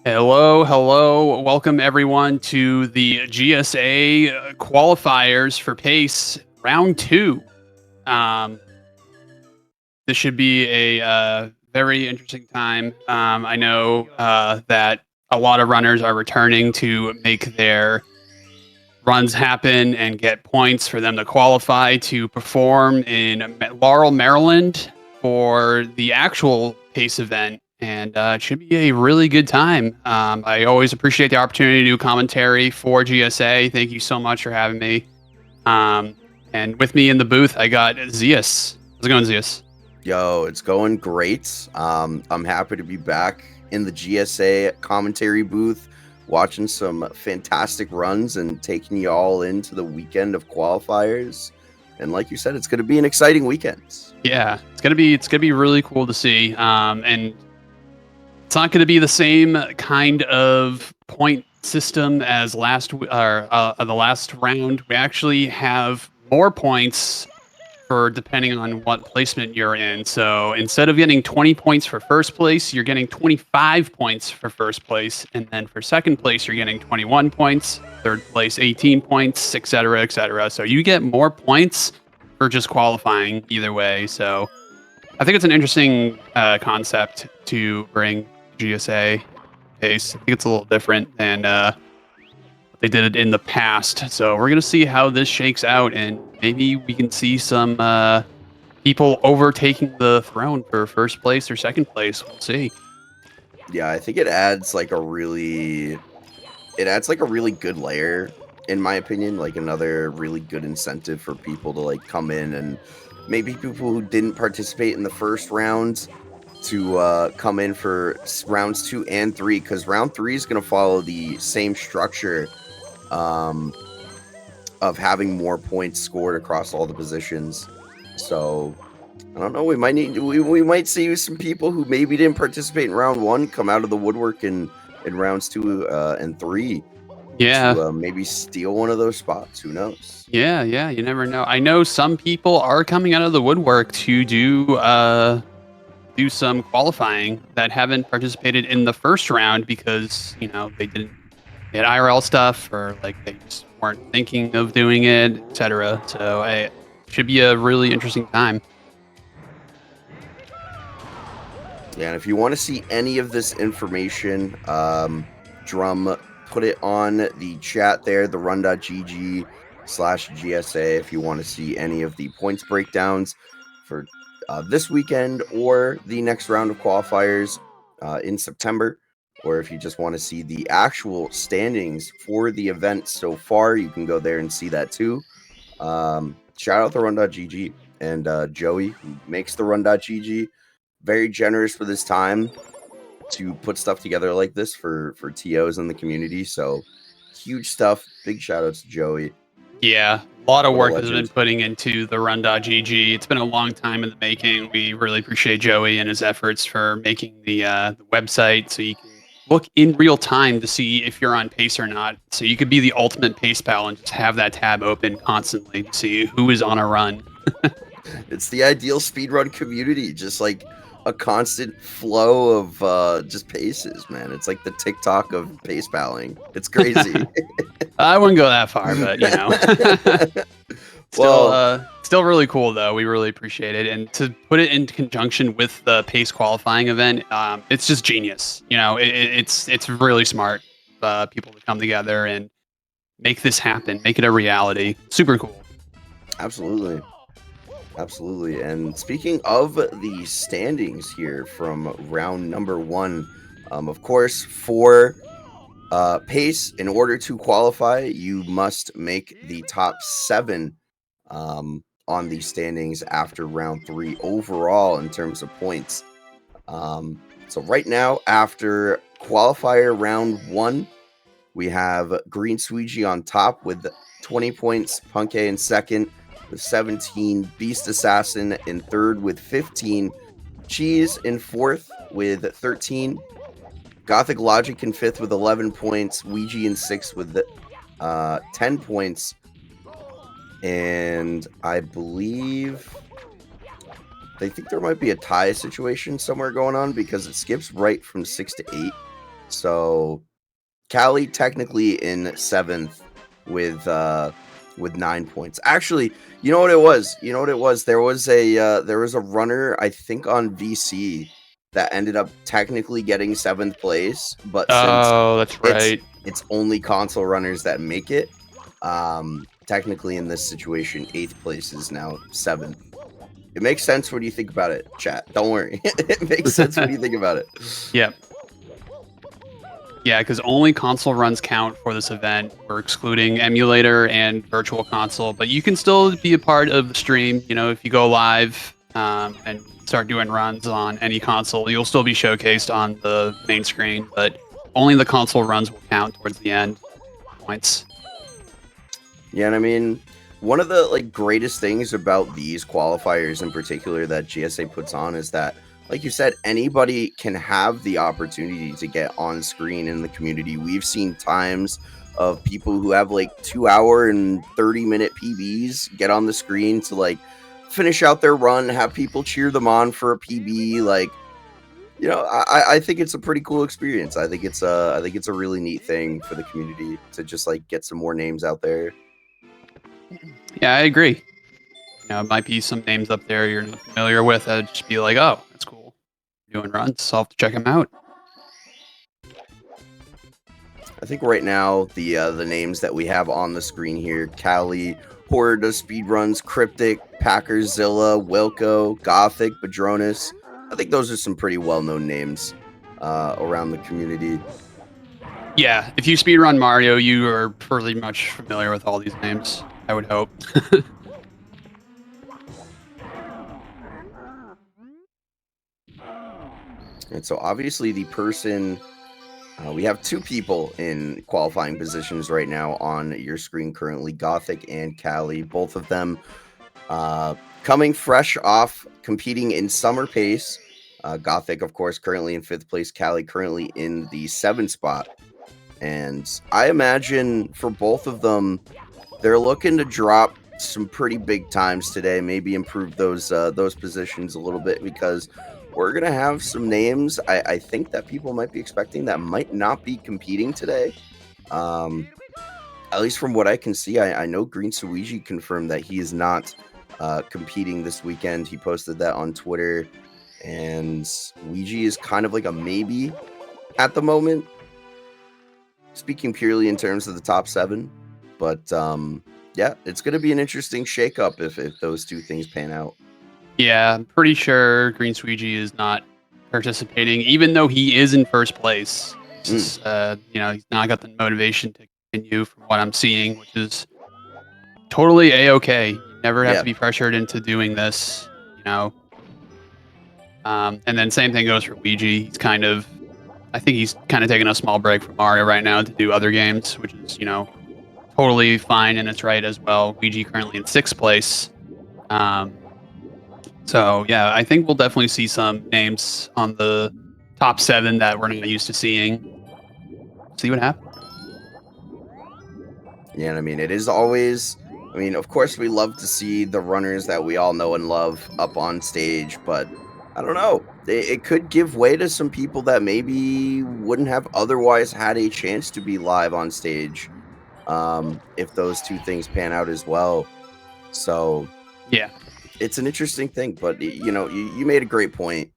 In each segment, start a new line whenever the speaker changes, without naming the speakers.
Hello, hello. Welcome everyone to the GSA qualifiers for PACE round 2. Um, this should be a very interesting time. I know that a lot of runners are returning to make their runs happen and get points for them to qualify to perform in Laurel, Maryland for the actual PACE event. And it should be a really good time. I always appreciate the opportunity to do commentary for GSA. Thank you so much for having me. Um, and with me in the booth, I got Zeus. How's it going, Zeus?
Yo, it's going great. I'm happy to be back in the GSA commentary booth, watching some fantastic runs and taking you all into the weekend of qualifiers. And like you said, it's going to be an exciting weekend.
Yeah, it's gonna be really cool to see. And it's not going to be the same kind of point system as the last round. We actually have more points for depending on what placement you're in. So instead of getting 20 points for first place, you're getting 25 points for first place, and then for second place, you're getting 21 points. Third place, 18 points, etc., etc. So you get more points for just qualifying either way. So I think it's an interesting concept to bring GSA pace. I think it's a little different than they did it in the past. So we're gonna see how this shakes out, and maybe we can see some people overtaking the throne for first place or second place. We'll see.
Yeah, I think it adds like a really good layer, in my opinion, like another really good incentive for people to like come in, and maybe people who didn't participate in the first round to come in for rounds 2 and 3, because round 3 is going to follow the same structure um, of having more points scored across all the positions. So I don't know. We might see some people who maybe didn't participate in round 1 come out of the woodwork in rounds 2 and 3
Yeah,
to maybe steal one of those spots. Who knows?
yeah. You never know. I know some people are coming out of the woodwork to do some qualifying that haven't participated in the first round because they didn't get IRL stuff, or like they just weren't thinking of doing it, etc. So it should be a really interesting time.
Yeah, and if you want to see any of this information, Drum put it on the chat there, the run.gg/GSA, if you want to see any of the points breakdowns for this weekend or the next round of qualifiers in September. Or if you just want to see the actual standings for the event so far, you can go there and see that too. Shout out the run.gg and Joey, who makes the run.gg. Very generous for this time to put stuff together like this for TOs in the community. So huge stuff. Big shout outs to Joey.
Yeah, a lot of
What a
work has been
legend.
putting into the run.gg. It's been a long time in the making. We really appreciate Joey and his efforts for making the website so you can look in real time to see if you're on pace or not. So you could be the ultimate pace pal and just have that tab open constantly to see who is on a run.
It's the ideal speedrun community, just like a constant flow of just paces, man. It's like the TikTok of pace palling. It's crazy.
I wouldn't go that far, but
Well,
still really cool though. We really appreciate it, and to put it in conjunction with the pace qualifying event, it's just genius. It's really smart. People to come together and make this happen, make it a reality. Super cool.
absolutely. Absolutely. And speaking of the standings here from round number 1, of course, for pace, in order to qualify, you must make the top 7 on the standings after round 3 overall in terms of points. So right now, after qualifier round 1, we have Green Sweegie on top with 20 points, Punkay in second with 17, Beast Assassin in third with 15, Cheese in fourth with 13, Gothic Logic in fifth with 11 points, Ouija in sixth with 10 points, and I believe they think there might be a tie situation somewhere going on because it skips right from 6 to 8. So Cali technically in 7th with 9 points. Actually, you know what it was? There was a runner, I think on VC, that ended up technically getting 7th place, but since
Oh, that's right.
it's only console runners that make it, technically in this situation, 8th place is now 7th. It makes sense when you think about it, chat. Don't worry. It makes sense when you think about it.
Yep. Yeah, because only console runs count for this event. We're excluding emulator and virtual console, but you can still be a part of the stream. You know, if you go live and start doing runs on any console, you'll still be showcased on the main screen, but only the console runs will count towards the end points.
Yeah, and I mean, one of the greatest things about these qualifiers in particular that GSA puts on is that, like you said, anybody can have the opportunity to get on screen in the community. We've seen times of people who have 2-hour and 30-minute PBs get on the screen to finish out their run, have people cheer them on for a PB. I think it's a pretty cool experience. I think it's a really neat thing for the community to just get some more names out there.
Yeah, I agree. You know, it might be some names up there you're not familiar with. I'd just be like, oh, that's cool. Doing runs, so I'll have to check them out.
I think right now the names that we have on the screen here: Cali, Horror does speedruns, Cryptic, Packerzilla, Wilco, Gothic, Badronis. I think those are some pretty well-known names around the community.
Yeah, if you speedrun Mario, you are pretty much familiar with all these names, I would hope.
And so obviously the person, we have 2 people in qualifying positions right now on your screen currently, Gothic and Cali, both of them coming fresh off competing in summer pace. Gothic, of course, currently in 5th place, Cali currently in the 7th spot. And I imagine for both of them, they're looking to drop some pretty big times today, maybe improve those positions a little bit, because we're going to have some names I think that people might be expecting that might not be competing today. At least from what I can see, I know Green Suiji confirmed that he is not competing this weekend. He posted that on Twitter, and Ouija is kind of like a maybe at the moment, speaking purely in terms of the top 7. But yeah, it's going to be an interesting shakeup if those 2 things pan out.
Yeah, I'm pretty sure Green Suiji is not participating, even though he is in 1st place. Just, you know, he's not got the motivation to continue from what I'm seeing, which is totally A-okay. You never have to be pressured into doing this, you know. And then same thing goes for Ouija. I think he's kind of taking a small break from Mario right now to do other games, which is, you know, totally fine and it's right as well. Ouija currently in 6th place. So yeah, I think we'll definitely see some names on the top 7 that we're not used to seeing. See what happens.
Yeah, and I mean, it is always, I mean, of course, we love to see the runners that we all know and love up on stage, but I don't know. It could give way to some people that maybe wouldn't have otherwise had a chance to be live on stage if those 2 things pan out as well. So
Yeah.
It's an interesting thing, but you know, you made a great point.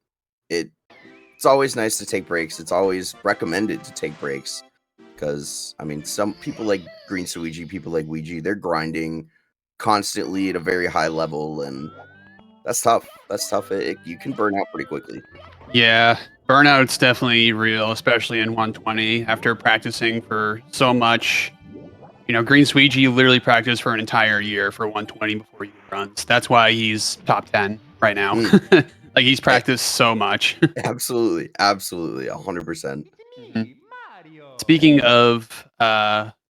It's always nice to take breaks. It's always recommended to take breaks, because I mean, some people like Green Suiji, people like Ouija, they're grinding constantly at a very high level, and that's tough. You can burn out pretty quickly.
Yeah, burnout's definitely real, especially in 120 after practicing for so much. You know, Green Suiji literally practiced for an entire year for 120 before he runs. That's why he's top 10 right now. Like, he's practiced so much.
Absolutely. 100%.
Speaking of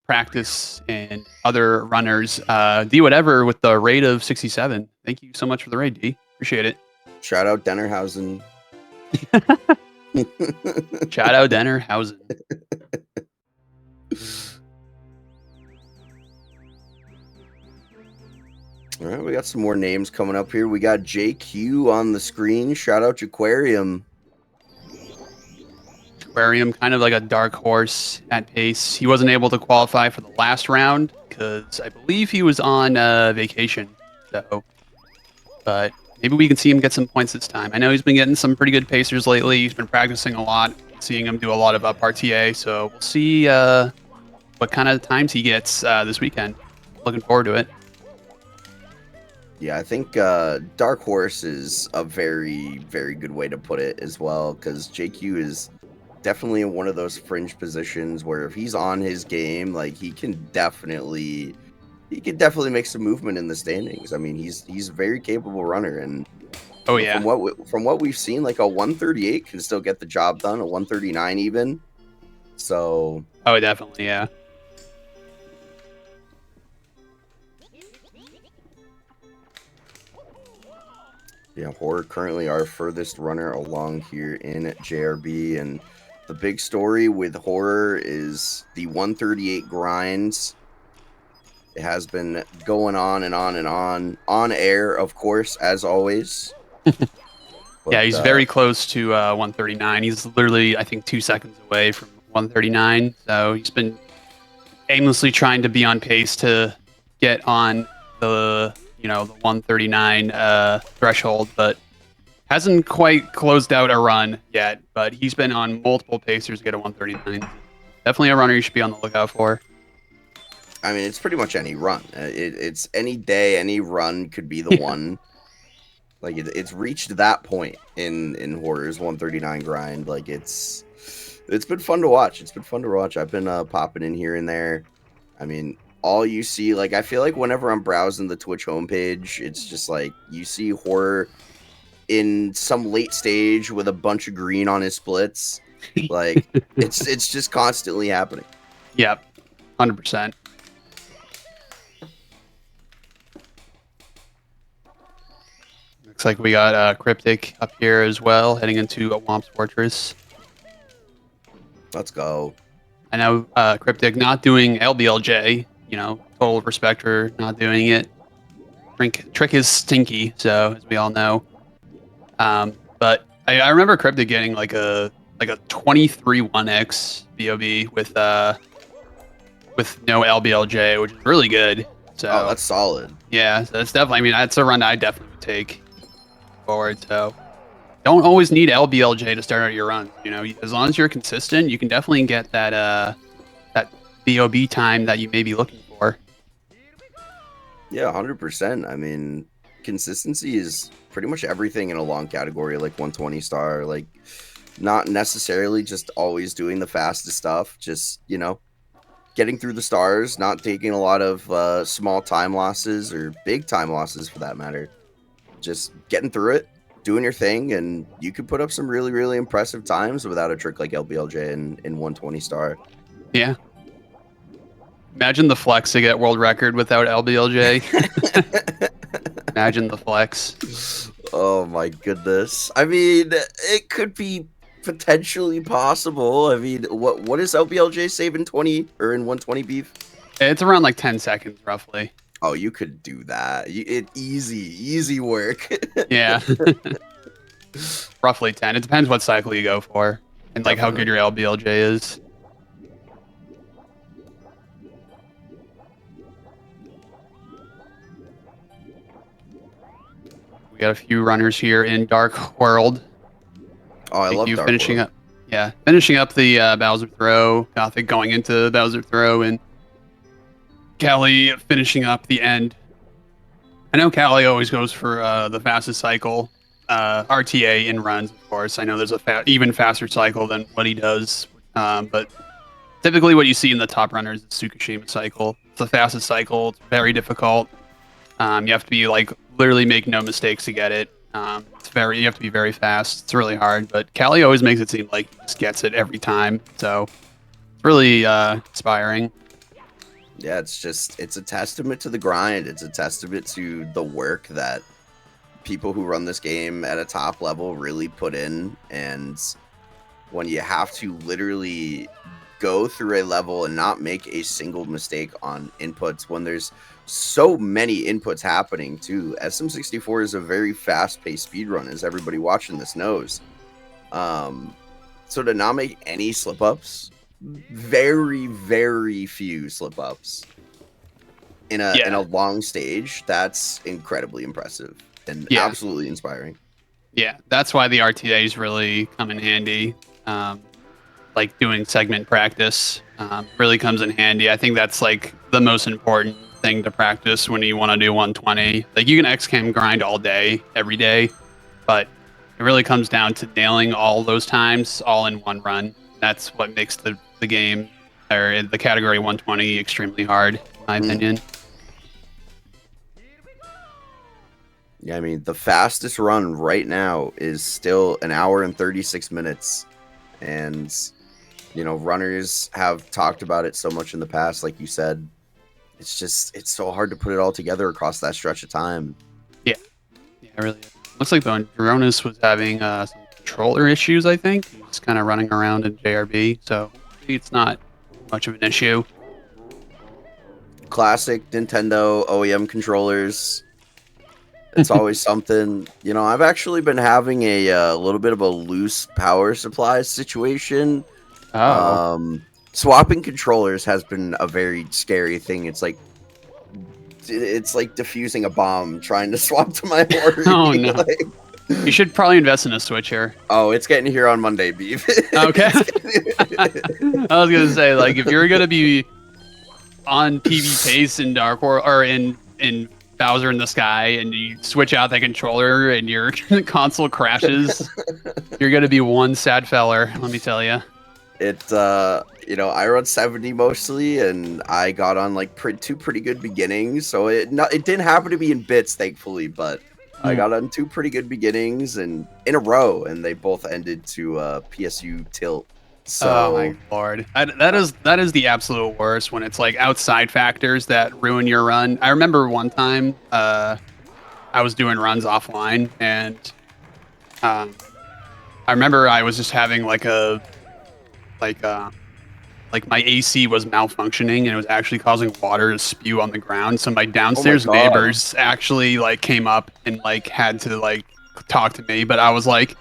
practice and other runners, D whatever with the raid of 67. Thank you so much for the raid, D. Appreciate it.
Shout out Dennerhausen.
Shout out Dennerhausen.
All right, we got some more names coming up here. We got JQ on the screen. Shout out Jaquarium.
Aquarium, kind of like a dark horse at pace. He wasn't able to qualify for the last round because I believe he was on vacation. So, but maybe we can see him get some points this time. I know he's been getting some pretty good pacers lately. He's been practicing a lot, seeing him do a lot of up RTA. So we'll see what kind of times he gets this weekend. Looking forward to it.
Yeah, I think Dark Horse is a very, very good way to put it as well, because JQ is definitely in one of those fringe positions where if he's on his game, like he can definitely make some movement in the standings. I mean, he's a very capable runner, and
Oh yeah,
from what we've seen, like a 138 can still get the job done, a 139 even. So
oh definitely, yeah.
yeah, Horror currently our furthest runner along here in JRB, and the big story with Horror is the 138 grinds. It has been going on and on and on air, of course, as always.
Yeah, he's very close to 139. He's literally, I think, 2 seconds away from 139. So he's been aimlessly trying to be on pace to get on the the 139 threshold, but hasn't quite closed out a run yet. But he's been on multiple pacers to get a 139. Definitely a runner you should be on the lookout for.
I mean, it's pretty much any run. It's any day, any run could be the one. Like it's reached that point in Horror's 139 grind. Like it's been fun to watch. It's been fun to watch. I've been popping in here and there. I mean, all you see, like I feel like whenever I'm browsing the Twitch homepage, it's just like you see Horror in some late stage with a bunch of green on his splits. Like it's just constantly happening.
Yep, 100%. Looks like we got Cryptic up here as well, heading into a Womp's Fortress.
Let's go.
I know Cryptic not doing LBLJ, total respect for not doing it. Trick is stinky, so as we all know. But I remember Cryptic getting like a 23 1x BOB with no LBLJ, which is really good. So
that's solid.
Yeah, so that's definitely. I mean, that's a run I definitely would take forward. So don't always need LBLJ to start out your run. As long as you're consistent, you can definitely get that BOB time that you may be looking for.
Yeah, 100%. I mean, consistency is pretty much everything in a long category, like 120 star. Like, not necessarily just always doing the fastest stuff. Just getting through the stars, not taking a lot of small time losses or big time losses for that matter. Just getting through it, doing your thing, and you could put up some really, really impressive times without a trick like LBLJ in 120 star.
Yeah. Imagine the flex to get world record without LBLJ. Imagine the flex.
Oh my goodness. I mean, it could be potentially possible. I mean, what is LBLJ save in 20 or in 120 beef?
It's around like 10 seconds roughly.
Oh, you could do that. Easy work.
Yeah. Roughly 10. It depends what cycle you go for and like how good your LBLJ is. We got a few runners here in Dark World.
Oh, I love Dark
finishing
World.
up. Yeah, finishing up the Bowser throw. Gothic going into Bowser throw, and Callie finishing up the end. I know Callie always goes for the fastest cycle, RTA in runs. Of course, I know there's a even faster cycle than what he does, but typically what you see in the top runners is Tsukushima cycle. It's the fastest cycle. It's very difficult. You have to be literally make no mistakes to get it. You have to be very fast. It's really hard, but Callie always makes it seem like he just gets it every time. So it's really inspiring.
Yeah, it's a testament to the grind. It's a testament to the work that people who run this game at a top level really put in. And when you have to literally go through a level and not make a single mistake on inputs, when there's so many inputs happening too. SM64 is a very fast-paced speedrun, as everybody watching this knows. So to not make any slip ups, very, very few slip ups in a long stage, that's incredibly impressive and absolutely inspiring.
Yeah, that's why the RTAs really come in handy. Like doing segment practice really comes in handy. I think that's like the most important thing to practice when you want to do 120. Like you can XCAM grind all day, every day, but it really comes down to nailing all those times all in one run. That's what makes the game or the category 120 extremely hard, in my opinion.
Yeah, I mean, the fastest run right now is still 1 hour and 36 minutes. And, you know, runners have talked about it so much in the past, like you said. It's so hard to put it all together across that stretch of time.
Yeah, really. Looks like the Dronis was having some controller issues, I think. He was kind of running around in JRB, so it's not much of an issue.
Classic Nintendo OEM controllers. It's always something. You know, I've actually been having a little bit of a loose power supply situation. Swapping controllers has been a very scary thing. It's like defusing a bomb trying to swap to my Hori.
Oh no. Like, you should probably invest in a switcher.
Oh, it's getting here on Monday, Beef.
Okay. I was gonna say, like, if you're gonna be on PV Pace in Dark or in Bowser in the Sky and you switch out that controller and your console crashes, you're gonna be one sad feller, let me tell you.
You know, I run 70 mostly, and I got on like two pretty good beginnings. So it didn't happen to be in bits, thankfully, but I got on 2 pretty good beginnings and in a row, and they both ended to PSU tilt. So,
oh my lord, that is the absolute worst when it's like outside factors that ruin your run. I remember one time I was doing runs offline, and I remember I was just having like my AC was malfunctioning and it was actually causing water to spew on the ground. So my downstairs neighbors actually like came up and like had to like talk to me, but I was like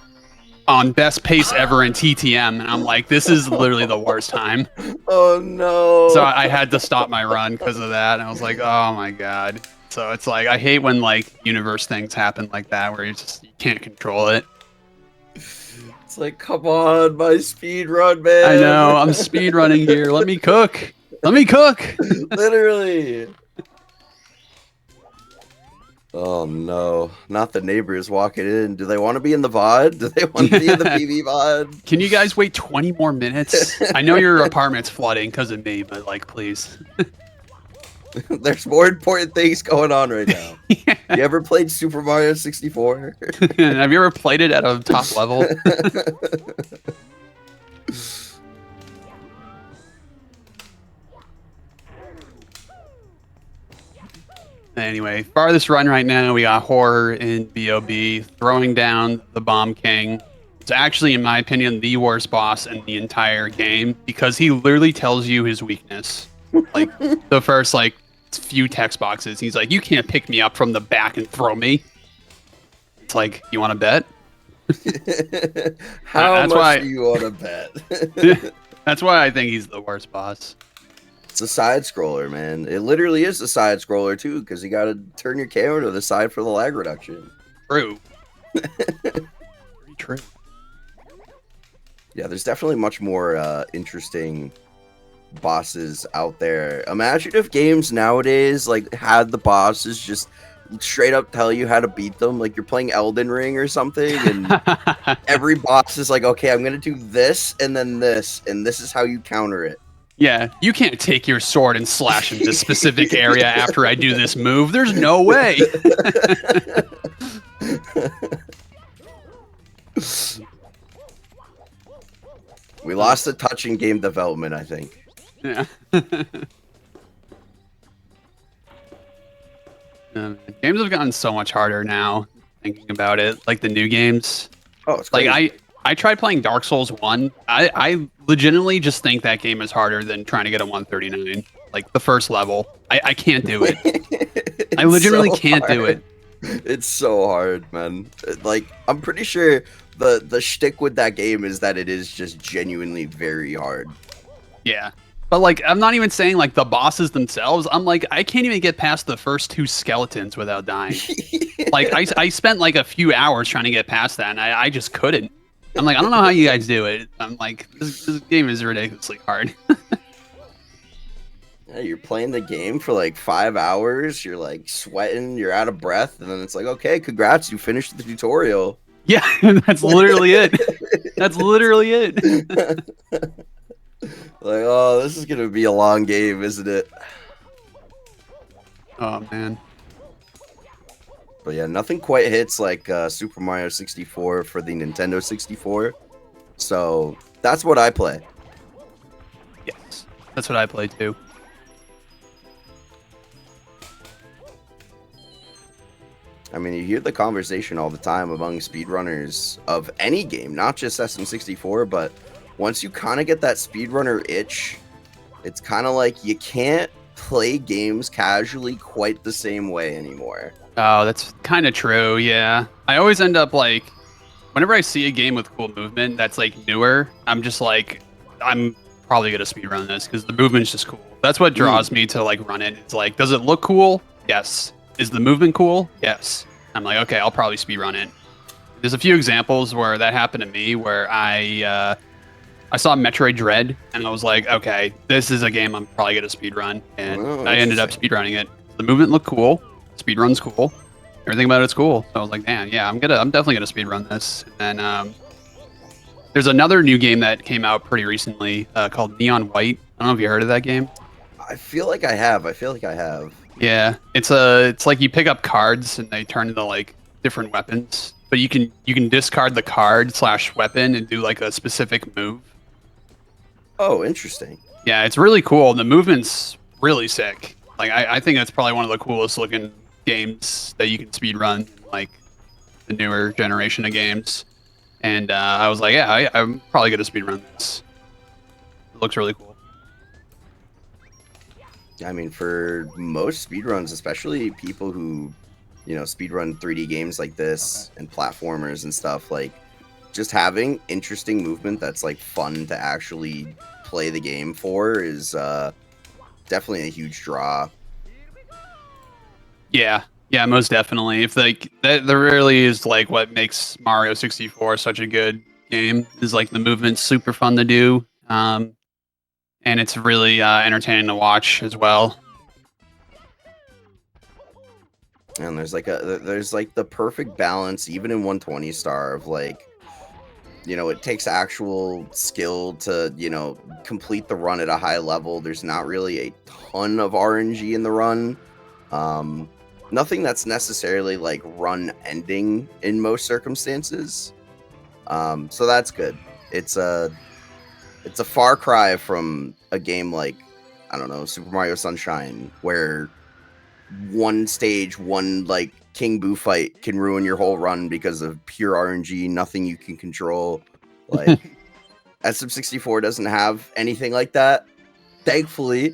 on best pace ever in TTM, and I'm like, this is literally the worst time.
Oh no.
So I had to stop my run because of that, and I was like, oh my god. So it's like I hate when like universe things happen like that where you can't control it.
It's like, come on, my speed run, man.
I know, I'm speed running here. Let me cook. Let me cook.
Literally. Oh no, not the neighbors walking in. Do they want to be in the VOD? Do they want to be in the PV VOD?
Can you guys wait 20 more minutes? I know your apartment's flooding because of me, but like, please.
There's more important things going on right now. Yeah. You ever played Super Mario 64?
Have you ever played it at a top level? Anyway, farthest run right now, we got Horror in BOB throwing down the Bomb King. It's actually, in my opinion, the worst boss in the entire game because he literally tells you his weakness. Like the first like few text boxes, he's like, "You can't pick me up from the back and throw me." It's like, you want to bet?
How much do you want to bet?
That's why I think he's the worst boss.
It's a side scroller, man. It literally is a side scroller too, because you got to turn your camera to the side for the lag reduction.
True. Very true.
Yeah, there's definitely much more interesting bosses out there. Imagine if games nowadays like had the bosses just straight up tell you how to beat them, like you're playing Elden Ring or something, and every boss is like, okay, I'm gonna do this and then this, and this is how you counter it.
Yeah, you can't take your sword and slash in this specific area after I do this move. There's no way.
We lost a touch in game development, I think.
Yeah. Games have gotten so much harder now, thinking about it. Like the new games.
Oh, it's crazy.
Like I tried playing Dark Souls 1. I legitimately just think that game is harder than trying to get a 139. Like the first level. I can't do it. I legitimately can't do it.
It's so hard, man. Like, I'm pretty sure the shtick with that game is that it is just genuinely very hard.
Yeah. But like, I'm not even saying like the bosses themselves. I'm like, I can't even get past the first two skeletons without dying. Like, I spent like a few hours trying to get past that, and I just couldn't. I'm like, I don't know how you guys do it. I'm like, this game is ridiculously hard.
Yeah, you're playing the game for like 5 hours. You're like sweating. You're out of breath, and then it's like, okay, congrats, you finished the tutorial.
Yeah, that's literally it. That's literally it.
Like, oh, this is gonna be a long game, isn't it?
Oh man.
But yeah, nothing quite hits like Super Mario 64 for the Nintendo 64. So that's what I play.
Yes, that's what I play too.
I mean, you hear the conversation all the time among speedrunners of any game, not just SM64, but once you kind of get that speedrunner itch, it's kind of like you can't play games casually quite the same way anymore.
Oh, that's kind of true. Yeah, I always end up like, whenever I see a game with cool movement that's like newer, I'm just like, I'm probably gonna speedrun this because the movement's just cool. That's what draws me to like run it. It's like, does it look cool? Yes. Is the movement cool? Yes. I'm like, okay, I'll probably speedrun it. There's a few examples where that happened to me where I saw Metroid Dread and I was like, okay, this is a game I'm probably gonna speedrun, and I ended up speedrunning it. The movement looked cool, speedrun's cool, everything about it's cool. So I was like, man, yeah, I'm definitely gonna speedrun this. And then there's another new game that came out pretty recently called Neon White. I don't know if you heard of that game.
I feel like I have.
Yeah, it's like you pick up cards and they turn into like different weapons, but you can discard the card / weapon and do like a specific move.
Oh, interesting.
Yeah, it's really cool. The movement's really sick. Like I think that's probably one of the coolest looking games that you can speed run, like the newer generation of games. And I was like, yeah, I'm probably gonna speed run this. It looks really cool.
I mean, for most speedruns, especially people who, speedrun 3D games like this and platformers and stuff, like, just having interesting movement that's, like, fun to actually play the game for is definitely a huge draw.
Yeah, most definitely. If like that really is like what makes Mario 64 such a good game, is like the movement's super fun to do. And it's really entertaining to watch as well.
And there's like the perfect balance, even in 120 star, of like, it takes actual skill to, complete the run at a high level. There's not really a ton of RNG in the run. Nothing that's necessarily like run ending in most circumstances. So that's good. It's a far cry from a game like, I don't know, Super Mario Sunshine, where one stage, one like King Boo fight can ruin your whole run because of pure RNG, nothing you can control. Like, SM64 doesn't have anything like that, thankfully.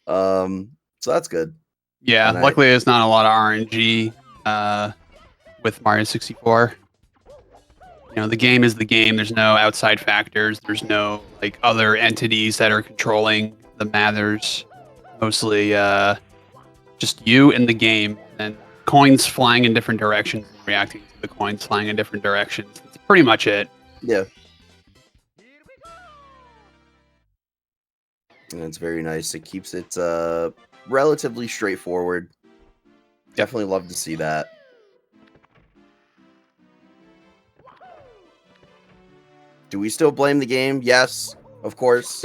So that's good.
Yeah,
And
luckily there's not a lot of RNG with Mario 64. The game is the game. There's no outside factors. There's no like other entities that are controlling the matters. Mostly just you and the game, and coins flying in different directions and reacting to the coins flying in different directions. That's pretty much it.
Yeah. And it's very nice. It keeps it relatively straightforward. Definitely love to see that. Do we still blame the game? Yes, of course.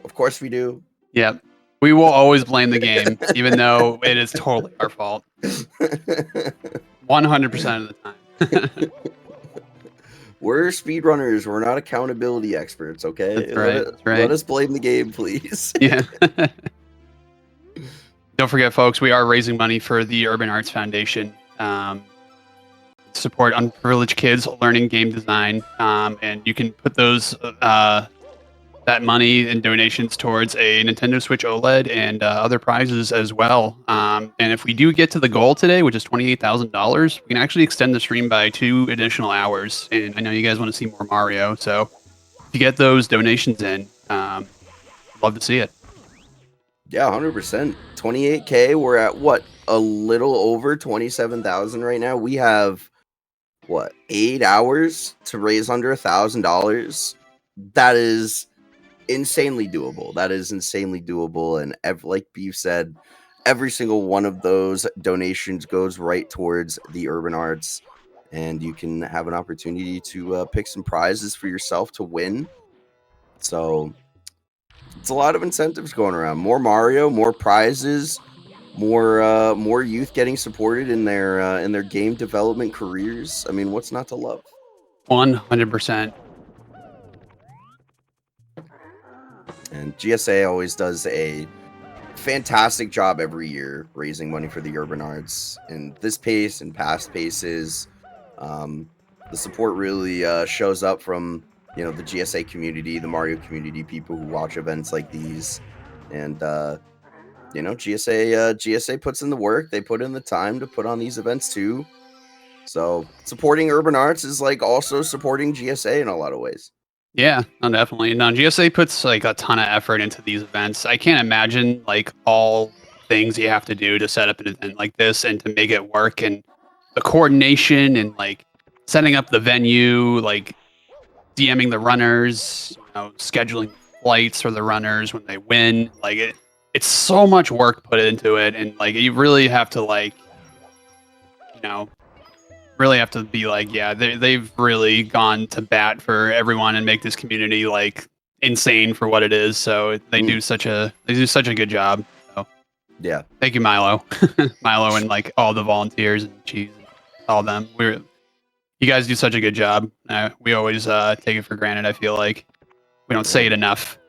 Of course we do.
Yep. We will always blame the game, even though it is totally our fault. 100% of the time.
We're speedrunners. We're not accountability experts, okay?
That's right.
Let us blame the game, please.
Yeah. Don't forget, folks, we are raising money for the Urban Arts Foundation. Support unprivileged kids learning game design. And you can put those that money and donations towards a Nintendo Switch OLED and other prizes as well. And if we do get to the goal today, which is $28,000, we can actually extend the stream by 2 additional hours. And I know you guys want to see more Mario, so if you get those donations in, love to see it.
Yeah, 100%. 28K. We're at what? A little over 27,000 right now. We have what? 8 hours to raise under $1,000. That is insanely doable. That is insanely doable. And like Beef said, every single one of those donations goes right towards the urban arts, and you can have an opportunity to pick some prizes for yourself to win. So it's a lot of incentives going around. More Mario, more prizes, more youth getting supported in their game development careers. I mean, what's not to love?
100%.
And GSA always does a fantastic job every year raising money for the urban arts. In this pace and past paces, the support really shows up from the GSA community, the Mario community, people who watch events like these, and GSA puts in the work. They put in the time to put on these events too. So supporting urban arts is like also supporting GSA in a lot of ways.
Yeah, no, definitely. No, GSA puts like a ton of effort into these events. I can't imagine like all things you have to do to set up an event like this and to make it work, and the coordination and like setting up the venue, like DMing the runners, scheduling flights for the runners when they win. Like it's so much work put into it, and like you really have to really have to be like, yeah, they've really gone to bat for everyone and make this community like insane for what it is. So they do such a good job. So
yeah,
thank you, Milo, Milo, and like all the volunteers and Cheese, and all of them. You guys do such a good job. We always take it for granted. I feel like we don't say it enough.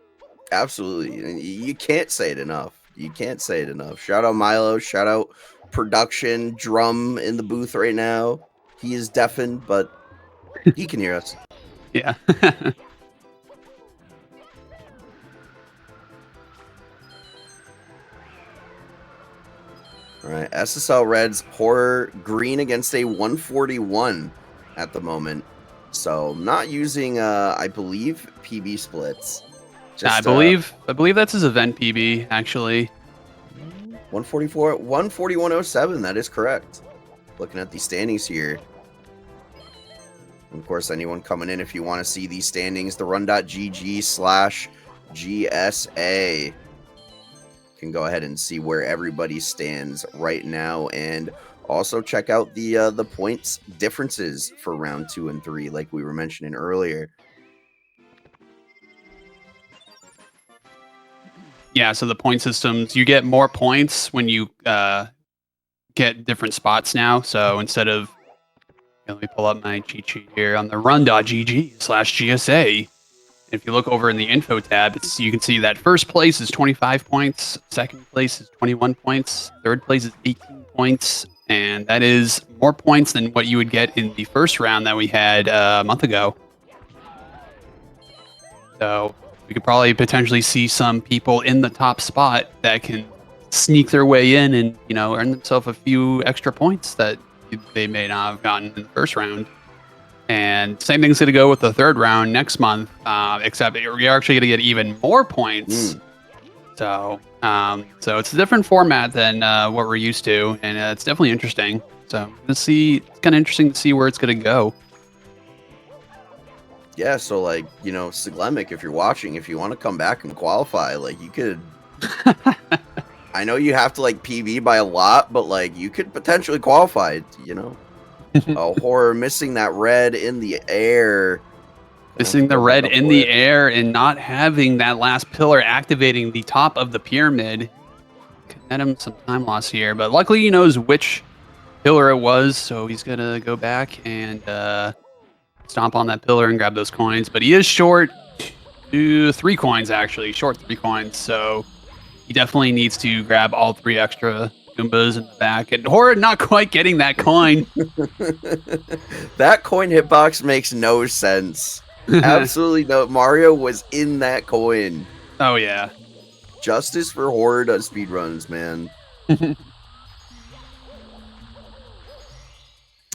Absolutely, you can't say it enough. You can't say it enough. Shout out Milo. Shout out production drum in the booth right now. He is deafened, but he can hear us.
Yeah.
All right, SSL Reds Horror green against a 141 at the moment. So not using, I believe, PB splits.
I believe that's his event PB actually.
144, 141.07. That is correct. Looking at the standings here. And of course, anyone coming in, if you want to see these standings, the run.gg/GSA. Can go ahead and see where everybody stands right now, and also check out the points differences for round 2 and 3, like we were mentioning earlier.
Yeah, so the point systems, you get more points when you get different spots now. So instead of, let me pull up my cheat sheet here on the run.gg/GSA. If you look over in the info tab, you can see that first place is 25 points, second place is 21 points, third place is 18 points, and that is more points than what you would get in the first round that we had a month ago. So we could probably potentially see some people in the top spot that can sneak their way in and, earn themselves a few extra points that they may not have gotten in the first round. And same thing's going to go with the third round next month, except you're actually going to get even more points. So it's a different format than what we're used to, and it's definitely interesting. So it's kind of interesting to see where it's going to go.
Yeah, so like, Siglemic, if you're watching, if you want to come back and qualify, like you could. I know you have to like PB by a lot, but like you could potentially qualify, Horror missing that red in the air.
Missing the red in the air and not having that last pillar activating the top of the pyramid. Could net him some time loss here, but luckily he knows which pillar it was, so he's going to go back and stomp on that pillar and grab those coins. But he is short 3 coins, actually. Short 3 coins, so he definitely needs to grab all 3 extra Goombas in the back, and Horror not quite getting that coin.
That coin hitbox makes no sense. Absolutely no. Mario was in that coin.
Oh yeah.
Justice for Horror does speedruns, man.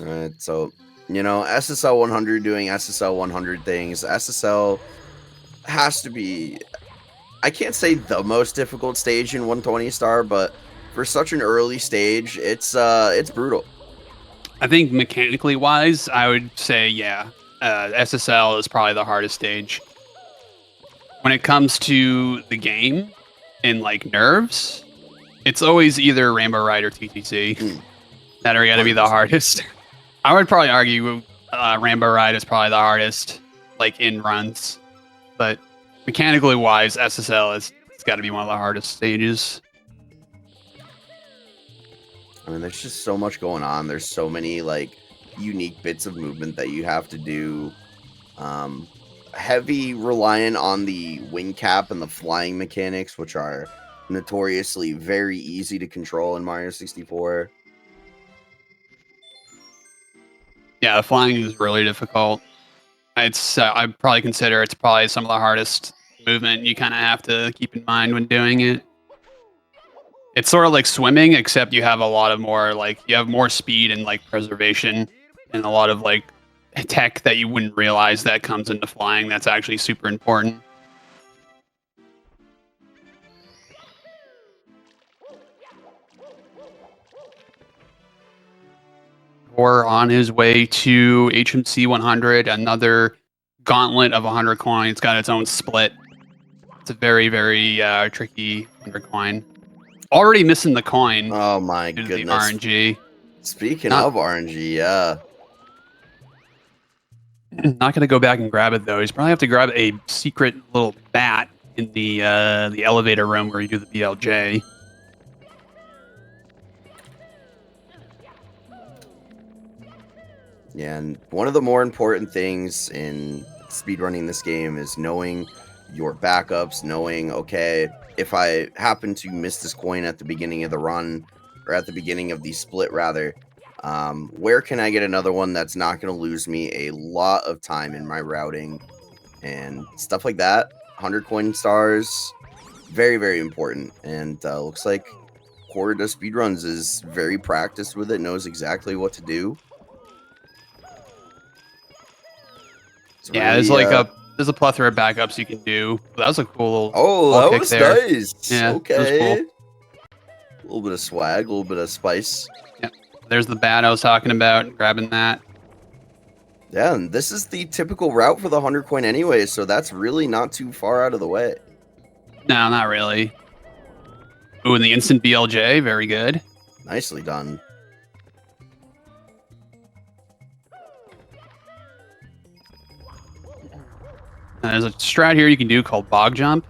Alright, so, SSL 100 doing SSL 100 things. SSL has to be, I can't say the most difficult stage in 120 star, but for such an early stage, it's brutal.
I think mechanically wise, I would say yeah. SSL is probably the hardest stage. When it comes to the game and like nerves, it's always either Rainbow Ride or TTC that are gonna be the
100%.
hardest. I would probably argue Rainbow Ride is probably the hardest, like in runs, but mechanically wise, SSL is it's got to be one of the hardest stages.
I mean, there's just so much going on. There's so many like unique bits of movement that you have to do. Heavy reliant on the wing cap and the flying mechanics, which are notoriously very easy to control in Mario 64.
Yeah, the flying is really difficult. I'd probably consider it's probably some of the hardest movement you kind of have to keep in mind when doing it. It's sort of like swimming, except you have a lot of more like you have more speed and like preservation, and a lot of like tech that you wouldn't realize that comes into flying. That's actually super important. Or on his way to HMC 100, another gauntlet of 100 coins. It's got its own split. It's a very, very tricky 100 coin. Already missing the coin
Oh my
due to the
goodness.
RNG.
Speaking
Not-
of RNG, yeah.
Not going to go back and grab it though. He's probably have to grab a secret little bat in the elevator room where you do the BLJ.
Yeah, and one of the more important things in speedrunning this game is knowing your backups, knowing, okay, if I happen to miss this coin at the beginning of the run, or at the beginning of the split, rather, where can I get another one that's not going to lose me a lot of time in my routing and stuff like that. 100 coin stars, very, very important. And looks like Horror does speedruns is very practiced with it, knows exactly what to do. It's
Yeah,
really,
there's a plethora of backups you can do. That was a cool little
oh,
wall
that
kick
was
there.
nice.
Yeah,
Okay.
that was cool.
A little bit of swag, a little bit of spice.
Yep. There's the bat I was talking about, grabbing that.
Yeah, and this is the typical route for the 100 coin anyway, so that's really not too far out of the way.
No, not really. Ooh, and the instant BLJ, very good.
Nicely done.
There's a strat here you can do called bog jump,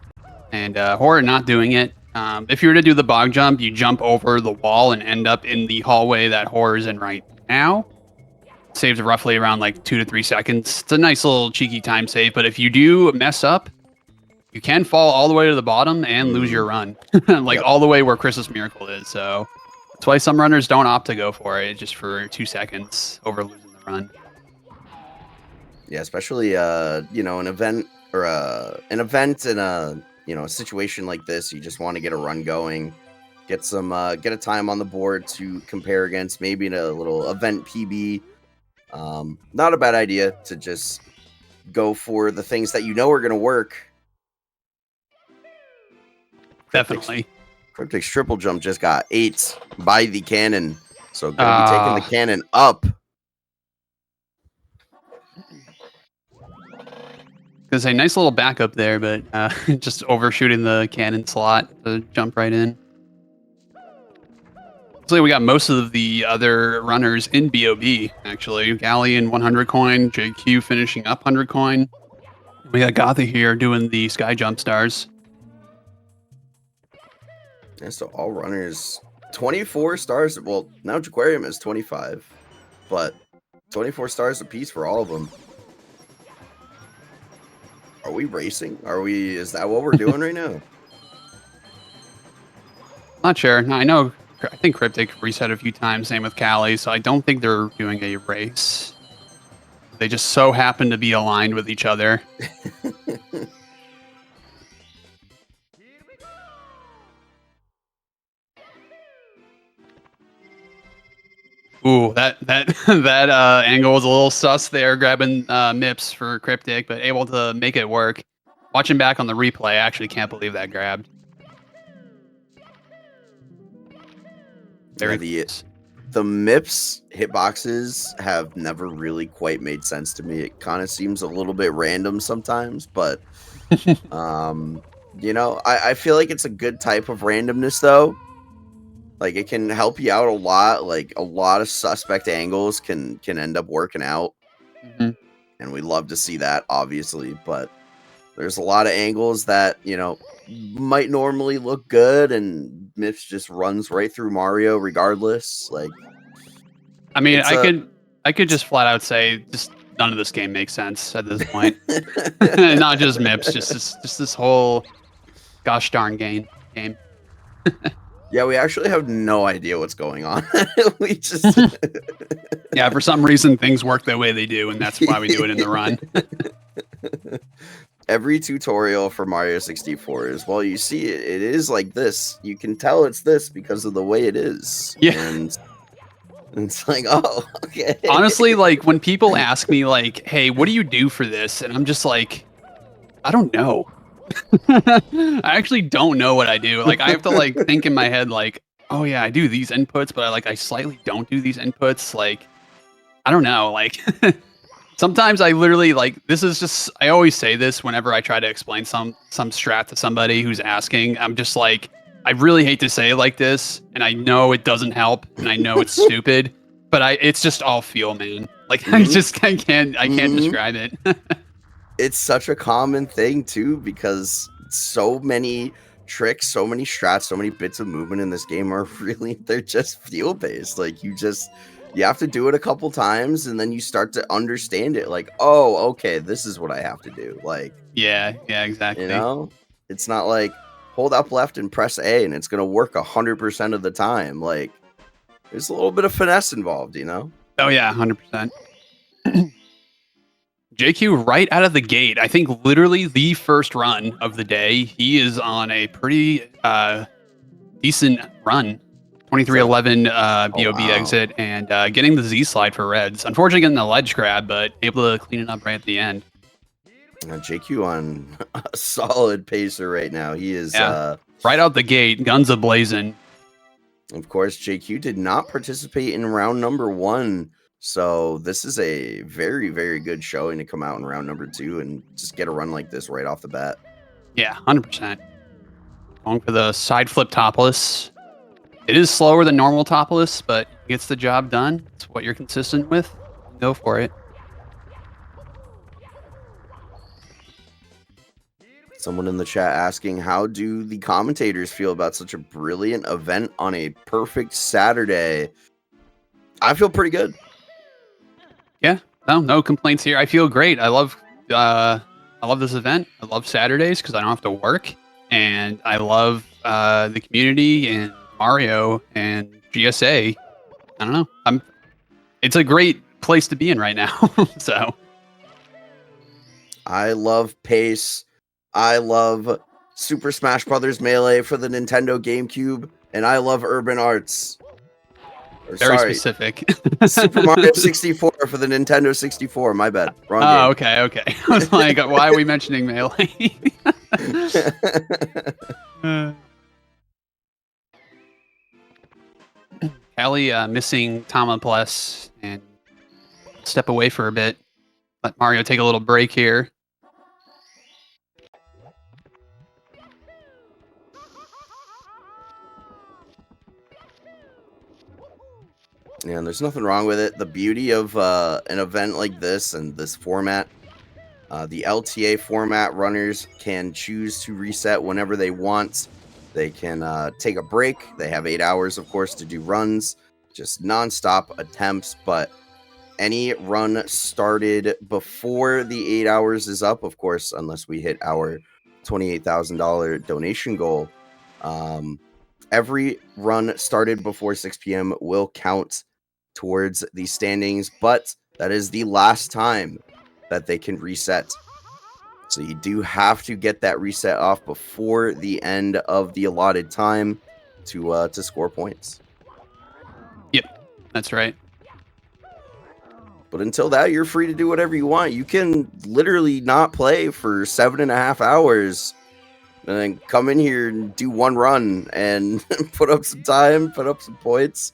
and Horror not doing it. If you were to do the bog jump, you jump over the wall and end up in the hallway that Horror's in right now. Saves roughly around like 2 to 3 seconds. It's a nice little cheeky time save, but if you do mess up, you can fall all the way to the bottom and lose your run. Like
Yep.
all the way where Christmas Miracle is. So that's why some runners don't opt to go for it just for 2 seconds over losing the run.
Yeah, especially an event or in a situation like this, you just want to get a run going, get a time on the board to compare against, maybe in a little event PB. Not a bad idea to just go for the things that you know are going to work.
Definitely.
Cryptic's triple jump just got 8 by the cannon, so gonna be taking the cannon up.
There's a nice little backup there, but just overshooting the cannon slot to jump right in. Looks like we got most of the other runners in BOB, actually. Galley in 100 coin, JQ finishing up 100 coin. We got Gotha here doing the sky jump stars.
Yeah, so all runners, 24 stars. Well, now Jaquarium is 25, but 24 stars apiece for all of them. Are we racing? Is that what we're doing right now?
Not sure. No, I think Cryptic reset a few times, same with Callie, so I don't think they're doing a race. They just so happen to be aligned with each other. Ooh, that that angle was a little sus there, grabbing Mips for Cryptic, but able to make it work. Watching back on the replay, I actually can't believe that grabbed. Very close.
The Mips hitboxes have never really quite made sense to me. It kind of seems a little bit random sometimes, but you know, I feel like it's a good type of randomness though. Like it can help you out a lot. Like a lot of suspect angles can end up working out, and we love to see that, obviously. But there's a lot of angles that might normally look good, and Mips just runs right through Mario regardless. Like,
I mean, I could just flat out say just none of this game makes sense at this point. Not just Mips, just this whole gosh darn game.
Yeah, we actually have no idea what's going on. We just
yeah, for some reason things work the way they do, and that's why we do it in the run.
Every tutorial for Mario 64 is, well, you see it is like this. You can tell it's this because of the way it is.
Yeah.
And it's like, oh, okay.
Honestly, like when people ask me like, hey, what do you do for this? And I'm just like, I don't know. I actually don't know what I do. Like I have to like think in my head like, oh yeah, I do these inputs, but I slightly don't do these inputs. Like I don't know. Like sometimes I literally like this is just I always say this whenever I try to explain some strat to somebody who's asking. I'm just like I really hate to say it like this, and I know it doesn't help, and I know it's stupid, but it's just all feel, man. Like I can't describe it.
It's such a common thing too, because so many tricks, so many strats, so many bits of movement in this game are really, they're just feel based. Like you have to do it a couple times and then you start to understand it. Like, oh, okay, this is what I have to do. Like,
yeah, exactly.
It's not like hold up left and press A and it's going to work 100% of the time. Like there's a little bit of finesse involved,
Oh yeah, 100%. JQ right out of the gate, I think literally the first run of the day, he is on a pretty decent run. 2311 BOB exit and getting the Z slide for Reds. Unfortunately getting the ledge grab, but able to clean it up right at the end.
JQ on a solid pacer right now. He is
right out the gate, guns a-blazing.
Of course, JQ did not participate in round number 1. So this is a very, very good showing to come out in round number 2 and just get a run like this right off the bat.
Yeah, 100%. Going for the side flip topless. It is slower than normal topless, but gets the job done. It's what you're consistent with. Go for it.
Someone in the chat asking, how do the commentators feel about such a brilliant event on a perfect Saturday? I feel pretty good.
Yeah, no complaints here. I feel great. I love this event. I love Saturdays because I don't have to work, and I love the community and Mario and GSA. I don't know. It's a great place to be in right now. So
I love pace. I love Super Smash Brothers Melee for the Nintendo GameCube, and I love Urban Arts.
Very specific.
Super Mario 64 for the Nintendo 64. My bad. Wrong game.
Okay. I was like, why are we mentioning Melee? Callie missing Tama Plus and step away for a bit. Let Mario take a little break here.
Yeah, and there's nothing wrong with it. The beauty of an event like this and this format, the LTA format, runners can choose to reset whenever they want. They can take a break. They have 8 hours, of course, to do runs, just nonstop attempts. But any run started before the 8 hours is up, of course, unless we hit our $28,000 donation goal. Every run started before 6 p.m. will count towards the standings, but That is the last time that they can reset. So you do have to get that reset off before the end of the allotted time to score points.
Yep, that's right.
But until that, you're free to do whatever you want. You can literally not play for 7.5 hours and then come in here and do one run and put up some time, put up some points.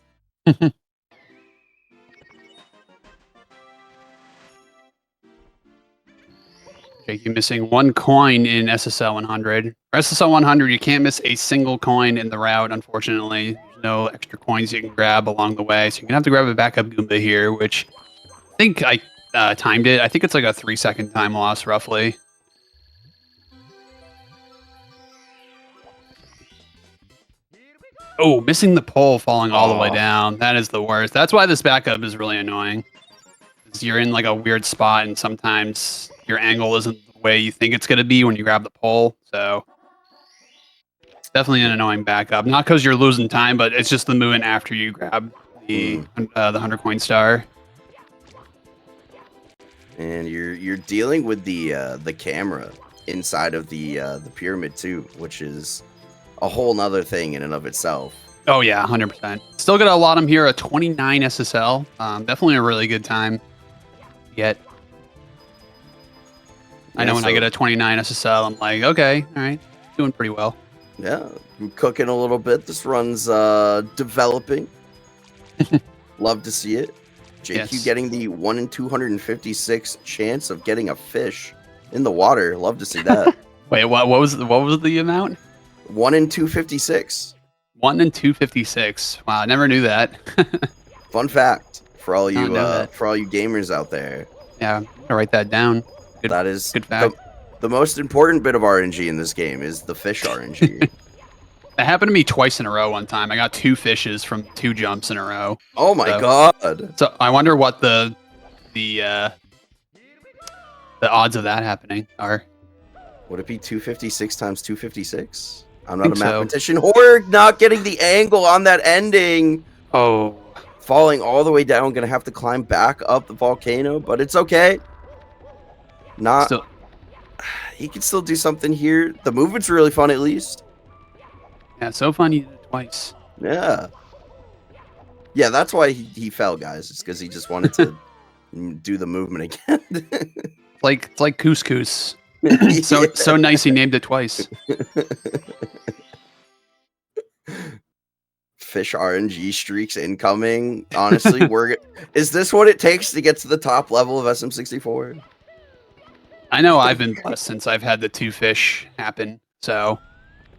Okay, you're missing 1 coin in SSL 100. For SSL 100, you can't miss a single coin in the route, unfortunately. There's no extra coins you can grab along the way, so you're going to have to grab a backup Goomba here, which I think I timed it. I think it's like a 3-second time loss, roughly. Oh, missing the pole, falling all the way down. That is the worst. That's why this backup is really annoying. You're in like a weird spot, and sometimes your angle isn't the way you think it's going to be when you grab the pole. So it's definitely an annoying backup. Not because you're losing time, but it's just the movement after you grab the 100 coin star.
And you're dealing with the camera inside of the pyramid too, which is a whole nother thing in and of itself.
Oh yeah, 100%. Still gonna allot him here a 29 SSL. Definitely a really good time to get. I know when I get a 29 SSL, I'm like, okay, all right, doing pretty well.
Yeah, I'm cooking a little bit. This run's developing. Love to see it. JQ getting the 1 in 256 chance of getting a fish in the water. Love to see that.
Wait, what was the amount?
1 in 256.
1 in 256. Wow, I never knew that.
Fun fact for all you gamers out there.
Yeah, I'm gonna write that down.
That is
good fact.
The most important bit of RNG in this game is the fish RNG.
That happened to me twice in a row one time. I got 2 fishes from 2 jumps in a row.
Oh my god.
So I wonder what the odds of that happening are.
Would it be 256 times 256? I'm not a mathematician. Horg not getting the angle on that ending.
Oh.
Falling all the way down, gonna have to climb back up the volcano, but it's okay. He can still do something here. The movement's really fun at least.
Yeah, so fun he did it twice.
Yeah. Yeah, that's why he fell, guys. It's because he just wanted to do the movement again.
It's like couscous. So nice he named it twice.
Fish RNG streaks incoming. Honestly, is this what it takes to get to the top level of SM64?
I know I've been blessed since I've had the 2 fish happen. So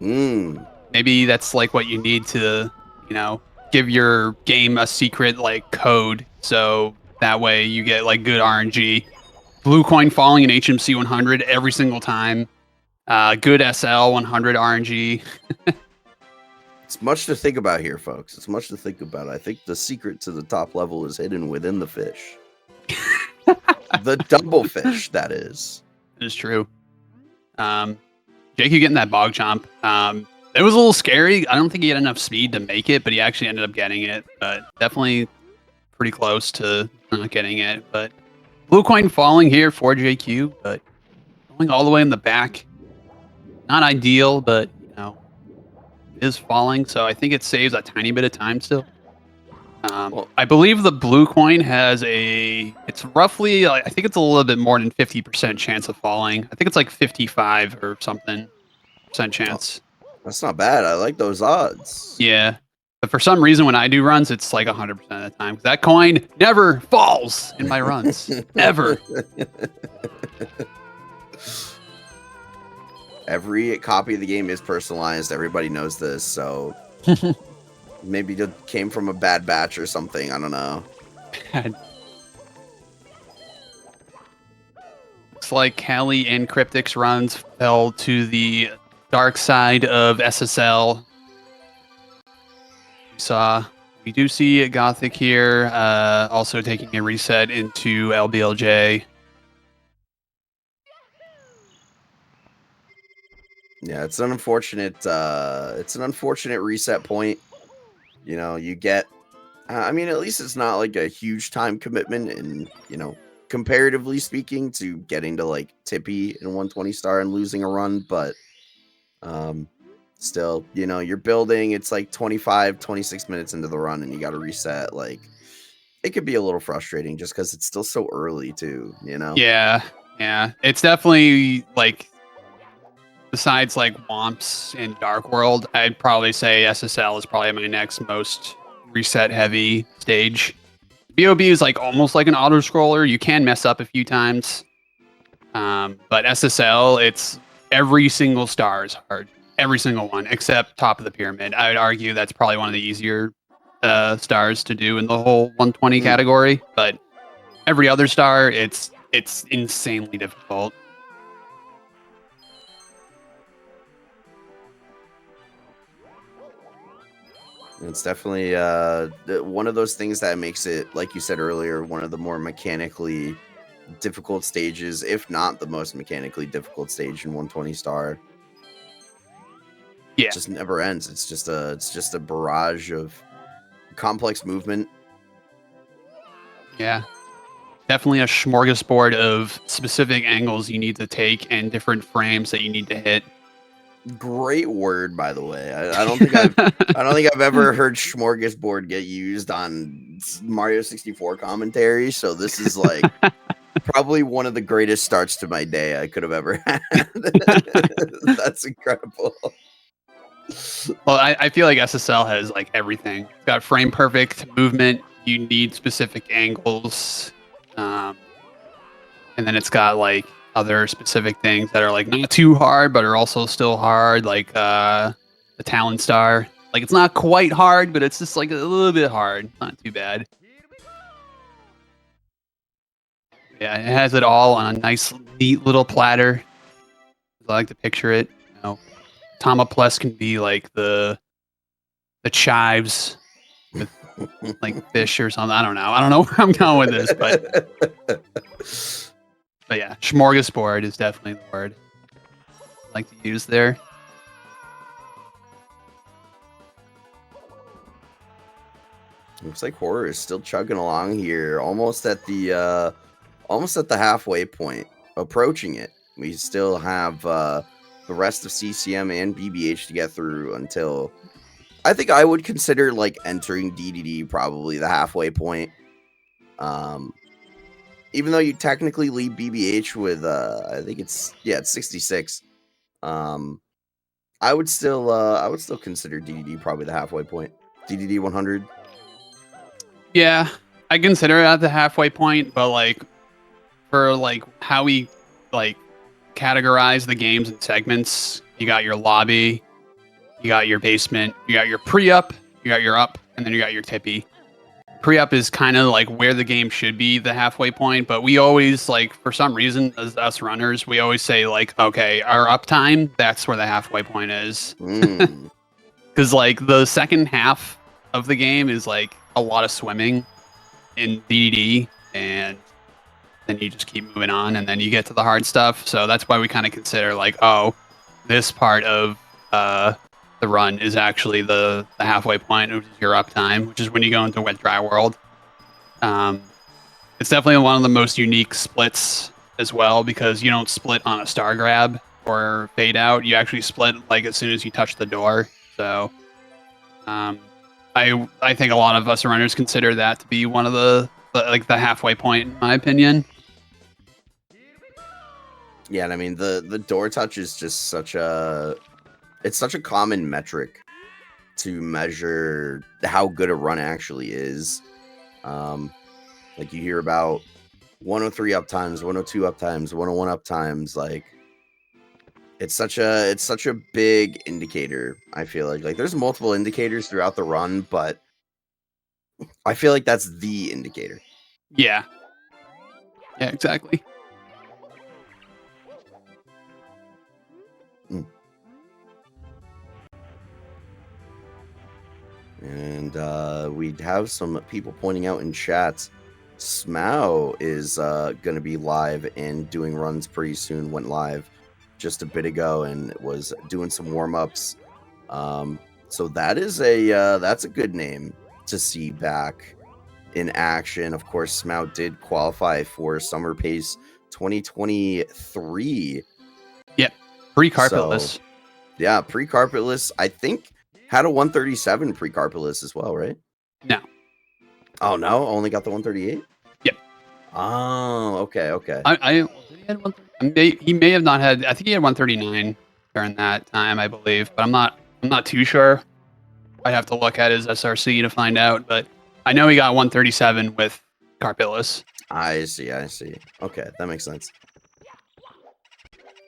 maybe that's like what you need to, give your game a secret like code. So that way you get like good RNG. Blue coin falling in HMC 100 every single time. Good SL 100 RNG.
It's much to think about here, folks. It's much to think about. I think the secret to the top level is hidden within the fish. The double fish, that is.
It is true. JQ getting that bog chomp. It was a little scary. I don't think he had enough speed to make it, but he actually ended up getting it. But definitely pretty close to not getting it. But blue coin falling here for JQ, but going all the way in the back. Not ideal, but is falling, so I think it saves a tiny bit of time still. I believe the blue coin has it's roughly, I think it's a little bit more than 50% chance of falling. I think it's like 55 or something % chance.
That's not bad. I like those odds.
Yeah. But for some reason, when I do runs, it's like 100% of the time. That coin never falls in my runs. Ever.
Every copy of the game is personalized. Everybody knows this, so maybe it came from a bad batch or something. I don't know.
Looks like Callie and Cryptic's runs fell to the dark side of SSL. We do see Gothic here, also taking a reset into LBLJ.
Yeah, it's an unfortunate reset point. You get I mean, at least it's not like a huge time commitment, and comparatively speaking, to getting to like Tippy in 120 star and losing a run, but still, you're building. It's like 25, 26 minutes into the run, and you got to reset. Like, it could be a little frustrating just because it's still so early, too.
Yeah, it's definitely like, besides like Womps and Dark World, I'd probably say SSL is probably my next most reset heavy stage. BOB is like almost like an auto scroller. You can mess up a few times, but SSL, it's every single star is hard, every single one except top of the pyramid. I would argue that's probably one of the easier stars to do in the whole 120 category, but every other star, it's insanely difficult.
It's definitely one of those things that makes it, like you said earlier, one of the more mechanically difficult stages, if not the most mechanically difficult stage in 120 star.
Yeah,
It just never ends. It's just a barrage of complex movement.
yeah. Definitely a smorgasbord of specific angles you need to take and different frames that you need to hit.
Great word, by the way. I don't think I've ever heard smorgasbord get used on Mario 64 commentary. So this is like probably one of the greatest starts to my day I could have ever had. That's incredible.
Well, I feel like SSL has like everything. It's got frame perfect movement. You need specific angles, and then it's got like other specific things that are like not too hard, but are also still hard, like the Talon Star. Like, it's not quite hard, but it's just like a little bit hard. Not too bad. Yeah, it has it all on a nice, neat little platter. I like to picture it. Tama Plus can be like the chives with like fish or something. I don't know where I'm going with this, but yeah, smorgasbord is definitely the word I like to use there.
Looks like Horror is still chugging along here, almost at the halfway point, approaching it. We still have the rest of CCM and BBH to get through until I think I would consider like entering DDD probably the halfway point. Even though you technically lead BBH with I think it's 66. I would still consider DDD probably the halfway point. DDD 100.
Yeah, I consider it at the halfway point, but like for like how we like categorize the games in segments, you got your lobby, you got your basement, you got your pre-up, you got your up, and then you got your tippy. Pre-up is kind of like where the game should be, the halfway point, but we always, like, for some reason, as us runners, we always say like, okay, our uptime, that's where the halfway point is. Because like the second half of the game is like a lot of swimming in DDD, and then you just keep moving on, and then you get to the hard stuff. So that's why we kind of consider like, oh, this part of the run is actually the halfway point, which is your uptime, which is when you go into wet dry world. It's definitely one of the most unique splits as well, because you don't split on a star grab or fade out. You actually split like as soon as you touch the door. So I think a lot of us runners consider that to be one of the halfway point, in my opinion.
Yeah, and I mean the door touch is just such a common metric to measure how good a run actually is. Like you hear about 103 uptimes, 102 uptimes, 101 uptimes. Like it's such a big indicator. I feel like there's multiple indicators throughout the run, but I feel like that's the indicator.
Yeah, exactly.
And we have some people pointing out in chats. Smau is going to be live and doing runs pretty soon. Went live just a bit ago and was doing some warm ups. So that is that's a good name to see back in action. Of course, Smout did qualify for Summer Pace 2023.
Yep. Pre-carpetless.
Yeah, pre-carpetless. I think had a 137 pre-carpetless as well, right?
No.
Oh no, only got the 138.
Yep.
Oh, okay.
Did he had 130? He may have not had. I think he had 139 during that time, I believe, but I'm not too sure. I have to look at his SRC to find out, but I know he got 137 with carpetless.
I see. Okay, that makes sense.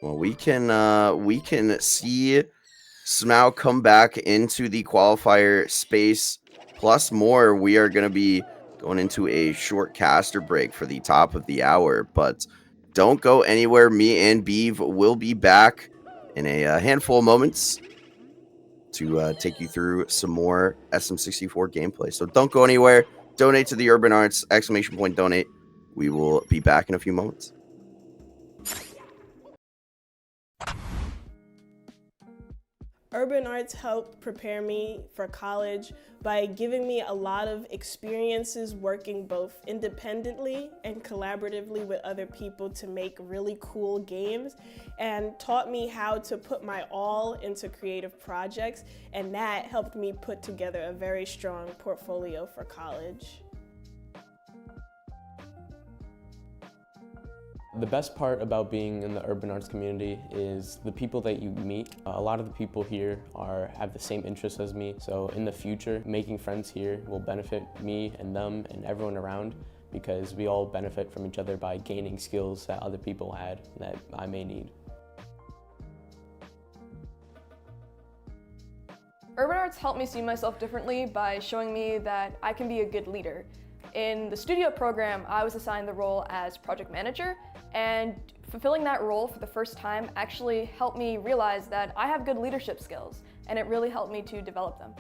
Well, we can see Smout come back into the qualifier space. Plus more, we are going to be going into a short caster break for the top of the hour, but don't go anywhere. Me and Beeve will be back in a handful of moments to take you through some more SM64 gameplay. So don't go anywhere. Donate to the Urban Arts, ! Donate. We will be back in a few moments.
Urban Arts helped prepare me for college by giving me a lot of experiences working both independently and collaboratively with other people to make really cool games, and taught me how to put my all into creative projects, and that helped me put together a very strong portfolio for college.
The best part about being in the urban arts community is the people that you meet. A lot of the people here have the same interests as me, so in the future, making friends here will benefit me and them and everyone around, because we all benefit from each other by gaining skills that other people had that I may need.
Urban Arts helped me see myself differently by showing me that I can be a good leader. In the studio program, I was assigned the role as project manager, and fulfilling that role for the first time actually helped me realize that I have good leadership skills, and it really helped me to develop them.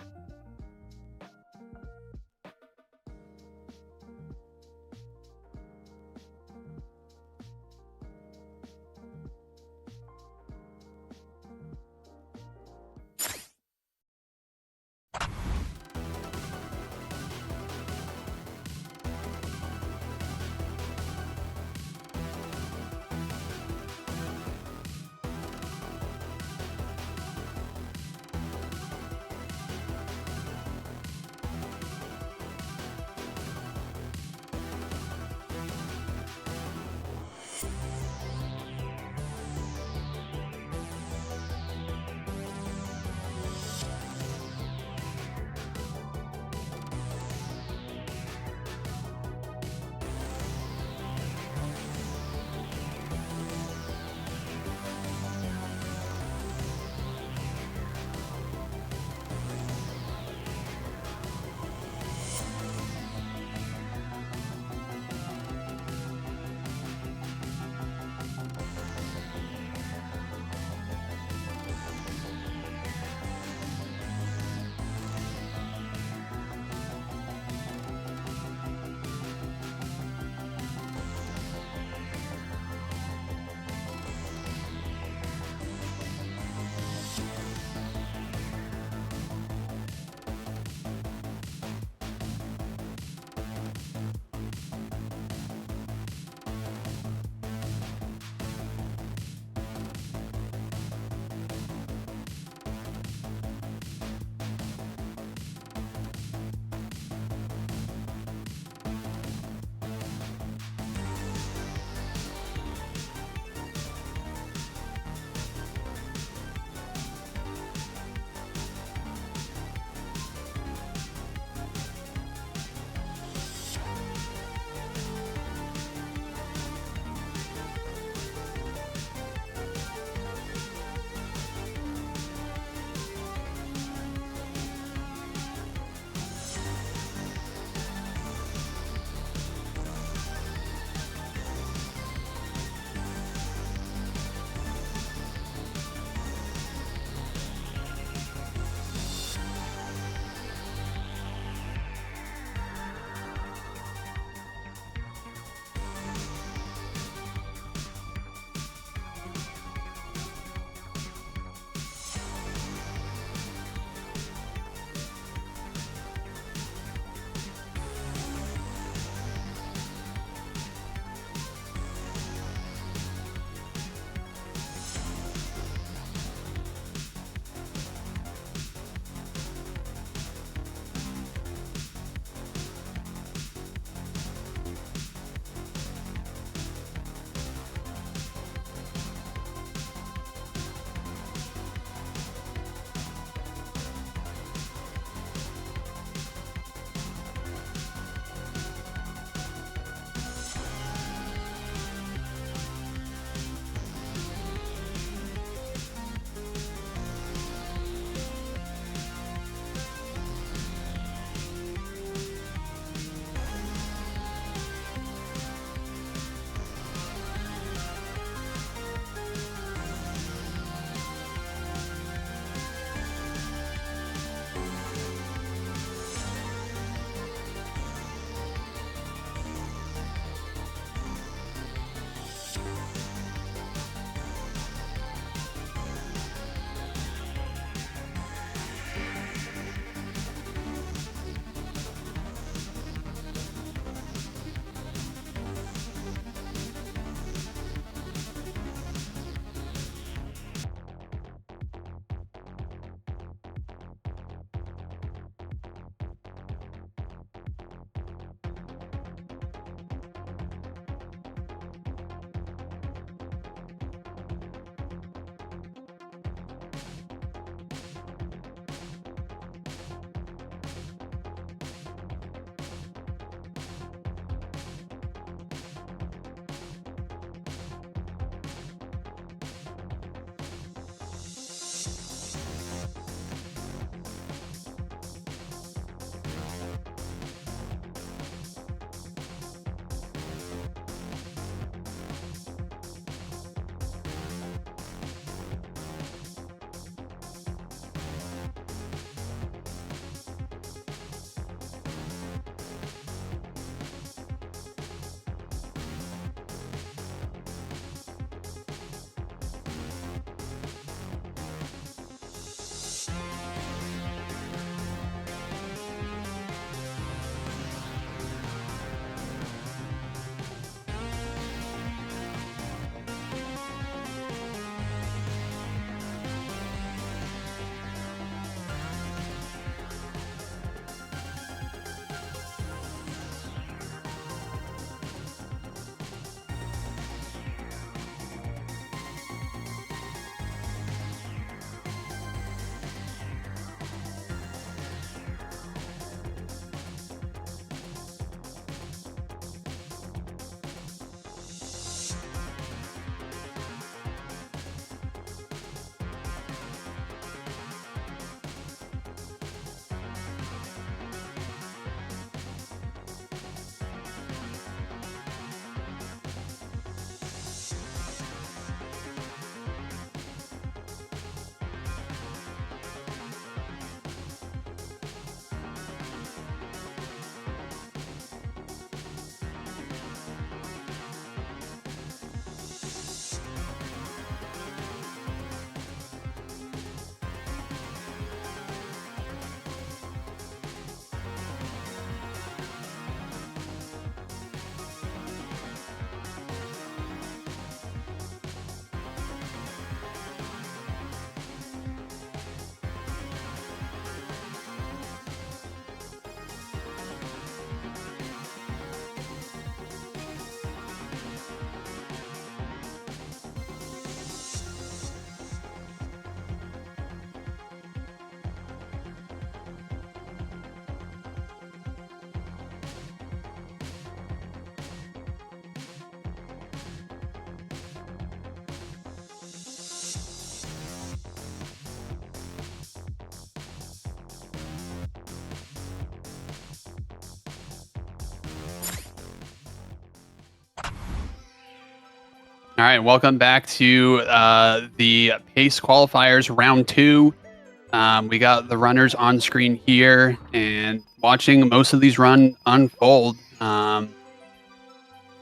All right, welcome back to the Pace Qualifiers Round 2. We got the runners on screen here and watching most of these run unfold. My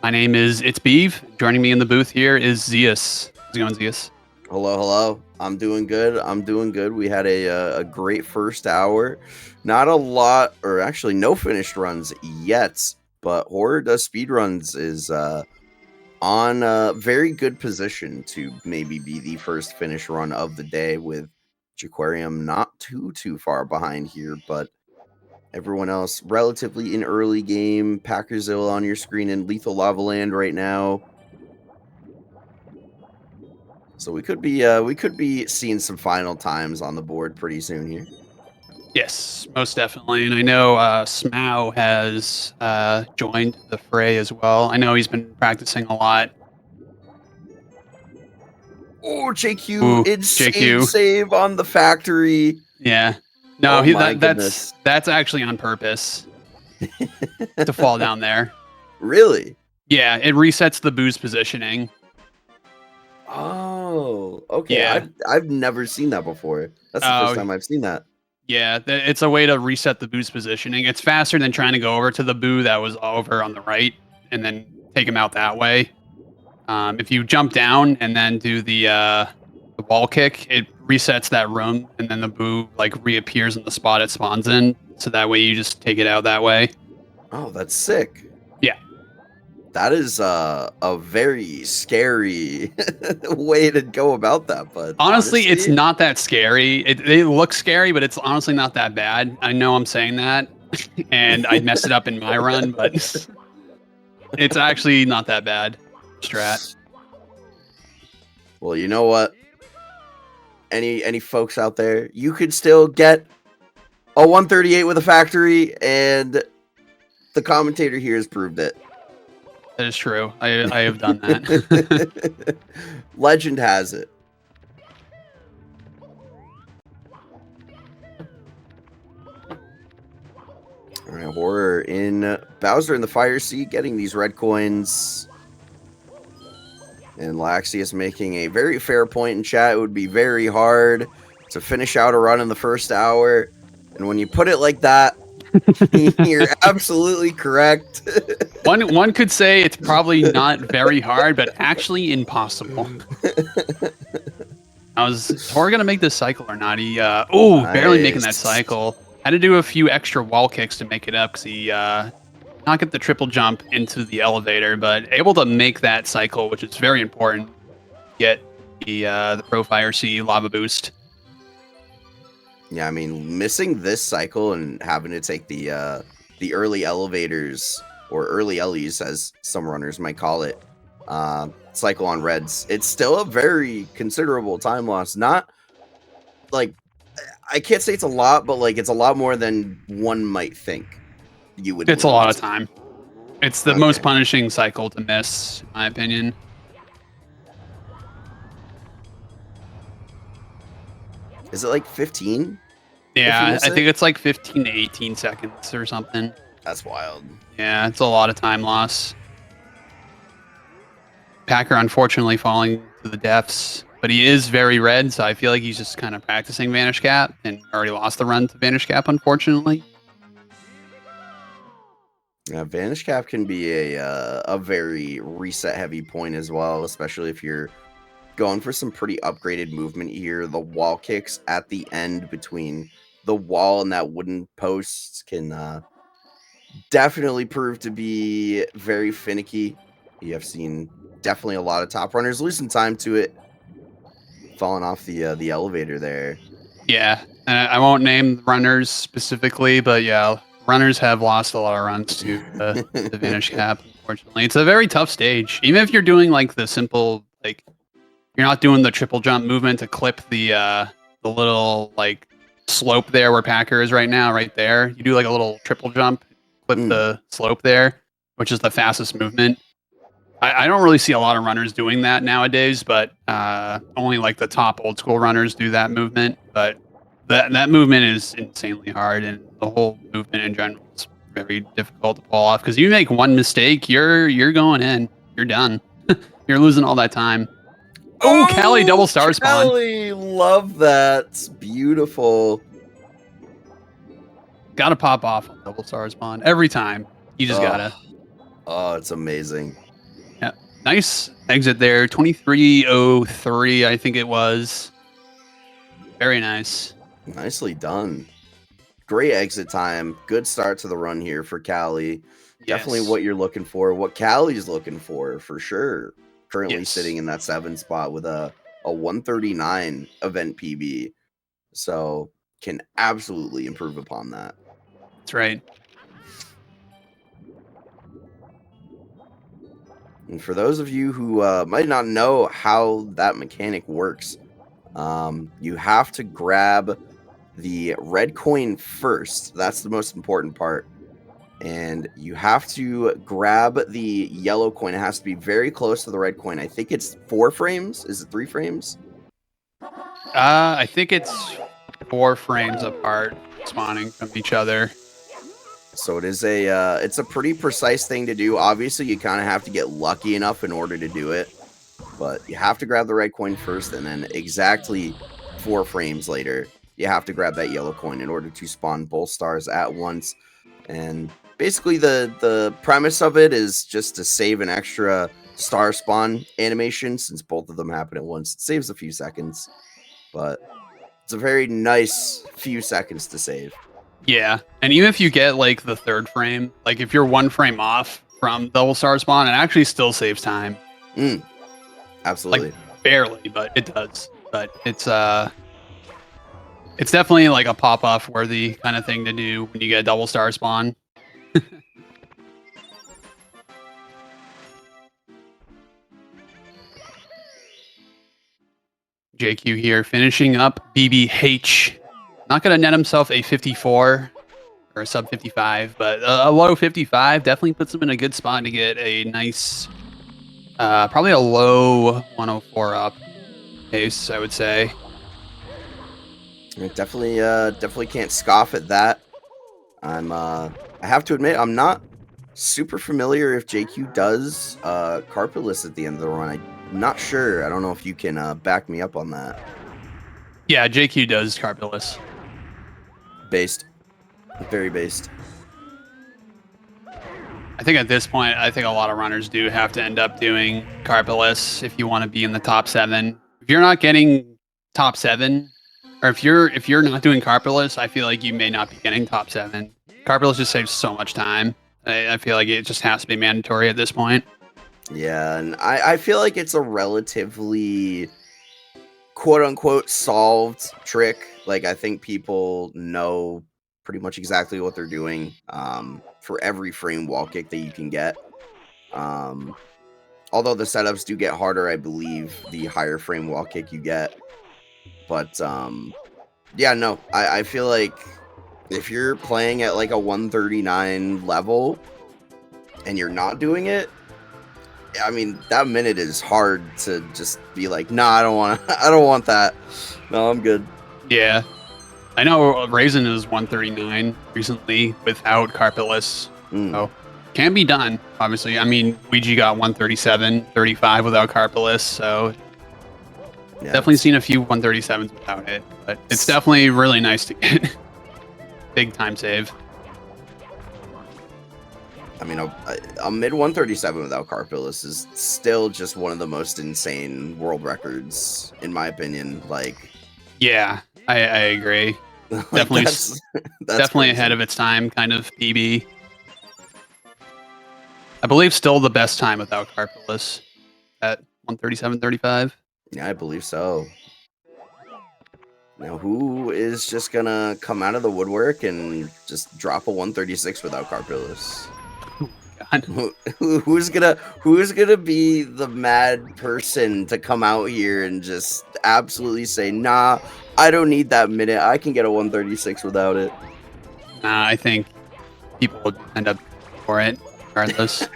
name is It's Beeve. Joining me in the booth here is Zeus. How's it going, Zeus?
Hello. I'm doing good. We had a great first hour. Not a lot, or actually no finished runs yet, but Horror Does Speed Runs is on a very good position to maybe be the first finish run of the day, with Jaquarium not too far behind here, but everyone else relatively in early game. Packersville on your screen in Lethal Lava Land right now. So we could be seeing some final times on the board pretty soon here.
Yes, most definitely. And I know Smow has joined the fray as well. I know he's been practicing a lot.
Oh, JQ,
Ooh,
insane
JQ.
save on the factory.
Yeah. No,
Oh
that's actually on purpose to fall down there.
Really?
Yeah, it resets the boost positioning.
Oh, okay.
Yeah.
I've never seen that before. That's the first time I've seen that.
Yeah, it's a way to reset the boost positioning. It's faster than trying to go over to the boo that was over on the right and then take him out that way. If you jump down and then do the wall kick, it resets that room, and then the boo like reappears in the spot it spawns in. So that way you just take it out that way.
Oh, that's sick.
Yeah.
That is a very scary way to go about that, but
Honestly, it's not that scary. It looks scary, but it's honestly not that bad. I know I'm saying that, and I messed it up in my run, but it's actually not that bad. Strat.
Well, you know what? Any folks out there, you could still get a 138 with a factory, and the commentator here has proved it.
That is true. I have done that.
Legend has it. All right, Horror in Bowser in the fire seat, getting these red coins. And Laxius making a very fair point in chat. It would be very hard to finish out a run in the first hour. And when you put it like that, you're absolutely correct.
One could say it's probably not very hard, but actually impossible. Is Tor gonna make this cycle or not? He barely making that cycle. Had to do a few extra wall kicks to make it up because he not get the triple jump into the elevator, but able to make that cycle, which is very important. Get the SWRC lava boost.
Yeah, I mean, missing this cycle and having to take the early elevators, or early Ellies, as some runners might call it, cycle on reds, it's still a very considerable time loss. Not, like, I can't say it's a lot, but, like, it's a lot more than one might think you would.
It's a lot of time. It's the most punishing cycle to miss, in my opinion.
Is it like 15?
Yeah, I think it's like 15 to 18 seconds or something.
That's wild.
Yeah, it's a lot of time loss. Packer unfortunately falling to the depths, but he is very red, so I feel like he's just kind of practicing Vanish Cap and already lost the run to Vanish Cap, unfortunately.
Yeah, Vanish Cap can be a very reset heavy point as well, especially if you're going for some pretty upgraded movement here. The wall kicks at the end between the wall and that wooden post can definitely prove to be very finicky. You have seen definitely a lot of top runners losing time to it, falling off the elevator there.
Yeah, and I won't name runners specifically, but yeah, runners have lost a lot of runs to the Vanish Cap, unfortunately. It's a very tough stage. Even if you're doing like the simple, like, you're not doing the triple jump movement to clip the little like slope there where Packer is right now, right there. You do like a little triple jump, clip the slope there, which is the fastest movement. I don't really see a lot of runners doing that nowadays, but only like the top old school runners do that movement. But that movement is insanely hard, and the whole movement in general is very difficult to pull off because you make one mistake, you're going in, you're done. You're losing all that time. Oh, Callie double star spawn.
Callie, love that. It's beautiful.
Gotta pop off on double star spawn every time. You just gotta.
Oh, it's amazing.
Yeah, nice exit there. 23:03, I think it was. Very nice.
Nicely done. Great exit time. Good start to the run here for Callie. Definitely
Yes.
what you're looking for. What Callie's looking for sure. Currently
Yes.
sitting in that 7 spot with a 139 event PB. So can absolutely improve upon that.
That's right.
And for those of you who might not know how that mechanic works, you have to grab the red coin first. That's the most important part. And you have to grab the yellow coin. It has to be very close to the red coin. I think it's 4 frames. Is it 3 frames?
I think it's 4 frames apart, spawning from each other.
So it is it's a pretty precise thing to do. Obviously, you kind of have to get lucky enough in order to do it. But you have to grab the red coin first, and then exactly 4 frames later, you have to grab that yellow coin in order to spawn both stars at once. And basically, the premise of it is just to save an extra star spawn animation, since both of them happen at once. It saves a few seconds, but it's a very nice few seconds to save.
Yeah, and even if you get like the 3rd frame, like if you're 1 frame off from double star spawn, it actually still saves time.
Absolutely.
Like barely, but it does. But it's definitely like a pop off worthy kind of thing to do when you get a double star spawn. JQ here finishing up BBH. Not going to net himself a 54 or a sub 55, but a low 55 definitely puts him in a good spot to get a nice, probably a low 104 up pace, I would say.
I definitely can't scoff at that. I have to admit, I'm not super familiar if JQ does carpetless at the end of the run. I'm not sure. I don't know if you can back me up on that.
Yeah, JQ does carpetless.
Based. Very based.
I think at this point, I think a lot of runners do have to end up doing carpetless if you want to be in the top 7. If you're not getting top 7, or if you're not doing carpetless, I feel like you may not be getting top 7. Carpetless just saves so much time. I feel like it just has to be mandatory at this point.
Yeah, and I feel like it's a relatively quote-unquote solved trick. Like, I think people know pretty much exactly what they're doing for every frame wall kick that you can get. Although the setups do get harder, I believe, the higher frame wall kick you get. But, yeah, no, I feel like if you're playing at like a 139 level and you're not doing it, I mean, that minute is hard to just be like, nah, I don't want that. No, I'm good.
Yeah. I know Raisin is 139 recently without carpetless. So can be done, obviously. I mean, Ouija got 137, 35 without carpetless, so
Yeah,
definitely seen a few 137s without it. But it's definitely really nice to get. Big time save.
I mean, a mid 137 without carpetless is still just one of the most insane world records, in my opinion. Like,
Yeah, I agree.
like,
Definitely,
that's
definitely
crazy.
ahead of its time, kind of PB. I believe still the best time without carpetless at 137.35.
Yeah, I believe so. Now, who is just gonna come out of the woodwork and just drop a 136 without carpetless?
God.
Who's gonna be the mad person to come out here and just absolutely say, nah, I don't need that minute. I can get a 136 without it.
I think people would end up for it regardless.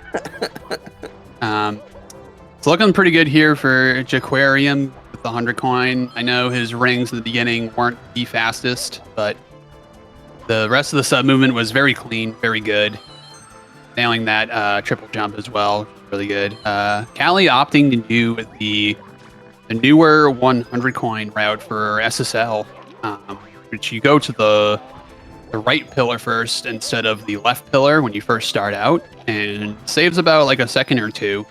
It's looking pretty good here for Jaquarium with the 100 coin. I know his rings in the beginning weren't the fastest, but the rest of the sub movement was very clean, very good. Nailing that triple jump as well. really good. Callie opting to do the newer 100 coin route for SSL, which you go to the right pillar first instead of the left pillar when you first start out, and saves about like a second or two.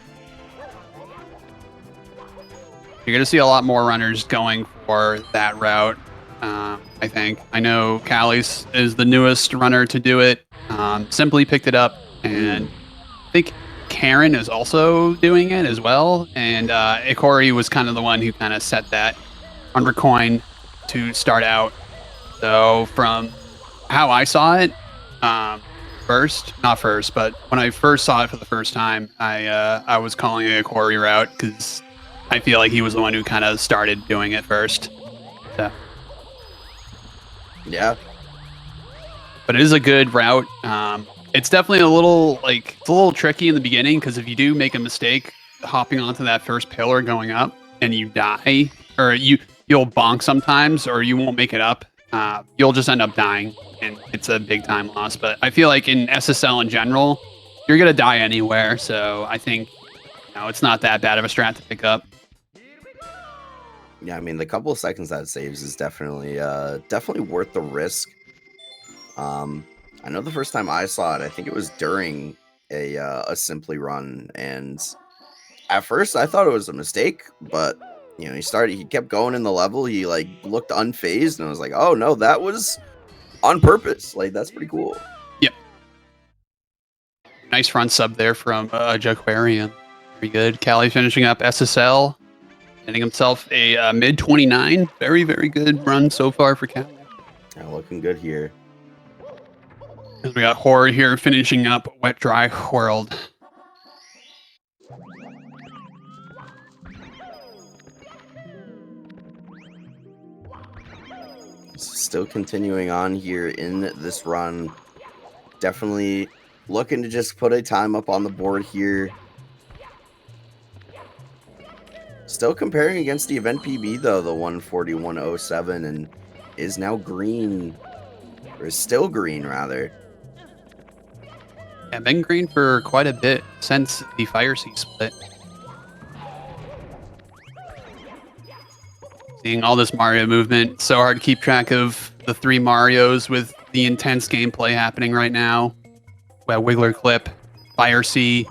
You're going to see a lot more runners going for that route, I think. I know Callie's is the newest runner to do it. Simply picked it up, and I think Karen is also doing it as well. And Ikori was kind of the one who kind of set that 100 coin to start out. So from how I saw it, not first, but when I first saw it for the first time, I was calling it a Ikori route because I feel like he was the one who kind of started doing it first. So.
Yeah.
But it is a good route. It's definitely a little tricky in the beginning because if you do make a mistake hopping onto that first pillar going up and you die, or you'll bonk sometimes, or you won't make it up, you'll just end up dying, and it's a big time loss. But I feel like in SSL in general, you're gonna die anywhere, so I think it's not that bad of a strat to pick up.
Yeah, I mean, the couple of seconds that it saves is definitely worth the risk. I know the first time I saw it, I think it was during a Simply run, and at first I thought it was a mistake, but he kept going in the level, he like looked unfazed, and I was like, oh no, that was on purpose. Like, that's pretty cool.
Yep. Nice front sub there from Jaquarium. Very good. Callie finishing up SSL, getting himself a mid 29. Very, very good run so far for Callie.
Yeah, looking good here.
We got Horde here finishing up Wet Dry World.
Still continuing on here in this run. Definitely looking to just put a time up on the board here. Still comparing against the event PB though, the 141.07, and is now green, or is still green rather.
Yeah, been green for quite a bit since the SWRC split. Seeing all this Mario movement, so hard to keep track of the three Marios with the intense gameplay happening right now. We have Wiggler Clip, SWRC,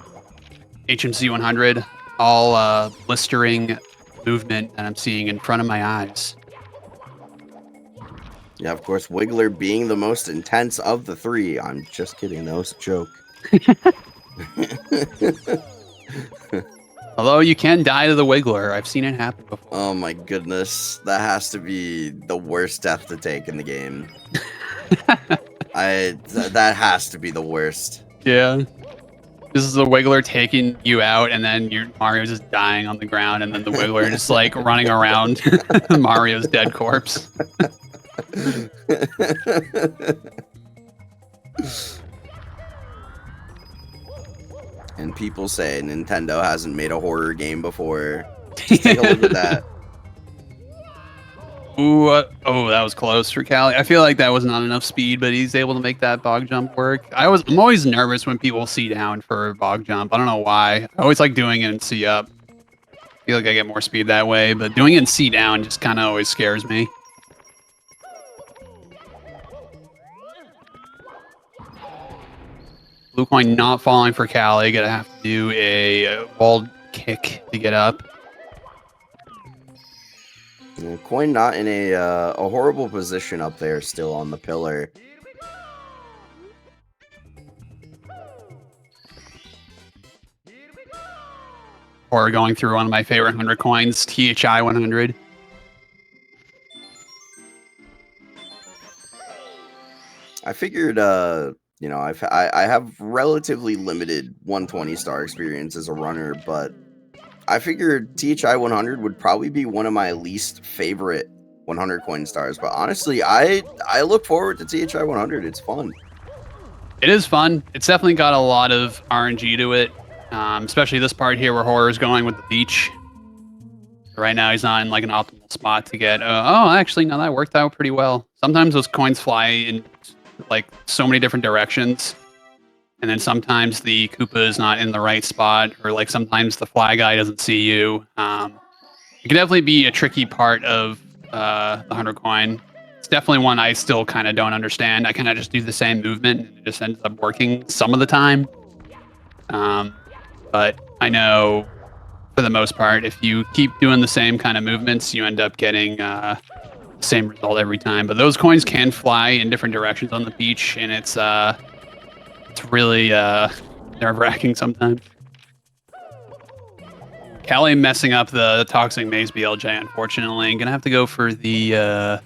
HMC 100, all blistering movement that I'm seeing in front of my eyes.
Yeah, of course, Wiggler being the most intense of the three. I'm just kidding, that was a joke.
Although you can die to the Wiggler. I've seen it happen before.
Oh my goodness. That has to be the worst death to take in the game. That has to be the worst.
Yeah. This is the Wiggler taking you out, and then your Mario just dying on the ground, and then the Wiggler just like running around Mario's dead corpse.
And people say Nintendo hasn't made a horror game before. Just take a look at that.
Ooh, oh, that was close for Callie. I feel like that was not enough speed, but he's able to make that bog jump work. I'm always nervous when people see down for a bog jump. I don't know why. I always like doing it in C up. I feel like I get more speed that way, but doing it in C down just kind of always scares me. Blue coin not falling for Callie. Gonna have to do a walled kick to get up.
Coin not in a horrible position up there, still on the pillar.
Or going through one of my favorite 100 coins, THI 100.
I figured, I have relatively limited 120 star experience as a runner, but I figured THI 100 would probably be one of my least favorite 100 coin stars. But honestly, I look forward to THI 100. It's fun.
It is fun. It's definitely got a lot of RNG to it, especially this part here where Horror's going with the beach. Right now, he's not in like an optimal spot to get. Oh, actually, no, that worked out pretty well. Sometimes those coins fly in like so many different directions and then sometimes the Koopa is not in the right spot, or like sometimes the fly guy doesn't see you. It can definitely be a tricky part of the 100 coin. It's definitely one I still kind of don't understand. I kind of just do the same movement, and it just ends up working some of the time. But I know for the most part, if you keep doing the same kind of movements, you end up getting the same result every time. But those coins can fly in different directions on the beach, and it's really nerve-wracking sometimes. Callie messing up the Toxic Maze BLJ, unfortunately. Gonna have to go for the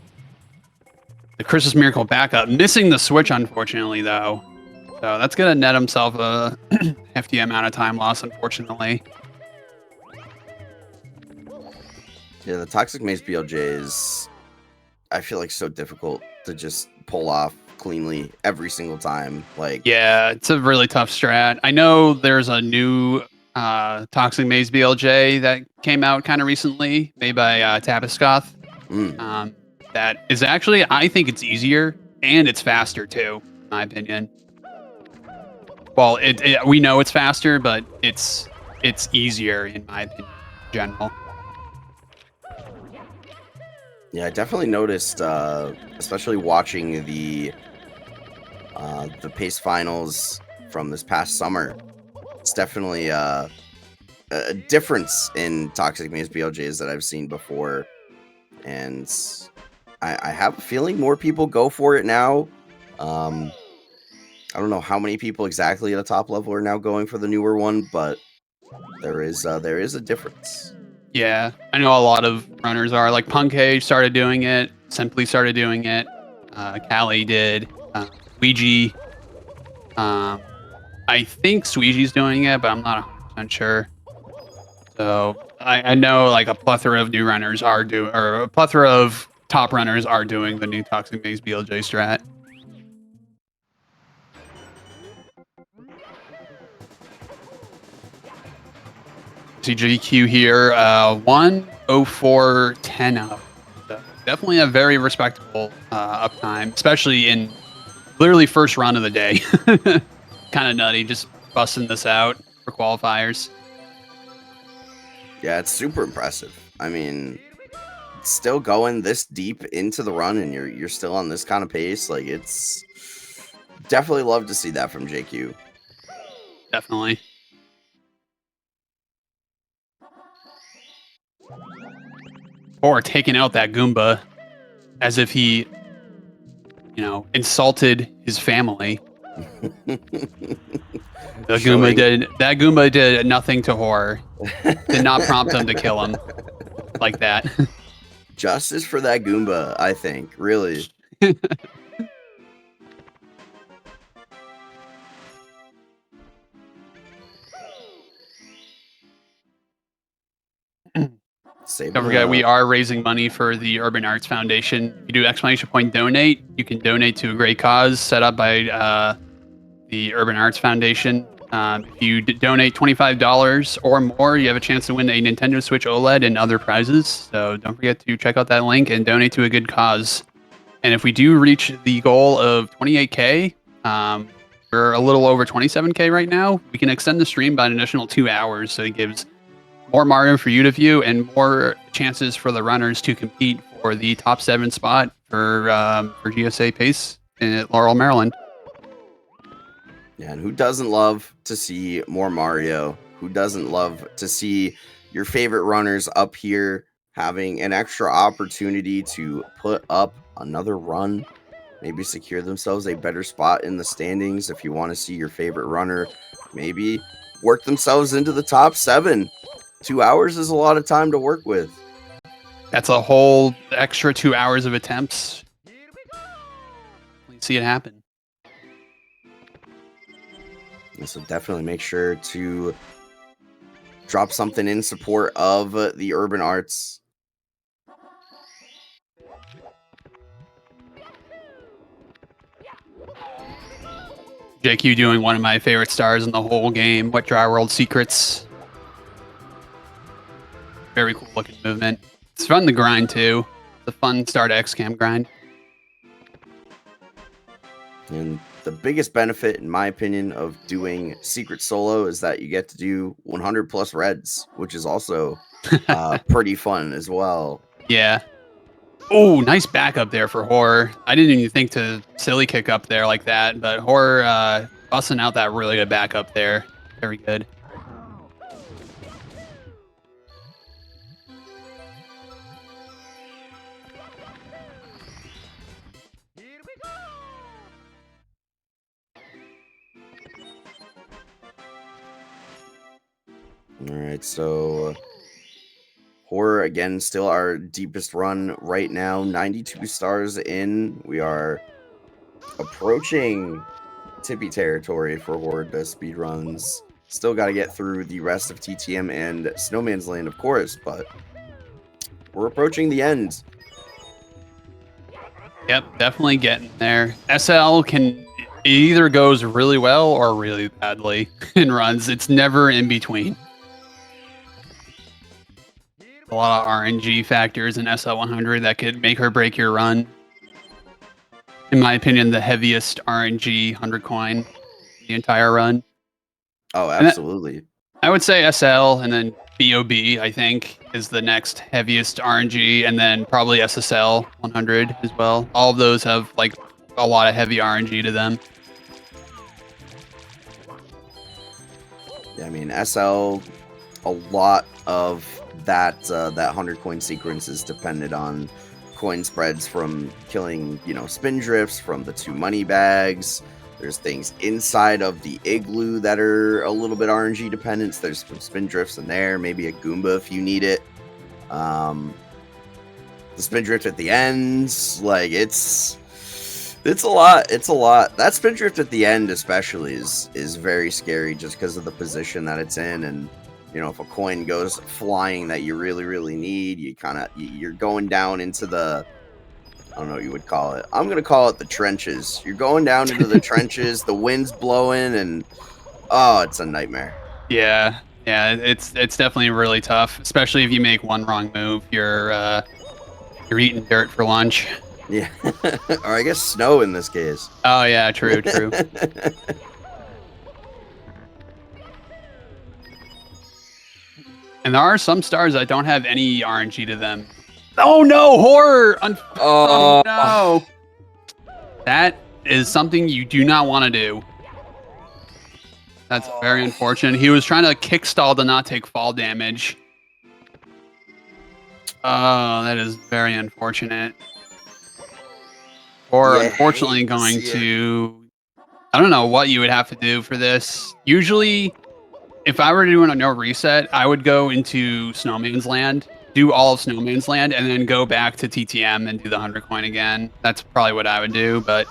Christmas Miracle backup. Missing the switch, unfortunately, though. So that's gonna net himself a hefty amount of time loss, unfortunately.
Yeah, the Toxic Maze BLJ is, I feel like, so difficult to just pull off cleanly every single time. Like,
yeah, it's a really tough strat. I know there's a new Toxic Maze BLJ that came out kind of recently, made by Tapiscoth. That is actually, I think it's easier and it's faster too, in my opinion. Well, we know it's faster, but it's easier in my opinion in general.
Yeah, I definitely noticed, especially watching the Pace Finals from this past summer. It's definitely a difference in Toxic Maze BLJs that I've seen before, and I have a feeling more people go for it now. I don't know how many people exactly at a top level are now going for the newer one, but there is a difference.
Yeah, I know a lot of runners are. Like Punkage started doing it, Simply started doing it, Callie did, Ouija. I think Sweegee's doing it, but I'm not 100% sure. So I know like a plethora of new runners are doing, or a plethora of top runners are doing the new Toxic Maze BLJ strat. CGQ here, 1:04:10. So definitely a very respectable uptime, especially in literally first run of the day. Kind of nutty, just busting this out for qualifiers.
Yeah, it's super impressive. I mean, still going this deep into the run, and you're still on this kind of pace. Like, it's definitely love to see that from JQ.
Definitely. Or taking out that Goomba as if he, insulted his family. That Goomba did nothing to horror. Did not prompt him to kill him like that.
Justice for that Goomba, I think. Really.
Don't forget, we are raising money for the Urban Arts Foundation. If you do exclamation point donate, you can donate to a great cause set up by the Urban Arts Foundation. If you donate $25 or more, you have a chance to win a Nintendo Switch OLED and other prizes. So don't forget to check out that link and donate to a good cause. And if we do reach the goal of 28K, we're a little over 27K right now. We can extend the stream by an additional 2 hours. So it gives more Mario for you to view and more chances for the runners to compete for the top 7 spot for GSA Pace in Laurel, Maryland.
Yeah, and who doesn't love to see more Mario? Who doesn't love to see your favorite runners up here having an extra opportunity to put up another run? Maybe secure themselves a better spot in the standings if you want to see your favorite runner maybe work themselves into the top 7. 2 hours is a lot of time to work with.
That's a whole extra 2 hours of attempts. Let's see it happen.
So definitely make sure to drop something in support of the Urban Arts.
JQ doing one of my favorite stars in the whole game, Wet Dry World Secrets. Very cool looking movement. It's fun to grind too. It's a fun start X-Cam grind.
And the biggest benefit, in my opinion, of doing Secret Solo is that you get to do 100 plus reds, which is also pretty fun as well.
Yeah. Oh, nice backup there for Horror. I didn't even think to silly kick up there like that, but Horror busting out that really good backup there. Very good.
All right, so Horror again, still our deepest run right now. 92 stars in. We are approaching Tippy territory for Horde speed runs. Still got to get through the rest of TTM and Snowman's Land, of course, but we're approaching the end.
Yep, definitely getting there. SL can it either goes really well or really badly in runs. It's never in between. A lot of RNG factors in SL 100 that could make or break your run. In my opinion, the heaviest RNG 100 coin the entire run.
Oh, absolutely.
I would say SL and then BOB, I think, is the next heaviest RNG, and then probably SSL 100 as well. All of those have like a lot of heavy RNG to them.
Yeah, I mean, SL, a lot of that 100 coin sequence is dependent on coin spreads from killing, spin drifts from the 2 money bags. There's things inside of the igloo that are a little bit RNG dependent. So there's some spin drifts in there, maybe a Goomba if you need it. The spin drift at the end, like it's a lot. It's a lot. That spin drift at the end especially is very scary just because of the position that it's in, and if a coin goes flying that you really, really need, you're going down into the, I don't know what you would call it. I'm going to call it the trenches. You're going down into the trenches, the wind's blowing, and it's a nightmare.
Yeah, it's definitely really tough, especially if you make one wrong move. You're eating dirt for lunch.
Yeah, or I guess snow in this case.
Oh yeah, true. And there are some stars that don't have any RNG to them. Oh no, Horror! Oh no! That is something you do not want to do. That's very unfortunate. He was trying to kickstall to not take fall damage. Oh, that is very unfortunate. Or unfortunately going to... I don't know what you would have to do for this. Usually, if I were doing a no reset, I would go into Snowman's Land, do all of Snowman's Land, and then go back to TTM and do the 100 coin again. That's probably what I would do, but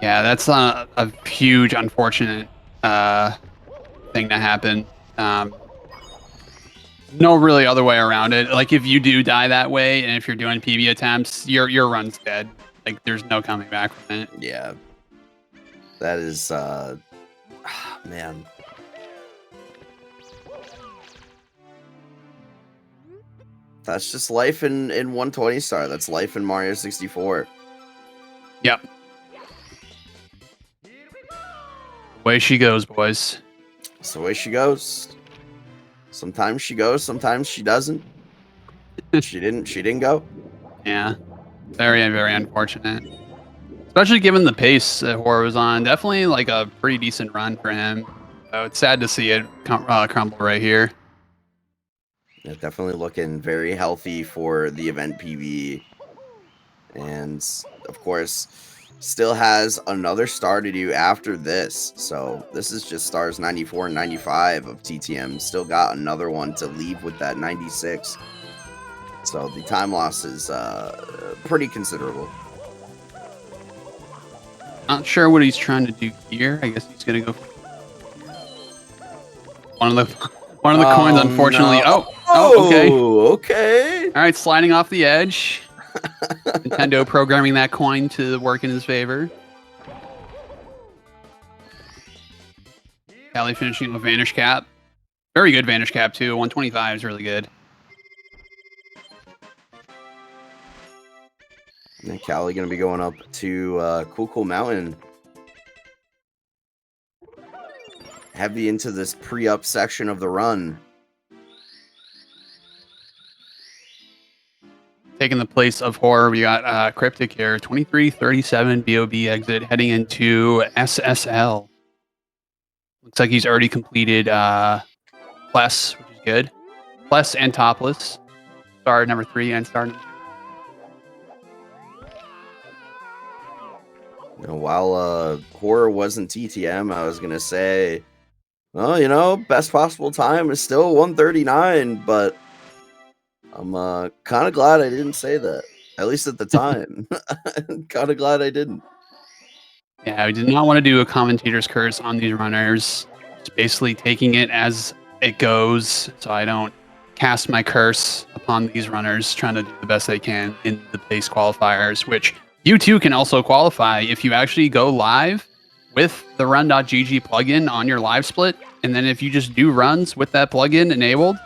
yeah, that's a huge unfortunate thing to happen. No really other way around it. Like if you do die that way, and if you're doing PB attempts, your run's dead. Like there's no coming back from it.
Yeah, that is man. That's just life in 120 star. That's life in Mario 64.
Yep. Way she goes, boys.
It's the way she goes. Sometimes she goes, sometimes she doesn't. She didn't go.
Yeah. Very, very unfortunate. Especially given the pace that Horror was on. Definitely like a pretty decent run for him. So it's sad to see it crumble right here.
Yeah, definitely looking very healthy for the event PB. And of course, still has another star to do after this. So this is just stars 94 and 95 of TTM. Still got another one to leave with that 96. So the time loss is pretty considerable.
Not sure what he's trying to do here. I guess he's gonna go for one of the coins, unfortunately.
No.
Okay.
Okay.
All right, sliding off the edge. Nintendo programming that coin to work in his favor. Callie finishing with Vanish Cap. Very good Vanish Cap, too. 125 is really good.
And Callie going to be going up to Cool Mountain. Heavy into this pre-up section of the run.
Taking the place of Horror, we got Cryptic here, 2337 BOB exit, heading into SSL. Looks like he's already completed Plus, which is good. Plus and Topless. Star number 3 and star number 2.
While Horror wasn't TTM, I was going to say, well, best possible time is still 139, but I'm kind of glad I didn't say that, at least at the time. Kind of glad I didn't.
Yeah, we did not want to do a commentator's curse on these runners. Just basically taking it as it goes, so I don't cast my curse upon these runners, trying to do the best they can in the pace qualifiers, which you too can also qualify if you actually go live with the run.gg plugin on your live split. And then if you just do runs with that plugin enabled,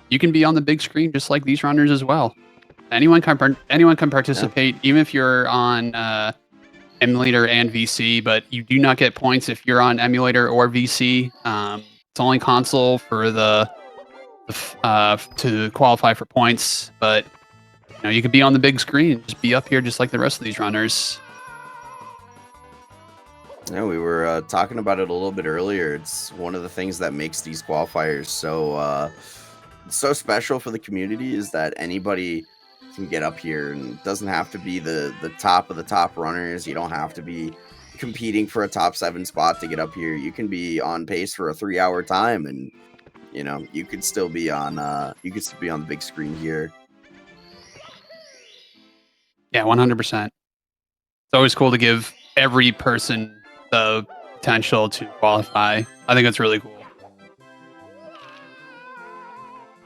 you can be on the big screen just like these runners as well. Anyone can participate, even if you're on emulator and VC, but you do not get points if you're on emulator or VC. It's only console for to qualify for points, but you could be on the big screen, just be up here just like the rest of these runners.
Yeah, we were talking about it a little bit earlier. It's one of the things that makes these qualifiers so special for the community, is that anybody can get up here, and it doesn't have to be the top of the top runners. You don't have to be competing for a top 7 spot to get up here. You can be on pace for a 3-hour time, and you could still be on the big screen here.
Yeah, 100%. It's always cool to give every person the potential to qualify. I think that's really cool.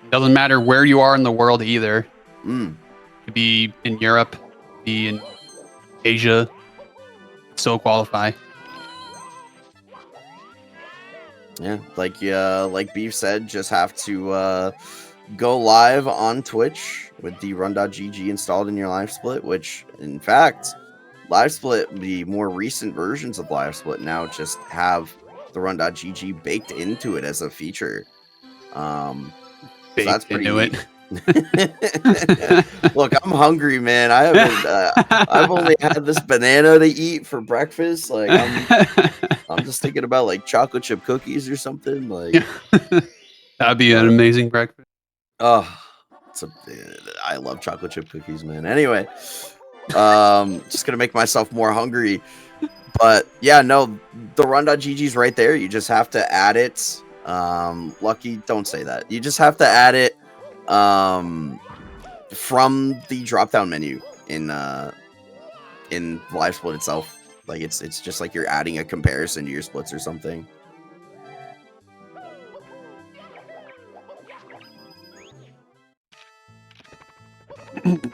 It doesn't matter where you are in the world either. You could be in Europe, be in Asia, still qualify.
Yeah, like Beef said, just have to go live on Twitch with the run.gg installed in your live split, which in fact, live split, the more recent versions of live split now just have the run.gg baked into it as a feature. So that's pretty neat. Look, I'm hungry, man. I've only had this banana to eat for breakfast. Like I'm just thinking about like chocolate chip cookies or something. Like
that'd be an amazing breakfast.
Oh, I love chocolate chip cookies, man. Anyway, just gonna make myself more hungry. But yeah, no, the run.gg's right there. You just have to add it. Lucky, don't say that. You just have to add it from the drop-down menu in live split itself. Like it's just like you're adding a comparison to your splits or something.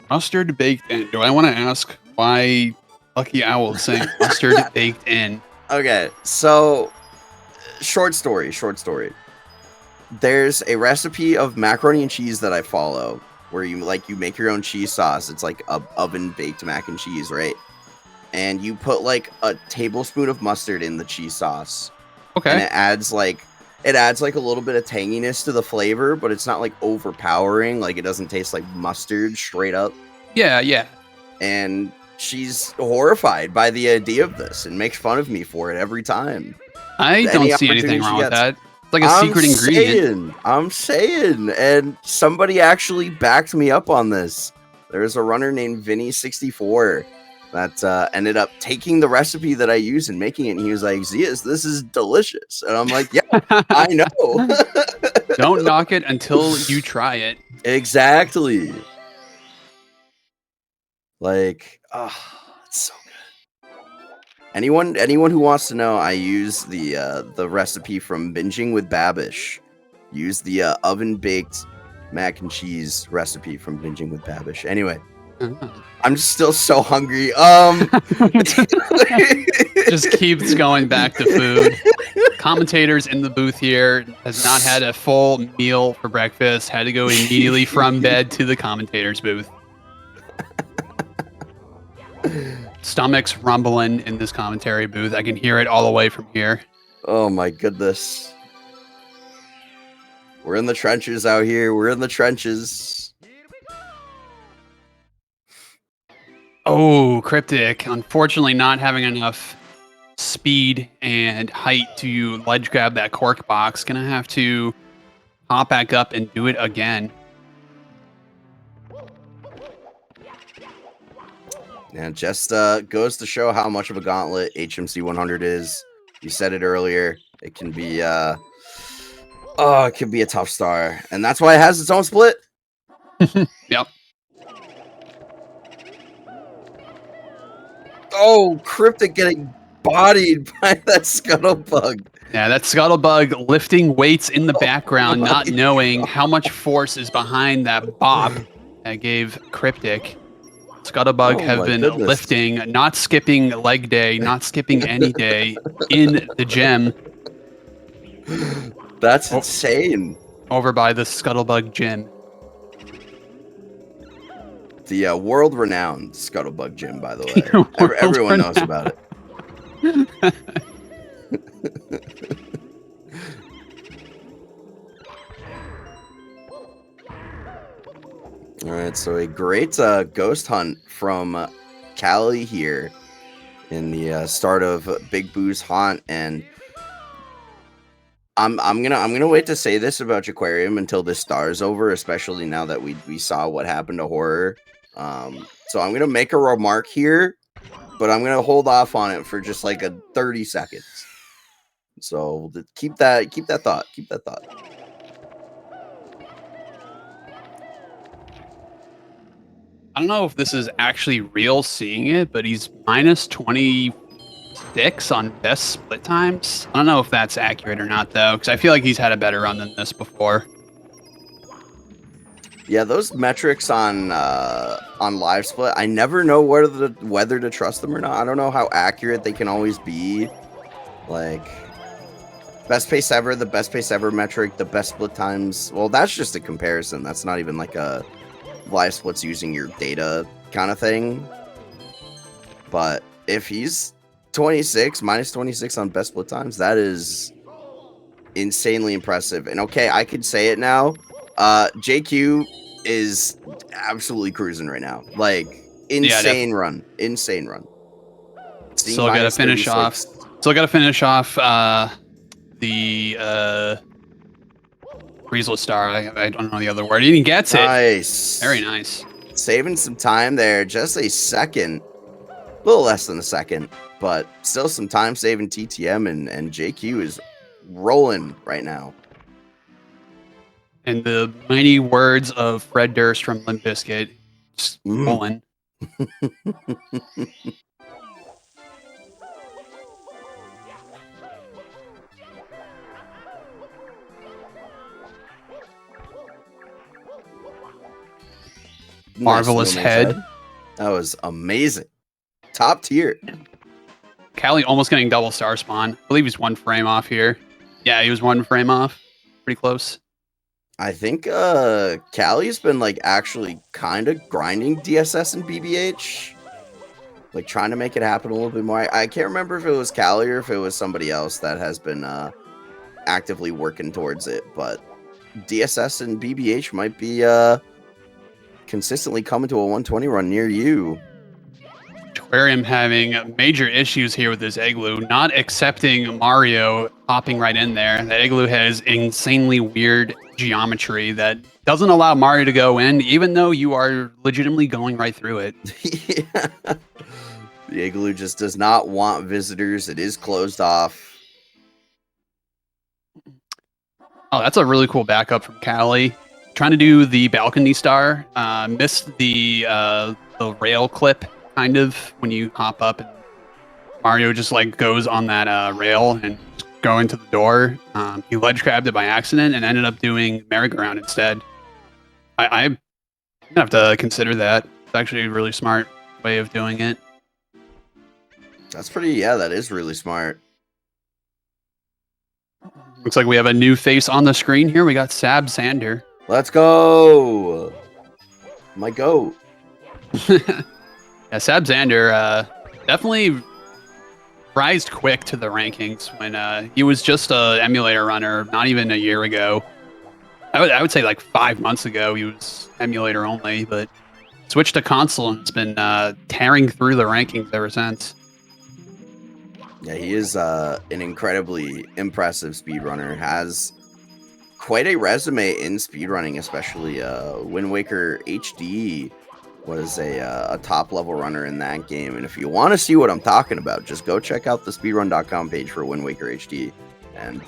Mustard baked in. Do I want to ask why Lucky Owl is saying mustard baked in?
Okay, so short story. There's a recipe of macaroni and cheese that I follow where you make your own cheese sauce. It's like a oven baked mac and cheese, right? And you put like a tablespoon of mustard in the cheese sauce.
Okay.
And it adds like a little bit of tanginess to the flavor, but it's not like overpowering. Like it doesn't taste like mustard straight up.
Yeah.
And she's horrified by the idea of this and makes fun of me for it every time.
I don't see anything wrong with that. It's like a secret ingredient.
I'm saying, and somebody actually backed me up on this. There's a runner named Vinny64 that ended up taking the recipe that I use and making it, and he was like, Zias, this is delicious. And I'm like, yeah, I know.
Don't knock it until you try it.
Exactly. Like, it's so good. Anyone who wants to know, I use the recipe from Binging with Babish. Use the oven baked mac and cheese recipe from Binging with Babish. Anyway, I'm just still so hungry.
Just keeps going back to food. Commentators in the booth here has not had a full meal for breakfast. Had to go immediately from bed to the commentators booth. stomach's rumbling in this commentary booth. I can hear it all the way from here.
Oh my goodness. We're in the trenches out here. We're in the trenches.
Oh, Cryptic, unfortunately not having enough speed and height to ledge grab that cork box. Gonna have to hop back up and do it again.
And just goes to show how much of a gauntlet HMC 100 is. You said it earlier. It can be it can be a tough star. And that's why it has its own split.
Yep.
Oh, Cryptic getting bodied by that Scuttlebug.
Yeah, that Scuttlebug lifting weights in the background,
my
not knowing how much force is behind that bop that gave Cryptic. Scuttlebug
Oh
have
my
been
goodness.
lifting, not skipping leg day, not skipping any day in the gym
That's insane.
over by the Scuttlebug gym.
The world-renowned Scuttlebug gym, by the way. Everyone knows about it. All right, so a great ghost hunt from Callie here in the start of Big Boo's haunt, and I'm gonna wait to say this about Aquarium until this star is over, especially now that we saw what happened to Horror. So I'm gonna make a remark here, but I'm gonna hold off on it for just like 30 seconds. So keep that thought. Keep that thought.
I don't know if this is actually real seeing it, but he's minus 26 on best split times. I don't know if that's accurate or not, though, because I feel like he's had a better run than this before.
Yeah, those metrics on live split, I never know whether to trust them or not. I don't know how accurate they can always be. Like, best pace ever, the best pace ever metric, the best split times. Well, that's just a comparison. That's not even like a live splits using your data kind of thing. But if he's 26, minus 26 on best split times, that is insanely impressive. And okay, I could say it now. JQ is absolutely cruising right now. Like, insane run. Insane run.
Still got to finish off. Still got to finish off the Breezeless Star. I don't know the other word. He gets it.
Nice.
Very nice.
Saving some time there. Just a second. A little less than a second. But still some time saving TTM. And JQ is rolling right now.
And the mighty words of Fred Durst from Limp Bizkit, just rolling. Marvelous head.
That was amazing. Top tier.
Callie almost getting double star spawn. I believe he's one frame off here. Yeah, he was one frame off. Pretty close.
I think Callie's been like actually kind of grinding DSS and BBH. Like trying to make it happen a little bit more. I can't remember if it was Callie or if it was somebody else that has been actively working towards it. But DSS and BBH might be consistently coming to a 120 run near you.
Aquarium having major issues here with this Igloo, not accepting Mario popping right in there. That Igloo has insanely weird geometry that doesn't allow Mario to go in, even though you are legitimately going right through it.
Yeah. The Igloo just does not want visitors. It is closed off.
Oh, that's a really cool backup from Callie. Trying to do the balcony star, missed the rail clip kind of when you hop up and Mario just like goes on that rail and go into the door. He ledge grabbed it by accident and ended up doing merry-go-round instead. I'm gonna have to consider that. It's actually a really smart way of doing it.
That's pretty, yeah, that is really smart.
Looks like we have a new face on the screen here. We got Sab Sander.
Let's go. My goat.
Yeah, Sab Zander definitely rised quick to the rankings when he was just a emulator runner not even a year ago. I would say like 5 months ago he was emulator only, but switched to console and it's been tearing through the rankings ever since.
Yeah, he is an incredibly impressive speedrunner. Has quite a resume in speedrunning, especially Wind Waker HD was a top level runner in that game. And if you want to see what I'm talking about, just go check out the speedrun.com page for Wind Waker HD and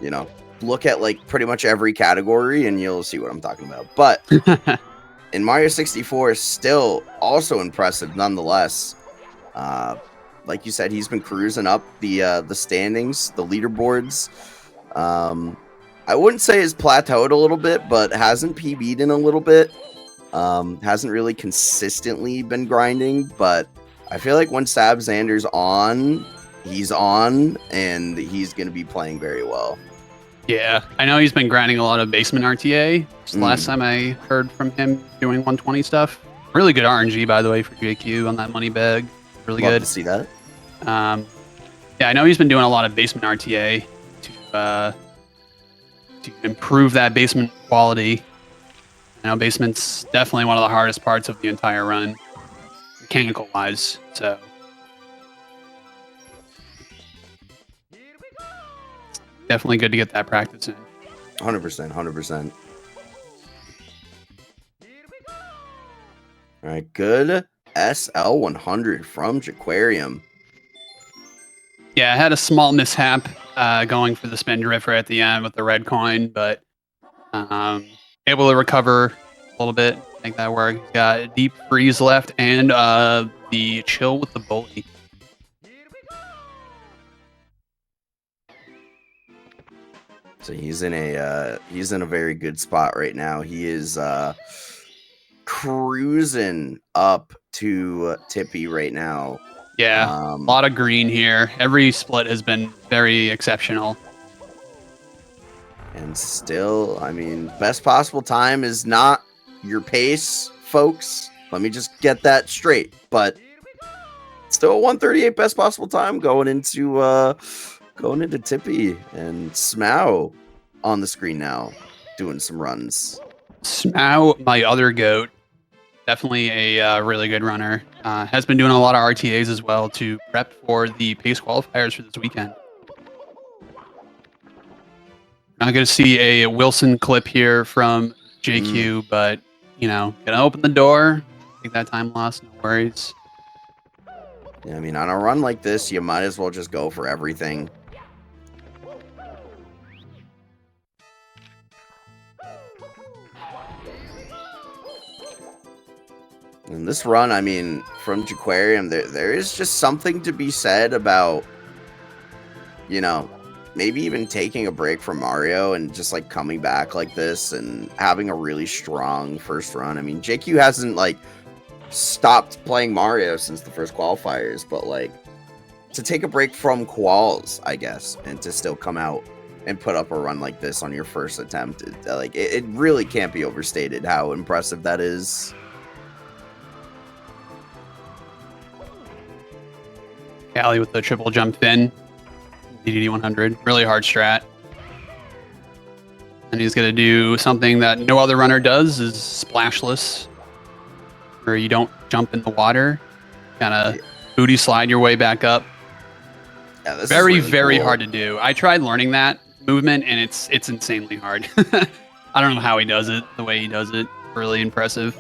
you know, look at like pretty much every category and you'll see what I'm talking about. But in Mario 64 is still also impressive nonetheless. Like you said, he's been cruising up the standings, the leaderboards. I wouldn't say he's plateaued a little bit, but hasn't PB'd in a little bit. Hasn't really consistently been grinding, but I feel like when Sab Xander's on, he's on, and he's going to be playing very well.
Yeah, I know he's been grinding a lot of basement RTA. It's the last time I heard from him doing 120 stuff. Really good RNG, by the way, for JQ on that money bag. Really
Love
good
to see that.
Yeah, I know he's been doing a lot of basement RTA to improve that basement quality. I know basement's definitely one of the hardest parts of the entire run, mechanical wise. So definitely good to get that practice in.
100%. All right, good SL100 from Jaquarium.
Yeah, I had a small mishap going for the spin drifter at the end with the red coin, but able to recover a little bit, make that work. Got a deep freeze left and the chill with the bully.
So he's in a very good spot right now. He is cruising up to Tippy right now.
Yeah, a lot of green here. Every split has been very exceptional.
And still, I mean, best possible time is not your pace, folks. Let me just get that straight. But still 138 best possible time going into Tippy, and Smow on the screen now doing some runs.
Smow, my other goat, definitely a really good runner. Has been doing a lot of RTAs as well to prep for the pace qualifiers for this weekend. Not going to see a Wilson clip here from JQ, but, you know, gonna open the door, take that time loss, no worries.
Yeah, I mean, on a run like this, you might as well just go for everything. In this run, I mean, from Jaquarium, there is just something to be said about, you know, maybe even taking a break from Mario and just like coming back like this and having a really strong first run. I mean, JQ hasn't like stopped playing Mario since the first qualifiers, but like to take a break from quals, I guess, and to still come out and put up a run like this on your first attempt, it really can't be overstated how impressive that is.
Callie with the triple jump fin. DDD 100. Really hard strat. And he's going to do something that no other runner does, is splashless. Where you don't jump in the water. Kind of booty slide your way back up.
Yeah, this
very,
is really
very
cool.
hard to do. I tried learning that movement, and it's insanely hard. I don't know how he does it, the way he does it. Really impressive.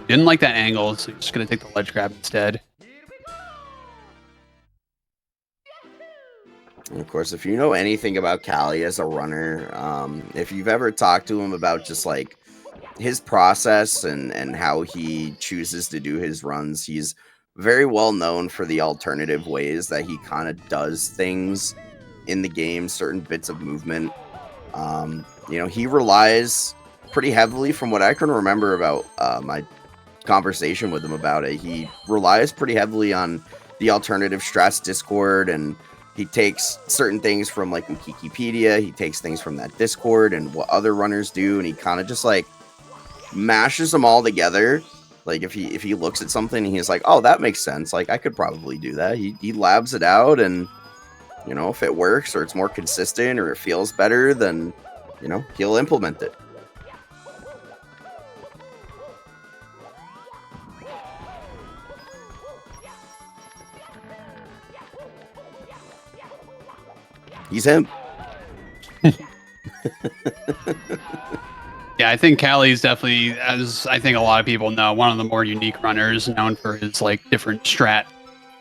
Didn't like that angle, so he's just going to take the ledge grab instead.
And of course, if you know anything about Callie as a runner, if you've ever talked to him about just like his process and how he chooses to do his runs, he's very well known for the alternative ways that he kind of does things in the game, certain bits of movement. You know, he relies pretty heavily, from what I can remember about my conversation with him about it, he relies pretty heavily on the alternative strats Discord, and he takes certain things from like Wikipedia, he takes things from that Discord and what other runners do, and he kind of just like mashes them all together, Like if he looks at something and he's like, oh, that makes sense. Like I could probably do that. He labs it out, and you know, if it works or it's more consistent or it feels better, then you know, he'll implement it. He's him.
Yeah, I think Callie's definitely, as I think a lot of people know, one of the more unique runners, known for his like different strat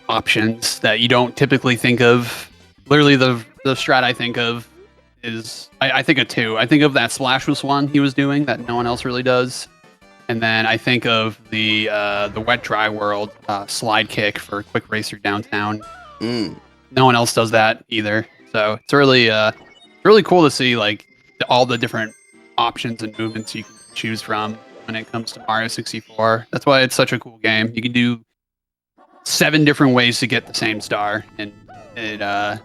options that you don't typically think of. Literally, the strat I think of is I think of two. I think of that splashless one he was doing that no one else really does, and then I think of the wet dry world slide kick for quick race through downtown. No one else does that either. So it's really cool to see like all the different options and movements you can choose from when it comes to Mario 64. That's why it's such a cool game. You can do 7 different ways to get the same star, and it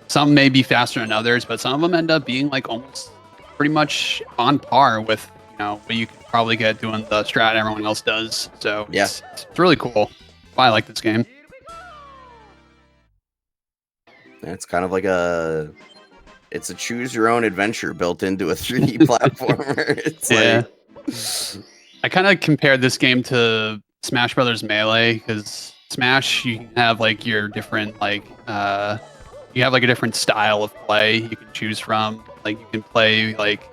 some may be faster than others, but some of them end up being like almost pretty much on par with, you know, what you could probably get doing the strat everyone else does. So
yeah,
it's really cool. That's why I like this game.
It's kind of like it's a choose your own adventure built into a 3D platformer. It's like
I kind of compared this game to Smash Brothers Melee, because Smash, you can have like your different like you have like a different style of play you can choose from. Like you can play like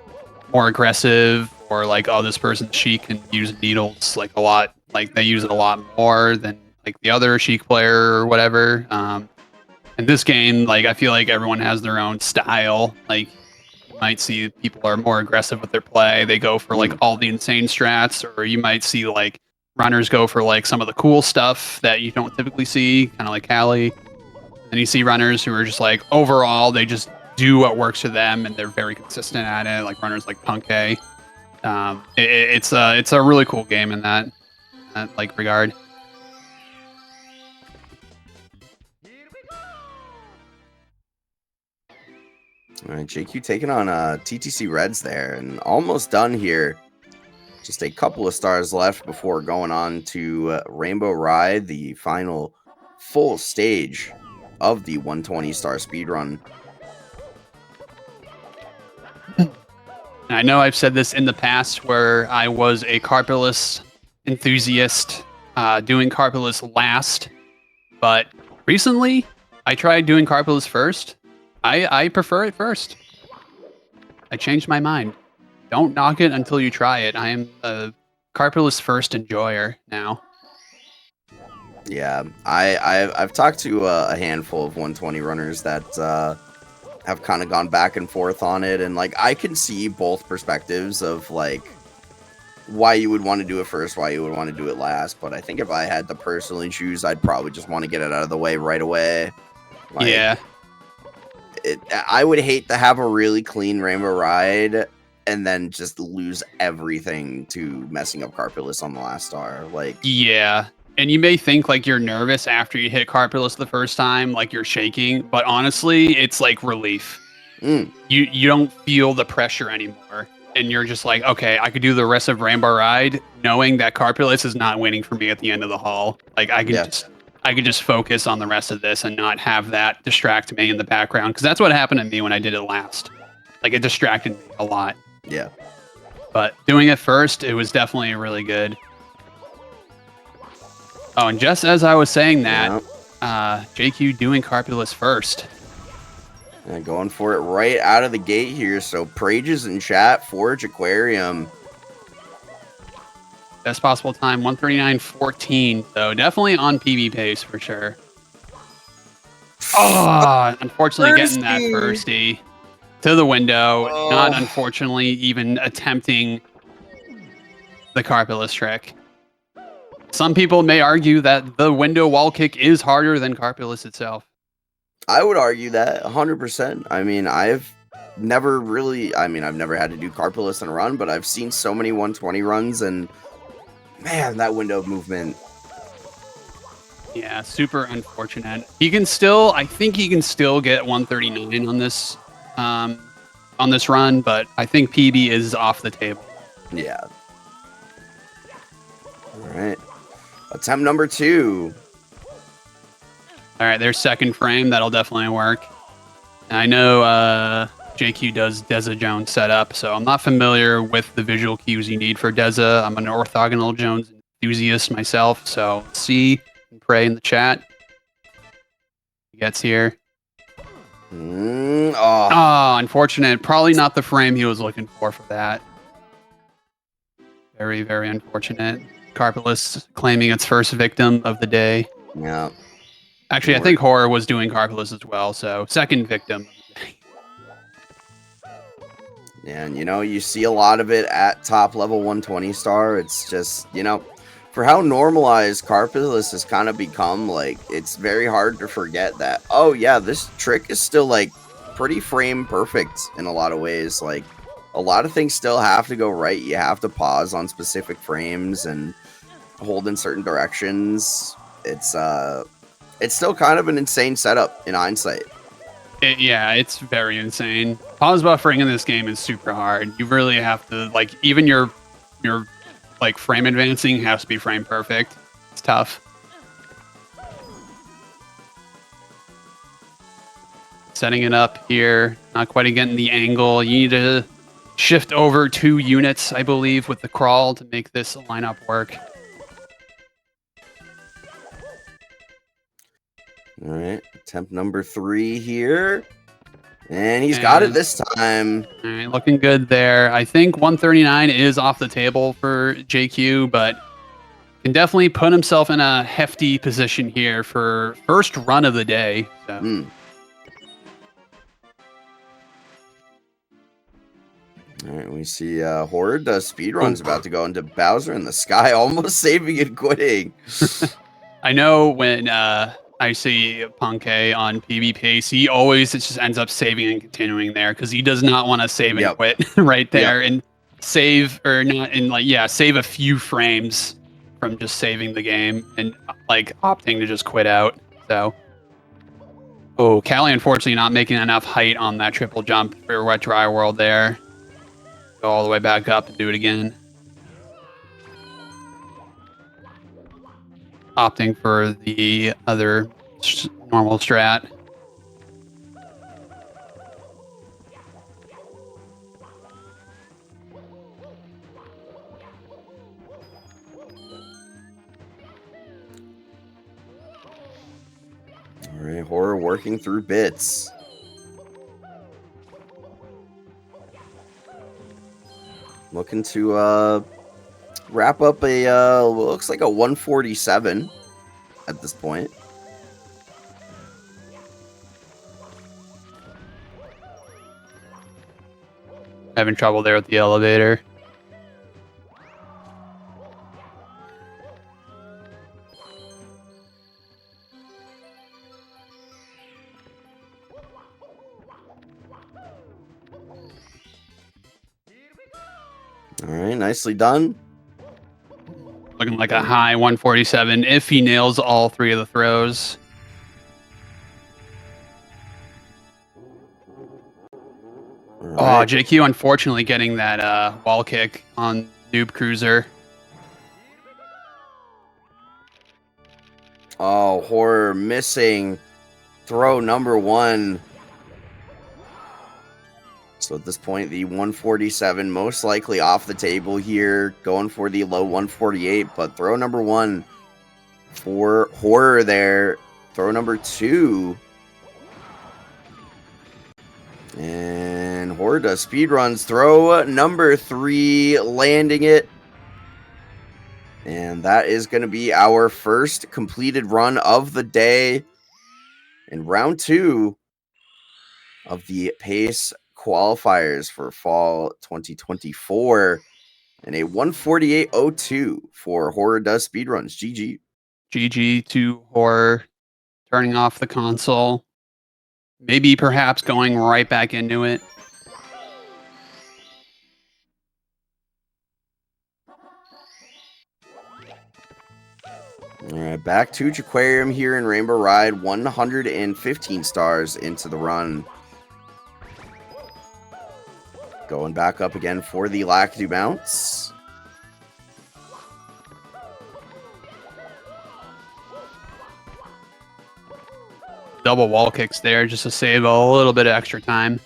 more aggressive, or like, oh, this person's Sheik can use needles like a lot, like they use it a lot more than like the other Sheik player or whatever. In this game, like I feel like everyone has their own style. Like you might see people are more aggressive with their play. They go for like all the insane strats, or you might see like runners go for like some of the cool stuff that you don't typically see, kind of like Callie. And you see runners who are just like overall they just do what works for them, and they're very consistent at it. Like runners like Punkay. It's a really cool game in that like regard.
All right, JQ taking on TTC Reds there, and almost done here. Just a couple of stars left before going on to Rainbow Ride, the final full stage of the 120 star speedrun.
And I know I've said this in the past where I was a carpeless enthusiast doing carpeless last, but recently I tried doing carpeless first. I prefer it first. I changed my mind. Don't knock it until you try it. I am a carpeless first enjoyer now.
Yeah, I've talked to a handful of 120 runners that have kind of gone back and forth on it, and like I can see both perspectives of like why you would want to do it first, why you would want to do it last. But I think if I had to personally choose, I'd probably just want to get it out of the way right away. Like,
yeah.
I would hate to have a really clean Rainbow Ride and then just lose everything to messing up Carpulus on the last star. Like,
yeah. And you may think like you're nervous after you hit Carpulus the first time, like you're shaking, but honestly, it's like relief. You don't feel the pressure anymore, and you're just like, okay, I could do the rest of Rainbow Ride knowing that Carpulus is not waiting for me at the end of the hall. Like I could just focus on the rest of this and not have that distract me in the background, because that's what happened to me when I did it last. Like it distracted me a lot.
Yeah.
But doing it first, it was definitely really good. Oh, and just as I was saying that, JQ doing Carpulus first.
And going for it right out of the gate here. So Prages in chat, Forge Aquarium.
Best possible time, 1:39.14. So definitely on PB pace for sure. Oh, unfortunately getting that firstie to the window. Not unfortunately even attempting the Carpulus trick. Some people may argue that the window wall kick is harder than Carpulus itself.
I would argue that 100%. I mean, I've never had to do Carpulus in a run, but I've seen so many 120 runs, and man, that window movement.
Yeah, super unfortunate. I think he can still get 139 on this run, but I think PB is off the table.
Yeah. right. Attempt number 2.
All right, there's second frame. That'll definitely work. And I know JQ does Deza Jones setup, so I'm not familiar with the visual cues you need for Deza. I'm an orthogonal Jones enthusiast myself, so see and pray in the chat. He gets here. Oh, unfortunate. Probably not the frame he was looking for that. Very, very unfortunate. Carpeless claiming its first victim of the day.
Yeah.
Actually, I think Horror was doing Carpeless as well, so second victim.
And, you know, you see a lot of it at top level 120 star. It's just, you know, for how normalized Carpeless has kind of become, like, it's very hard to forget that, oh, yeah, this trick is still, like, pretty frame perfect in a lot of ways. Like, a lot of things still have to go right. You have to pause on specific frames and hold in certain directions. It's still kind of an insane setup in hindsight.
Yeah, it's very insane. Pause buffering in this game is super hard. You really have to, like, even your like frame advancing has to be frame perfect. It's tough. Setting it up here, not quite getting the angle. You need to shift over 2 units, I believe, with the crawl to make this lineup work.
All right, attempt number 3 here. And he's got it this time.
All right, looking good there. I think 139 is off the table for JQ, but can definitely put himself in a hefty position here for first run of the day. So.
All right, we see Horde speedrun's about to go into Bowser in the Sky, almost saving and quitting.
I know when I see Punkay on PB Pace, he always just ends up saving and continuing there because he does not want to save and quit right there and save or not and save a few frames from just saving the game and like opting to just quit out. So, Callie unfortunately not making enough height on that triple jump for Wet Dry World there. Go all the way back up and do it again. Opting for the other normal strat.
All right, Horror working through bits. Looking to wrap up a looks like a 147 at this point.
Having trouble there with the elevator.
All right, nicely done.
Looking like a high 147 if he nails all 3 of the throws.
Right.
Oh, JQ unfortunately getting that wall kick on Noob Cruiser.
Oh, Horror missing throw number 1. So at this point, the 147 most likely off the table here, going for the low 148, but throw number 1 for Horror there. Throw number 2. And Horror does speedruns. Throw number 3, landing it. And that is going to be our first completed run of the day in round 2 of the Pace Qualifiers for fall 2024, and a 148.02 for Horror does speedruns. GG.
GG to Horror, turning off the console. Maybe perhaps going right back into it.
All right, back to Jaquarium here in Rainbow Ride. 115 stars into the run. Going back up again for the Lakitu bounce.
double wall kicks there just to save a little bit of extra time.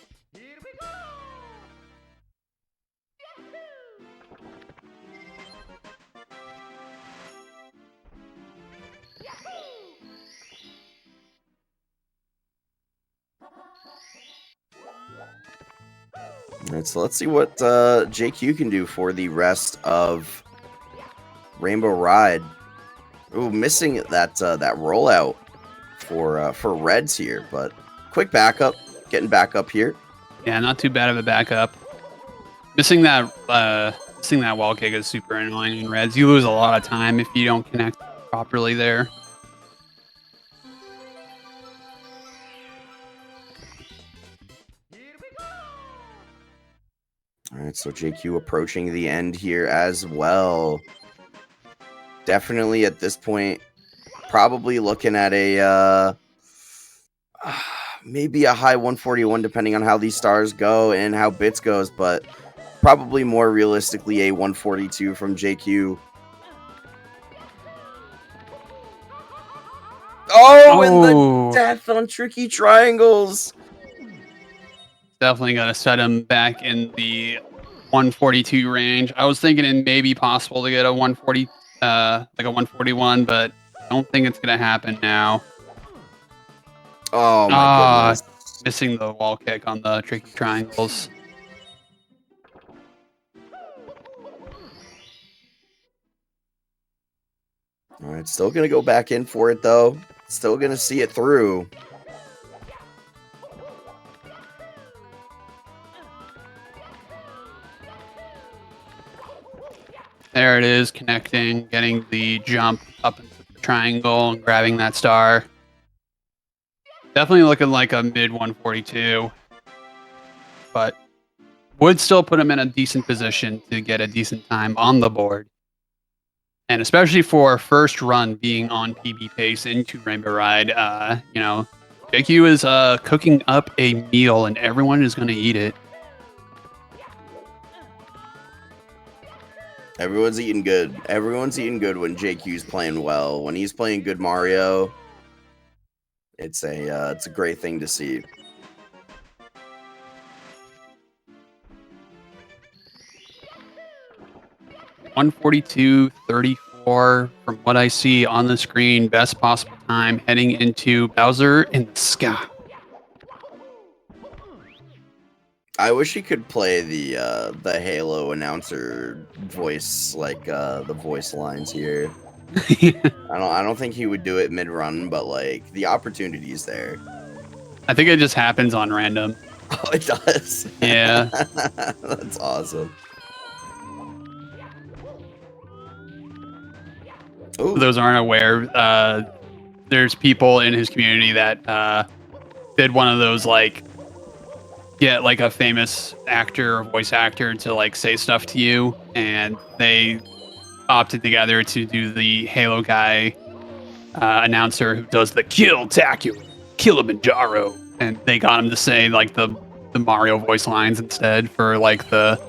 All right, so let's see what JQ can do for the rest of Rainbow Ride. Ooh, missing that that rollout for Reds here, but quick backup, getting back up here.
Yeah, not too bad of a backup. Missing that wall kick is super annoying in Reds. You lose a lot of time if you don't connect properly there.
All right, so JQ approaching the end here as well. Definitely at this point, probably looking at a maybe a high 141 depending on how these stars go and how bits goes, but probably more realistically a 142 from JQ. Oh, and the death on tricky triangles.
Definitely got to set him back in the 142 range. I was thinking it may be possible to get a 140, like a 141, but I don't think it's going to happen now.
Oh my goodness.
Missing the wall kick on the tricky triangles.
All right, still going to go back in for it, though. Still going to see it through.
There it is, connecting, getting the jump up into the triangle and grabbing that star. Definitely looking like a mid 142, but would still put him in a decent position to get a decent time on the board. And especially for first run being on PB pace into Rainbow Ride, you know, JQ is cooking up a meal and everyone is going to eat it.
Everyone's eating good. Everyone's eating good when JQ's playing well. When he's playing good Mario, it's a great thing to see.
(142.34) from what I see on the screen. Best possible time heading into Bowser in the Sky.
I wish he could play the Halo announcer voice, like the voice lines here. I don't think he would do it mid run, but like the opportunity's there.
I think it just happens on random.
Oh, it does.
Yeah.
That's awesome.
For those aren't aware, there's people in his community that did one of those, like, get like a famous actor or voice actor to like say stuff to you, and they opted together to do the Halo guy announcer who does the Kill-tacular Kilimanjaro, and they got him to say like the Mario voice lines instead for like the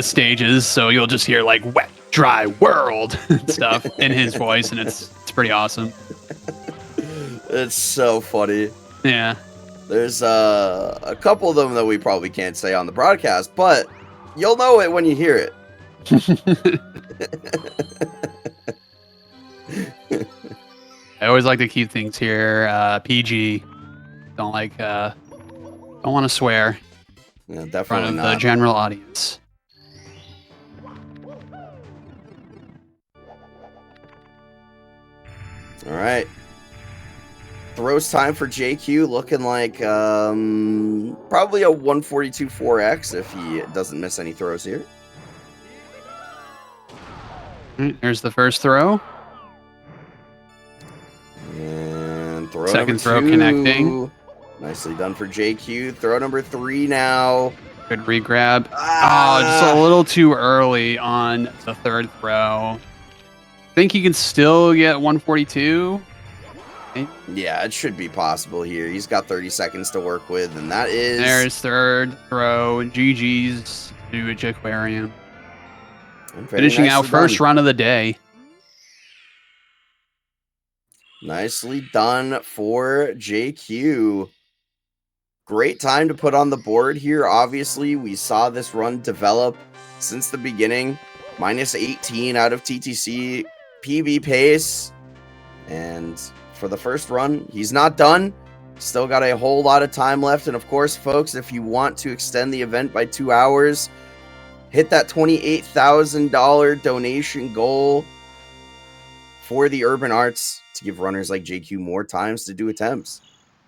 stages, so you'll just hear like wet dry world and stuff in his voice, and it's pretty awesome.
It's so funny.
Yeah.
There's a couple of them that we probably can't say on the broadcast, but you'll know it when you hear it.
I always like to keep things here PG. Don't want to swear.
Yeah,
In
definitely
front of
not.
the general audience.
All right. Throws time for JQ, looking like probably a 142 4X if he doesn't miss any throws here.
Here's the first throw.
And throw
Second
number
throw
2.
connecting.
Nicely done for JQ. Throw number 3 now.
Good regrab. Oh, just a little too early on the third throw. Think he can still get 142?
Yeah, it should be possible here. He's got 30 seconds to work with, and that is...
There's third throw. GG's to Aquarium. Finishing out first run of the day.
Nicely done for JQ. Great time to put on the board here. Obviously, we saw this run develop since the beginning. Minus 18 out of TTC PB pace. And for the first run, he's not done. Still got a whole lot of time left. And of course, folks, if you want to extend the event by 2 hours, hit that $28,000 donation goal for the Urban Arts to give runners like JQ more times to do attempts.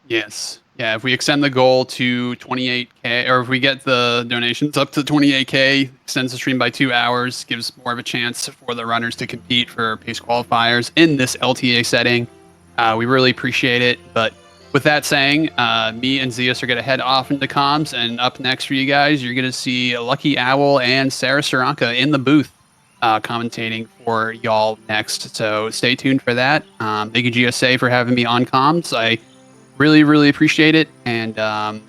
Yes. Yeah, if we extend the goal to 28K, or if we get the donations up to 28K, extends the stream by 2 hours, gives more of a chance for the runners to compete for pace qualifiers in this LTA setting. We really appreciate it. But with that saying, me and Zeus are going to head off into comms, and up next for you guys, you're going to see Lucky Owl and Sarah Saranka in the booth commentating for y'all next. So stay tuned for that. Thank you, GSA, for having me on comms. I really appreciate it, and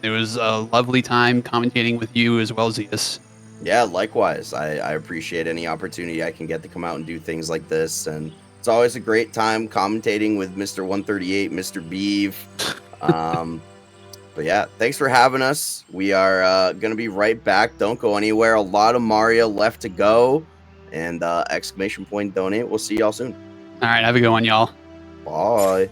it was a lovely time commentating with you as well, Zeus.
Yeah, likewise. I appreciate any opportunity I can get to come out and do things like this, and it's always a great time commentating with Mr. 138, Mr. Beeve. But yeah, thanks for having us. We are going to be right back. Don't go anywhere. A lot of Mario left to go, and exclamation point donate. We'll see y'all soon.
All right, have a good one, y'all.
Bye.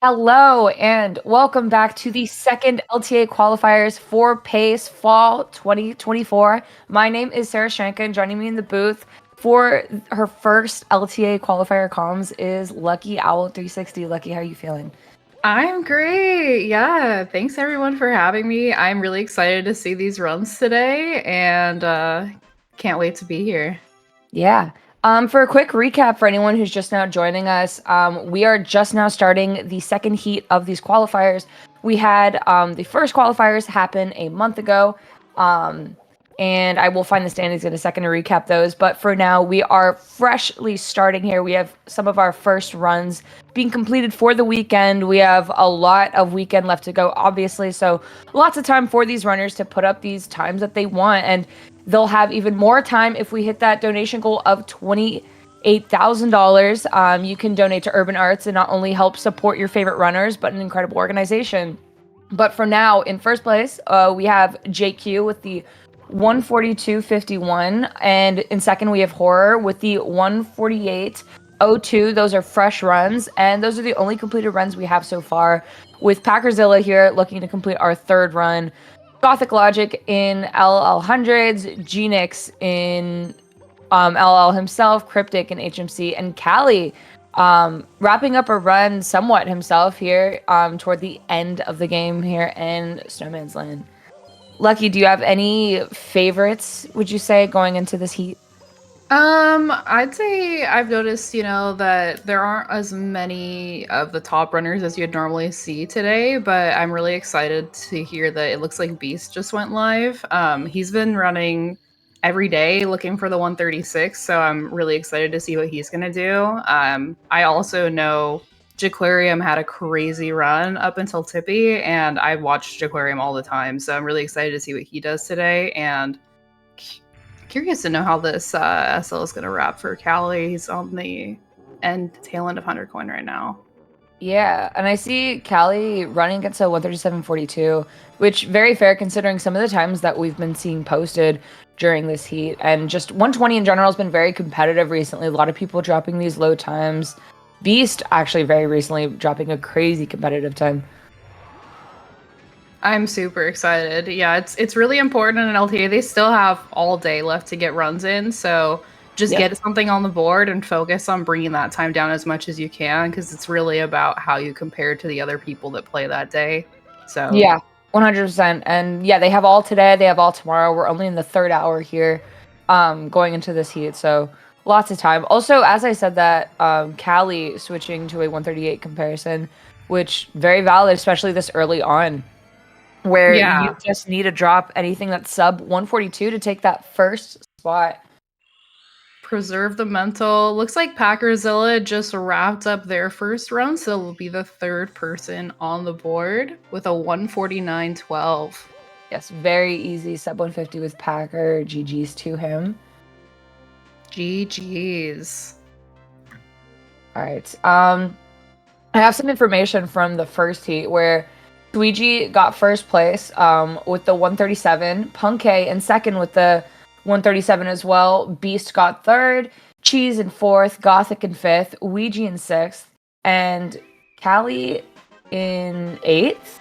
Hello and welcome back to the second LTA qualifiers for PACE Fall 2024. My name is Sarah Shanka, and joining me in the booth for her first LTA qualifier comms is Lucky Owl 360. Lucky, how are you feeling?
I'm great. Yeah, thanks everyone for having me. I'm really excited to see these runs today and can't wait to be here.
Yeah. For a quick recap for anyone who's just now joining us, we are just now starting the second heat of these qualifiers. We had the first qualifiers happen a month ago, and I will find the standings in a second to recap those. But for now, we are freshly starting here. We have some of our first runs being completed for the weekend. We have a lot of weekend left to go, obviously, so lots of time for these runners to put up these times that they want, and they'll have even more time if we hit that donation goal of $28,000. You can donate to Urban Arts and not only help support your favorite runners, but an incredible organization. But for now, in first place, we have JQ with the 142.51, and in second, we have Horror with the 148.02. Those are fresh runs, and those are the only completed runs we have so far, with Packerzilla here looking to complete our third run. Gothic Logic in LL hundreds, Genix in LL himself, Cryptic in HMC, and Callie wrapping up a run somewhat himself here toward the end of the game here in Snowman's Land. Lucky, do you have any favorites, would you say, going into this heat?
I'd say I've noticed, that there aren't as many of the top runners as you'd normally see today, but I'm really excited to hear that it looks like Beast just went live. He's been running every day looking for the 136, so I'm really excited to see what he's gonna do. I also know Jaquarium had a crazy run up until Tippy, and I watched Jaquarium all the time, so I'm really excited to see what he does today, and curious to know how this SL is going to wrap for Callie. He's on the tail end of 100 coin right now.
Yeah, and I see Callie running against a 137.42, which very fair considering some of the times that we've been seeing posted during this heat. And just 120 in general has been very competitive recently. A lot of people dropping these low times. Beast actually very recently dropping a crazy competitive time.
I'm super excited. Yeah, it's really important in LTA. They still have all day left to get runs in, so just get something on the board and focus on bringing that time down as much as you can, because it's really about how you compare to the other people that play that day. So
yeah, 100%. And yeah, they have all today, they have all tomorrow. We're only in the third hour here going into this heat, so lots of time. Also, as I said that, Callie switching to a 138 comparison, which very valid, especially this early on, where you just need to drop anything that's sub 142 to take that first spot.
Preserve the mental. Looks like Packerzilla just wrapped up their first run, so they'll be the third person on the board with a 149.12.
Yes, very easy sub 150 with Packer. GG's to him.
GG's.
All right. I have some information from the first heat where Luigi got first place with the 137, Punkay in second with the 137 as well, Beast got third, Cheese in fourth, Gothic in fifth, Ouija in sixth, and Callie in eighth,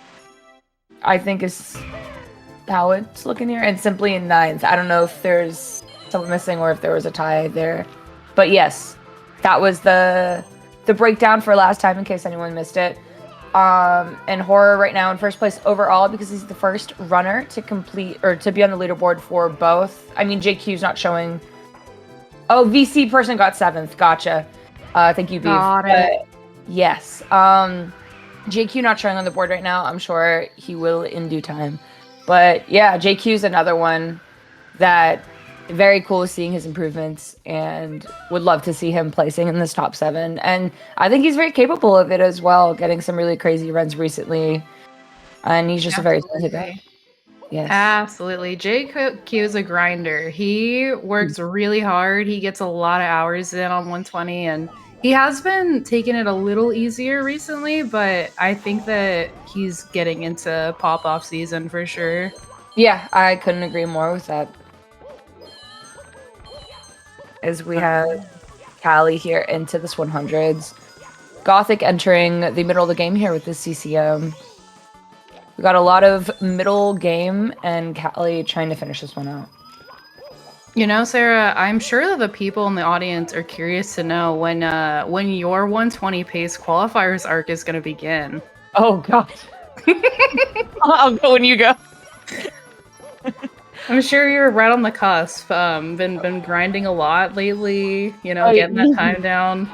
I think is how it's looking here, and Simply in ninth. I don't know if there's someone missing or if there was a tie there, but yes, that was the breakdown for last time in case anyone missed it. And Horror right now in first place overall because he's the first runner to complete or to be on the leaderboard for both. I mean, JQ's not showing. Oh, VC person got seventh. Gotcha. Thank you, Beef.
Got it.
Yes. JQ not showing on the board right now. I'm sure he will in due time. But yeah, JQ's another one that very cool seeing his improvements and would love to see him placing in this top 7. And I think he's very capable of it as well, getting some really crazy runs recently. And he's just a very talented guy. Yes.
Absolutely. JQ is a grinder. He works really hard. He gets a lot of hours in on 120, and he has been taking it a little easier recently, but I think that he's getting into pop-off season for sure.
Yeah, I couldn't agree more with that. As we have Callie here into this 100s. Gothic entering the middle of the game here with this CCM. We got a lot of middle game, and Callie trying to finish this one out.
You know, Sarah, I'm sure that the people in the audience are curious to know when your 120 pace qualifiers arc is going to begin.
Oh God! I'll go when you go.
I'm sure you're right on the cusp. Been grinding a lot lately. You know, getting that time down.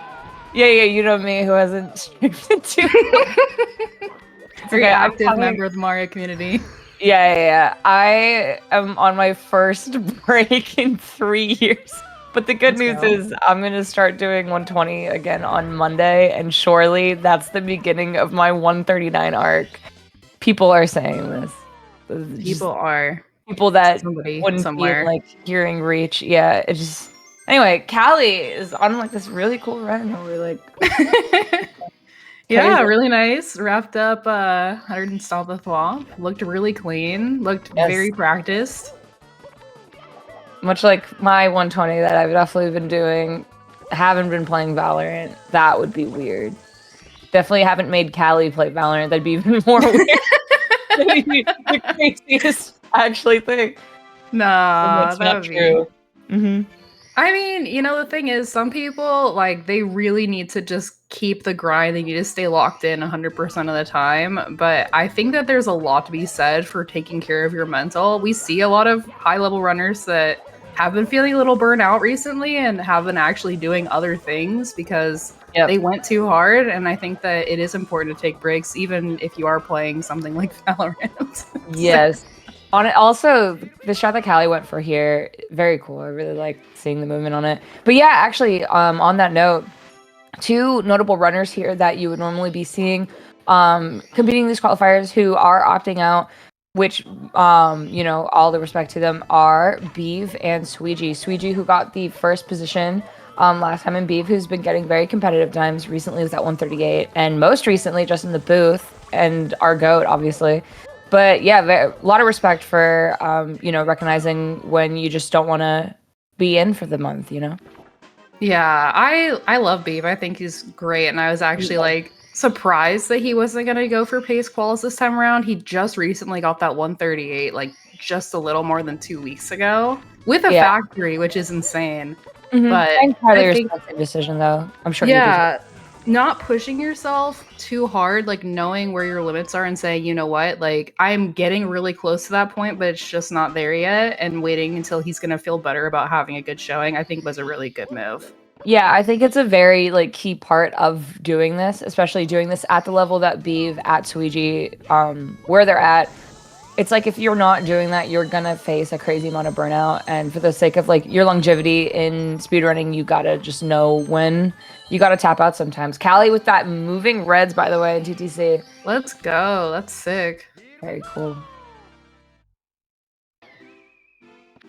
Yeah, you know me, who hasn't streamed too.
Very active member of the Mario community.
Yeah. I am on my first break in 3 years. But the good news is I'm going to start doing 120 again on Monday, and surely that's the beginning of my 139 arc. People are saying this. People that wouldn't
somewhere.
be like hearing reach. Yeah, it just... Anyway, Callie is on like this really cool run where we're like...
Yeah, really nice. Wrapped up 100 installed the thwomp. Looked really clean. Looked very practiced.
Much like my 120 that I've definitely been doing. Haven't been playing Valorant. That would be weird. Definitely haven't made Callie play Valorant. That'd be even more weird. That'd be the craziest actually thing.
Nah,
that's not true.
I mean, you know, the thing is, some people, like, they really need to just keep the grind. They need to stay locked in 100% of the time. But I think that there's a lot to be said for taking care of your mental. We see a lot of high-level runners that have been feeling a little burnt out recently and have been actually doing other things because they went too hard. And I think that it is important to take breaks, even if you are playing something like Valorant.
Yes. On it, also, the shot that Callie went for here, very cool. I really like seeing the movement on it. But yeah, actually, on that note, 2 notable runners here that you would normally be seeing competing in these qualifiers who are opting out, which, you know, all the respect to them, are Beeve and Sweegie. Sweegie, who got the first position last time, and Beeve, who's been getting very competitive times. Recently was at 138, and most recently just in the booth, and our GOAT, obviously. But yeah, a lot of respect for, you know, recognizing when you just don't want to be in for the month, you know?
Yeah, I love Beeve. I think he's great. And I was actually like surprised that he wasn't going to go for pace quals this time around. He just recently got that 138, like just a little more than 2 weeks ago with a factory, which is insane. But
I think the decision, though. I'm sure.
Yeah. Not pushing yourself too hard, like knowing where your limits are and saying, you know what, like I'm getting really close to that point, but it's just not there yet, and waiting until he's going to feel better about having a good showing, I think was a really good move.
Yeah, I think it's a very like key part of doing this, especially doing this at the level that Beeve, at Sweegie, where they're at. It's like if you're not doing that, you're gonna face a crazy amount of burnout. And for the sake of like your longevity in speedrunning, you gotta just know when you gotta tap out sometimes. Callie with that moving reds, by the way, in TTC.
Let's go. That's sick.
Very cool.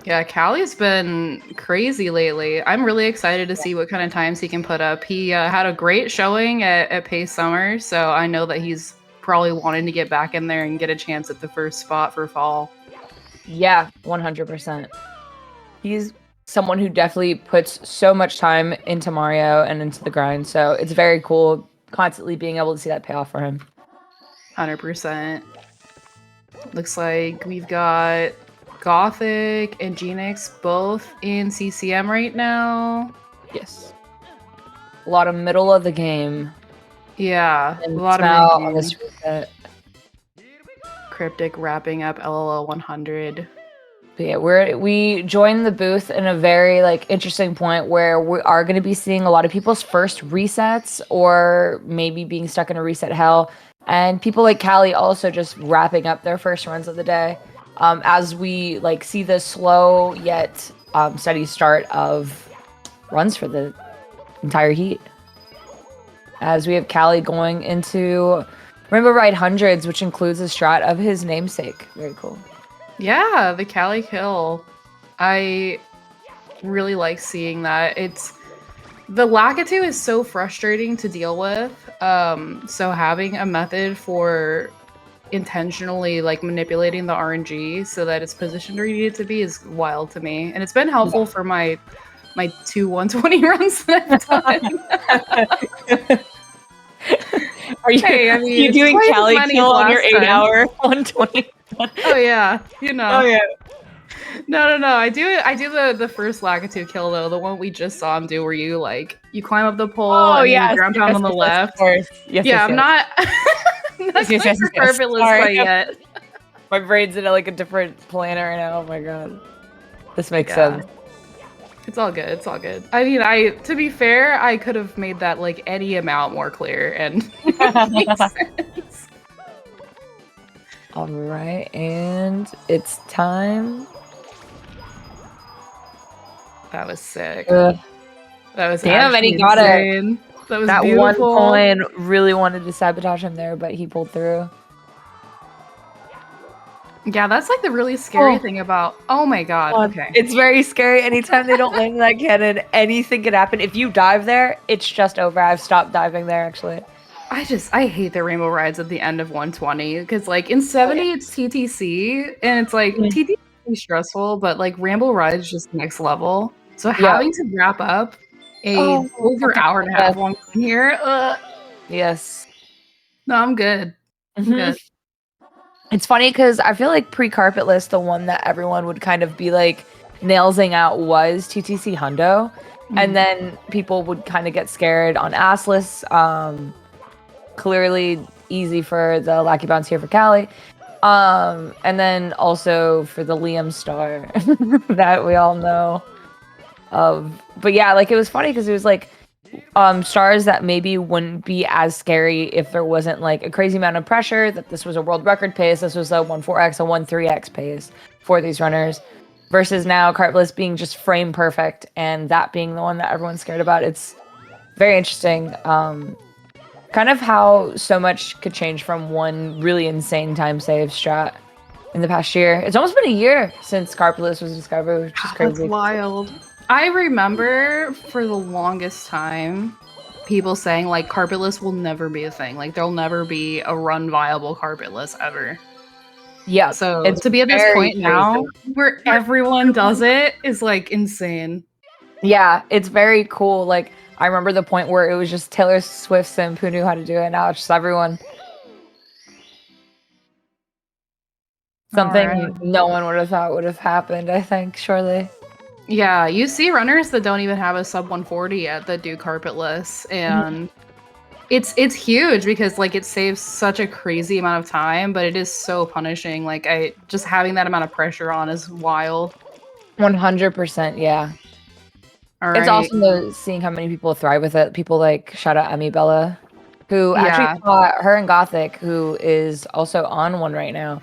Yeah, Callie's been crazy lately. I'm really excited to see what kind of times he can put up. He had a great showing at Pace Summer, so I know that he's probably wanting to get back in there and get a chance at the first spot for fall.
Yeah, 100%. He's someone who definitely puts so much time into Mario and into the grind, so it's very cool constantly being able to see that pay off for him.
100%. Looks like we've got Gothic and Genix both in CCM right now.
Yes. A lot of middle of the game.
Yeah,
and
a lot
of
on
this reset.
Cryptic wrapping up LLL 100.
But yeah, we joined the booth in a very like interesting point where we are going to be seeing a lot of people's first resets, or maybe being stuck in a reset hell, and people like Callie also just wrapping up their first runs of the day. As we like see the slow yet steady start of runs for the entire heat. As we have Callie going into Rainbow Ride Hundreds, which includes a strat of his namesake. Very cool.
Yeah, the Callie kill. I really like seeing that. The Lakitu is so frustrating to deal with. So having a method for intentionally like manipulating the RNG so that it's positioned where you need it to be is wild to me. And it's been helpful for my 2 120 runs that I've done.
Are you,
Hey, I
are
mean,
you
it's
doing
twice as
Cali
many
kill
as
on your
last time.
8-hour 120?
Oh yeah, you know.
Oh yeah.
No. I do the first Lakitu kill though, the one we just saw him do, where you climb up the pole
Oh
and then
yes,
you ground pound on the
Of
left.
course. Yes,
Yeah,
yes,
I'm
yes.
not. I'm not
Yes,
going for carpetless
Sorry.
quite yet.
My brain's in like a different planet right now. Oh my god. This makes
Yeah.
sense.
It's all good. It's all good. I mean, to be fair, I could have made that like any amount more clear and it makes sense.
All right, and it's time.
That was sick.
Ugh.
That was
Damn, and he
actually
got it.
insane. That was
That
beautiful.
one coin really wanted to sabotage him there, but he pulled through.
Yeah, that's like the really scary
Oh.
thing about. Oh my god. Okay.
It's very scary. Anytime they don't land that cannon, anything could happen. If you dive there, it's just over. I've stopped diving there actually.
I hate the rainbow rides at the end of 120 because like in 70 it's TTC and it's like TTC is stressful, but like rainbow rides is just next level. So having to wrap up a over hour and a half one here.
Yes.
No, I'm good. I'm good.
It's funny because I feel like pre-carpetless, the one that everyone would kind of be like nailsing out was TTC Hundo. And then people would kind of get scared on assless. Clearly easy for the Lackey Bounce here for Cali. And then also for the Liam Star that we all know of. But yeah, like it was funny because it was like stars that maybe wouldn't be as scary if there wasn't like a crazy amount of pressure, that this was a world record pace, this was a 1.4x, a 1.3x pace for these runners, versus now cartless being just frame perfect and that being the one that everyone's scared about. It's very interesting. Kind of how so much could change from one really insane time save strat in the past year. It's almost been a year since cartless was discovered, which is crazy.
That's wild. I remember for the longest time people saying like carpetless will never be a thing. Like there'll never be a run viable carpetless ever.
Yeah.
So
it's
to be at this
very
point now where everyone does it is like insane.
Yeah, it's very cool. Like I remember the point where it was just Taylor Swift simp who knew how to do it. Now it's just everyone. Something no one would have thought would have happened, I think, surely.
Yeah, you see runners that don't even have a sub 140 yet that do carpetless, and it's huge because like it saves such a crazy amount of time, but it is so punishing. Like just having that amount of pressure on is wild.
100%, yeah.
All right.
It's awesome though seeing how many people thrive with it. People like shout out Emmy Bella, who actually fought her and Gothic, who is also on one right now.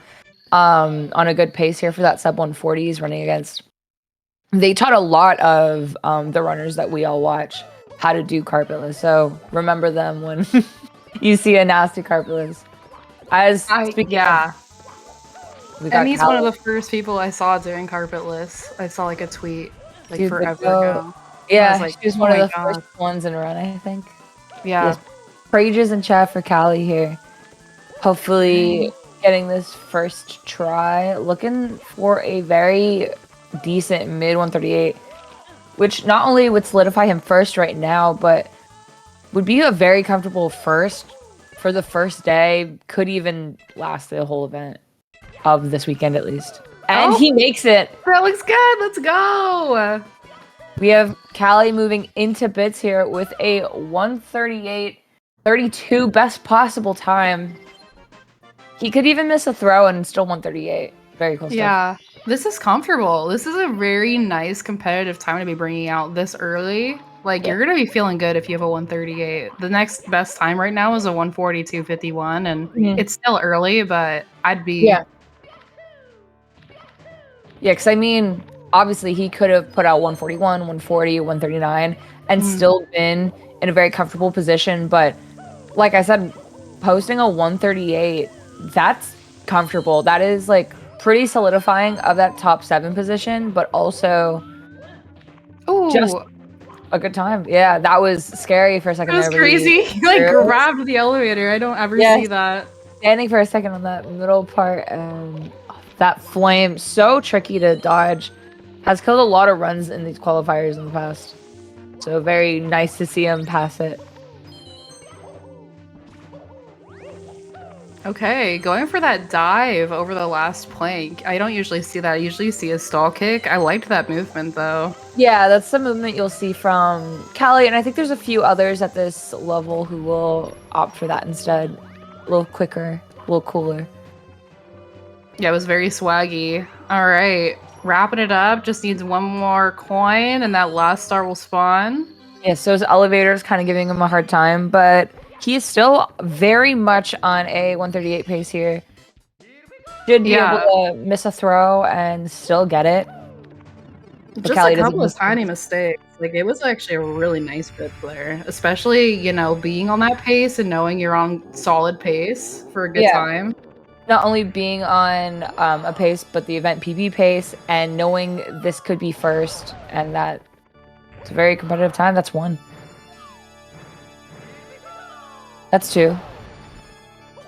On a good pace here for that sub 140s running against. They taught a lot of the runners that we all watch how to do carpetless. So remember them when you see a nasty carpetless.
And he's one of the first people I saw doing carpetless. I saw like a tweet like forever ago.
Yeah,
like,
she was one of the first ones in run, I think.
Yeah.
Yes. Prages in chat for Cali here. Hopefully getting this first try. Looking for a very decent mid 138, which not only would solidify him first right now, but would be a very comfortable first for the first day. Could even last the whole event of this weekend at least. And he makes it.
That looks good. Let's go.
We have Cali moving into bits here with a 138.32 best possible time. He could even miss a throw and still 138. Very cool stuff.
Yeah, this is comfortable. This is a very nice competitive time to be bringing out this early. Like, you're going to be feeling good if you have a 138. The next best time right now is a 142.51, and it's still early, but I'd be...
Yeah, because I mean, obviously he could have put out 141, 140, 139, and still been in a very comfortable position. But like I said, posting a 138, that's comfortable. That is like pretty solidifying of that top 7 position, but also just a good time. Yeah, that was scary for a second.
That was crazy. He like grabbed the elevator. I don't ever see that.
Standing for a second on that middle part, that flame, so tricky to dodge. Has killed a lot of runs in these qualifiers in the past. So very nice to see him pass it.
Okay, going for that dive over the last plank. I don't usually see that. I usually see a stall kick. I liked that movement though.
Yeah, that's the movement you'll see from Callie, and I think there's a few others at this level who will opt for that instead. A little quicker, a little cooler.
Yeah, it was very swaggy. All right, wrapping it up. Just needs one more coin, and that last star will spawn.
Yeah, so his elevator's kind of giving him a hard time, but he is still very much on a 138 pace here. Should be able to miss a throw and still get it. But
Just
Callie
a
doesn't
couple of
miss
tiny
it.
mistakes. Like, it was actually a really nice bit there, especially, you know, being on that pace and knowing you're on solid pace for a good time.
Not only being on a pace, but the event PB pace, and knowing this could be first, and that it's a very competitive time. That's 1. That's 2.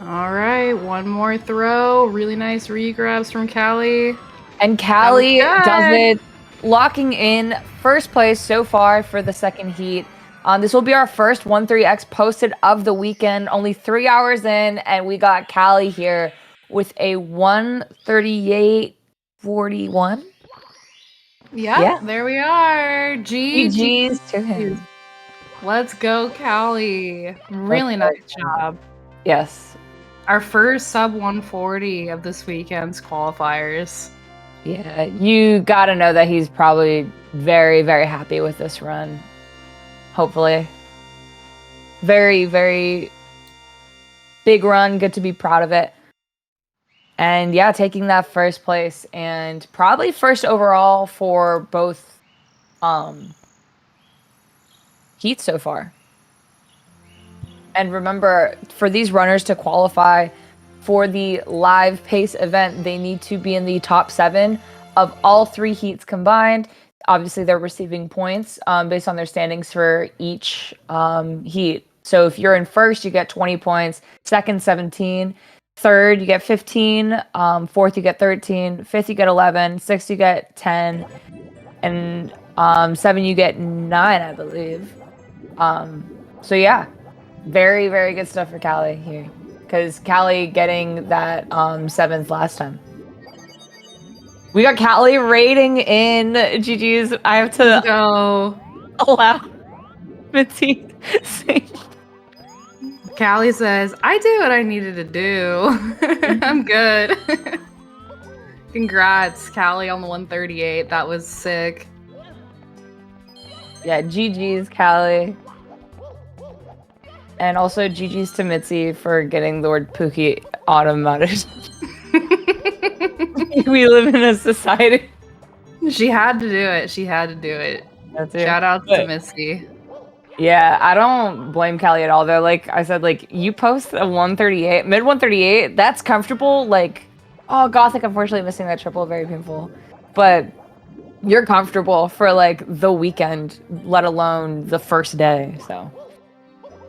All right, one more throw. Really nice regrabs from Callie.
And Callie does it, locking in first place so far for the second heat. This will be our first 1-3X posted of the weekend. Only 3 hours in, and we got Callie here with a 138.41.
Yeah, there we are.
GG's to him.
Let's go, Callie. Really nice job.
Yes.
Our first sub 140 of this weekend's qualifiers.
Yeah, you gotta know that he's probably very, very happy with this run. Hopefully. Very, very big run. Good to be proud of it. And yeah, taking that first place and probably first overall for both heats so far. And remember, for these runners to qualify for the live pace event, they need to be in the top 7 of all 3 heats combined. Obviously, they're receiving points based on their standings for each heat. So if you're in first, you get 20 points. Second, 17. Third, you get 15. Fourth, you get 13. Fifth, you get 11. Sixth, you get 10. And 7, you get 9, I believe. So yeah, very, very good stuff for Callie here. Because Callie getting that 7th last time. We got Callie rating in GG's. I have to allow Mitzi sing.
Callie says, I did what I needed to do. I'm good. Congrats, Callie, on the 138. That was sick.
Yeah, GG's, Callie. And also GG's to Mitzi for getting the word Pookie automated. We live in a society.
She had to do it. She had to do it.
That's it.
Shout out to Mitzi.
Yeah, I don't blame Callie at all though. Like I said, like you post a 138, mid 138, that's comfortable. Like, oh, Gothic unfortunately missing that triple, very painful. But you're comfortable for like the weekend, let alone the first day. So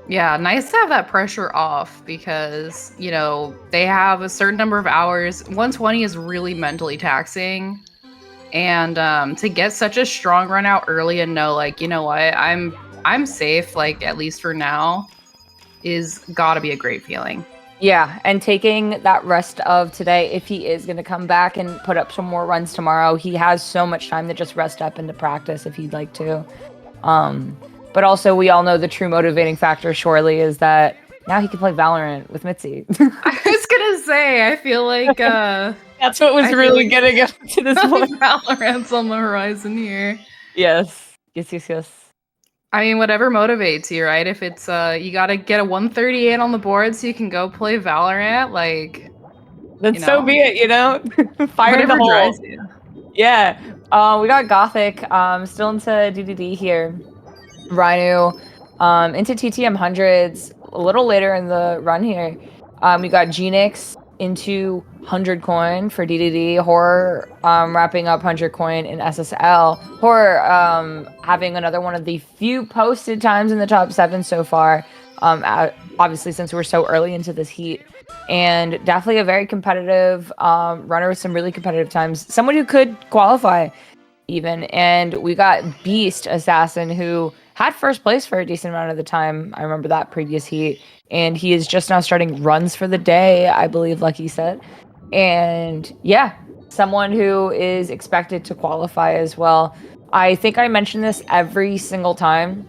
yeah, nice to have that pressure off because, you know, they have a certain number of hours. 120 is really mentally taxing. And to get such a strong run out early and know, like, you know what, I'm safe, like, at least for now, is gotta be a great feeling.
yeah, and taking that rest of today, if he is going to come back and put up some more runs tomorrow, he has so much time to just rest up into practice if he'd like to. But also, we all know the true motivating factor, surely, is that now he can play Valorant with Mitzi.
I was gonna say, I feel like
that's what was really getting up to this point.
Valorant's on the horizon here.
Yes.
I mean, whatever motivates you, right? If it's you gotta get a 138 on the board so you can go play Valorant, like
then so be it, you know? Fire in the hole.
Drives you.
Yeah. We got Gothic still into DDD here. Rhino into TTM hundreds a little later in the run here. We got Genix into 100 coin for DDD. Horror wrapping up 100 coin in SSL. Horror having another one of the few posted times in the top 7 so far. Obviously, since we're so early into this heat. And definitely a very competitive runner with some really competitive times. Someone who could qualify even. And we got Beast Assassin, who had first place for a decent amount of the time. I remember that previous heat, and he is just now starting runs for the day, I believe, like he said. And yeah, someone who is expected to qualify as well. I think I mention this every single time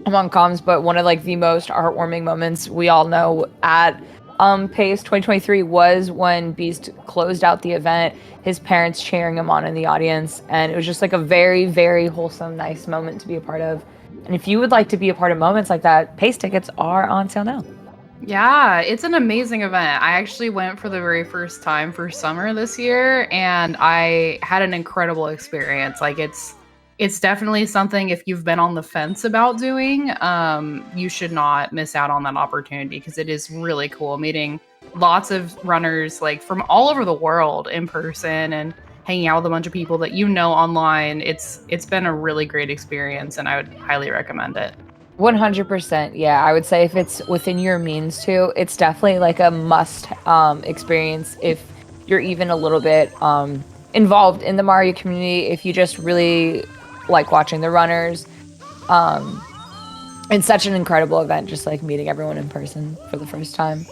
I'm on comms, but one of like the most heartwarming moments we all know at PACE 2023 was when Beast closed out the event, his parents cheering him on in the audience, and it was just like a very, very wholesome, nice moment to be a part of. And if you would like to be a part of moments like that, PACE tickets are on sale now.
Yeah, it's an amazing event. I actually went for the very first time for summer this year, and I had an incredible experience. Like it's definitely something, if you've been on the fence about doing, you should not miss out on that opportunity, because it is really cool meeting lots of runners like from all over the world in person and hanging out with a bunch of people that you know online. It's been a really great experience, and I would highly recommend it.
100%. Yeah, I would say if it's within your means to, it's definitely like a must experience if you're even a little bit involved in the Mario community, if you just really like watching the runners. It's such an incredible event, just like meeting everyone in person for the first time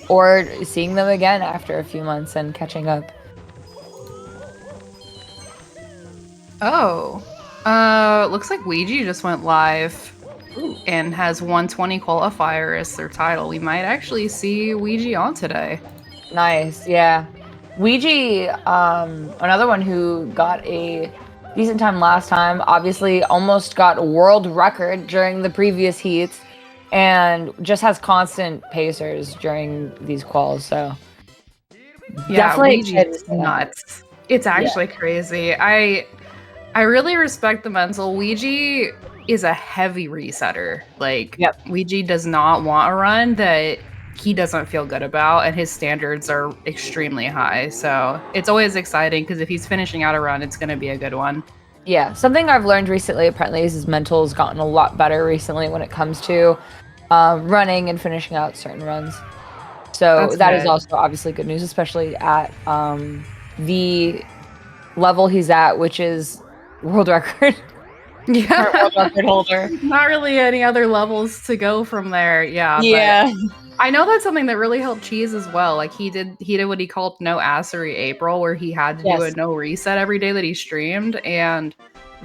or seeing them again after a few months and catching up.
Oh, looks like Ouija just went live.
Ooh.
And has 120 qualifier as their title. We might actually see Ouija on today.
Nice, yeah. Ouija, another one who got a decent time last time, obviously almost got a world record during the previous heats, and just has constant pacers during these quals, so
Yeah,
definitely
Ouija is nuts. It's actually crazy. I really respect the mental. Ouija is a heavy resetter. Like, Ouija does not want a run that he doesn't feel good about, and his standards are extremely high. So it's always exciting, because if he's finishing out a run, it's going to be a good one.
Yeah, something I've learned recently apparently is his mental's gotten a lot better recently when it comes to running and finishing out certain runs. So that is also obviously good news, especially at the level he's at, which is world record.
Yeah,
world record holder.
Not really any other levels to go from there. Yeah. But I know that's something that really helped Cheese as well. Like he did what he called No Assery April, where he had to do a no reset every day that he streamed, and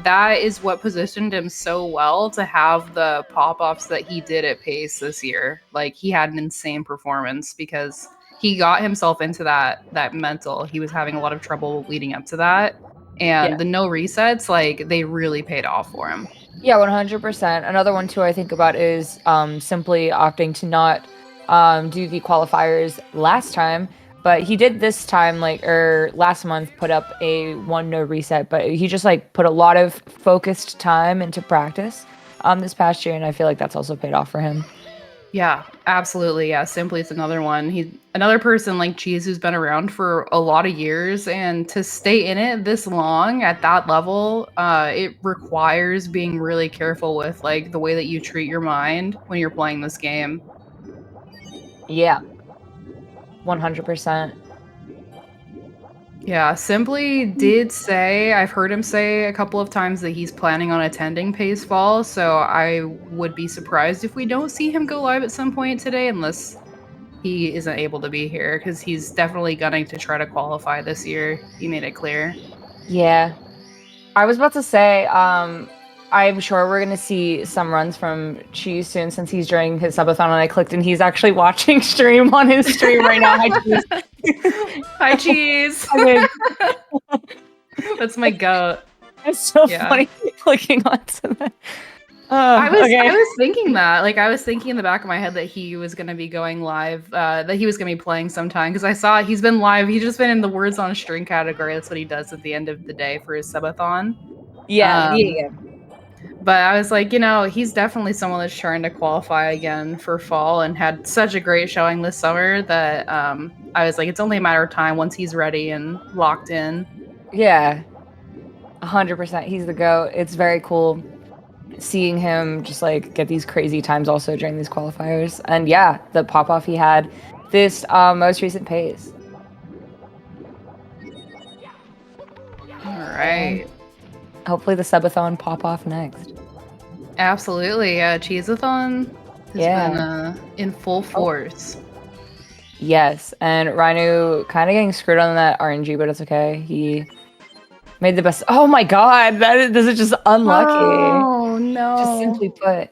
that is what positioned him so well to have the pop-offs that he did at PACE this year. Like, he had an insane performance because he got himself into that mental. He was having a lot of trouble leading up to that. And the no resets, like, they really paid off for him.
Yeah, 100%. Another one too I think about is simply opting to not do the qualifiers last time, but he did this time, last month, put up a one no reset, but he just like put a lot of focused time into practice this past year, and I feel like that's also paid off for him.
Yeah, absolutely. Yeah, Simply is another one. He's another person like Cheese who's been around for a lot of years, and to stay in it this long at that level, it requires being really careful with like the way that you treat your mind when you're playing this game.
Yeah, 100%.
Yeah, Simply did say, I've heard him say a couple of times that he's planning on attending PACE Fall, so I would be surprised if we don't see him go live at some point today, unless he isn't able to be here, because he's definitely gunning to try to qualify this year. He made it clear.
Yeah. I was about to say, I'm sure we're going to see some runs from Cheese soon, since he's during his subathon, and I clicked and he's actually watching stream on his stream right now. Hi, Cheese.
Hi, Cheese. That's my goat.
It's so funny clicking onto that.
I was thinking that. Like, I was thinking in the back of my head that he was going to be going live, that he was going to be playing sometime, because I saw he's been live. He's just been in the words on a string category. That's what he does at the end of the day for his subathon.
Yeah.
But I was like, he's definitely someone that's trying to qualify again for fall, and had such a great showing this summer that I was like, it's only a matter of time once he's ready and locked in.
Yeah, 100%. He's the GOAT. It's very cool seeing him just like get these crazy times also during these qualifiers. And yeah, the pop-off he had this most recent PACE.
All right.
Hopefully the subathon pop-off next.
Absolutely. Cheeseathon has
Yeah.
been in full force.
Yes, and Rhino kind of getting screwed on that RNG, but it's okay. He made the best. Oh my god, this is just unlucky.
Oh no.
Just simply put.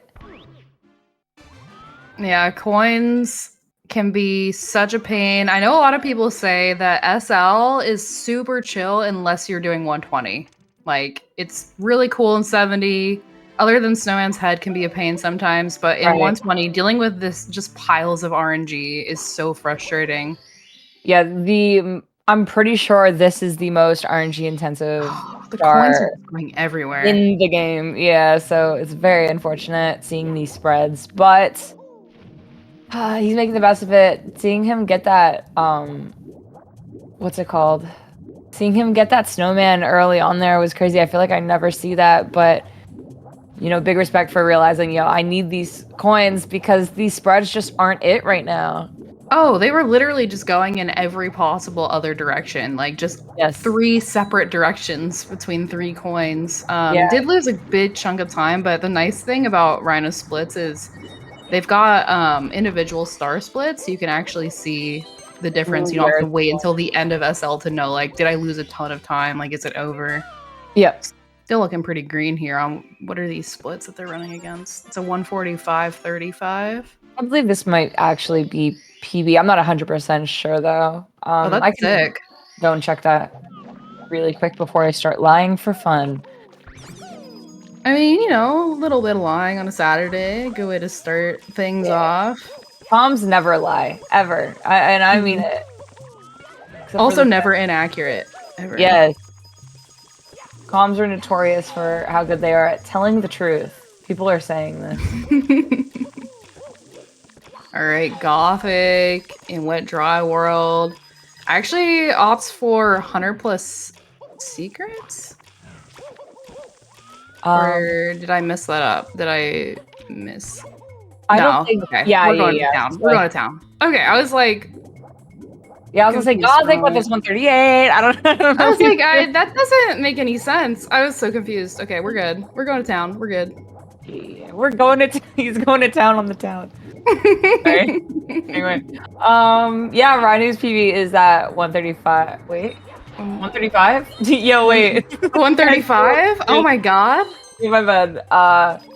Yeah, coins can be such a pain. I know a lot of people say that SL is super chill unless you're doing 120. Like, it's really cool in 70. Other than Snowman's Head can be a pain sometimes, but in
Right.
120, dealing with this just piles of RNG is so frustrating.
Yeah, I'm pretty sure this is the most RNG intensive
The coins are
star
going everywhere.
in the game. Yeah, so it's very unfortunate seeing these spreads, but he's making the best of it. Seeing him get that what's it called? Seeing him get that snowman early on there was crazy. I feel like I never see that, but you know, big respect for realizing, yo, I need these coins because these spreads just aren't it right now.
Oh, they were literally just going in every possible other direction, like just
Yes.
3 separate directions between 3 coins.
Yeah.
Did lose a big chunk of time, but the nice thing about Rhino splits is they've got individual star splits, so you can actually see the difference. You don't have to wait until the end of SL to know, like, did I lose a ton of time? Like, is it over?
Yep.
Still looking pretty green here on what are these splits that they're running against? It's a 145-35.
I believe this might actually be PB. I'm not 100% sure though.
Oh, that's
I can
sick.
go and check that really quick before I start lying for fun.
I mean, you know, a little bit of lying on a Saturday. Good way to start things off.
Toms never lie, ever. I mean it. Except
Also,
for the-
never inaccurate. Ever.
Yes. Comms are notorious for how good they are at telling the truth. People are saying this.
All right, Gothic in Wet Dry World. Actually opts for 100 plus secrets? Or did I mess that up? Did I miss?
I
no.
don't think.
Okay.
Yeah,
We're going
yeah.
to town. We're going to town. Okay, I was like.
Yeah, I was gonna say Gothic with this 138. I don't know.
I was like, that doesn't make any sense. I was so confused. Okay, we're good. We're going to town. We're good.
Yeah, we're going to. He's going to town on the town. Right. Anyway, yeah, Rhinu's PB is at 135. Wait, 135? Yo, wait.
135? Oh my god.
My bad.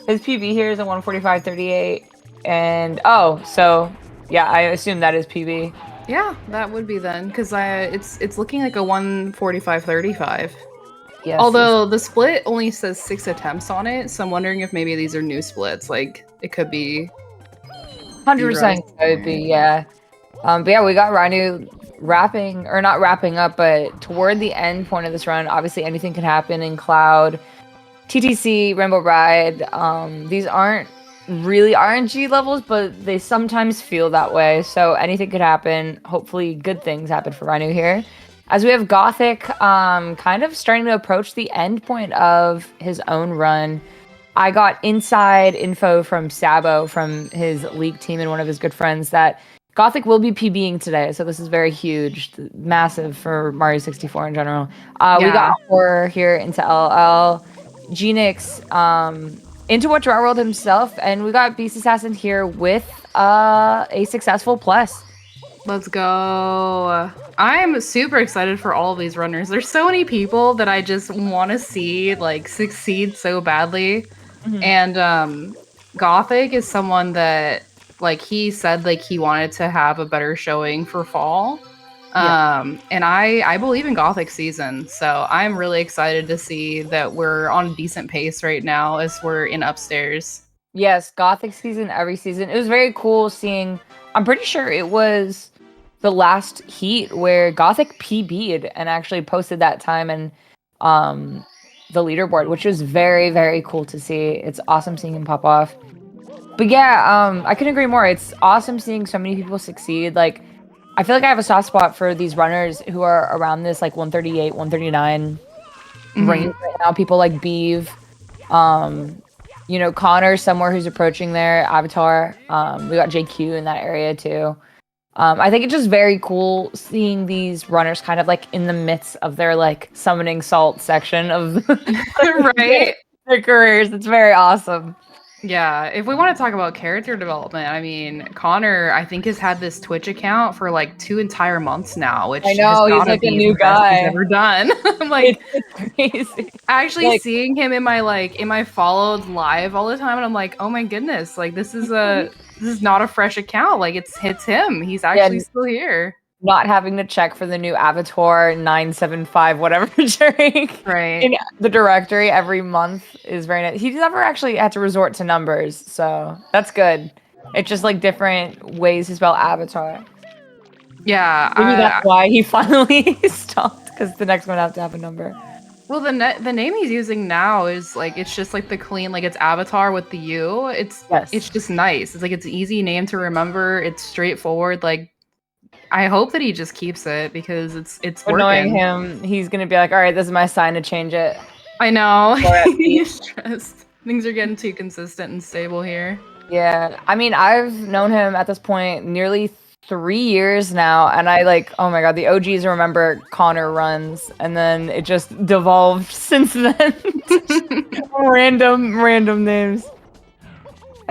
His PB here is a 145.38, and so yeah, I assume that is PB.
Yeah, that would be then, because it's looking like a 145.35.
Yes.
Although the split only says 6 attempts on it, so I'm wondering if maybe these are new splits. Like it could be
100% could be, yeah. But yeah, we got Rhino not wrapping up, but toward the end point of this run, obviously anything can happen in Cloud, TTC, Rainbow Ride. These aren't really RNG levels, but they sometimes feel that way. So anything could happen. Hopefully good things happen for Rhino here. As we have Gothic kind of starting to approach the end point of his own run. I got inside info from Sabo, from his league team and one of his good friends, that Gothic will be PBing today. So this is very huge, massive for Mario 64 in general. We got Horror here into LL, Genix into What Dry World himself, and we got Beast Assassin here with a successful plus.
Let's go. I'm super excited for all of these runners. There's so many people that I just want to see like succeed so badly. Mm-hmm. And Gothic is someone that like he said like he wanted to have a better showing for fall. And I believe in Gothic season. So I'm really excited to see that we're on a decent pace right now as we're in upstairs.
Yes, Gothic season every season. It was very cool seeing, I'm pretty sure it was the last heat where Gothic PB'd and actually posted that time and the leaderboard, which was very, very cool to see. It's awesome seeing him pop off. But yeah, I couldn't agree more. It's awesome seeing so many people succeed. Like, I feel like I have a soft spot for these runners who are around this like 138, 139 range right now. People like Beeve, you know, Connor somewhere who's approaching there, Avatar. We got JQ in that area too. I think it's just very cool seeing these runners kind of like in the midst of their like summoning salt section of
right.
their careers. It's very awesome.
Yeah, if we want to talk about character development, I mean, Connor, I think, has had this Twitch account for like 2 entire months now, which
I
has
know, he's
gotta
like a
be
new
the best he's
guy.
ever done. I'm like,
It's crazy.
actually
like-
seeing him in my followed live all the time, and I'm like, oh my goodness, like this is not a fresh account. Like it's him. He's actually still here.
Not having to check for the new Avatar 975 whatever during
Right.
in the directory every month is very nice. He's never actually had to resort to numbers, so that's good. It's just like different ways to spell Avatar.
Yeah.
Maybe that's why he finally stopped, because the next one have to have a number.
Well, the name he's using now is like it's just like the clean, like it's Avatar with the U. It's just nice. It's like it's an easy name to remember. It's straightforward. Like I hope that he just keeps it because it's
Knowing
working.
him, he's gonna be like, all right, this is my sign to change it.
I know. He's stressed. Things are getting too consistent and stable here.
Yeah, I mean, I've known him at this point nearly 3 years now, and I like, oh my god, the OGs remember Connor runs, and then it just devolved since then. random names.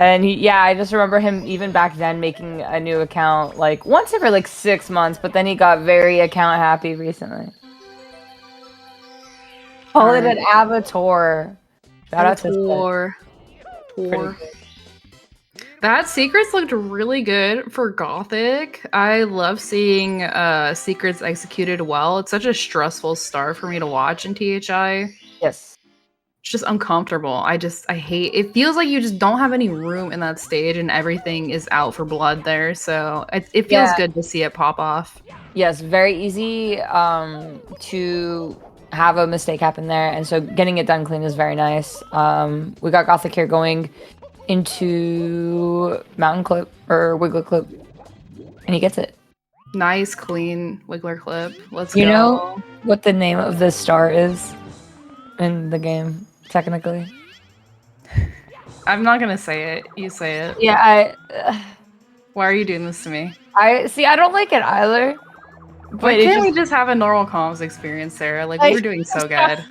And I just remember him even back then making a new account like once every like 6 months, but then he got very account happy recently. Call it an Avatar. Shout out to
Tor. That secrets looked really good for Gothic. I love seeing secrets executed well. It's such a stressful star for me to watch in THI.
Yes.
It's just uncomfortable. I hate it. Feels like you just don't have any room in that stage and everything is out for blood there. So it feels good to see it pop off.
Yes, very easy to have a mistake happen there. And so getting it done clean is very nice. We got Gothic here going into Mountain Clip or Wiggler Clip. And he gets it.
Nice, clean Wiggler Clip. Let's go.
You know what the name of this star is in the game, technically?
I'm not gonna say it. You say it.
Yeah,
Why are you doing this to me?
I don't like it either.
Why can't we just have a normal comms experience, Sarah? Like we were doing so good.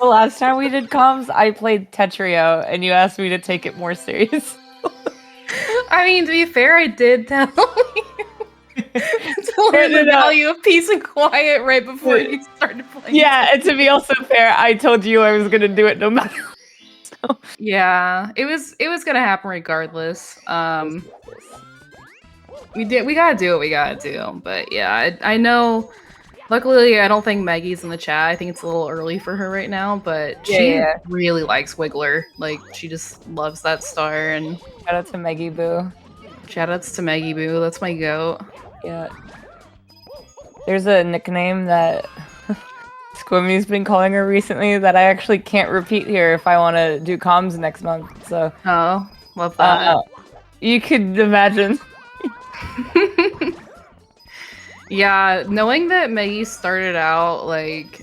The last time we did comms, I played Tetrio, and you asked me to take it more serious.
I mean, to be fair, I did tell you to learn the value of peace and quiet right before you started playing.
Yeah, and to be also fair, I told you I was gonna do it no matter. So.
Yeah, it was gonna happen regardless. We gotta do what we gotta do. But yeah, I know. Luckily, I don't think Maggie's in the chat. I think it's a little early for her right now, but she really likes Wiggler. Like, she just loves that star. And
shout out to Maggie Boo.
Shoutouts to Maggie Boo. That's my goat.
Yeah. There's a nickname that Squimmy's been calling her recently that I actually can't repeat here if I want to do comms next month. So.
Oh, love that.
You could imagine.
Yeah, knowing that Maggie started out like,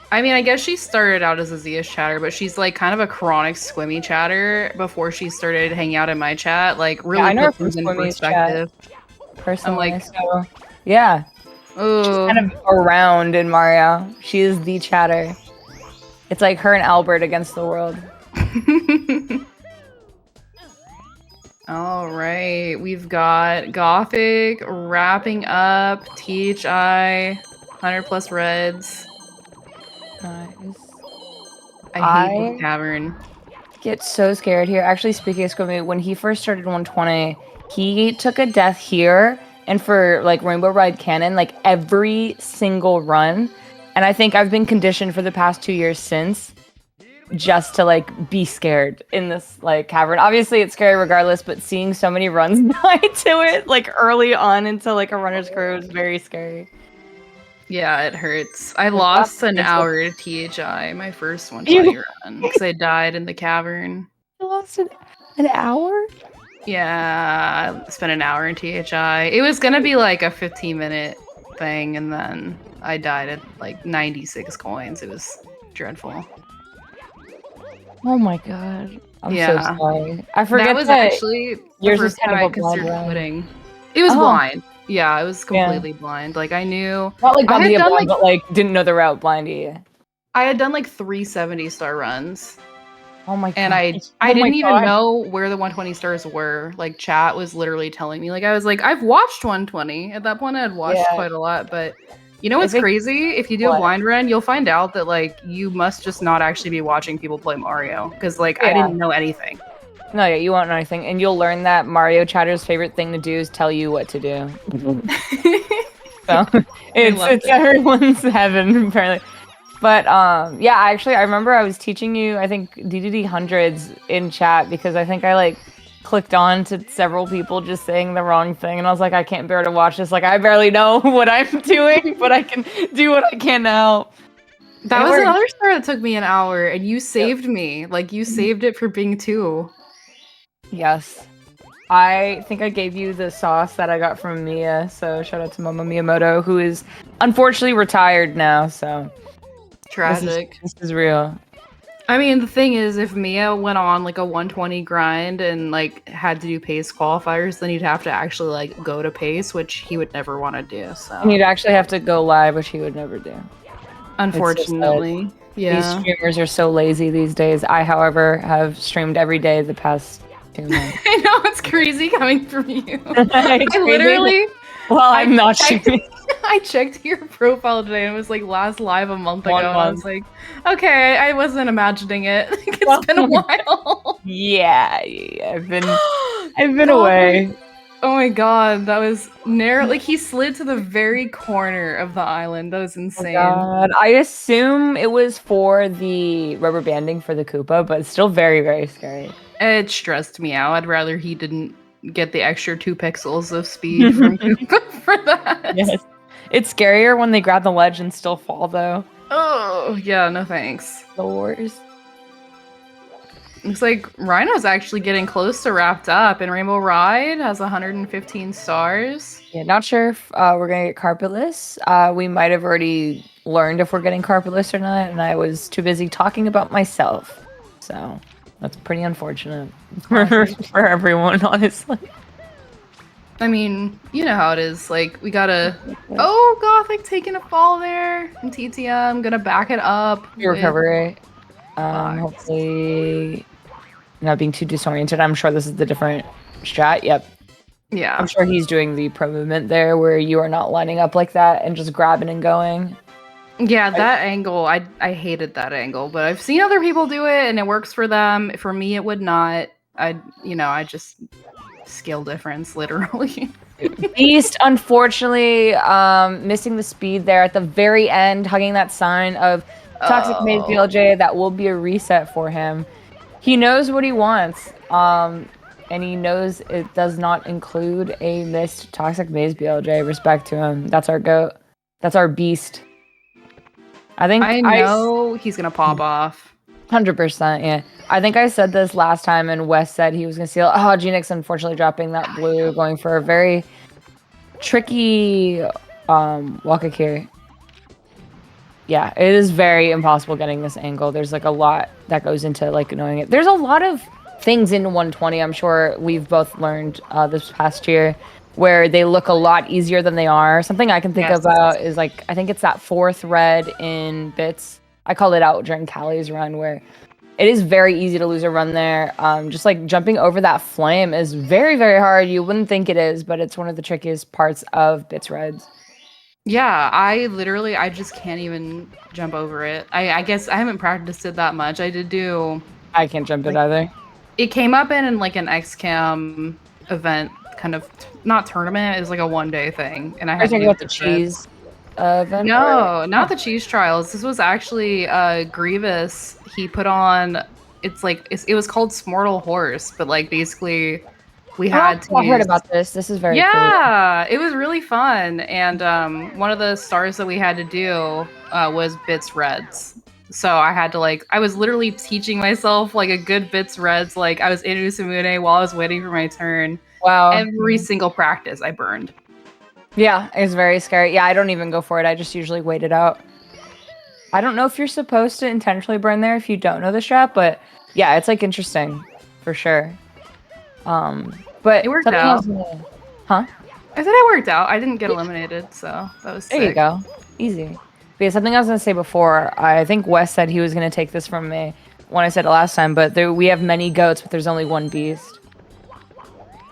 I mean, I guess she started out as a Zeus chatter, but she's like kind of a chronic Squimmy chatter before she started hanging out in my chat. Like, really
I know her
put things
from
in perspective.
Personally,
I'm like,
so, yeah.
Ooh.
She's kind of around in Mario. She is the chatter. It's like her and Albert against the world.
All right, we've got Gothic wrapping up THI 100 plus reds.
Nice.
I hate the cavern.
Get so scared here. Actually, speaking of Squimmy, when he first started 120, he took a death here, and for like Rainbow Ride Cannon, like every single run. And I think I've been conditioned for the past 2 years since just to like be scared in this like cavern. Obviously it's scary regardless, but seeing so many runs die to it like early on into like a runner's crew is very scary.
Yeah, it hurts. I lost an hour to THI, my first 120 run, because I died in the cavern.
You lost an hour?
Yeah, I spent an hour in THI. It was gonna be like a 15-minute thing, and then I died at like 96 coins. It was dreadful.
Oh my god. I'm so sorry. I forget
that was actually
yours
the first
kind
time
of
I
a blind
considered
run.
quitting. It was blind. Yeah, it was completely blind. Like I knew
not like
I had
blind,
done, like,
but like didn't know the route blindy.
I had done like 3 70-star runs.
Oh my god.
And I didn't even know where the 120 stars were. Like chat was literally telling me. Like I was like, I've watched 120. At that point I had watched quite a lot, but you know what's crazy? If you do a blind run, you'll find out that like you must just not actually be watching people play Mario. Because like I didn't know anything.
No, yeah, you won't know anything. And you'll learn that Mario Chatter's favorite thing to do is tell you what to do. So it's everyone's heaven, apparently. But yeah, actually, I remember I was teaching you, I think, DDD hundreds in chat because I think I like clicked on to several people just saying the wrong thing, and I was like, I can't bear to watch this. Like, I barely know what I'm doing, but I can do what I can now.
That was another star that took me an hour, and you saved me. Like, you saved it for being 2.
Yes. I think I gave you the sauce that I got from Mia, so shout out to Mama Miyamoto, who is unfortunately retired now, so...
Tragic.
This is real.
I mean, the thing is, if Mia went on like a 120 grind and like had to do pace qualifiers, then you'd have to actually like go to pace, which he would never want to do. So
and you'd actually have to go live, which he would never do.
Unfortunately,
these streamers are so lazy these days. I, however, have streamed every day the past 2 months.
I know, it's crazy coming from you. I literally.
Well, I'm not streaming.
I checked your profile today and it was like last live a month ago. I was like, okay, I wasn't imagining it. It's been a while.
Yeah, I've been away.
Oh my god, that was narrow. Like he slid to the very corner of the island. That was insane.
Oh god. I assume it was for the rubber banding for the Koopa, but it's still very, very scary.
It stressed me out. I'd rather he didn't get the extra 2 pixels of speed from Koopa for that.
Yes. It's scarier when they grab the ledge and still fall, though.
Oh, yeah, no thanks.
The wars.
Looks like Rhino's actually getting close to wrapped up, and Rainbow Ride has 115 stars.
Yeah, not sure if we're going to get carpetless. We might have already learned if we're getting carpetless or not, and I was too busy talking about myself. So, that's pretty unfortunate for everyone, honestly.
I mean, you know how it is. Like, we gotta... Oh, Gothic taking a fall there. And TTM gonna back it up.
Your recovery. Hopefully not being too disoriented. I'm sure this is the different strat. Yep.
Yeah.
I'm sure he's doing the pro movement there where you are not lining up like that and just grabbing and going.
Yeah, that angle, I hated that angle, but I've seen other people do it and it works for them. For me, it would not. I just... skill difference, literally.
Beast, unfortunately, missing the speed there at the very end, hugging that sign of Toxic Maze BLJ. That will be a reset for him. He knows what he wants, and he knows it does not include a missed Toxic Maze BLJ. Respect to him. That's our GOAT. That's our beast. I know
he's gonna pop off.
100%, yeah. I think I said this last time, and Wes said he was going to steal. Oh, Genix unfortunately dropping that blue, going for a very tricky Wakakiri. Yeah, it is very impossible getting this angle. There's like a lot that goes into like knowing it. There's a lot of things in 120, I'm sure we've both learned this past year, where they look a lot easier than they are. Something I can think about is like, I think it's that 4th red in bits. I called it out during Callie's run where it is very easy to lose a run there. Just like jumping over that flame is very, very hard. You wouldn't think it is, but it's one of the trickiest parts of Bits Reds.
Yeah, I just can't even jump over it. I guess I haven't practiced it that much. I
can't jump it either.
It came up in like an XCAM event, kind of, not tournament, it was like a 1-day thing. And I had to
talking about the cheese event?
No, not the cheese trials. This was actually Grievous. He put on, it was called Smortal Horse, but like basically we had to
I heard about this. This is very cool.
It was really fun. And one of the stars that we had to do was Bits Reds. So I had to I was literally teaching myself like a good Bits Reds. Like I was in Usamune while I was waiting for my turn.
Wow.
Every single practice I burned.
Yeah, it's very scary. Yeah, I don't even go for it. I just usually wait it out. I don't know if you're supposed to intentionally burn there if you don't know the strat, but yeah, it's like interesting for sure. But
it worked out.
Huh?
I said it worked out. I didn't get eliminated, so that was sick.
There you go. Easy. But something I was gonna say before, I think Wes said he was gonna take this from me when I said it last time, but we have many goats, but there's only one beast.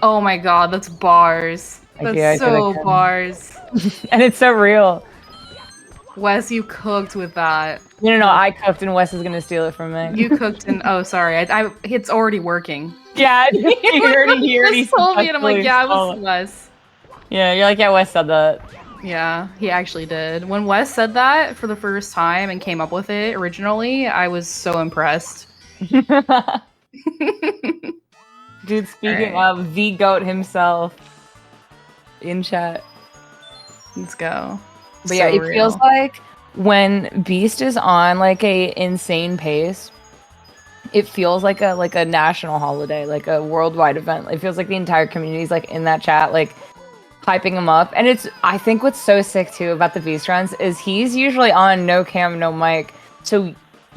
Oh my god, that's bars.
I did
That's so
again.
bars.
And it's so real.
Wes, you cooked with that.
No, I cooked and Wes is gonna steal it from me.
You cooked and oh, sorry, it's already working.
Yeah, he already
Wes told me, and I'm like, yeah, it was
successfully
Wes.
Yeah, you're like, yeah, Wes said that.
Yeah, he actually did. When Wes said that for the first time and came up with it originally, I was so impressed.
Dude, speaking
Alright.
of the goat himself, in chat.
Let's go.
But yeah, it feels like when Beast is on like a insane pace, it feels like a national holiday, like a worldwide event. It feels like the entire community is like in that chat, like hyping him up. And I think what's so sick too about the Beast runs is he's usually on no cam, no mic. So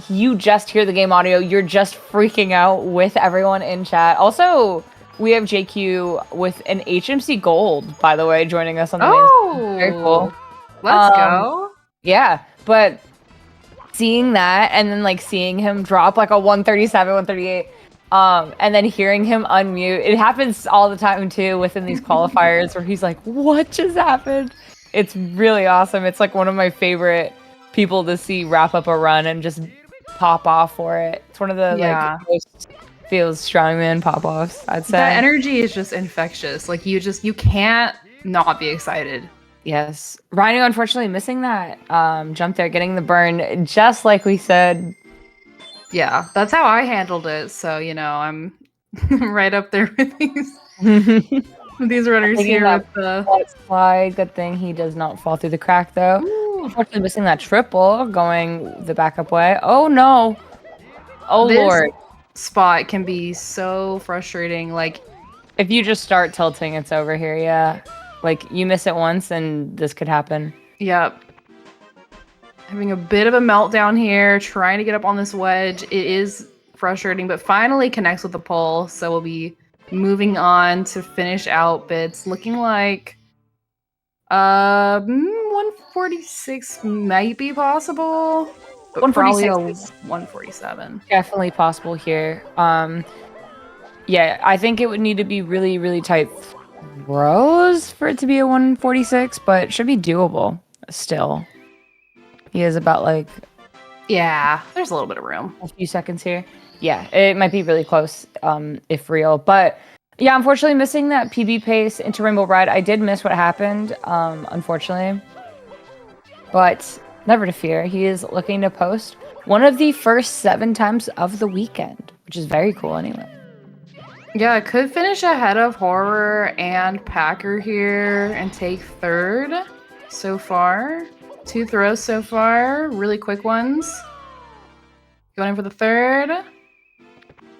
you just hear the game audio, you're just freaking out with everyone in chat. Also, we have JQ with an HMC Gold, by the way, joining us on the main screen. Very cool.
Let's go.
Yeah, but seeing that and then like seeing him drop like a 137, 138, and then hearing him unmute, it happens all the time too within these qualifiers where he's like, what just happened? It's really awesome. It's like one of my favorite people to see wrap up a run and just pop off for it. It's one of the like most feels strongman pop offs, I'd say.
That energy is just infectious. Like you can't not be excited.
Yes. Rhino unfortunately missing that jump there, getting the burn, just like we said.
Yeah, that's how I handled it. So, I'm right up there with these runners here with the
slide. Good thing he does not fall through the crack though. Ooh. Unfortunately missing that triple, going the backup way. Oh no. Oh
this
Lord.
Spot can be so frustrating. Like
if you just start tilting, it's over here, yeah. Like, you miss it once, and this could happen.
Yep. Having a bit of a meltdown here, trying to get up on this wedge. It is frustrating, but finally connects with the pole. So we'll be moving on to finish out bits. Looking like 146 might be possible, but 146 147.
Definitely possible here. Yeah, I think it would need to be really, really tight throws for it to be a 146, but it should be doable still. He is about like
there's a little bit of room.
A few seconds here. Yeah, it might be really close if real, but yeah, unfortunately missing that PB pace into Rainbow Ride. I did miss what happened, unfortunately, but never to fear. He is looking to post one of the first 7 times of the weekend, which is very cool anyway.
Yeah, it could finish ahead of Horror and Packer here and take third so far. 2 throws so far, really quick ones. Going in for the third.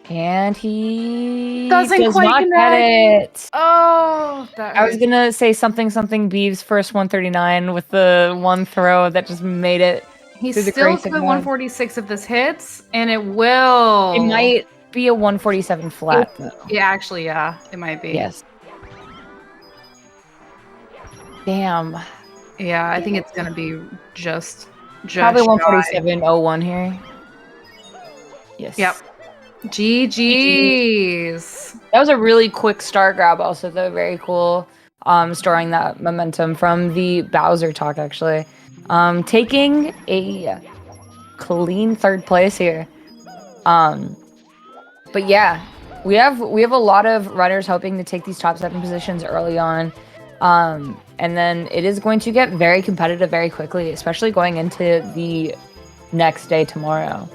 And he
does
quite
not
get it.
Oh,
I was gonna say something Beeves first 139 with the one throw that just made it.
He's still to 146 if this hits, and it will.
It might be a 147 flat.
Yeah, actually, yeah, it might be.
Yes. Damn.
Yeah, I think it's gonna be just
probably 147.01 here. Yes.
Yep. GG's.
That was a really quick star grab also, though. Very cool. Storing that momentum from the Bowser talk, actually. Taking a clean 3rd place here. But yeah, we have a lot of runners hoping to take these top 7 positions early on. And then it is going to get very competitive very quickly, especially going into the next day tomorrow.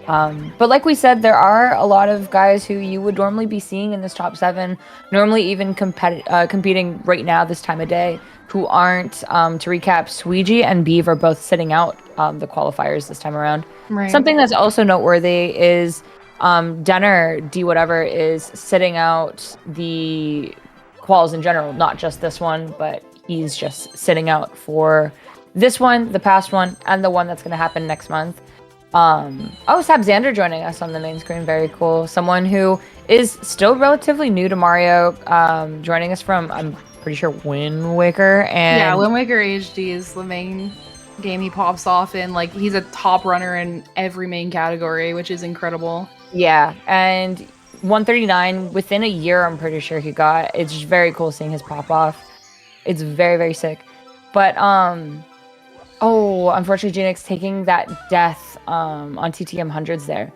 But like we said, there are a lot of guys who you would normally be seeing in this top 7, normally even competing right now this time of day, who aren't. To recap, SWRC and Beav are both sitting out the qualifiers this time around.
Right.
Something that's also noteworthy is Denner D whatever is sitting out the quals in general, not just this one, but he's just sitting out for this one, the past one, and the one that's going to happen next month. Sab Xander joining us on the main screen. Very cool. Someone who is still relatively new to Mario, joining us from, I'm pretty sure, Wind Waker. And
yeah, Wind Waker HD is the main game he pops off in. Like, he's a top runner in every main category, which is incredible.
Yeah, and 139 within a year, I'm pretty sure he got. It's just very cool seeing his pop off. It's very, very sick. But unfortunately, Genix taking that death on TTM hundreds there.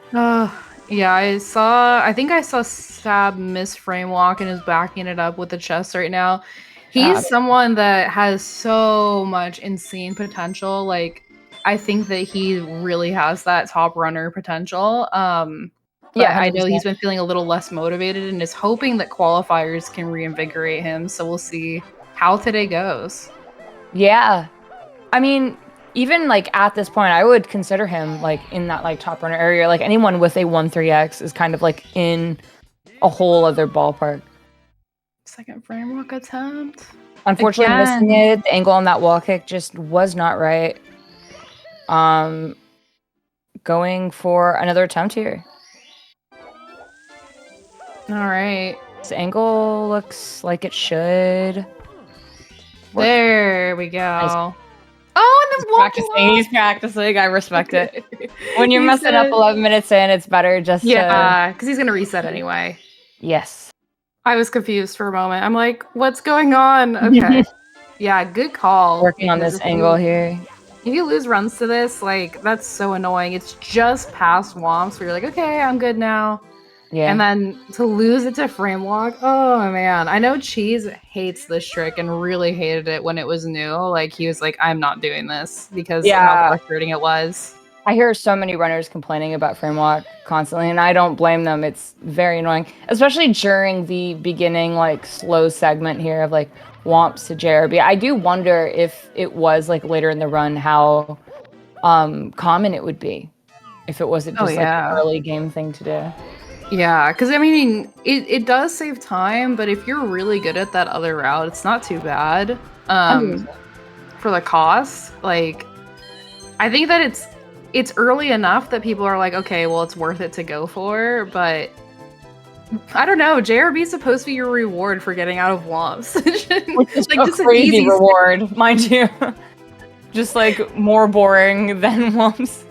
Yeah, I think I saw Sab miss frame walk and is backing it up with the chest right now. He's someone that has so much insane potential. Like, I think that he really has that top runner potential. Yeah, I know he's been feeling a little less motivated and is hoping that qualifiers can reinvigorate him. So we'll see how today goes.
Yeah. I mean, even like at this point, I would consider him like in that like top runner area. Like anyone with a 1-3x is kind of like in a whole other ballpark.
Second frame walk attempt.
Unfortunately, missing it. The angle on that wall kick just was not right. Going for another attempt here.
All right.
This angle looks like it should.
There we go.
Nice.
Oh, and then
He's practicing. I respect it. When you're messing up 11 minutes in, it's better just
because he's gonna reset anyway.
Yes.
I was confused for a moment. I'm like, what's going on? Okay. Yeah, good call.
Working on this angle here.
If you lose runs to this, like, that's so annoying. It's just past Womps where you're like, okay, I'm good now. Yeah. And then to lose it to frame walk, oh man. I know Cheese hates this trick and really hated it when it was new. Like, he was like, I'm not doing this because of how frustrating it was.
I hear so many runners complaining about frame walk constantly, and I don't blame them. It's very annoying, especially during the beginning, like, slow segment here of, like, Womps to JRB. I do wonder if it was, like, later in the run how common it would be if it wasn't just, like, an early game thing to do.
Yeah, because, I mean, it does save time, but if you're really good at that other route, it's not too bad for the cost. Like, I think that it's early enough that people are like, okay, well, it's worth it to go for, but I don't know. JRB is supposed to be your reward for getting out of Womps.
Which is like a crazy reward, mind you. Just like more boring than Womps.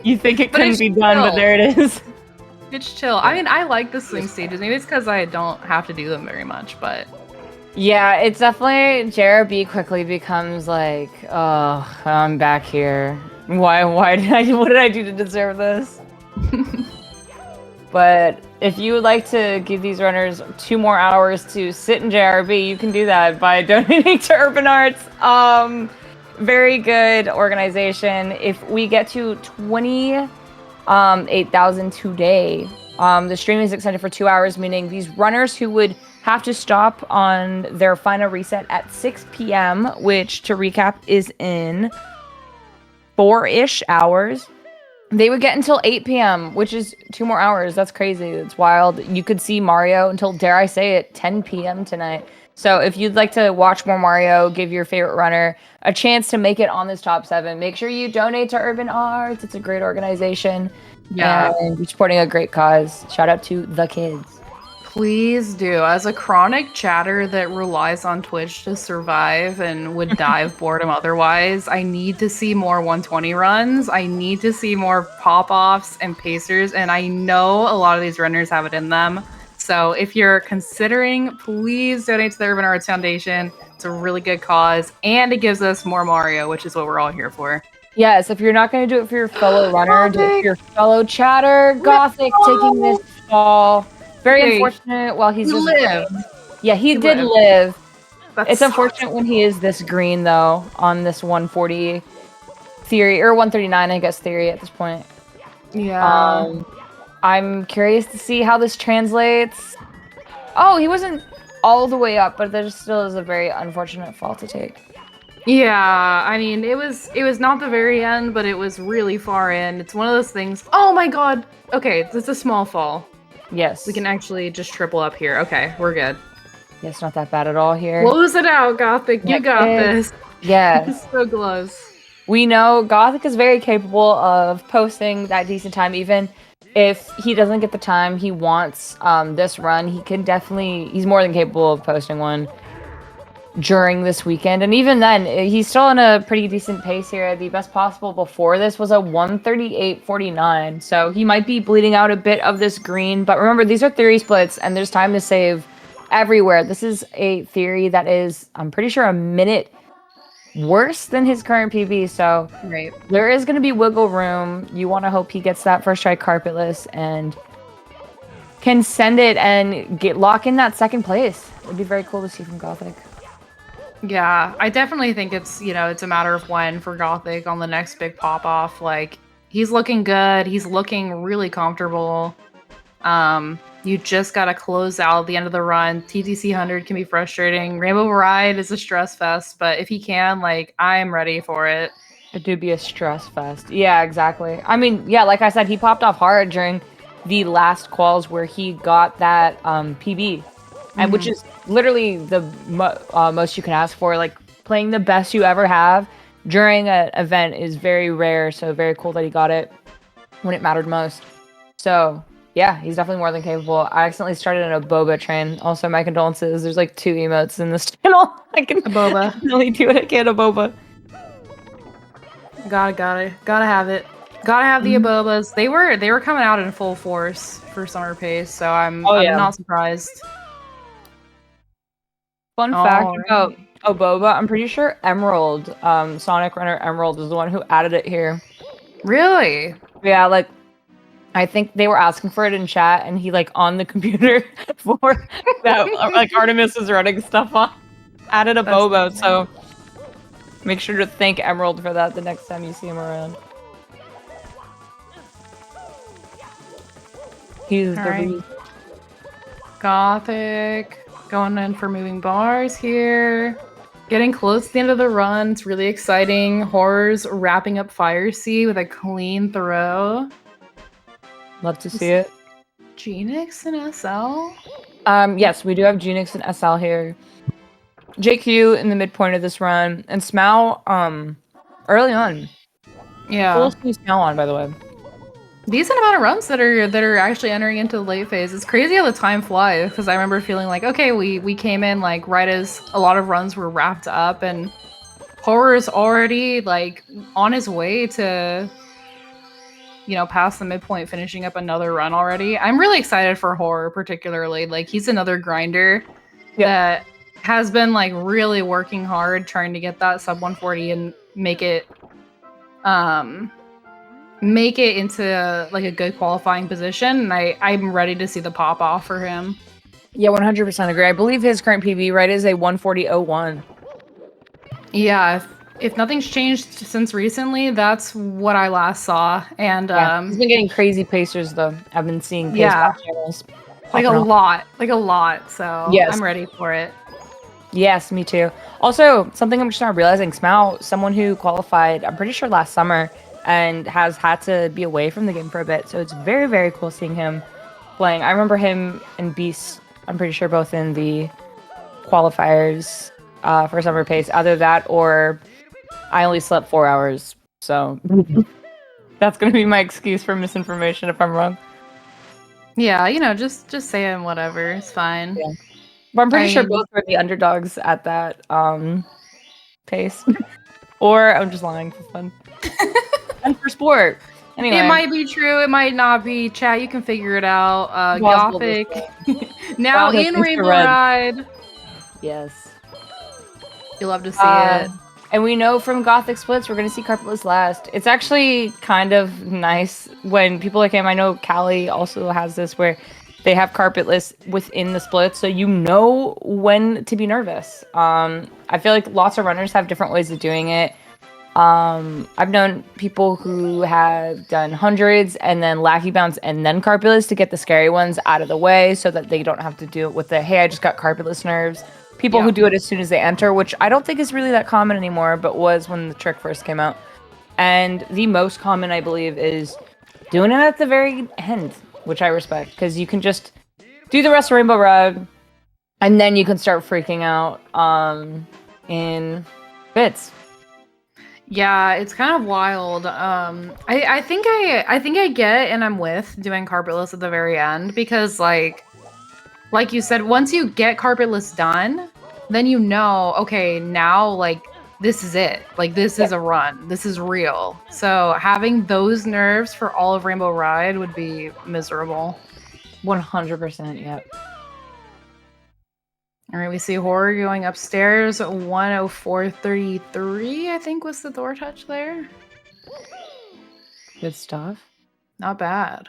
You think it couldn't be done, but there it is.
It's chill. I mean, I like the swing stages. Maybe it's because I don't have to do them very much, but
yeah, it's definitely JRB quickly becomes like, oh, I'm back here. What did I do to deserve this? But if you would like to give these runners 2 more hours to sit in JRB, you can do that by donating to Urban Arts. Very good organization. If we get to 28,000 today, the stream is extended for 2 hours, meaning these runners who would have to stop on their final reset at 6 p.m., which, to recap, is in 4-ish hours. They would get until 8 p.m., which is 2 more hours. That's crazy. It's wild. You could see Mario until, dare I say it, 10 p.m. tonight. So if you'd like to watch more Mario, give your favorite runner a chance to make it on this top 7, make sure you donate to Urban Arts. It's a great organization. Yeah. And you're supporting a great cause. Shout out to the kids.
Please do. As a chronic chatter that relies on Twitch to survive and would die of boredom otherwise, I need to see more 120 runs. I need to see more pop-offs and pacers, and I know a lot of these runners have it in them. So if you're considering, please donate to the Urban Arts Foundation. It's a really good cause, and it gives us more Mario, which is what we're all here for.
Yes, if you're not going to do it for your fellow runner, do it for your fellow chatter. Gothic taking this fall. Very unfortunate while he's just
lived.
Yeah, he did live. It's
so
unfortunate when he is this green, though, on this 140 theory, or 139, I guess, theory at this point.
Yeah.
I'm curious to see how this translates. Oh, he wasn't all the way up, but there still is a very unfortunate fall to take.
Yeah, I mean, it was not the very end, but it was really far in. It's one of those things. Oh my god! Okay, it's a small fall.
Yes.
We can actually just triple up here. Okay, we're good.
Yeah, it's not that bad at all here.
Close it out, Gothic. You got this.
Yes.
So close.
We know Gothic is very capable of posting that decent time. Even if he doesn't get the time he wants this run, he can definitely... He's more than capable of posting one. during this weekend. And even then, he's still in a pretty decent pace here. The best possible before this was a 138.49. So he might be bleeding out a bit of this green. But remember, these are theory splits, and there's time to save everywhere. This is a theory that is, I'm pretty sure, a minute worse than his current PB. So
Right.
there is going to be wiggle room. You want to hope he gets that first try carpetless and can send it and lock in that second place. It would be very cool to see from Gothic.
Yeah, I definitely think it's, it's a matter of when for Gothic on the next big pop off. Like, he's looking good. He's looking really comfortable. You just got to close out the end of the run. TTC 100 can be frustrating. Rainbow Ride is a stress fest, but if he can, like, I am ready for it.
It do be a stress fest. Yeah, exactly. I mean, yeah, like I said, he popped off hard during the last quals where he got that PB, and which is literally the most you can ask for. Like, playing the best you ever have during an event is very rare, so very cool that he got it when it mattered most. So yeah, he's definitely more than capable. I accidentally started in a boba train. Also, my condolences. There's like 2 emotes in this channel. I can
boba.
only do what I can. A boba.
Gotta have it. Gotta have the abobas. They were coming out in full force for summer pace, so I'm not surprised.
Fun fact about Boba, I'm pretty sure Emerald, Sonic Runner Emerald is the one who added it here.
Really?
Yeah, like, I think they were asking for it in chat, and he, like, on the computer for that, like, Artemis is running stuff on, added a Boba, so make sure to thank Emerald for that the next time you see him around. He's the reason.
Gothic. Going in for moving bars here. Getting close to the end of the run. It's really exciting. Horrors wrapping up Fire Sea with a clean throw.
Love to see it.
Genix and SL?
Yes, we do have Genix and SL here. JQ in the midpoint of this run. And Smau, early on.
Yeah.
Cool to see Smau on, by the way.
Decent amount of runs that are actually entering into the late phase. It's crazy how the time flies, because I remember feeling like, okay, we came in like right as a lot of runs were wrapped up, and Horror's already like on his way to, past the midpoint, finishing up another run already. I'm really excited for Horror, particularly. Like, he's another grinder that has been like really working hard trying to get that sub 140 and make it into like a good qualifying position, and I'm ready to see the pop off for him.
Yeah, 100% agree. I believe his current PB, right, is a 140.01.
Yeah, if nothing's changed since recently, that's what I last saw. And
he's been getting crazy pacers though. I've been seeing pace channels
like a lot. So
yes.
I'm ready for it.
Yes, me too. Also, something I'm just not realizing, Smau, someone who qualified, I'm pretty sure last summer, and has had to be away from the game for a bit. So it's very, very cool seeing him playing. I remember him and Beast, I'm pretty sure both in the qualifiers for summer pace. Either that or I only slept 4 hours. So that's going to be my excuse for misinformation if I'm wrong.
Yeah, just saying whatever. It's fine.
Yeah. But I'm pretty sure both were the underdogs at that pace. Or I'm just lying for fun. And for sport. Anyway.
It might be true, it might not be. Chat, you can figure it out. Gothic. Now
Gothic
in Rainbow Ride.
Yes.
You love to see it.
And we know from Gothic splits, we're going to see carpetless last. It's actually kind of nice when people like him, I know Callie also has this, where they have carpetless within the splits, so you know when to be nervous. I feel like lots of runners have different ways of doing it. I've known people who have done hundreds and then lackey bounce and then carpetless to get the scary ones out of the way so that they don't have to do it with the, hey, I just got carpetless nerves. People who do it as soon as they enter, which I don't think is really that common anymore, but was when the trick first came out. And the most common, I believe, is doing it at the very end, which I respect, because you can just do the rest of Rainbow Ride, and then you can start freaking out in bits.
Yeah, it's kind of wild. I think I get and I'm with doing carpetless at the very end, because like you said, once you get carpetless done, then you know, okay, now like this is it. Like this is a run. This is real. So having those nerves for all of Rainbow Ride would be miserable.
100%. Yep.
All right, we see Horror going upstairs. 104.33, I think, was the door touch there.
Good stuff.
Not bad.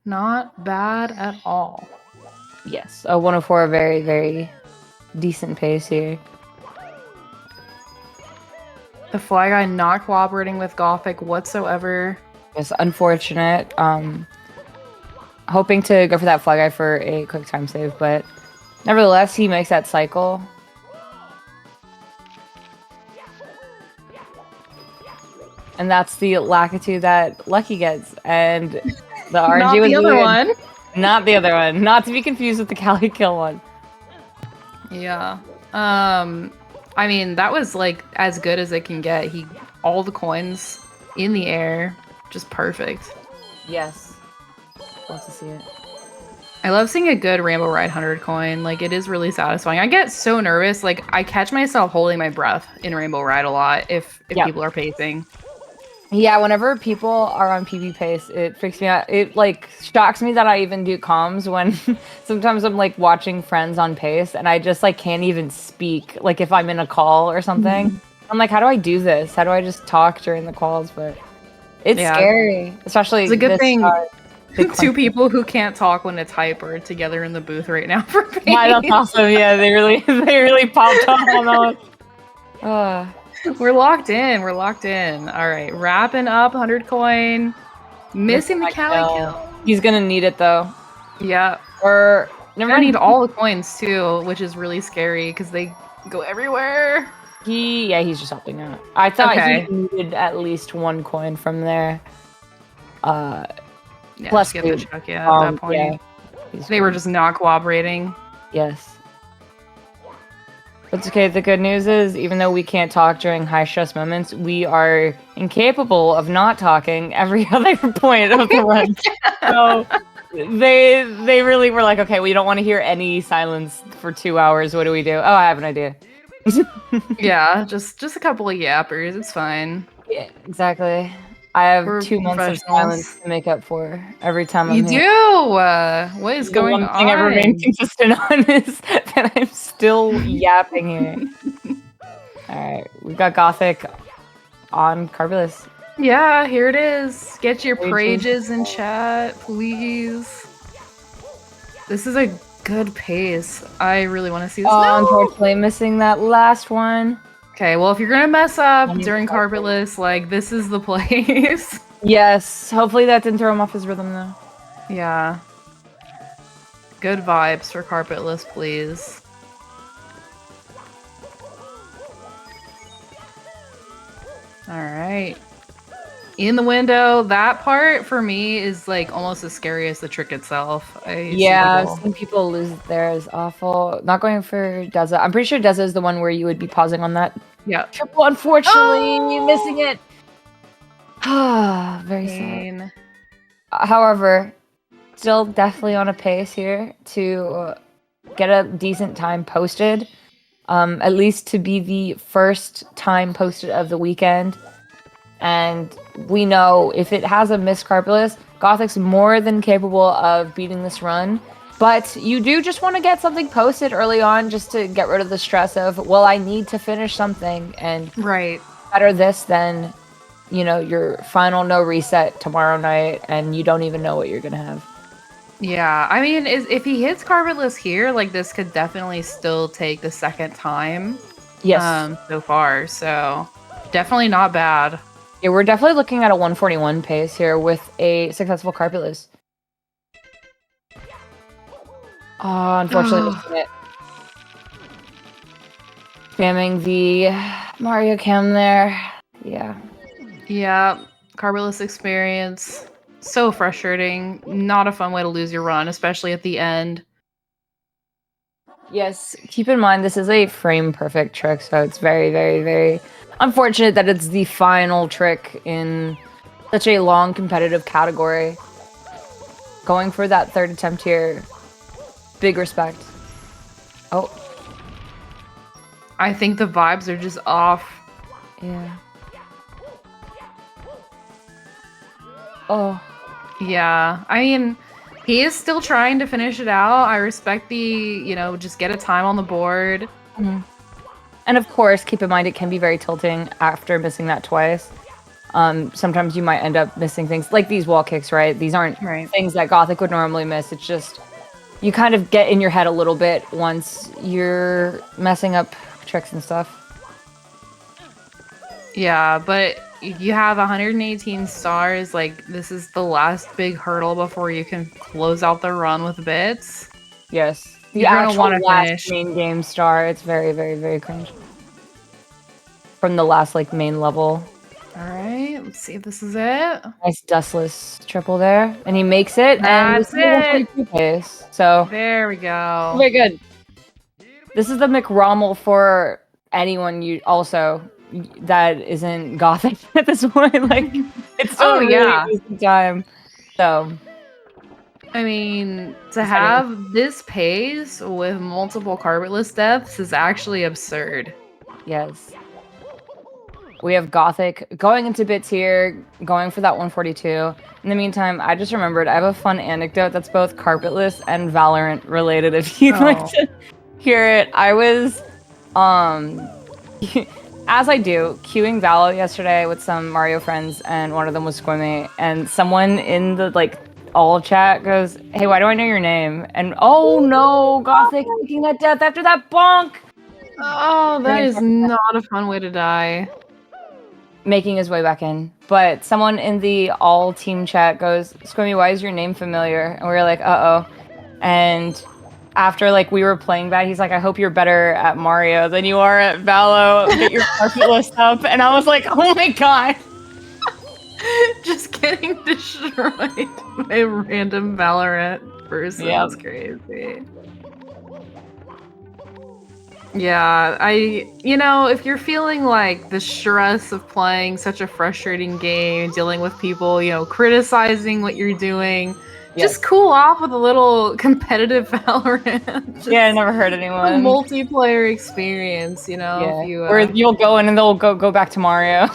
Not bad at all.
Yes. A 104, very, very decent pace here.
The Fly Guy not cooperating with Gothic whatsoever.
It's unfortunate. Hoping to go for that Fly Guy for a quick time save, but nevertheless, he makes that cycle. And that's the Lakitu that Lucky gets. And the RNG
Not
was
the other
weird.
one.
Not the other one. Not to be confused with the Cali Kill one.
Yeah. I mean, that was like as good as it can get. All the coins in the air, just perfect.
Yes. Love to see it.
I love seeing a good Rainbow Ride 100 coin. Like, it is really satisfying. I get so nervous. Like, I catch myself holding my breath in Rainbow Ride a lot if people are pacing.
Yeah, whenever people are on PB pace, it freaks me out. It like shocks me that I even do comms when sometimes I'm like watching friends on pace and I just like can't even speak. Like if I'm in a call or something, I'm like, how do I do this? How do I just talk during the calls? But it's scary, especially.
It's a good thing.
Big
Two people who can't talk when it's hype are together in the booth right now for pace.
Yeah, that's awesome. Yeah, they really popped up on that.
We're locked in. We're locked in. All right, wrapping up 100 coin. Missing the Cali Kill.
He's gonna need it though.
Yeah.
Or
never need all the coins too, which is really scary because they go everywhere.
He's just helping out. I thought he needed at least one coin from there. Plus
get the check, at that point.
Yeah.
They were just not cooperating.
Yes. It's okay. The good news is, even though we can't talk during high stress moments, we are incapable of not talking every other point of the run. So they really were like, okay, we don't want to hear any silence for 2 hours. What do we do? Oh, I have an idea.
Yeah, just a couple of yappers. It's fine.
Yeah, exactly. I have
We're
2 months of silence to make up for every time I'm here.
You do? What is going on?
The one thing I remain consistent on is that I'm still yapping here. Alright, we've got Gothic on Carbolus.
Yeah, here it is. Get your prages in chat, please. This is a good pace. I really want to see this.
Unfortunately, missing that last one.
Okay, well, if you're gonna mess up during Carpetless, like, this is the place.
Yes, hopefully that didn't throw him off his rhythm, though.
Yeah. Good vibes for Carpetless, please. Alright. In the window, that part, for me, is, like, almost as scary as the trick itself.
Seeing people lose there is awful. Not going for Deza. I'm pretty sure Deza is the one where you would be pausing on that.
Yeah.
Triple, unfortunately, missing it. Very sad. However, still definitely on a pace here to get a decent time posted. At least to be the first time posted of the weekend. And we know if it has a missed Carpulus, Gothic's more than capable of beating this run. But you do just want to get something posted early on just to get rid of the stress of, well, I need to finish something. And better this than, you know, your final no reset tomorrow night and you don't even know what you're going to have.
Yeah, I mean, if he hits Carpetless here, like, this could definitely still take the second time.
Yes.
So far, so definitely not bad.
Yeah, we're definitely looking at a 141 pace here with a successful Carpetless. Oh, unfortunately, missing it. Spamming the Mario Cam there. Yeah.
Yeah, Carpetless experience. So frustrating. Not a fun way to lose your run, especially at the end.
Yes, keep in mind this is a frame perfect trick, so it's very, very, very unfortunate that it's the final trick in such a long competitive category. Going for that third attempt here, big respect. Oh.
I think the vibes are just off.
Yeah. Oh.
Yeah. I mean, he is still trying to finish it out. I respect the, just get a time on the board.
Mhm. And of course, keep in mind it can be very tilting after missing that twice. Sometimes you might end up missing things like these wall kicks, right? These aren't things that Gothic would normally miss. It's just you kind of get in your head a little bit once you're messing up tricks and stuff.
Yeah, but you have 118 stars. Like, this is the last big hurdle before you can close out the run with bits.
Yes. The
You're gonna
actual
wanna
last
finish.
main game star. It's very, very, very cringe. From the last, like, main level.
All right, let's see if this is it.
Nice dustless triple there. And he makes it.
That's
and this is
it.
a pace. So,
There we go.
very good. This is the McRommel for anyone you also that isn't Gothic at this point. Like, it's still
Oh,
a really
yeah.
easy time. So,
I mean, to have this pace with multiple carpetless deaths is actually absurd.
yes. We have Gothic going into bits here, going for that 142. In the meantime, I just remembered I have a fun anecdote that's both carpetless and Valorant related if you'd like to hear it. I was, as I do, queuing Valo yesterday with some Mario friends, and one of them was Squimmy, and someone in the, like, all chat goes, "Hey, why do I know your name?" And oh no, Gothic taking that death after that bonk!
Oh, that is not a fun way to die.
Making his way back in. But someone in the all team chat goes, "Squimmy, why is your name familiar?" And we were like, uh-oh. And after, like, we were playing bad, he's like, "I hope you're better at Mario than you are at Valo. Get your carpet list up." And I was like, oh my god.
Just getting destroyed by a random Valorant person.
Yep.
That's crazy. Yeah, if you're feeling like the stress of playing such a frustrating game, dealing with people, criticizing what you're doing, just cool off with a little competitive Valorant.
Yeah, I never heard
A
anyone.
multiplayer experience,
Yeah.
if you,
Where you'll go in and they'll go back to Mario.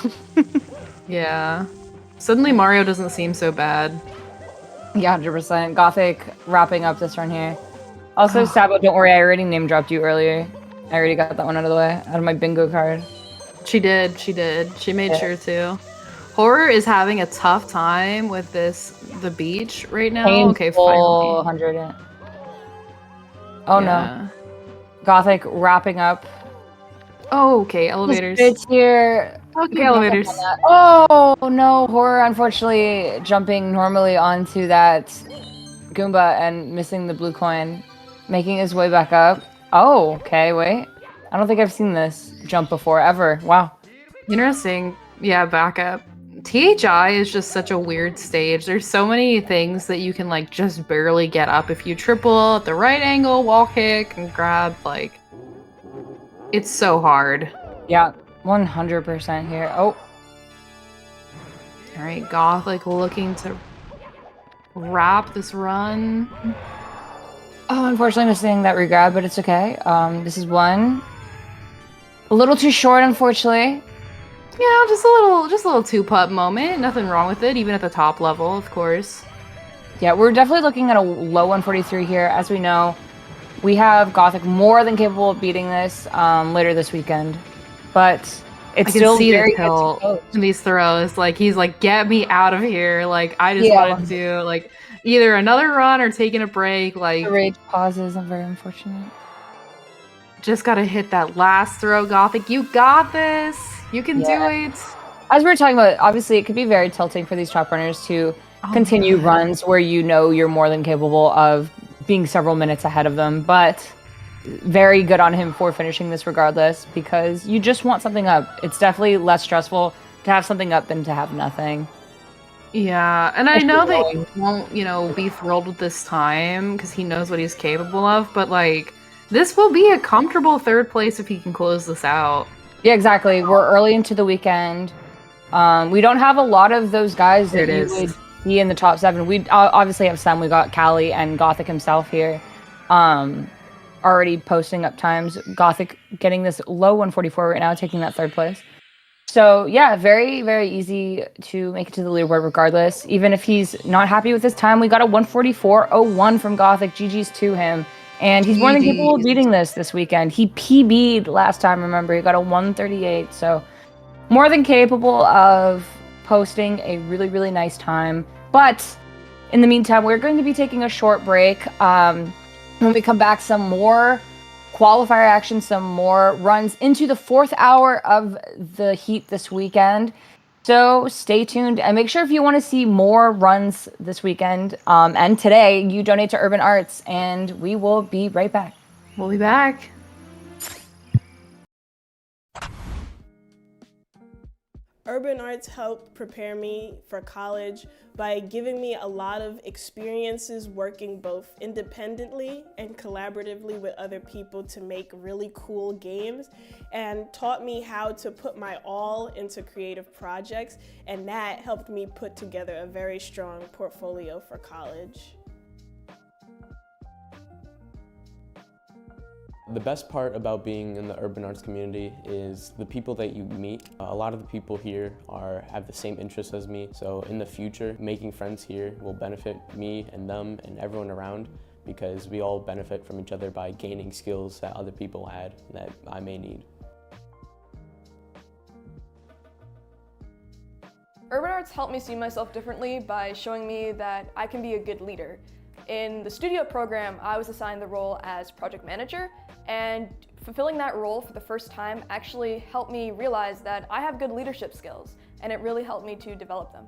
yeah. Suddenly Mario doesn't seem so bad.
Yeah, 100%. Gothic wrapping up this run here. Also, Sabo, don't worry, I already name dropped you earlier. I already got that one out of the way, out of my bingo card.
She did. She made sure to. Horror is having a tough time with the beach right now.
Painful
Okay, finally.
100. Yeah. Oh no. Gothic wrapping up.
Oh, okay, elevators.
It's here.
Okay, elevators.
Oh no, Horror unfortunately jumping normally onto that Goomba and missing the blue coin, making his way back up. Oh, okay, wait. I don't think I've seen this jump before, ever. Wow.
Interesting. Yeah, back up. THI is just such a weird stage. There's so many things that you can, like, just barely get up if you triple at the right angle, wall kick, and grab, like... It's so hard.
Yeah, 100% here. Oh.
Alright, Goth, like, looking to wrap this run.
Oh, unfortunately missing that regrab, but it's okay. This is one. A little too short, unfortunately.
Yeah, just a little two-putt moment. Nothing wrong with it, even at the top level, of course.
Yeah, we're definitely looking at a low 143 here. As we know, we have Gothic more than capable of beating this later this weekend. But it's still very
tilt in these throws. Like, he's like, get me out of here. Like, I just wanted to, like, either another run or taking a break. Like,
the rage pauses are very unfortunate.
Just gotta hit that last throw, Gothic. You got this. You can do it.
As we were talking about, obviously, it could be very tilting for these top runners to continue runs where you know you're more than capable of being several minutes ahead of them. But very good on him for finishing this regardless, because you just want something up. It's definitely less stressful to have something up than to have nothing.
Yeah, and I know that he won't, be thrilled with this time because he knows what he's capable of, but, like, this will be a comfortable third place if he can close this out.
Yeah, exactly. We're early into the weekend. We don't have a lot of those guys that you would see in the top 7. We obviously have some. We got Callie and Gothic himself here. already posting up times. Gothic getting this low 144 right now, taking that third place. So yeah, very, very easy to make it to the leaderboard regardless. Even if he's not happy with his time, we got a 144.01 from Gothic. GG's to him. And he's more than capable of beating this weekend. He PB'd last time, remember. He got a 138. So more than capable of posting a really, really nice time. But in the meantime, we're going to be taking a short break. When we come back, some more qualifier action, some more runs into the 4th hour of the heat this weekend. So stay tuned and make sure if you want to see more runs this weekend and today, you donate to Urban Arts, and we will be right back.
We'll be back.
Urban Arts helped prepare me for college by giving me a lot of experiences working both independently and collaboratively with other people to make really cool games, and taught me how to put my all into creative projects, and that helped me put together a very strong portfolio for college.
The best part about being in the urban arts community is the people that you meet. A lot of the people here have the same interests as me, so in the future, making friends here will benefit me and them and everyone around, because we all benefit from each other by gaining skills that other people had that I may need.
Urban Arts helped me see myself differently by showing me that I can be a good leader. In the studio program, I was assigned the role as project manager, and fulfilling that role for the first time actually helped me realize that I have good leadership skills, and it really helped me to develop them.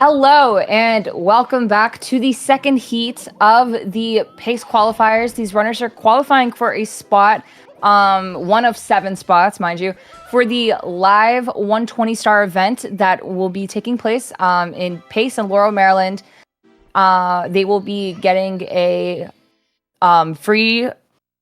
Hello and welcome back to the second heat of the PACE qualifiers. These runners are qualifying for a spot, one of 7 spots, mind you, for the live 120-star event that will be taking place in PACE in Laurel, Maryland. They will be getting a free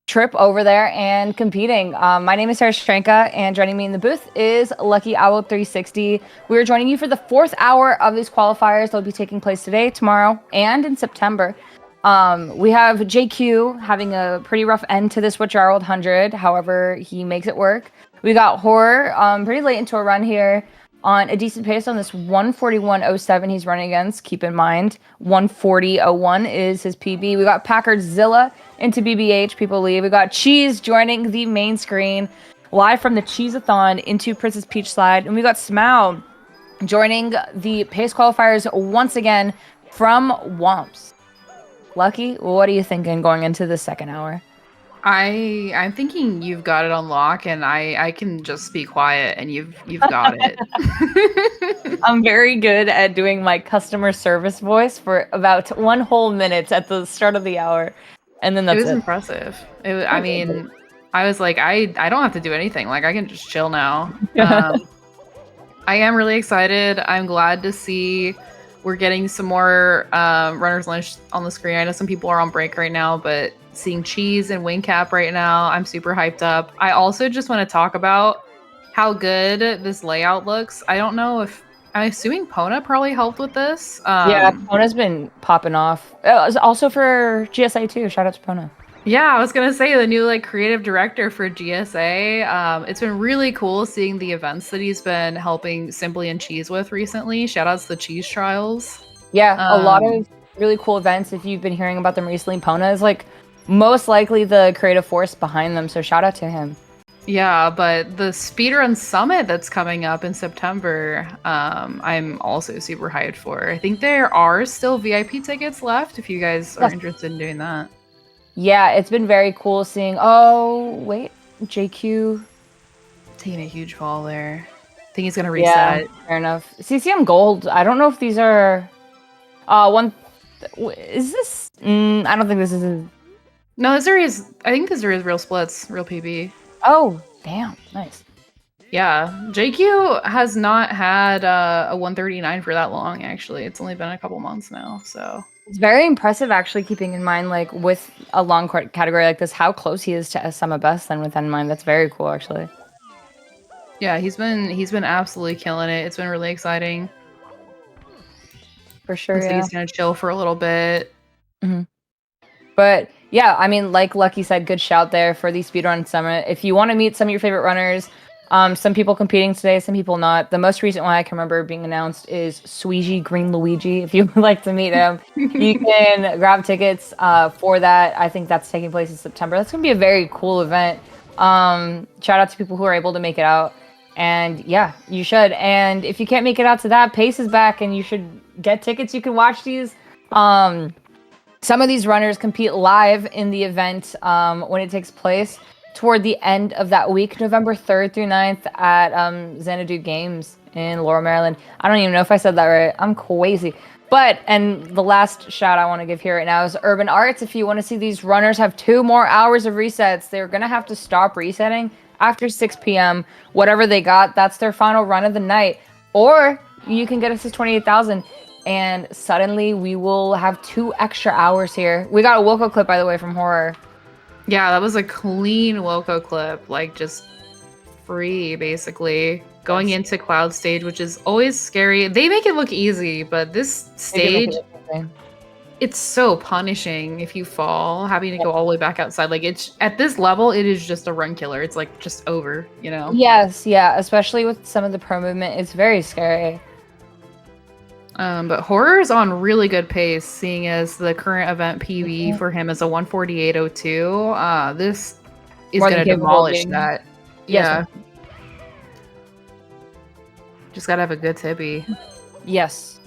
trip over there and competing. My name is Sarah Stranka, and joining me in the booth is Lucky Owl 360. We are joining you for the 4th hour of these qualifiers. They'll be taking place today, tomorrow, and in September. We have JQ having a pretty rough end to this Witcherald 100. However, he makes it work. We got Horror pretty late into a run here on a decent pace on this 141.07 he's running against. Keep in mind, 140.01 is his PB. We got Packard Zilla into BBH, people leave. We got Cheese joining the main screen, live from the Cheese-a-thon into Princess Peach Slide. And we got Smough joining the PACE qualifiers once again from Womps. Lucky, what are you thinking going into the second hour?
I'm thinking you've got it on lock, and I can just be quiet, and you've got it.
I'm very good at doing my customer service voice for about 1 whole minute at the start of the hour, and then that's
It was
it.
impressive. I mean, I was like, I don't have to do anything. Like, I can just chill now. I am really excited. I'm glad to see we're getting some more runners lunch on the screen. I know some people are on break right now, but seeing Cheese and Wingcap right now, I'm super hyped up. I also just want to talk about how good this layout looks. I don't know if I'm assuming Pona probably helped with this.
Yeah, Pona's been popping off. Also for GSA too. Shout out to Pona.
Yeah, I was gonna say the new creative director for GSA. It's been really cool seeing the events that he's been helping Simply and Cheese with recently. Shout outs to the Cheese Trials.
Yeah, a lot of really cool events. If you've been hearing about them recently, Pona is most likely the creative force behind them. So shout out to him.
Yeah, but the Speedrun Summit that's coming up in September, I'm also super hyped for. I think there are still VIP tickets left if you guys are interested in doing that.
Yeah, it's been very cool seeing. Oh, wait, JQ
taking a huge fall there. I think he's gonna reset.
Yeah, fair enough. CCM Gold. I don't know if these are. Is this? I don't think this is.
No, this is. I think this is real splits, real PB.
Oh, damn, nice.
Yeah, JQ has not had a 139 for that long. Actually, it's only been a couple months now, so.
It's very impressive, actually, keeping in mind, with a long category like this, how close he is to Summer Best. Then, with that in mind, that's very cool, actually.
Yeah, he's been absolutely killing it. It's been really exciting.
For sure,
yeah. He's gonna chill for a little bit.
Mm-hmm. But yeah, I mean, like Lucky said, good shout there for the Speedrun Summit. If you want to meet some of your favorite runners, some people competing today, some people not. The most recent one I can remember being announced is Sweegie Green Luigi. If you would like to meet him, you can grab tickets for that. I think that's taking place in September. That's going to be a very cool event. Shout out to people who are able to make it out. And yeah, you should. And if you can't make it out to that, PACE is back and you should get tickets. You can watch these. Some of these runners compete live in the event when it takes place toward the end of that week, November 3rd through 9th at Xanadu Games in Laurel, Maryland. I don't even know if I said that right. I'm crazy. But, and the last shout I want to give here right now is Urban Arts. If you want to see these runners have 2 more hours of resets, they're going to have to stop resetting after 6 p.m. Whatever they got, that's their final run of the night. Or you can get us to 28,000. And suddenly we will have 2 extra hours here. We got a Wilco clip, by the way, from Horror.
Yeah, that was a clean Wilco clip. Just free, basically. Going into Cloud Stage, which is always scary. They make it look easy, but this stage, it's so punishing if you fall, having to go all the way back outside. It's at this level, it is just a run killer. It's just over, you know?
Yes, yeah, especially with some of the pro movement. It's very scary.
But Horror is on really good pace, seeing as the current event PB for him is a 148.02. This is going to demolish that.
Yes,
yeah. Just got to have a good tippy.
Yes.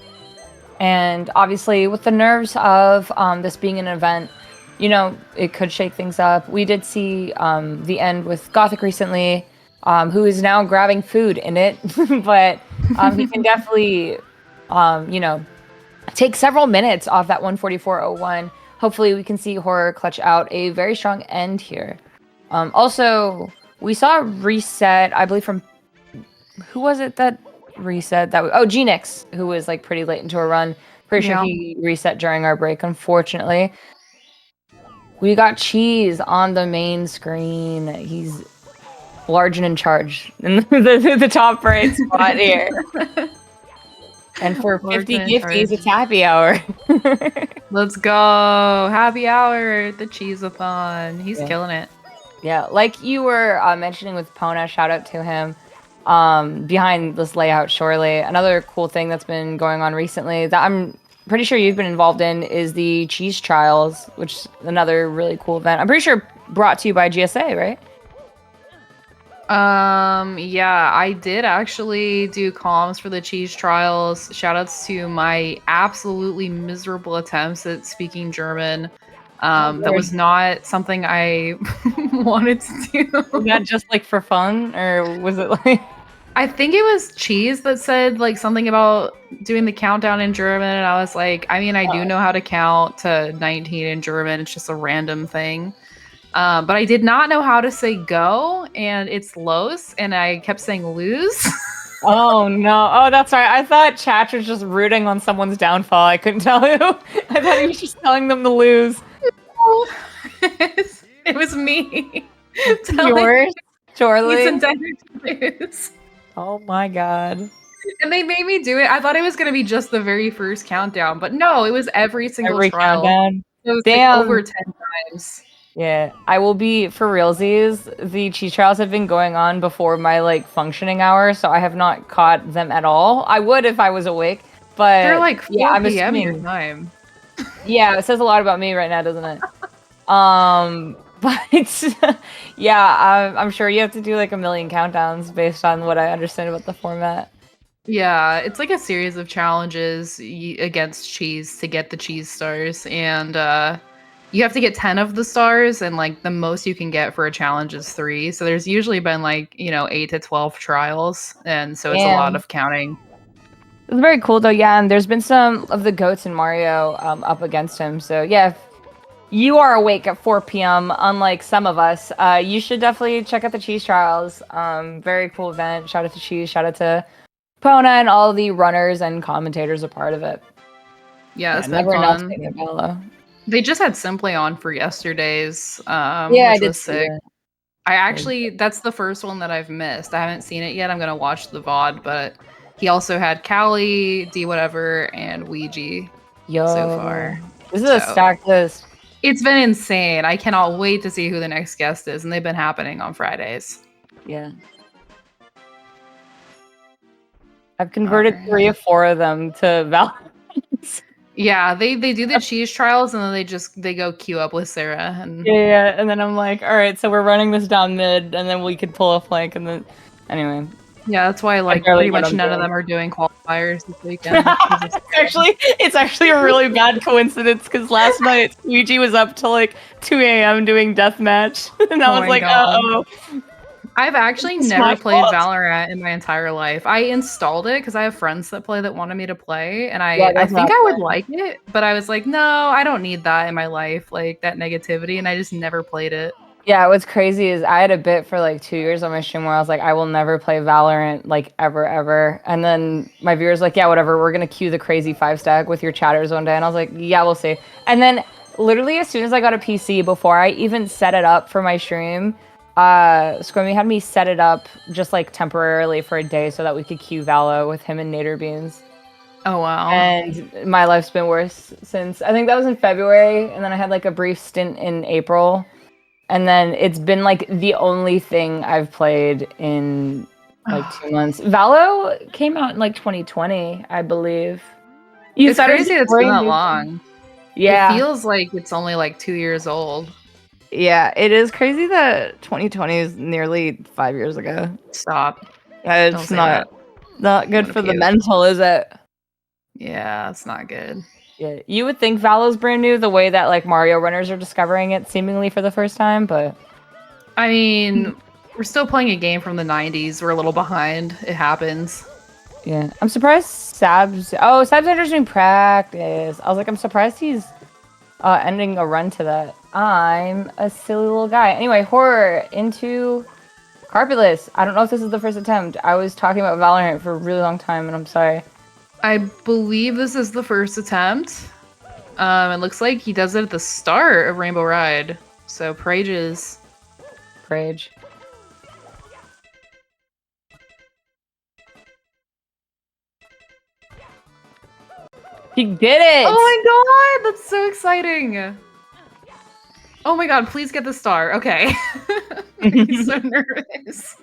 And obviously, with the nerves of this being an event, it could shake things up. We did see the end with Gothic recently, who is now grabbing food in it, but he can definitely you know, take several minutes off that 144.01. Hopefully we can see Horror clutch out a very strong end here. Also, we saw a reset, I believe, from who was it that reset that? Genix, who was like pretty late into a run. Pretty sure he reset during our break, unfortunately. We got Cheese on the main screen. He's large and in charge in the top right spot here. And for 50 gifties, it's happy hour.
Let's go. Happy hour. The Cheese-a-thon. He's killing it.
Yeah, like you were mentioning with Pona, shout out to him. Behind this layout, surely. Another cool thing that's been going on recently that I'm pretty sure you've been involved in is the Cheese Trials, which is another really cool event. I'm pretty sure brought to you by GSA, right?
Yeah, I did actually do comms for the Cheese Trials. Shoutouts to my absolutely miserable attempts at speaking German. That was not something I wanted to do.
Was that just like for fun, or was it like?
I think it was Cheese that said like something about doing the countdown in German, and I was like, I mean, I do know how to count to 19 in German. It's just a random thing. But I did not know how to say go, and it's los, and I kept saying lose.
Oh no! Oh, that's right. I thought Chatch was just rooting on someone's downfall. I couldn't tell who. I thought he was just telling them to lose.
It was me.
Yours, Charlie.
He's intended to lose.
Oh my god!
And they made me do it. I thought it was gonna be just the very first countdown, but no, it was every single trial.
Countdown.
It was
Damn.
like over 10 times.
Yeah, I will be for realsies. The Cheese Trials have been going on before my like functioning hours, so I have not caught them at all. I would if I was awake, but
They're like 4
I'm
p.m.
assuming,
your time.
Yeah, it says a lot about me right now, doesn't it? But yeah, I'm sure you have to do like a million countdowns based on what I understand about the format.
Yeah, it's like a series of challenges against cheese to get the cheese stars, and you have to get 10 of the stars, and like the most you can get for a challenge is 3. So there's usually been like 8 to 12 trials, and so it's a lot of counting.
It's very cool though, yeah. And there's been some of the goats in Mario up against him. So yeah, if you are awake at 4 p.m., unlike some of us, you should definitely check out the Cheese Trials. Very cool event. Shout out to Cheese. Shout out to Pona and all the runners and commentators a part of it.
Yeah, it's
never
fun. They just had Simply on for yesterday's,
yeah,
which was sick. I actually, that's the first one that I've missed. I haven't seen it yet. I'm going to watch the VOD, but he also had Callie, D Whatever, and Ouija so far.
This is a stacked list.
It's been insane. I cannot wait to see who the next guest is, and they've been happening on Fridays.
Yeah. I've converted 3 or 4 of them to Valorant.
Yeah, they do the cheese trials, and then they go queue up with Sarah. And
yeah, and then I'm like, all right, so we're running this down mid, and then we could pull a flank, and then anyway.
Yeah, that's why like pretty much none of them are doing qualifiers this weekend.
It's actually a really bad coincidence because last night Luigi was up till like 2 a.m. doing deathmatch, and I was like, uh-oh.
I've actually never played Valorant in my entire life. I installed it because I have friends that play that wanted me to play, and I think I would like it, but I was like, no, I don't need that in my life, like that negativity, and I just never played it.
Yeah, what's crazy is I had a bit for like 2 years on my stream where I was like, I will never play Valorant, like ever. And then my viewers like, yeah, whatever, we're going to queue the crazy 5-stack with your chatters one day. And I was like, yeah, we'll see. And then literally as soon as I got a PC, before I even set it up for my stream, Squimmy had me set it up just like temporarily for a day so that we could queue Valo with him and Nader Beans.
Oh, wow.
And my life's been worse since, I think that was in February. And then I had like a brief stint in April. And then it's been like the only thing I've played in like 2 months. Valo came out in like 2020, I believe.
It's crazy it's been that long.
Yeah.
It feels like it's only like 2 years old.
Yeah, it is crazy that 2020 is nearly 5 years ago.
Stop.
It's not good for the mental, is it?
Yeah, it's not good.
Yeah, you would think Valo's brand new the way that like Mario runners are discovering it seemingly for the first time, but
I mean, we're still playing a game from the 90s. We're a little behind. It happens.
Yeah, I'm surprised Sab's. Oh, Sab's entering practice. I was like, I'm surprised he's ending a run to that. I'm a silly little guy. Anyway, horror into Carpulus. I don't know if this is the first attempt. I was talking about Valorant for a really long time, and I'm sorry.
I believe this is the first attempt. It looks like he does it at the start of Rainbow Ride. So prages.
Rage. He did it!
Oh my god, that's so exciting! Oh my god, please get the star. Okay. I'm so nervous.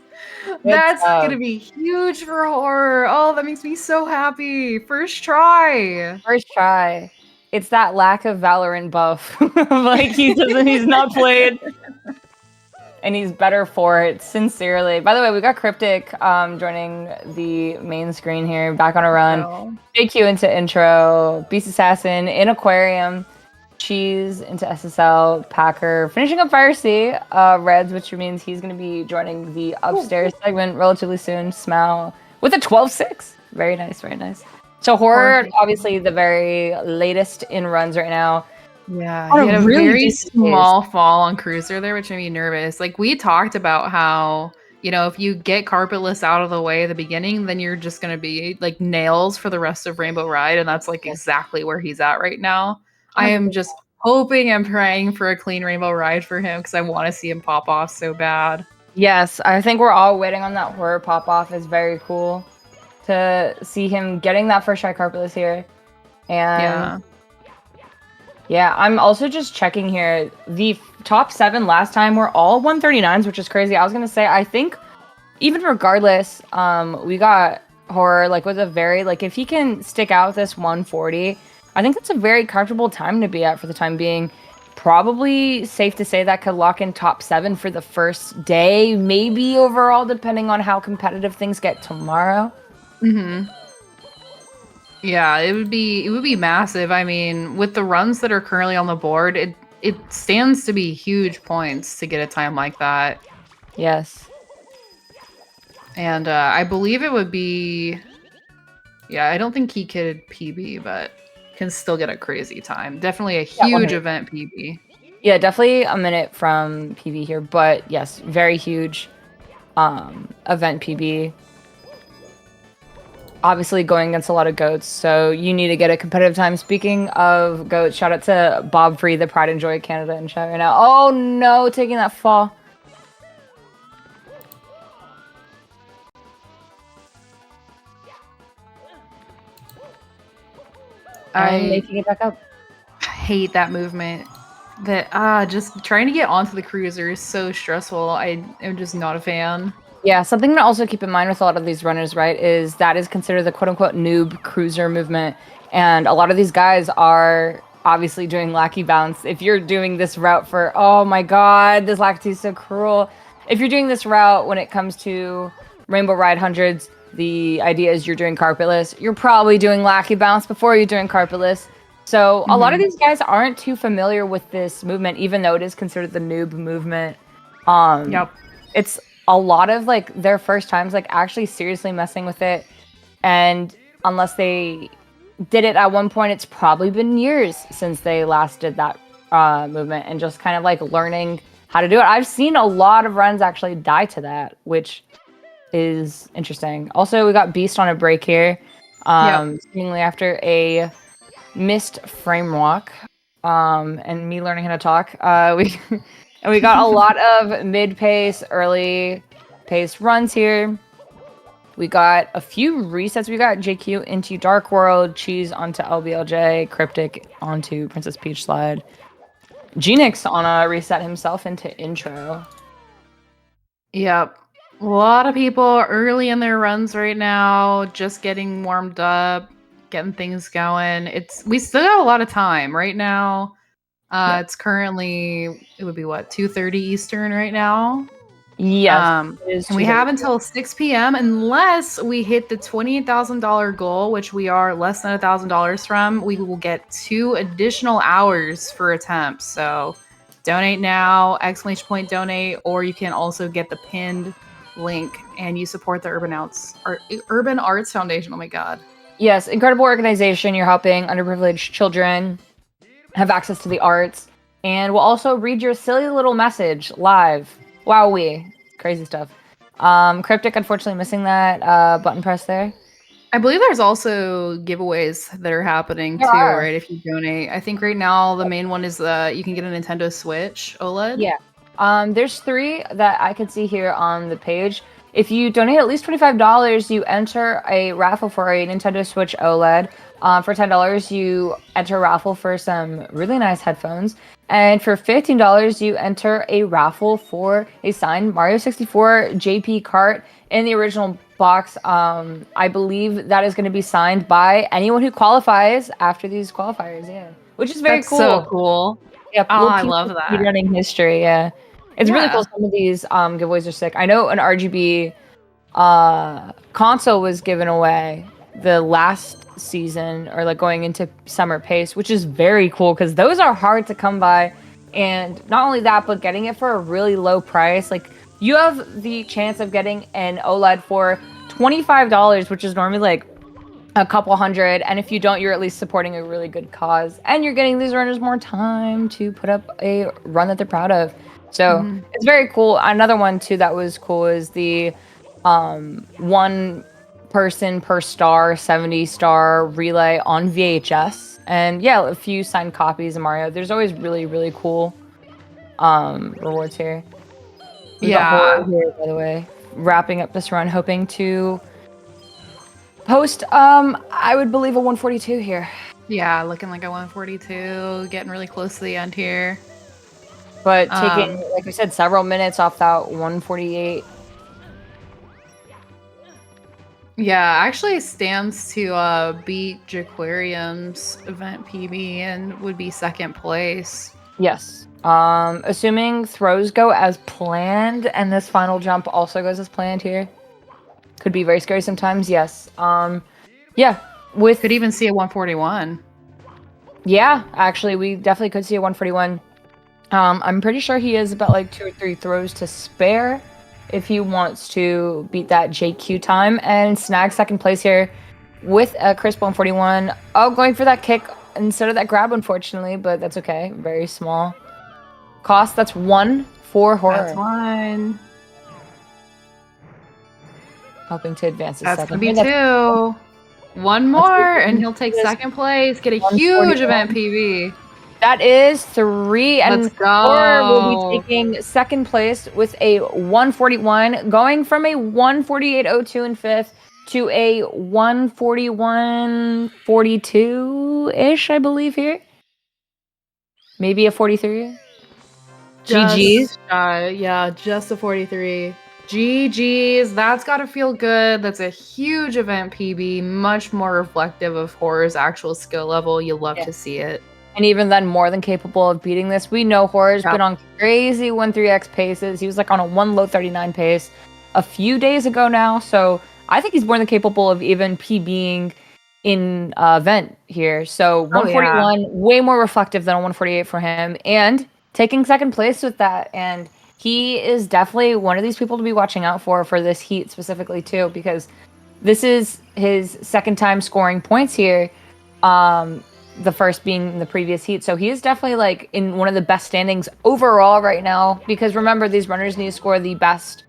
That's gonna be huge for horror. Oh, that makes me so happy. First try.
First try. It's that lack of Valorant buff. Like he's not played. And he's better for it, sincerely. By the way, we got Cryptic joining the main screen here, back on a run.
Oh.
JQ into intro, Beast Assassin in Aquarium, Cheese into SSL, Packer finishing up Fire C, Reds, which means he's going to be joining the upstairs segment relatively soon. Smell with a 12-6. Very nice, very nice. So Horror, obviously the very latest in runs right now.
Yeah, he had a really very small fall on Cruiser there, which made me nervous. Like, we talked about how, you know, if you get Carpetless out of the way at the beginning, then you're just going to be, like, nails for the rest of Rainbow Ride, and that's, like, exactly where he's at right now. I am just hoping and praying for a clean Rainbow Ride for him, because I want to see him pop off so bad.
Yes, I think we're all waiting on that Horror pop-off. Is very cool to see him getting that first try Carpetless here. And... yeah, I'm also just checking here. The top 7 last time were all 139s, which is crazy. I was going to say, I think even regardless, we got Horror, like, with a very, like, if he can stick out with this 140, I think that's a very comfortable time to be at for the time being. Probably safe to say that could lock in top 7 for the first day, maybe overall, depending on how competitive things get tomorrow.
Mm-hmm. Yeah, it would be massive. I mean, with the runs that are currently on the board, it stands to be huge points to get a time like that.
Yes.
And I believe it would be... yeah, I don't think he could PB, but can still get a crazy time. Definitely a huge event PB.
Yeah, definitely a minute from PB here, but yes, very huge event PB. Obviously going against a lot of goats, so you need to get a competitive time. Speaking of goats, shout out to Bob Free, the Pride and Joy Canada in chat right now. Oh no, taking that fall. I'm making it back up.
I hate that movement. That just trying to get onto the cruiser is so stressful. I am just not a fan.
Yeah, something to also keep in mind with a lot of these runners, right, is that is considered the quote-unquote noob cruiser movement. And a lot of these guys are obviously doing lackey bounce. If you're doing this route for, oh my god, this lackey is so cruel. If you're doing this route when it comes to Rainbow Ride hundreds, the idea is you're doing carpetless. You're probably doing lackey bounce before you're doing carpetless. So a lot of these guys aren't too familiar with this movement, even though it is considered the noob movement. It's a lot of like their first times like actually seriously messing with it, and unless they did it at one point, it's probably been years since they last did that movement, and just kind of like learning how to do it. I've seen a lot of runs actually die to that, which is interesting. Also, we got Beast on a break here, seemingly after a missed frame walk, and me learning how to talk. And we got a lot of mid-pace, early-paced runs here. We got a few resets. We got JQ into Dark World, Cheese onto LBLJ, Cryptic onto Princess Peach Slide. Genix on a reset himself into Intro.
Yep. A lot of people early in their runs right now, just getting warmed up, getting things going. We still got a lot of time right now. It's currently, it would be what, 2:30 Eastern right now?
Yes.
And we have until 6 p.m. unless we hit the $28,000 goal, which we are less than $1,000 from. We will get 2 additional hours for attempts. So donate now, ! Donate, or you can also get the pinned link and you support the Urban Arts Foundation. Oh my god.
Yes, incredible organization. You're helping underprivileged children have access to the arts, and we'll also read your silly little message live. Wowee, crazy stuff. Cryptic, unfortunately, missing that button press there.
I believe there's also giveaways that are happening
There
too,
are.
right? If you donate, I think right now the main one is you can get a Nintendo Switch OLED.
Yeah. There's 3 that I can see here on the page. If you donate at least $25, you enter a raffle for a Nintendo Switch OLED. For $10, you enter a raffle for some really nice headphones. And for $15, you enter a raffle for a signed Mario 64 JP cart in the original box. I believe that is going to be signed by anyone who qualifies after these qualifiers, yeah. Which is very
That's
cool.
so cool.
Yeah,
Oh,
little
I
piece
love
of
that.
speedrunning history, yeah. It's really
Yeah.
cool. Some of these giveaways are sick. I know an RGB console was given away the last season, or like going into summer pace, which is very cool because those are hard to come by. And not only that, but getting it for a really low price. Like, you have the chance of getting an OLED for $25, which is normally like a couple hundred, and if you don't, you're at least supporting a really good cause, and you're getting these runners more time to put up a run that they're proud of. So it's very cool. Another one too that was cool is the 1 person per star 70-star relay on VHS, and yeah, a few signed copies of Mario. There's always really cool rewards here. We got Horror here, by the way, wrapping up this run, hoping to post I would believe a 142 here.
Yeah, looking like a 142, getting really close to the end here.
But taking, like we said, several minutes off that 148.
Yeah, actually stands to beat Jaquarium's event PB and would be second place.
Yes. Assuming throws go as planned and this final jump also goes as planned here. Could be very scary sometimes, yes. Yeah.
Could even see a 141.
Yeah, actually, we definitely could see a 141. I'm pretty sure he is about like 2 or 3 throws to spare if he wants to beat that JQ time and snag second place here with a crisp 141. Oh, going for that kick instead of that grab, unfortunately, but that's okay. Very small cost. That's 1 for Horror.
That's 1.
Hoping to advance to
That's
second.
gonna be 2. 1 more, and he'll take second place, get a huge event PB.
That is 3, and
Let's go.
Horror will be taking second place with a 141, going from a 148.02 in 5th to a 141.42-ish, I believe here. Maybe a 43. GG's.
Yeah, just a 43. GG's. That's gotta feel good. That's a huge event PB, much more reflective of Horror's actual skill level. You love to see it.
And even then, more than capable of beating this. We know Horror's been on crazy 1-3x paces. He was like on a 1 low 39 pace a few days ago now. So I think he's more than capable of even PBing in event here. So 141, way more reflective than a 148 for him. And taking second place with that. And he is definitely one of these people to be watching out for this heat specifically too, because this is his second time scoring points here. The first being in the previous heat. So he is definitely like in one of the best standings overall right now, because remember, these runners need to score the best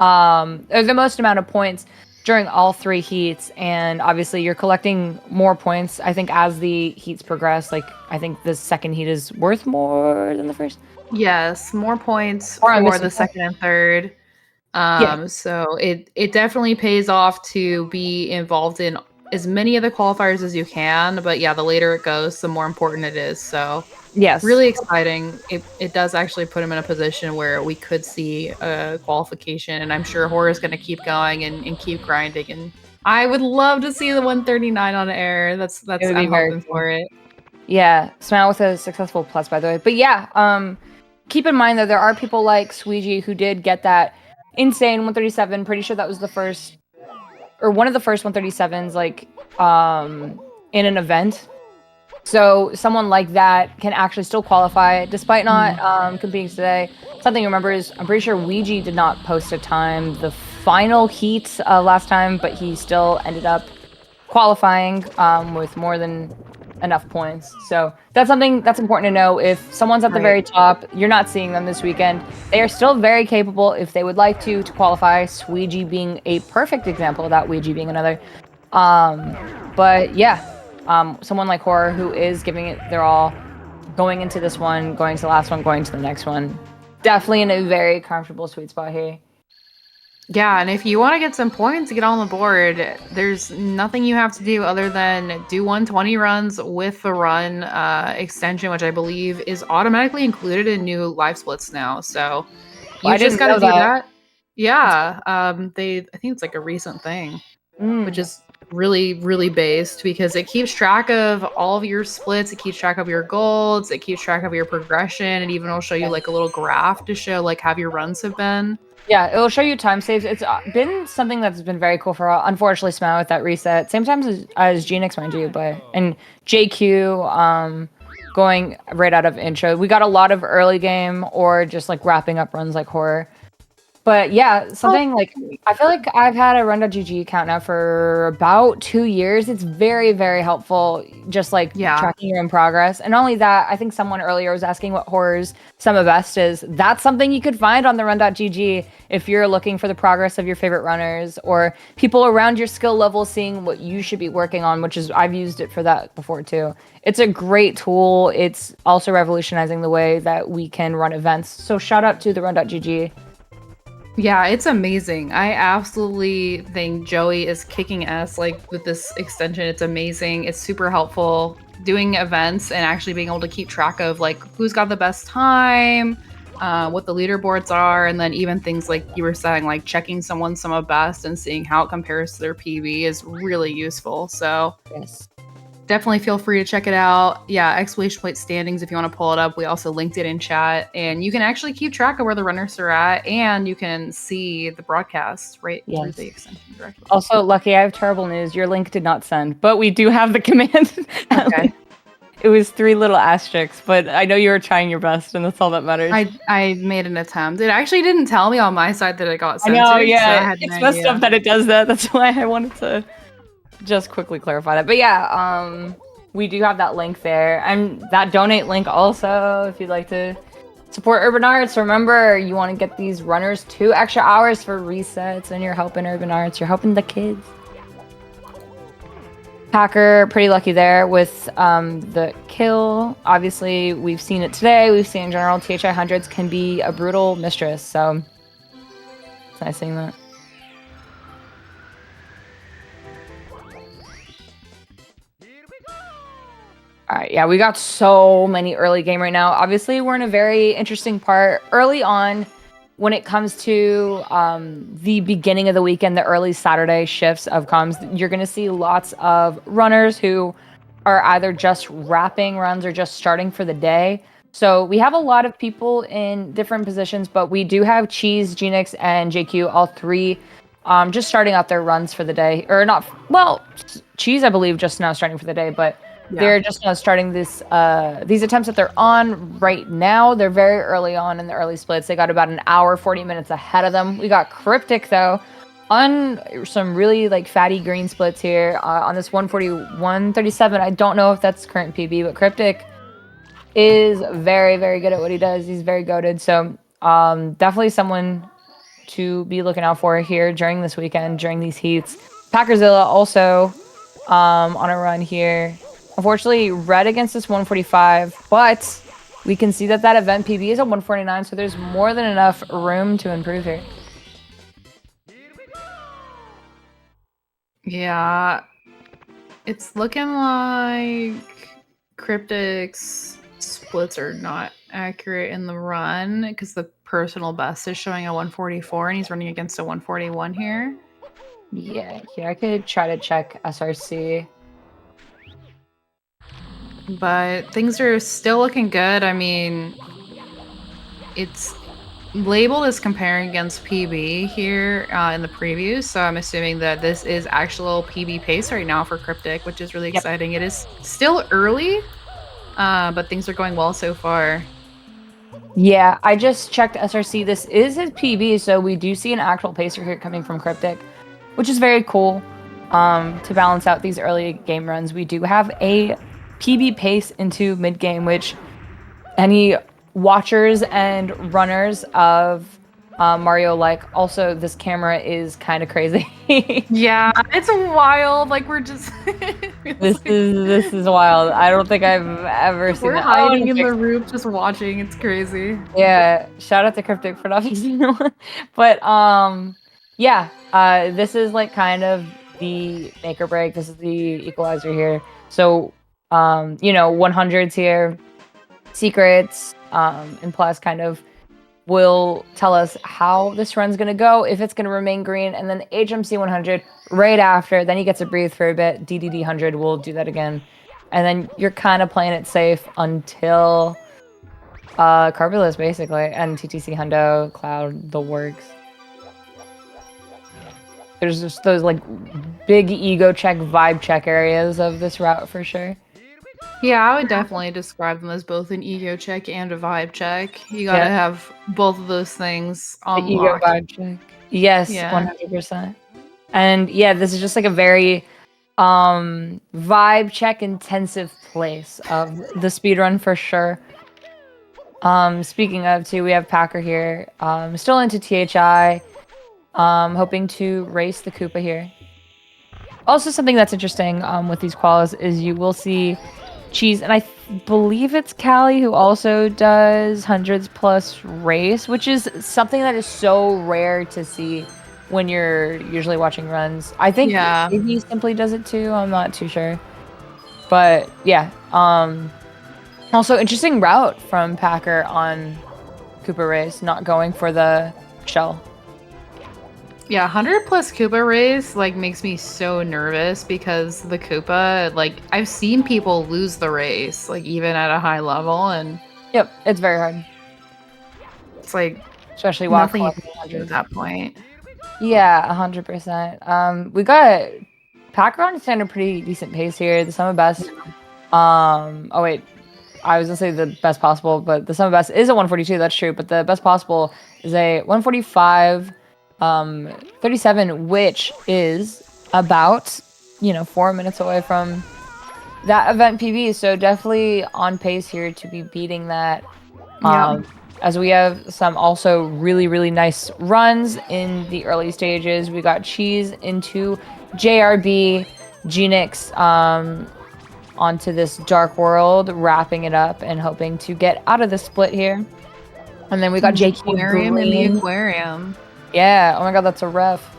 or the most amount of points during all 3 heats, and obviously you're collecting more points, I think, as the heats progress. Like, I think the second heat is worth more than the first.
Yes, more points for the second and third. So it definitely pays off to be involved in as many of the qualifiers as you can, but yeah, the later it goes, the more important it is. So
yes,
really exciting. It does actually put him in a position where we could see a qualification, and I'm sure Horror's going to keep going and keep grinding. And I would love to see the 139 on air. That's I'm hoping for it.
Yeah, Smile with a successful plus, by the way. But yeah, keep in mind that there are people like Squeegee who did get that insane 137. Pretty sure that was the first, or one of the first 137s, like, in an event. So someone like that can actually still qualify despite not competing today. Something to remember is I'm pretty sure Ouija did not post a time the final heat last time, but he still ended up qualifying with more than enough points. So that's something that's important to know. If someone's at the very top, you're not seeing them this weekend. They are still very capable if they would like to qualify. Sweegie being a perfect example of that, Ouija being another. But yeah, someone like Horror who is giving it their all, going into this one, going to the last one, going to the next one. Definitely in a very comfortable sweet spot here.
Yeah, and if you want to get some points to get on the board, there's nothing you have to do other than do 120 runs with the run extension, which I believe is automatically included in new live splits now. So you just got to do that. Yeah, I think it's like a recent thing, which is really, really based because it keeps track of all of your splits, it keeps track of your golds, it keeps track of your progression, and even will show you like a little graph to show like how your runs have been.
Yeah, it'll show you time saves. It's been something that's been very cool for unfortunately Smile with that reset. Same time as Genix, mind you, but and JQ going right out of intro. We got a lot of early game or just like wrapping up runs like Horror. But yeah, something like I feel like I've had a run.gg account now for about 2 years. It's very, very helpful, just like tracking your own progress. And not only that, I think someone earlier was asking what Horror's summer best is. That's something you could find on the run.gg if you're looking for the progress of your favorite runners or people around your skill level seeing what you should be working on, which is I've used it for that before too. It's a great tool. It's also revolutionizing the way that we can run events. So shout out to the run.gg.
Yeah, it's amazing. I absolutely think Joey is kicking ass like with this extension. It's amazing. It's super helpful doing events and actually being able to keep track of like who's got the best time, what the leaderboards are, and then even things like you were saying, like checking someone's summer best and seeing how it compares to their PB is really useful. So
yes.
Definitely feel free to check it out. Yeah, exclamation point standings if you want to pull it up. We also linked it in chat. And you can actually keep track of where the runners are at, and you can see the broadcast right through the extension directly.
Also, Lucky, I have terrible news. Your link did not send, but we do have the command.
Okay.
It was 3 little asterisks, but I know you were trying your best, and that's all that matters.
I made an attempt. It actually didn't tell me on my side that it got censored.
I know, yeah.
So
it's messed up that it does that. That's why I wanted to just quickly clarify that. But yeah, we do have that link there. And that donate link also, if you'd like to support Urban Arts. Remember, you want to get these runners 2 extra hours for resets, and you're helping Urban Arts. You're helping the kids. Packer, pretty lucky there with the kill. Obviously, we've seen it today. We've seen in general, THI hundreds can be a brutal mistress. So it's nice seeing that. All right, yeah, we got so many early game right now. Obviously, we're in a very interesting part early on when it comes to the beginning of the weekend, the early Saturday shifts of comms. You're going to see lots of runners who are either just wrapping runs or just starting for the day. So we have a lot of people in different positions, but we do have Cheese, Genix, and JQ, all 3 just starting out their runs for the day. Or not, well, Cheese, I believe, just now starting for the day, but they're just now starting this these attempts that they're on right now. They're very early on in the early splits. They got about an hour, 40 minutes ahead of them. We got Cryptic, though, on some really like fatty green splits here on this 141.37. I don't know if that's current PB, but Cryptic is very, very good at what he does. He's very goated. So definitely someone to be looking out for here during this weekend, during these heats. Packerzilla also on a run here. Unfortunately, red against this 145, but we can see that event PB is a 149, so there's more than enough room to improve here.
Yeah, it's looking like Cryptic's splits are not accurate in the run because the personal best is showing a 144 and he's running against a 141 here.
Yeah, here I could try to check SRC.
But things are still looking good. I mean, it's labeled as comparing against PB here in the preview, so I'm assuming that this is actual PB pace right now for Cryptic, which is really exciting. It is still early, but things are going well so far.
Yeah, I just checked SRC. This is his PB, so we do see an actual pacer here coming from Cryptic, which is very cool. To balance out these early game runs, we do have a PB pace into mid game, which any watchers and runners of Mario like. Also, this camera is kind of crazy.
Yeah, it's wild. Like we're just
This is wild. I don't think I've ever seen
we're
that.
hiding in
No,
the roof just watching. It's crazy.
yeah, shout out to Cryptic for not fixing it. But yeah, this is like kind of the make or break. This is the equalizer here. So 100s here, secrets, and plus kind of will tell us how this run's gonna go, if it's gonna remain green, and then HMC 100 right after. Then he gets to breathe for a bit. DDD 100 will do that again, and then you're kind of playing it safe until Carbulas basically, and TTC Hundo, Cloud, the works. There's just those like big ego check, vibe check areas of this route for sure.
Yeah, I would definitely describe them as both an ego check and a vibe check. You gotta
Yeah.
have both of those things
The ego
unlocked.
vibe check. Yes,
Yeah.
100%. And yeah, this is just like a very vibe check intensive place of the speedrun for sure. Speaking of too, we have Packer here. Still into THI. Hoping to race the Koopa here. Also, something that's interesting with these quals is you will see Cheese, and I believe it's Callie who also does hundreds plus race, which is something that is so rare to see when you're usually watching runs. I think
Yeah.
maybe Simply does it too. I'm not too sure, but yeah. Also, interesting route from Packer on Koopa race, not going for the shell.
Yeah, 100 plus Koopa race like makes me so nervous because the Koopa, like I've seen people lose the race, like even at a high level, and
Yep, it's very hard,
it's like
especially while
nothing you
collecting
can do at
hundreds.
that point.
Yeah, 100%. We got Packer on standard pretty decent pace here. The sum of best. Oh wait, I was gonna say the best possible, but the sum of best is a 142. That's true, but the best possible is a 145, 37, which is about 4 minutes away from that event PB. So definitely on pace here to be beating that.
Yeah.
As we have some also really, really nice runs in the early stages. We got Cheese into JRB, Genix onto this Dark World, wrapping it up and hoping to get out of the split here. And then we got JQ
Aquarium in the
Green.
aquarium.
Yeah, oh my god, that's a ref.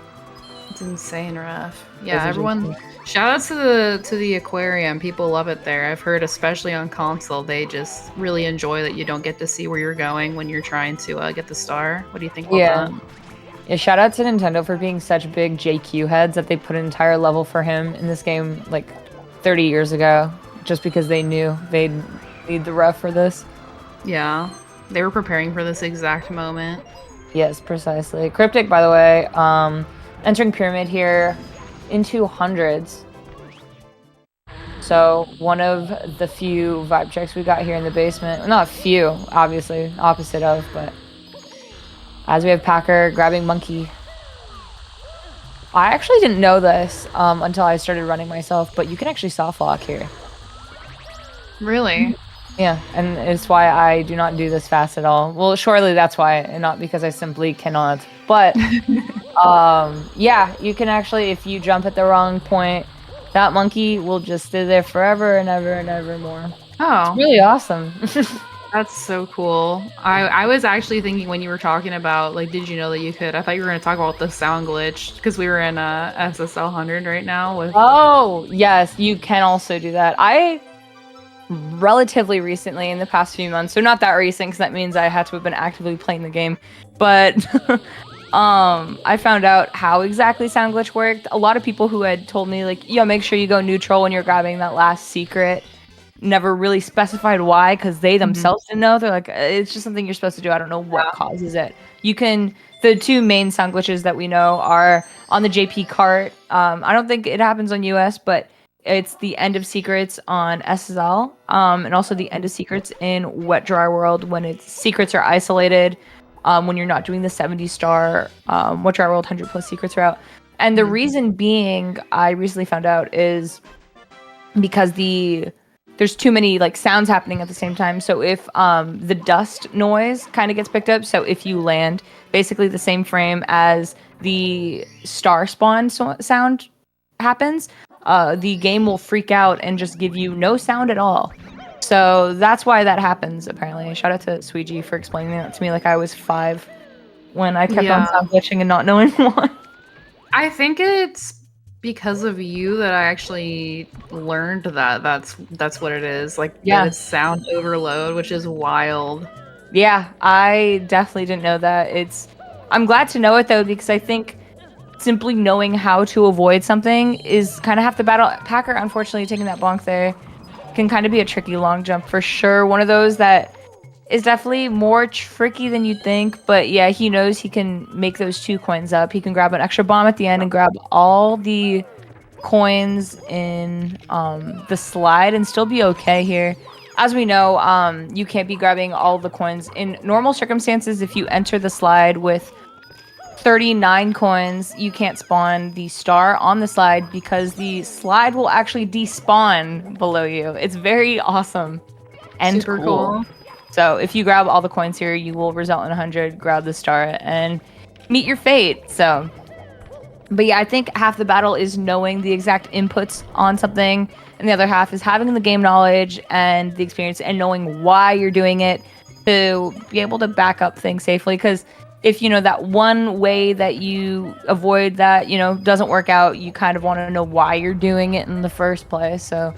It's insane rough.
Those
Yeah,
are
everyone. Shout out to the aquarium. People love it there. I've heard, especially on console, they just really enjoy that you don't get to see where you're going when you're trying to get the star. What do you think about
Yeah.
that?
Yeah, shout out to Nintendo for being such big JQ heads that they put an entire level for him in this game like 30 years ago, just because they knew they'd need the ref for this.
Yeah, they were preparing for this exact moment.
Yes, precisely. Cryptic, by the way, entering Pyramid here into hundreds. So one of the few vibe checks we got here in the basement. Not few, obviously, opposite of, but as we have Packer grabbing Monkey. I actually didn't know this until I started running myself, but you can actually soft lock here.
Really?
Yeah, and it's why I do not do this fast at all. Well, surely that's why, and not because I simply cannot. But yeah, you can actually, if you jump at the wrong point, that monkey will just stay there forever and ever and ever more.
Oh,
It's really awesome.
that's so cool. I was actually thinking when you were talking about, like, did you know that you could? I thought you were going to talk about the sound glitch because we were in SSL 100 right now with.
Oh, yes, you can also do that. I relatively recently, in the past few months, so not that recent because that means I had to have been actively playing the game, but I found out how exactly sound glitch worked. A lot of people who had told me, like, yo, make sure you go neutral when you're grabbing that last secret, never really specified why, because they themselves didn't know. They're like, it's just something you're supposed to do. I don't know what causes it. You can, the two main sound glitches that we know are on the JP cart. I don't think it happens on US, but It's the end of secrets on SSL, and also the end of secrets in Wet Dry World when its secrets are isolated, when you're not doing the 70-star Wet Dry World 100+ secrets route. And the reason being, I recently found out, is because there's too many like sounds happening at the same time. So if the dust noise kind of gets picked up, so if you land basically the same frame as the star spawn sound happens, the game will freak out and just give you no sound at all. So that's why that happens, apparently. Shout out to SWRC for explaining that to me like I was 5 when I kept on sound glitching and not knowing why.
I think it's because of you that I actually learned that that's what it is. Like, that it's sound overload, which is wild.
Yeah, I definitely didn't know that. I'm glad to know it though, because I think simply knowing how to avoid something is kind of half the battle. Packer, unfortunately, taking that bonk there can kind of be a tricky long jump for sure. One of those that is definitely more tricky than you'd think, but yeah, he knows he can make those 2 coins up. He can grab an extra bomb at the end and grab all the coins in the slide and still be okay here. As we know, you can't be grabbing all the coins. In normal circumstances, if you enter the slide with 39 coins, you can't spawn the star on the slide because the slide will actually despawn below you. It's very awesome and
Super cool.
So if you grab all the coins here, you will result in 100, grab the star, and meet your fate. So, but yeah, I think half the battle is knowing the exact inputs on something, and the other half is having the game knowledge and the experience and knowing why you're doing it to be able to back up things safely. Because if you know that one way that you avoid that, doesn't work out, you kind of want to know why you're doing it in the first place. So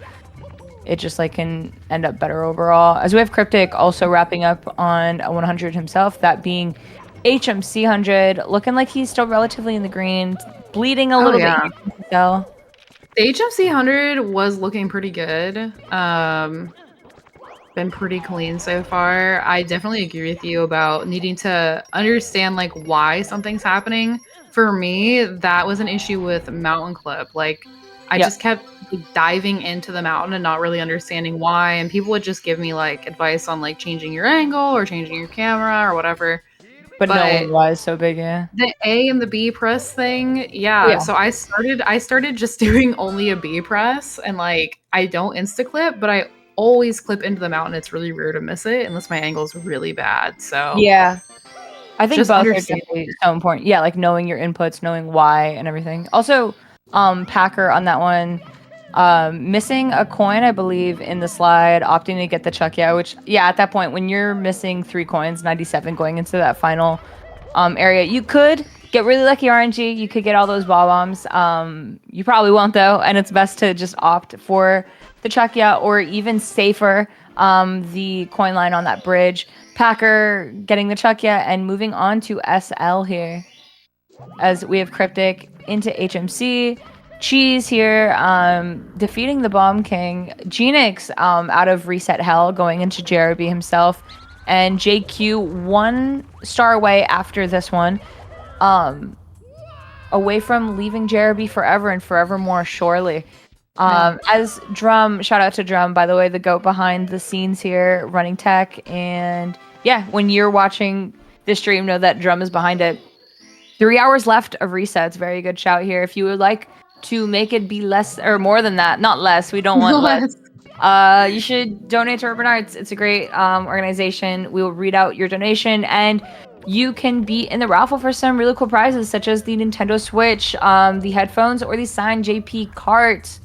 it just like can end up better overall. As we have Cryptic also wrapping up on a 100 himself, that being HMC 100, looking like he's still relatively in the green, bleeding a little bit.
The HMC 100 was looking pretty good. Been pretty clean so far. I definitely agree with you about needing to understand like why something's happening. For me, that was an issue with Mountain Clip. Like, I just kept diving into the mountain and not really understanding why, and people would just give me like advice on like changing your angle or changing your camera or whatever.
But no one was so big,
The A and the B press thing, so I started just doing only a B press, and like I don't insta clip, but I always clip into the mountain. It's really rare to miss it unless my angle is really bad. So
yeah, I think
just
both are so important. Yeah, like knowing your inputs, knowing why, and everything. Also, Packer on that one, missing a coin, I believe, in the slide, opting to get the chuck. Which at that point when you're missing 3 coins, 97 going into that final area, you could get really lucky RNG. You could get all those ball bombs. You probably won't though, and it's best to just opt for the Chuckya, or even safer, the coin line on that bridge. Packer getting the Chuckya and moving on to SL here. As we have Cryptic into HMC. Cheese here, defeating the Bomb King. Genix out of Reset Hell, going into JRB himself. And JQ 1 star away after this one. Away from leaving JRB forever and forevermore, surely. As Drum, shout out to Drum, by the way, the goat behind the scenes here, running tech. And yeah, when you're watching this stream, know that Drum is behind it. 3 hours left of resets. Very good shout here. If you would like to make it be less or more than that, not less, we don't want less. You should donate to Urban Arts. It's a great organization. We will read out your donation, and you can be in the raffle for some really cool prizes, such as the Nintendo Switch, the headphones, or the signed JP cart.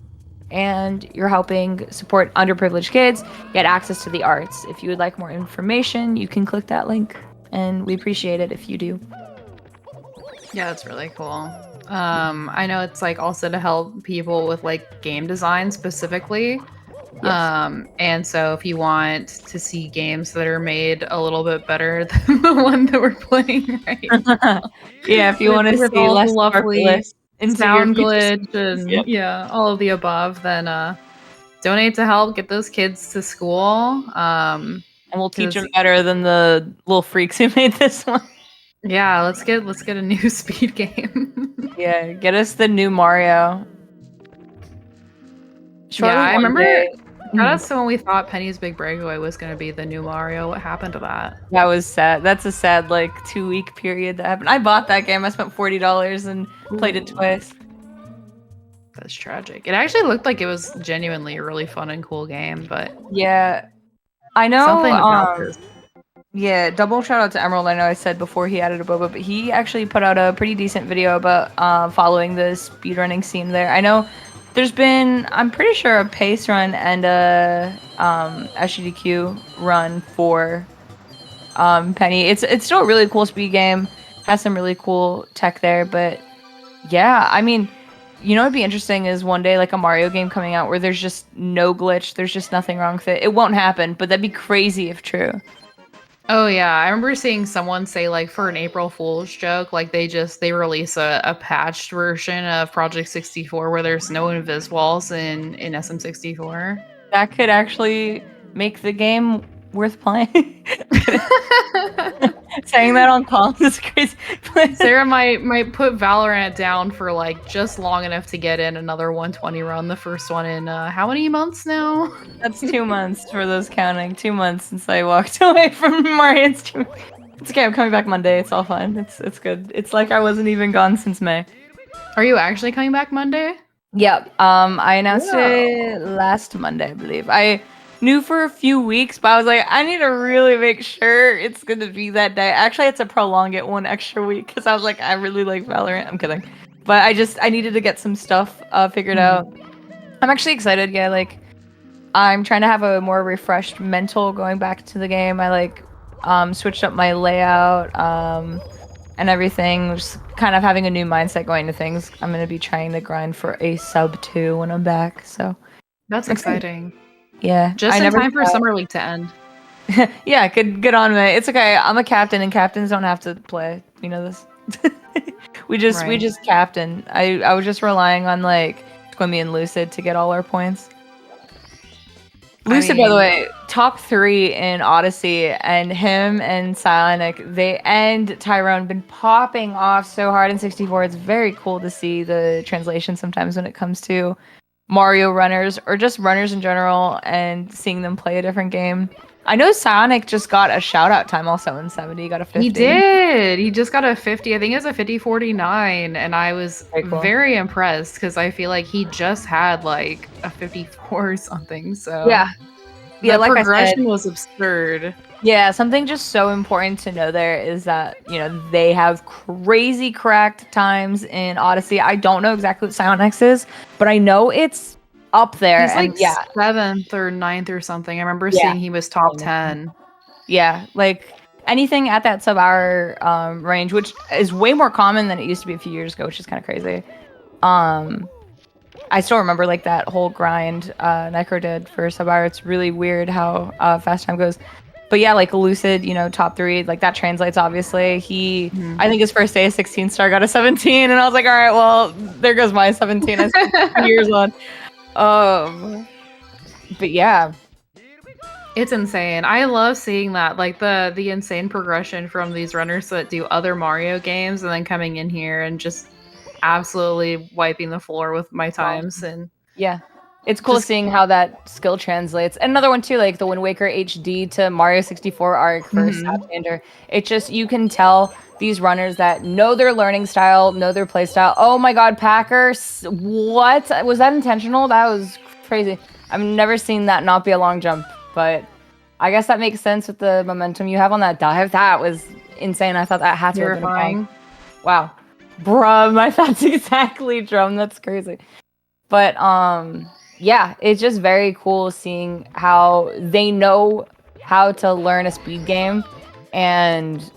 And you're helping support underprivileged kids get access to the arts. If you would like more information, you can click that link, and we appreciate it if you do.
Yeah, that's really cool. I know it's like also to help people with like game design specifically. Yes. And so if you want to see games that are made a little bit better than the one that we're playing right now.
Yeah, if you want to see less lovely
sound glitch and all of the above, then donate to help get those kids to school. And
we'll teach them better than the little freaks who made this one.
Yeah, let's get a new speed game.
Yeah, get us the new Mario. Surely
I
one
remember.
day-
That's when we thought Penny's Big Breakaway was going to be the new Mario. What happened to that?
That was sad. That's a sad, like, 2-week period that happened. I bought that game. I spent $40 and played it
Ooh.
twice.
That's tragic. It actually looked like it was genuinely a really fun and cool game, but
Yeah. I know,
something about this.
yeah, double shout out to Emerald. I know I said before he added a boba, but he actually put out a pretty decent video about following the speedrunning scene there. I know there's been, I'm pretty sure, a pace run and a SGDQ run for Penny. It's still a really cool speed game. Has some really cool tech there, but yeah, I mean, you know what'd be interesting is one day like a Mario game coming out where there's just no glitch, there's just nothing wrong with it. It won't happen, but that'd be crazy if true.
Oh yeah, I remember seeing someone say like for an April Fool's joke, like they release a patched version of Project 64 where there's no invis walls in SM64.
That could actually make the game worth playing. Saying that on call is crazy.
Sarah might put Valorant down for like just long enough to get in another 120 run. The first one in how many months now?
That's 2 months for those counting. 2 months since I walked away from Marian's stream. It's okay. I'm coming back Monday. It's all fine. It's good. It's like I wasn't even gone since May.
Are you actually coming back Monday?
Yep. I announced it last Monday, I believe. I knew for a few weeks, but I was like, I need to really make sure it's going to be that day. Actually, I had to prolong it 1 extra week because I was like, I really like Valorant. I'm kidding. But I needed to get some stuff figured out. I'm actually excited. Yeah, like, I'm trying to have a more refreshed mental going back to the game. I like switched up my layout and everything. Just kind of having a new mindset going to things. I'm going to be trying to grind for a sub 2 when I'm back. So
That's exciting.
Yeah,
Just in time for Summer League to end.
Yeah, good on me. It's okay. I'm a captain, and captains don't have to play. You know this. we just captain. I was just relying on like Squimmy and Lucid to get all our points. Lucid, by the way, top 3 in Odyssey, and him and Psionic, they and Tyrone been popping off so hard in 64. It's very cool to see the translation sometimes when it comes to Mario runners or just runners in general and seeing them play a different game. I know Psionic just got a shout out time also in 70. He got a 50.
He did. He just got a 50. I think it was a 50-49, and I was very impressed because I feel like he just had like a 54 or something. So
yeah,
the
like
progression
I said,
was absurd.
Yeah, something just so important to know there is that, you know, they have crazy cracked times in Odyssey. I don't know exactly what Psionic's is, but I know it's up there.
He's like
and yeah,
7th or 9th or something. I remember seeing he was top 10.
Yeah, like anything at that sub-hour range, which is way more common than it used to be a few years ago, which is kind of crazy. I still remember like that whole grind Necro did for sub-hour. It's really weird how fast time goes. But yeah, like Lucid, you know, top 3, like that translates obviously. He, I think his first day, 16 star, got a 17, and I was like, all right, well, there goes my 17. I spent 2 years on. But yeah.
It's insane. I love seeing that, like the insane progression from these runners that do other Mario games and then coming in here and just absolutely wiping the floor with my times. And
yeah. It's cool seeing how that skill translates. And another one too, like the Wind Waker HD to Mario 64 arc for Saptander. It just, you can tell these runners that know their learning style, know their play style. Oh my god, Packer, what? Was that intentional? That was crazy. I've never seen that not be a long jump, but I guess that makes sense with the momentum you have on that dive. That was insane. I thought that had to have been a wow. Bruh, my thoughts exactly, Drum. That's crazy. But, yeah, it's just very cool seeing how they know how to learn a speed game and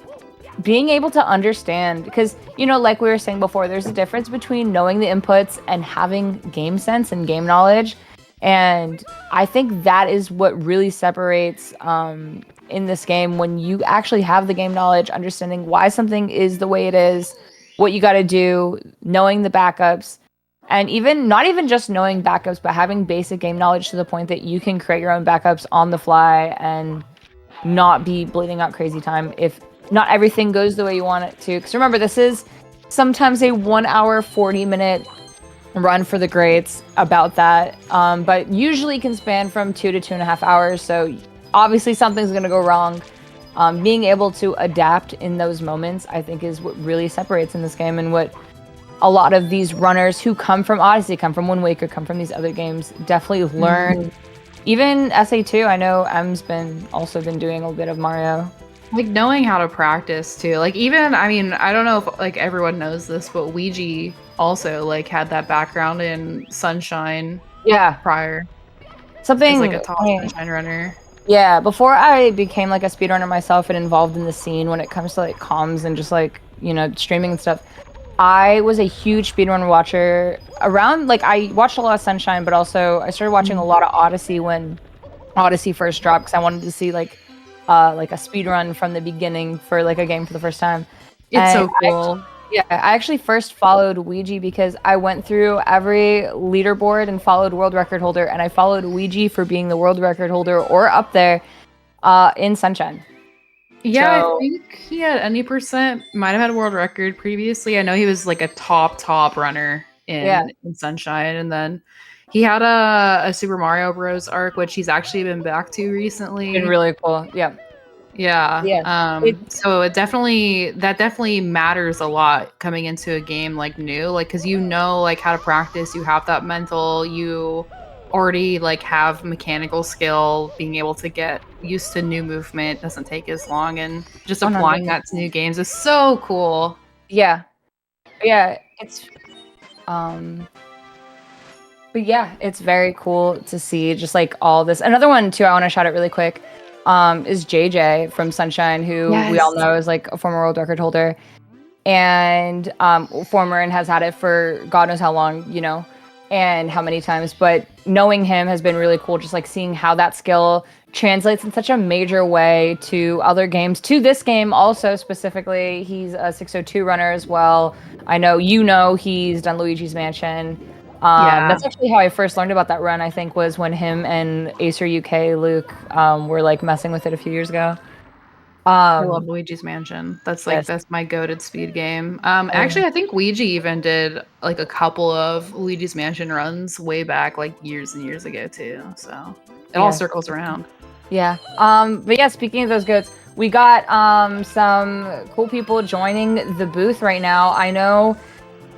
being able to understand, because, you know, like we were saying before, there's a difference between knowing the inputs and having game sense and game knowledge. And I think that is what really separates in this game, when you actually have the game knowledge, understanding why something is the way it is, what you got to do, knowing the backups. And even not even just knowing backups, but having basic game knowledge to the point that you can create your own backups on the fly and not be bleeding out crazy time if not everything goes the way you want it to. Because remember, this is sometimes a 1 hour, 40-minute run for the greats about that. But usually can span from 2 to 2.5 hours. So obviously something's going to go wrong. Being able to adapt in those moments, I think, is what really separates in this game, and what a lot of these runners who come from Odyssey, come from Wind Waker, come from these other games, definitely learn. Even SA2, I know M's also been doing a little bit of Mario.
Like knowing how to practice too. Like even, I mean, I don't know if like everyone knows this, but Ouija also like had that background in Sunshine.
Yeah.
Prior.
Something
as like a top Sunshine runner.
Yeah, before I became like a speedrunner myself and involved in the scene when it comes to like comms and just like, you know, streaming and stuff, I was a huge speedrun watcher around, like I watched a lot of Sunshine, but also I started watching a lot of Odyssey when Odyssey first dropped, because I wanted to see like a speedrun from the beginning for like a game for the first time.
It's so cool.
I actually first followed Ouija because I went through every leaderboard and followed world record holder, and I followed Ouija for being the world record holder or up there in Sunshine.
Yeah,
So,
I think he had any percent, might have had a world record previously. I know he was like a top runner in Sunshine, and then he had a Super Mario Bros. Arc, which he's actually been back to recently.
been really cool. Yeah.
So that definitely matters a lot coming into a game like new, like because you know like how to practice, you have that mental, you already like have mechanical skill, being able to get used to new movement doesn't take as long, and just applying that to new games is so cool.
It's but yeah, it's very cool to see just like all this. Another one too I want to shout out really quick is JJ from Sunshine, who we all know is like a former world record holder, and former and has had it for God knows how long, you know, and how many times. But knowing him has been really cool, just like seeing how that skill translates in such a major way to other games, to this game also specifically. He's a 602 runner as well. I know he's done Luigi's Mansion. That's actually how I first learned about that run, I think, was when him and Acer UK Luke were like messing with it a few years ago.
I love Luigi's Mansion. That's like that's my goated speed game. Actually, I think Ouija even did like a couple of Luigi's Mansion runs way back, like years and years ago too. So it all circles around.
Yeah. But yeah, speaking of those goats, we got some cool people joining the booth right now. I know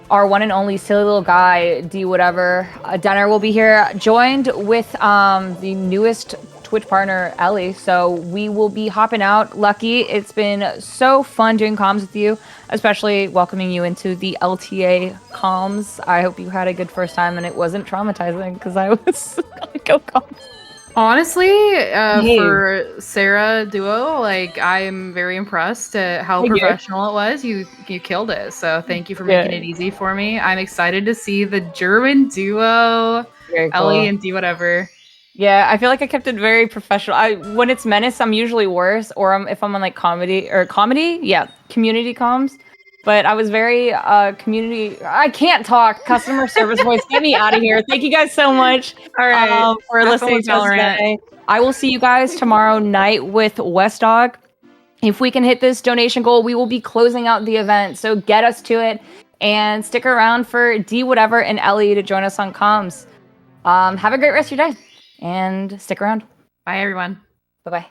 our one and only silly little guy, D whatever, Denner will be here, joined with the newest Twitch partner, Ellie. So we will be hopping out. Lucky, it's been so fun doing comms with you, especially welcoming you into the LTA comms. I hope you had a good first time and it wasn't traumatizing, because I was gonna go comms.
Honestly, for Sarah Duo, like I'm very impressed at how professional it was. You killed it. So thank you for making it easy for me. I'm excited to see the German duo, Ellie and D whatever.
Yeah, I feel like I kept it very professional. When it's Menace, I'm usually worse, or if I'm on like community comms. But I was very community. I can't talk. Customer service voice. Get me out of here. Thank you guys so much.
All right,
for listening to us today. I will see you guys tomorrow night with West Dog. If we can hit this donation goal, we will be closing out the event. So get us to it and stick around for D whatever and Ellie to join us on comms. Have a great rest of your day and stick around.
Bye everyone.
Bye bye.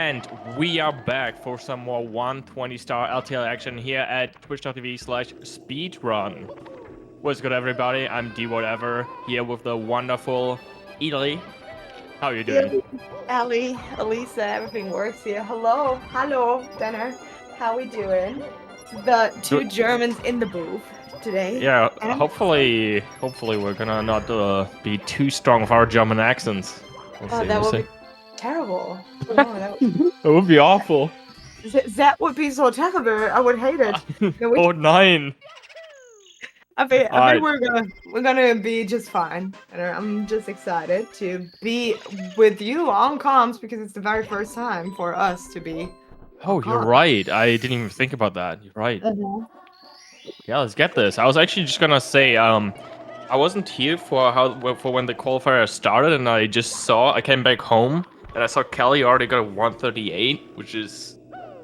And we are back for some more 120-star LTL action here at twitch.tv/speedrun. What's good, everybody? I'm D-Whatever here with the wonderful Italy. How are you doing?
Ali, Elisa, everything works here. Hello, Denner. How we doing? The two Germans in the booth today.
Yeah,
And
hopefully we're gonna not be too strong with our German accents.
that would be terrible. Oh, that
would be awful.
that would be so terrible. I would hate it.
Oh, nine.
I think we're gonna be just fine. And I'm just excited to be with you on comms because it's the very first time for us to be.
Oh, you're right. I didn't even think about that. You're right. Yeah, let's get this. I was actually just gonna say, I wasn't here for when the qualifier started, and I came back home and I saw Kelly already got a 138, which is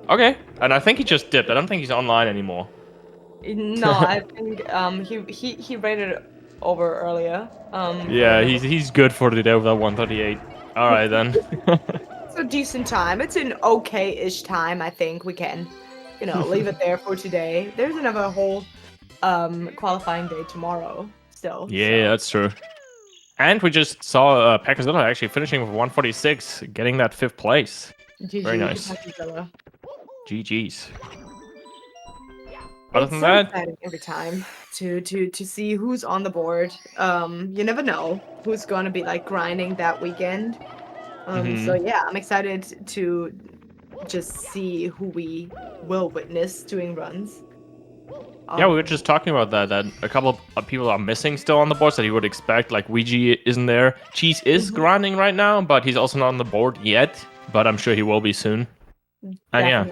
okay. And I think he just dipped. I don't think he's online anymore.
No, I think he rated over earlier.
Yeah, he's good for the day with that 138. All right then.
It's a decent time. It's an okay-ish time. I think we can, leave it there for today. There's another whole qualifying day tomorrow still.
Yeah, that's true. And we just saw Packazilla actually finishing with 146, getting that 5th place.
GG,
very nice.
Packazilla.
GG's. Other
It's
than
so
that,
exciting every time to see who's on the board. You never know who's gonna be like grinding that weekend. So yeah, I'm excited to just see who we will witness doing runs.
yeah, we were just talking about that a couple of people are missing still on the boards that you would expect. Like Ouija isn't there. Cheese is grinding right now, but he's also not on the board yet. But I'm sure he will be soon. And yeah.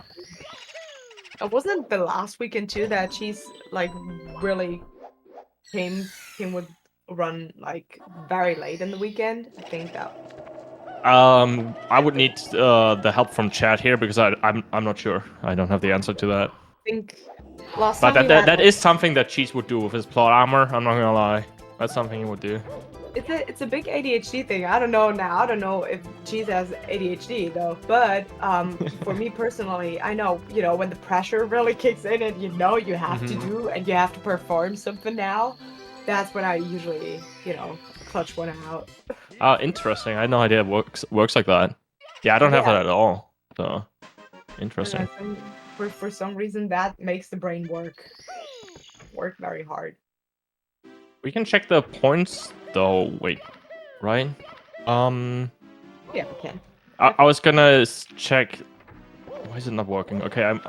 Wasn't the last weekend too that Cheese like really came with a run like very late in the weekend? I think that.
I would need the help from chat here because I'm not sure. I don't have the answer to that.
I think last
But
time
that is something that Cheese would do with his plot armor. I'm not gonna lie. That's something he would do.
It's a big ADHD thing. I don't know now. I don't know if Cheese has ADHD though. But for me personally, I know when the pressure really kicks in and you have to do and you have to perform something now. That's when I usually clutch one out.
Interesting. I had no idea it works like that. Yeah, I don't have that at all. So interesting.
For some reason that makes the brain work very hard.
We can check the points though. Wait, right?
Yeah, we can.
I was gonna check. Why is it not working? Okay,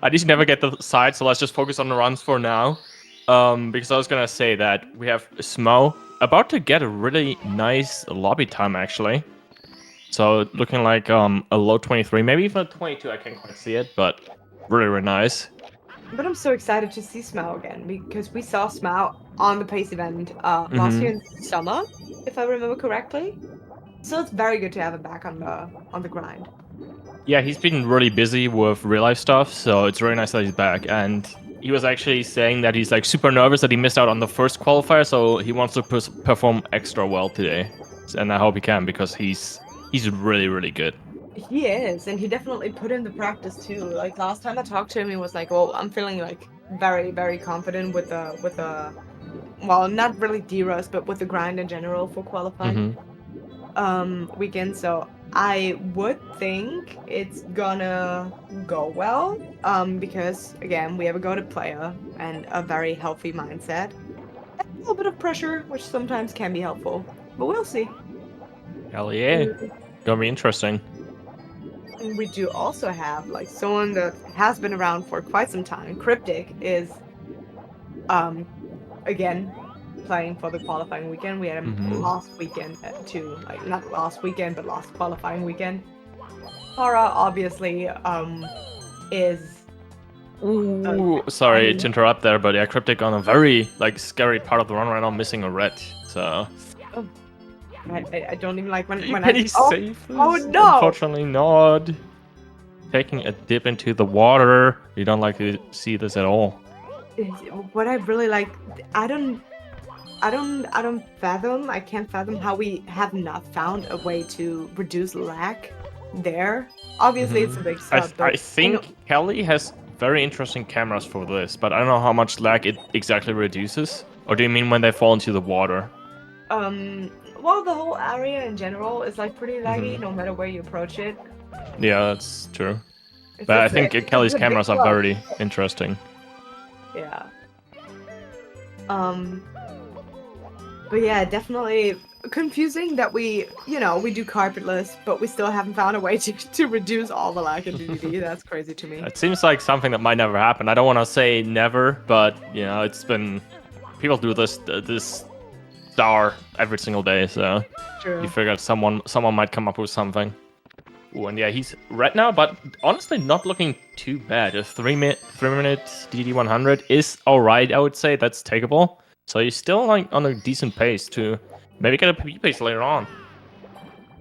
I just never get the side, so let's just focus on the runs for now. Because I was gonna say that we have Smo about to get a really nice lobby time actually. So looking like a low 23, maybe even a 22. I can't quite see it, but really nice.
But I'm so excited to see Smau again because we saw Smau on the PACE event last year in summer, if I remember correctly. So it's very good to have him back on the grind.
Yeah, he's been really busy with real life stuff, so it's really nice that he's back. And he was actually saying that he's like super nervous that he missed out on the first qualifier, so he wants to perform extra well today. And I hope he can because he's really, really good.
He is, and he definitely put in the practice too. Like last time I talked to him, he was like, "Well, I'm feeling like very, very confident with the well, not really D-Rust, but with the grind in general for qualifying weekend." So I would think it's gonna go well, because again, we have a goated player and a very healthy mindset. And a little bit of pressure, which sometimes can be helpful, but we'll see.
Hell yeah, gonna be interesting.
And we do also have like someone that has been around for quite some time. Cryptic is again playing for the qualifying weekend. We had him last weekend too, like not last weekend but last qualifying weekend. Tara obviously is
sorry to interrupt there, but yeah, Cryptic on a very like scary part of the run right now, missing a red. So
I don't even like when
can he save this?
Oh no!
Unfortunately not. Taking a dip into the water. You don't like to see this at all.
What I really like, I don't fathom. I can't fathom how we have not found a way to reduce lag there. Obviously, it's a big
I,
sub, but
I think Kelly has very interesting cameras for this, but I don't know how much lag it exactly reduces. Or do you mean when they fall into the water?
well, the whole area in general is like pretty laggy, no matter where you approach it.
Yeah, that's true.
It's
But I
just a-
think
it's
Kelly's
a big
cameras are
plus.
very interesting.
Yeah. But yeah, definitely confusing that we do carpetless, but we still haven't found a way to reduce all the lag in DDD. That's crazy to me.
It seems like something that might never happen. I don't want to say never, but it's been people do this star every single day, so
True.
you figured someone might come up with something. Ooh, and yeah, he's red now, but honestly not looking too bad. A 3-minute DD 100 is alright, I would say. That's takeable. So he's still like on a decent pace to maybe get a PB pace later on.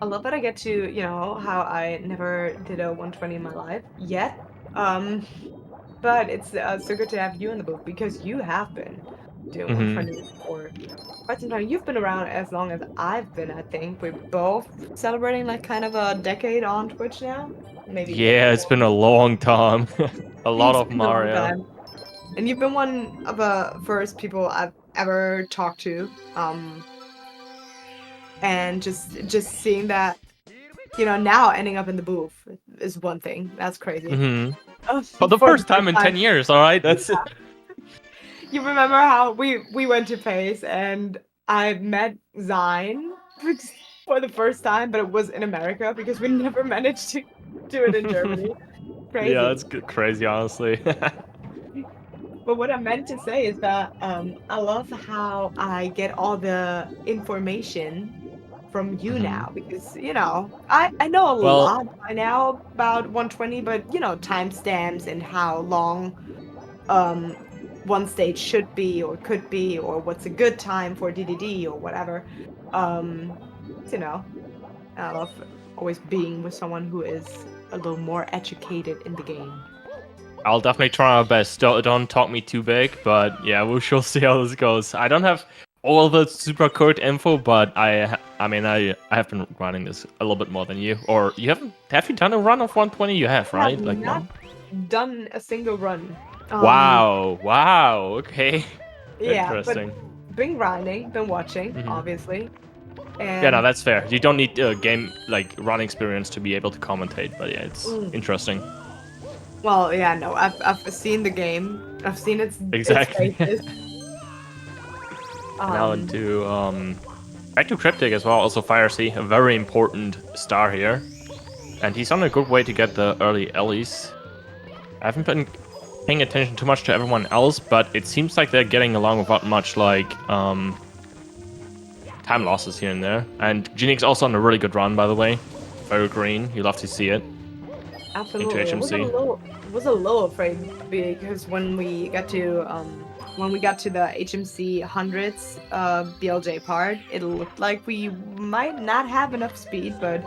I love that I get to, how I never did a 120 in my life yet. But it's so good to have you in the booth because you have been doing 120 for quite some time. You've been around as long as I've been, I think. We're both celebrating like kind of a decade on Twitch now. Maybe.
Yeah, it's been a long time. a lot of
It's been a long
Mario.
time. And you've been one of the first people I've ever talked to. And just seeing that, now ending up in the booth is one thing. That's crazy.
For the first time in 10 years, alright? That's it.
You remember how we went to PACE and I met Zine for the first time, but it was in America because we never managed to do it in Germany. Crazy.
Yeah, that's crazy, honestly.
But what I meant to say is that I love how I get all the information from you now because I know a lot by now about 120, but timestamps and how long one stage should be or could be or what's a good time for DDD or whatever. I love always being with someone who is a little more educated in the game.
I'll definitely try my best. Don't talk me too big, but yeah, we shall see how this goes. I don't have all the super code info, but I have been running this a little bit more than you. Or you haven't? Have you done a run of 120? You have, right?
I've not done a single run.
Wow. Okay.
Yeah,
Interesting.
but been grinding, been watching, obviously. And
yeah, no, that's fair. You don't need game run experience to be able to commentate, but yeah, it's interesting.
Well, yeah, no, I've seen the game. I've seen its
exactly.
Its
now into back to Cryptic as well. Also SWRC, a very important star here, and he's on a good way to get the early Ellies. I haven't been paying attention too much to everyone else, but it seems like they're getting along without much time losses here and there. And Genix also on a really good run, by the way. Very green. You love to see it.
Absolutely.
Into HMC.
Was a little afraid because when we got to the HMC hundreds BLJ part, it looked like we might not have enough speed, but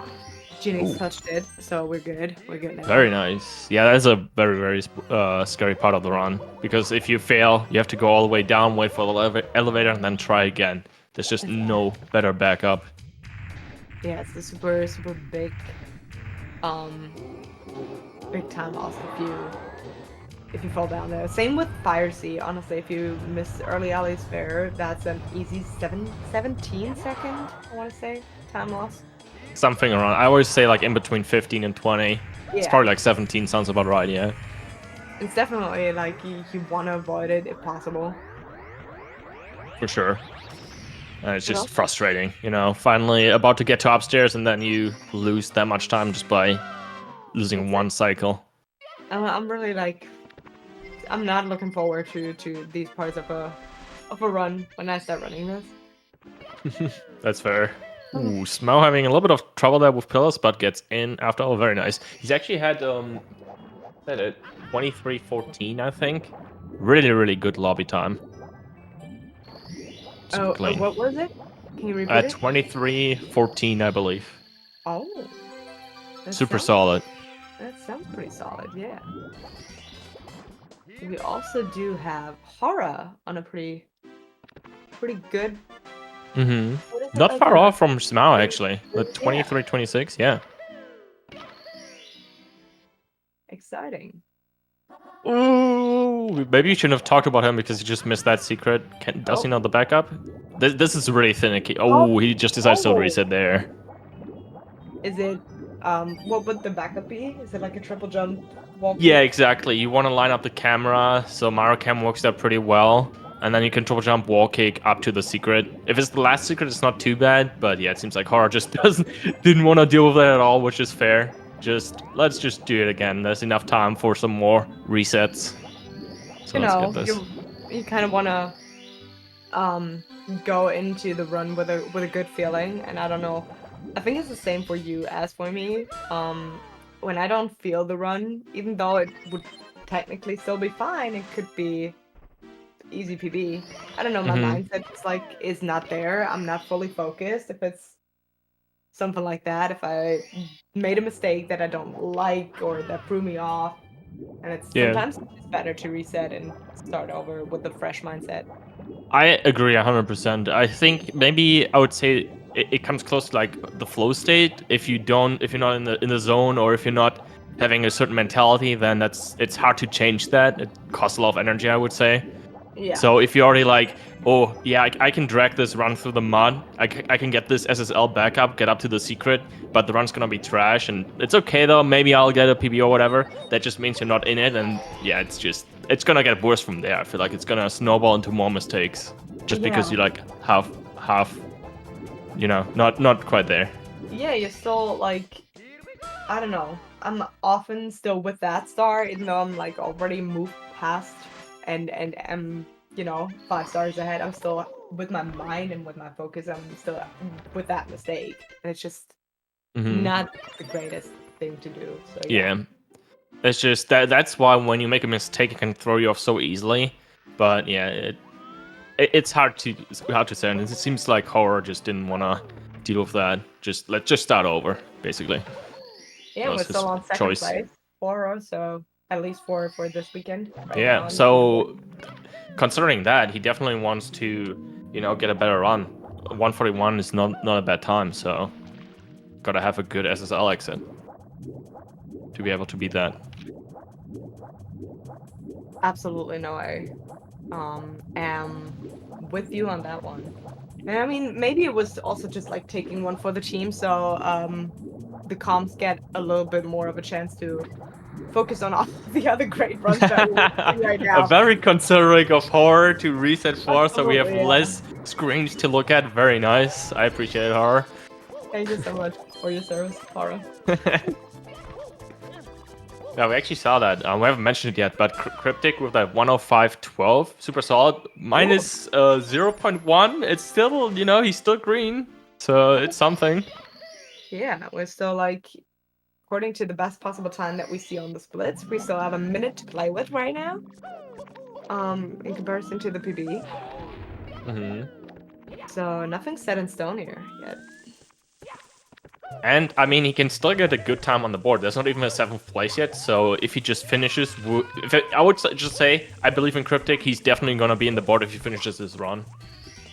Genix touched it, so we're good. We're good now.
Very nice. Yeah, that's a very, very scary part of the run. Because if you fail, you have to go all the way down, wait for the elevator, and then try again. There's just no better backup.
Yeah, it's a super, super big time loss if you fall down there. Same with SWRC, honestly. If you miss early Ali's fair, that's an easy 17 second, I want to say, time loss.
Something around. I always say in between 15 and 20. It's probably 17 sounds about right, yeah.
It's definitely you want to avoid it if possible.
For sure. It's just frustrating, finally about to get to upstairs and then you lose that much time just by losing one cycle.
I'm really I'm not looking forward to these parts of a run when I start running this.
That's fair. Ooh, Smo having a little bit of trouble there with pillars, but gets in after all. Very nice. He's actually had 23-14, I think. Really, really good lobby time.
What was it? Can you repeat it?
23-14, I believe.
Oh.
Super solid.
That sounds pretty solid, yeah. We also do have Hara on a pretty good.
Not far off from Smao, actually. The 23-26, yeah.
exciting.
Ooh, maybe you shouldn't have talked about him because he just missed that secret. Does he know the backup? This is really finicky. Oh, he just decides to reset there.
Is it, what would the backup be? Is it like a triple jump walk?
Yeah, exactly. You want to line up the camera, so Mario Cam works out pretty well. And then you can triple jump, wall kick up to the secret. If it's the last secret, it's not too bad. But yeah, it seems like Horror just didn't want to deal with that at all, which is fair. Let's just do it again. There's enough time for some more resets. So
You
let's
know,
get this.
you kind of want to go into the run with a good feeling, and I don't know. I think it's the same for you as for me. When I don't feel the run, even though it would technically still be fine, it could be easy PB. I don't know, my mindset is not there. I'm not fully focused. If it's something like that, if I made a mistake that I don't like or that threw me off, and sometimes it's better to reset and start over with a fresh mindset.
I agree 100%. I think maybe I would say it comes close to like the flow state. If you're not in the zone, or if you're not having a certain mentality, then it's hard to change that. It costs a lot of energy, I would say.
Yeah.
So if you're already like, oh yeah, I can drag this run through the mud, I can get this SSL backup, get up to the secret, but the run's gonna be trash, and it's okay though, maybe I'll get a PB or whatever. That just means you're not in it, and yeah, it's gonna get worse from there. I feel like it's gonna snowball into more mistakes, just because you like half, not quite there.
Yeah, you're still like, I don't know. I'm often still with that star, even though I'm like already moved past and am 5 stars ahead. I'm still with my mind and with my focus. I'm still with that mistake, and it's just not the greatest thing to do. So
yeah. It's just that's why when you make a mistake, it can throw you off so easily. But yeah, it's hard to say, and it seems like Horror just didn't want to deal with that. Let's just start over, basically.
Yeah, we're still on second place, Horror, so at least for this weekend. Right now.
So considering that, he definitely wants to, get a better run. 141 is not a bad time, so gotta have a good SSL exit to be able to beat that.
Absolutely no, I am with you on that one. And I mean, maybe it was also just like taking one for the team, so the comms get a little bit more of a chance to focus on all the other great runs that we're doing right now.
A very considerate of Horror to reset for, so we have less screens to look at. Very nice. I appreciate it, Horror.
Thank you so much for your service, Horror.
Yeah, we actually saw that. We haven't mentioned it yet, but Cryptic with that 105.12, super solid. Minus 0.1. It's still, he's still green, so it's something.
Yeah, we're still like, according to the best possible time that we see on the splits, we still have a minute to play with right now. In comparison to the PB. So nothing's set in stone here yet.
And, I mean, he can still get a good time on the board. There's not even a 7th place yet, so if he just finishes... I would just say, I believe in Cryptic, he's definitely going to be in the board if he finishes his run.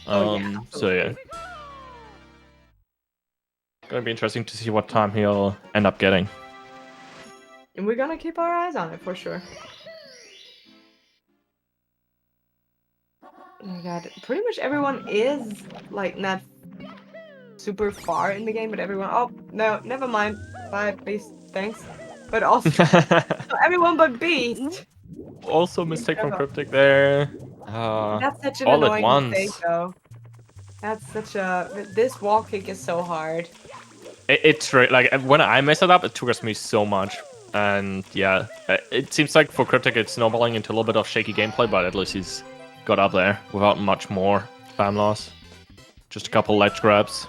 So, yeah. Gonna be interesting to see what time he'll end up getting.
And we're gonna keep our eyes on it, for sure. Oh my god, pretty much everyone is, like, not super far in the game, but everyone... Oh, no, never mind. Bye, Beast. Thanks. But also, everyone but Beast.
Also mistake from Cryptic there.
That's such an
all
annoying
at once.
mistake, though. That's such a... This wall kick is so hard.
It's like, when I mess it up, it triggers me so much. And yeah, it seems like for Cryptic it's snowballing into a little bit of shaky gameplay, but at least he's got up there without much more spam loss. Just a couple ledge grabs.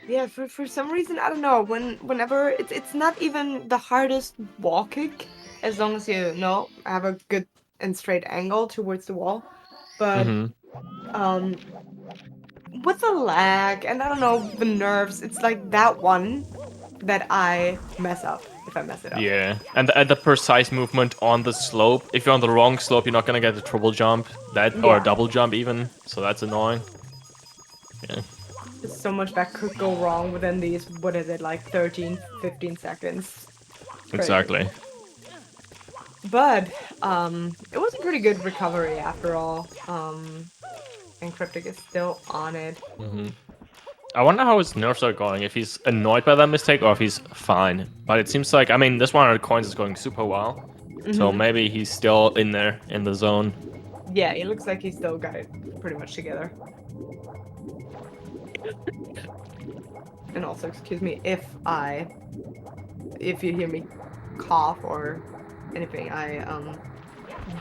Yeah, for some reason, I don't know, whenever it's not even the hardest wall kick, as long as you have a good and straight angle towards the wall. But with the lag and I don't know, the nerves, it's like that one that I mess up if I mess it up.
Yeah, and the precise movement on the slope. If you're on the wrong slope, you're not gonna get the triple jump, or a double jump even. So that's annoying. Yeah.
There's so much that could go wrong within these, what is it, like 13, 15 seconds.
Exactly.
But it was a pretty good recovery after all. And Cryptic is still on it.
I wonder how his nerves are going, if he's annoyed by that mistake or if he's fine. But it seems like, I mean, this 100 coins is going super well. So maybe he's still in there, in the zone.
Yeah, it looks like he's still got it pretty much together. And also, excuse me, if you hear me cough or anything, I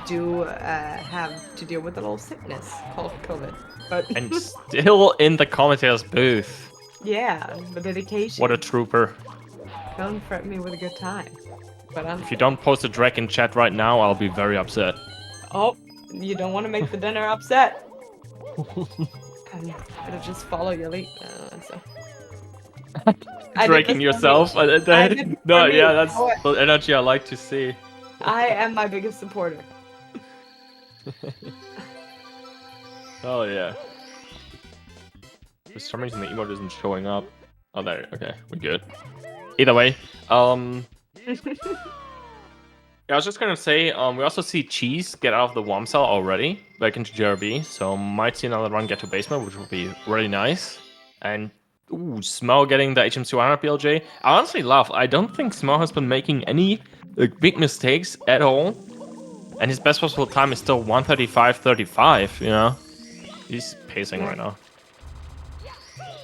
do have to deal with a little sickness called COVID. But
And still in the commentator's booth.
yeah, the dedication.
What a trooper.
Don't threaten me with a good time. But
If you don't post a drag in chat right now, I'll be very upset.
Oh, you don't want to make the dinner upset. I'm gonna just follow your lead.
Dragging yourself? No, yeah, that's the energy I like to see.
I am my biggest supporter.
Oh yeah. For some reason the emote isn't showing up. Oh there, okay, we're good. Either way, yeah, I was just gonna say, we also see Cheese get out of the warm cell already, back into JRB, so might see another run get to basement, which would be really nice. And ooh, Smo getting the HM200 BLJ. I honestly love, I don't think Smo has been making any big mistakes at all. And his best possible time is still 1:35.35, you know? He's pacing right now.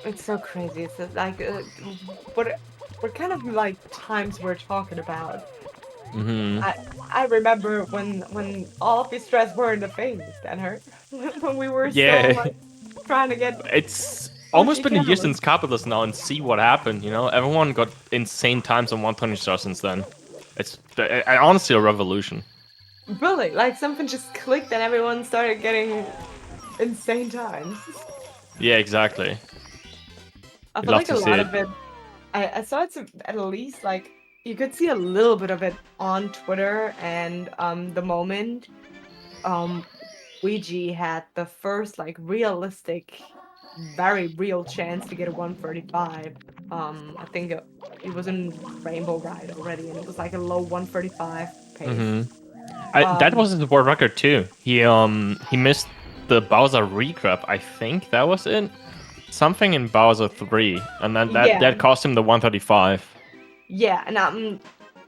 It's so crazy. It's like, what kind of like times we're talking about? I remember when all of these stress were in the face, that hurt. When we were so like, trying to get.
It's almost been a year since Capitalist now, and see what happened. You know, everyone got insane times on 120 stars since then. It's honestly a revolution.
Really, like something just clicked and everyone started getting insane times.
Yeah, exactly.
I feel like a lot of it. I saw it at least like. You could see a little bit of it on Twitter, and the moment Ouija had the first like realistic, very real chance to get a 135. I think it was in Rainbow Ride already, and it was like a low 135 pace.
That was his world record too. He missed the Bowser regrab, I think that was it. Something in Bowser 3, and then that cost him the 135.
Yeah, and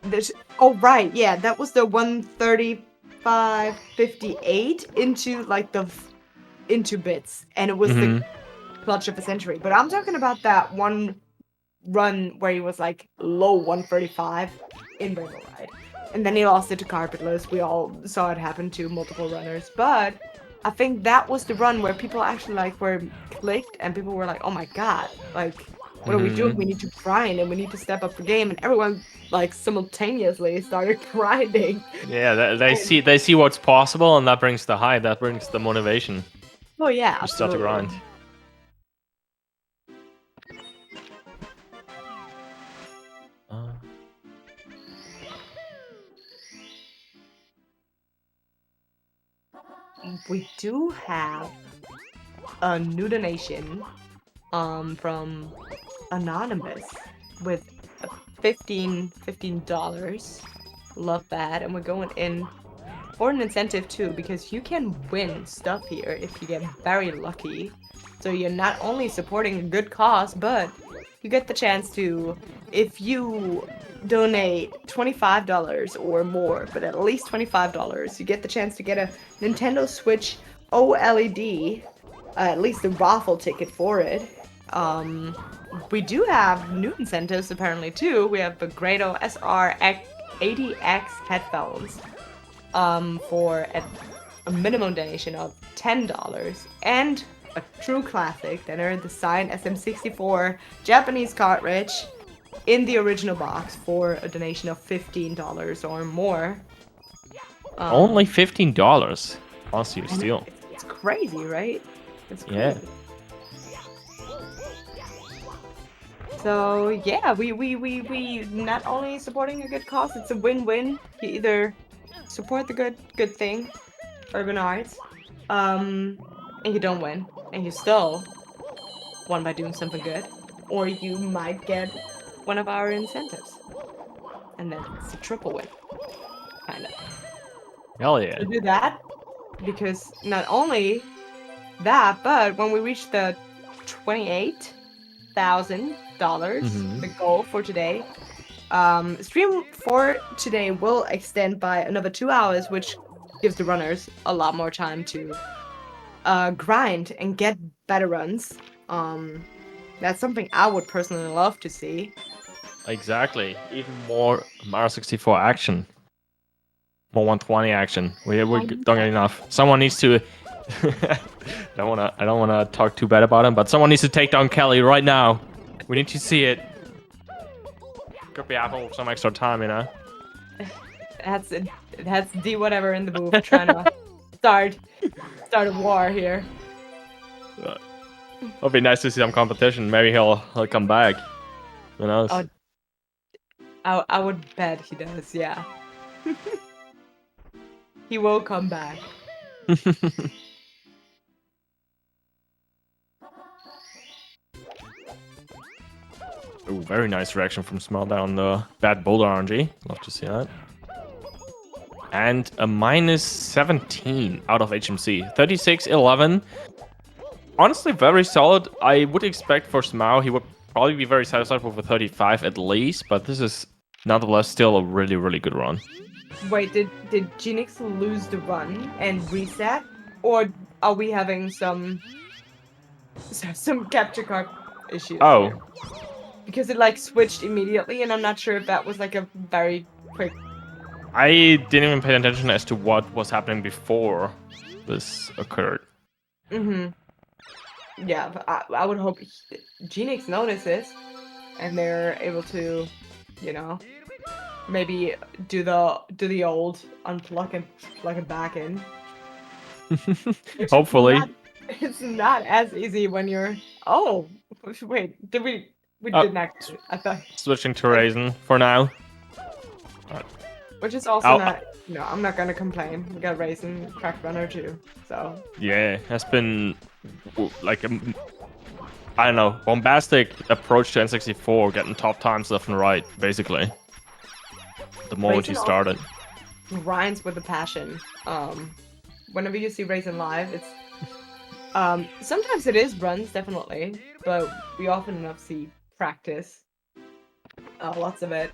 there's right, yeah, that was the 135.58 into bits, and it was the clutch of the century. But I'm talking about that one run where he was like low 135 in Rainbow Ride, and then he lost it to Carpetless. We all saw it happen to multiple runners, but I think that was the run where people actually like were clicked, and people were like, "Oh my god, like." What are we doing? We need to grind and we need to step up the game, and everyone like simultaneously started grinding.
Yeah, they see what's possible, and that brings the hype, that brings the motivation.
Oh yeah,
you start to grind.
We do have a new donation from Anonymous with $15. Love that. And we're going in for an incentive too, because you can win stuff here if you get very lucky. So you're not only supporting a good cause, but you get the chance to, if you donate $25 or more, but at least $25, you get the chance to get a Nintendo Switch OLED, at least a raffle ticket for it. We do have new incentives apparently too. We have the Grado SR80X headphones for a minimum donation of $10, and a true classic that earned the signed SM64 Japanese cartridge in the original box for a donation of $15 or more.
Only $15. Honestly, a steal.
It's crazy, right? It's crazy.
Yeah.
So yeah, we not only supporting a good cause, it's a win-win. You either support the good thing, urban arts, and you don't win, and you still won by doing something good, or you might get one of our incentives. and then it's a triple win, kind of.
Hell yeah.
To do that, because not only that, but when we reach the $28,000, the goal for today, stream for today will extend by another 2 hours, which gives the runners a lot more time to grind and get better runs. That's something I would personally love to see.
Exactly. Even more Mario 64 action. More 120 action. We don't get enough. Someone needs to. I don't wanna talk too bad about him, but someone needs to take down Kelly right now. We need to see it. Could be Apple with some extra time, you know.
That's it. That's D whatever in the booth trying to start a war here.
It'll be nice to see some competition. Maybe he'll come back. Who knows?
I would bet he does. Yeah. He will come back.
Ooh, very nice reaction from Smell on the bad boulder RNG. Love to see that. And a minus 17 out of HMC. 36-11. Honestly, very solid. I would expect for Smau, he would probably be very satisfied with a 35 at least, but this is nonetheless still a really, really good run.
Wait, did Genix lose the run and reset? Or are we having some capture card issues?
Oh.
Here? Because it like switched immediately, and I'm not sure if that was like a very quick.
I didn't even pay attention as to what was happening before this occurred.
Yeah, but I would hope Genix notices, and they're able to, you know, maybe do the old unplug and plug it back in.
Hopefully.
It's not as easy when you're. Oh, wait, did we? We did not. I thought.
Switching to Raisin for now.
Which is also not. No, I'm not gonna complain. We got Raisin, Crack Runner too. So.
Yeah, has been like a, I don't know, bombastic approach to N64, getting top times left and right, basically. The moment he started.
Grinds with a passion. Whenever you see Raisin live, it's. Sometimes it is runs, definitely, but we often enough see practice. Lots of it,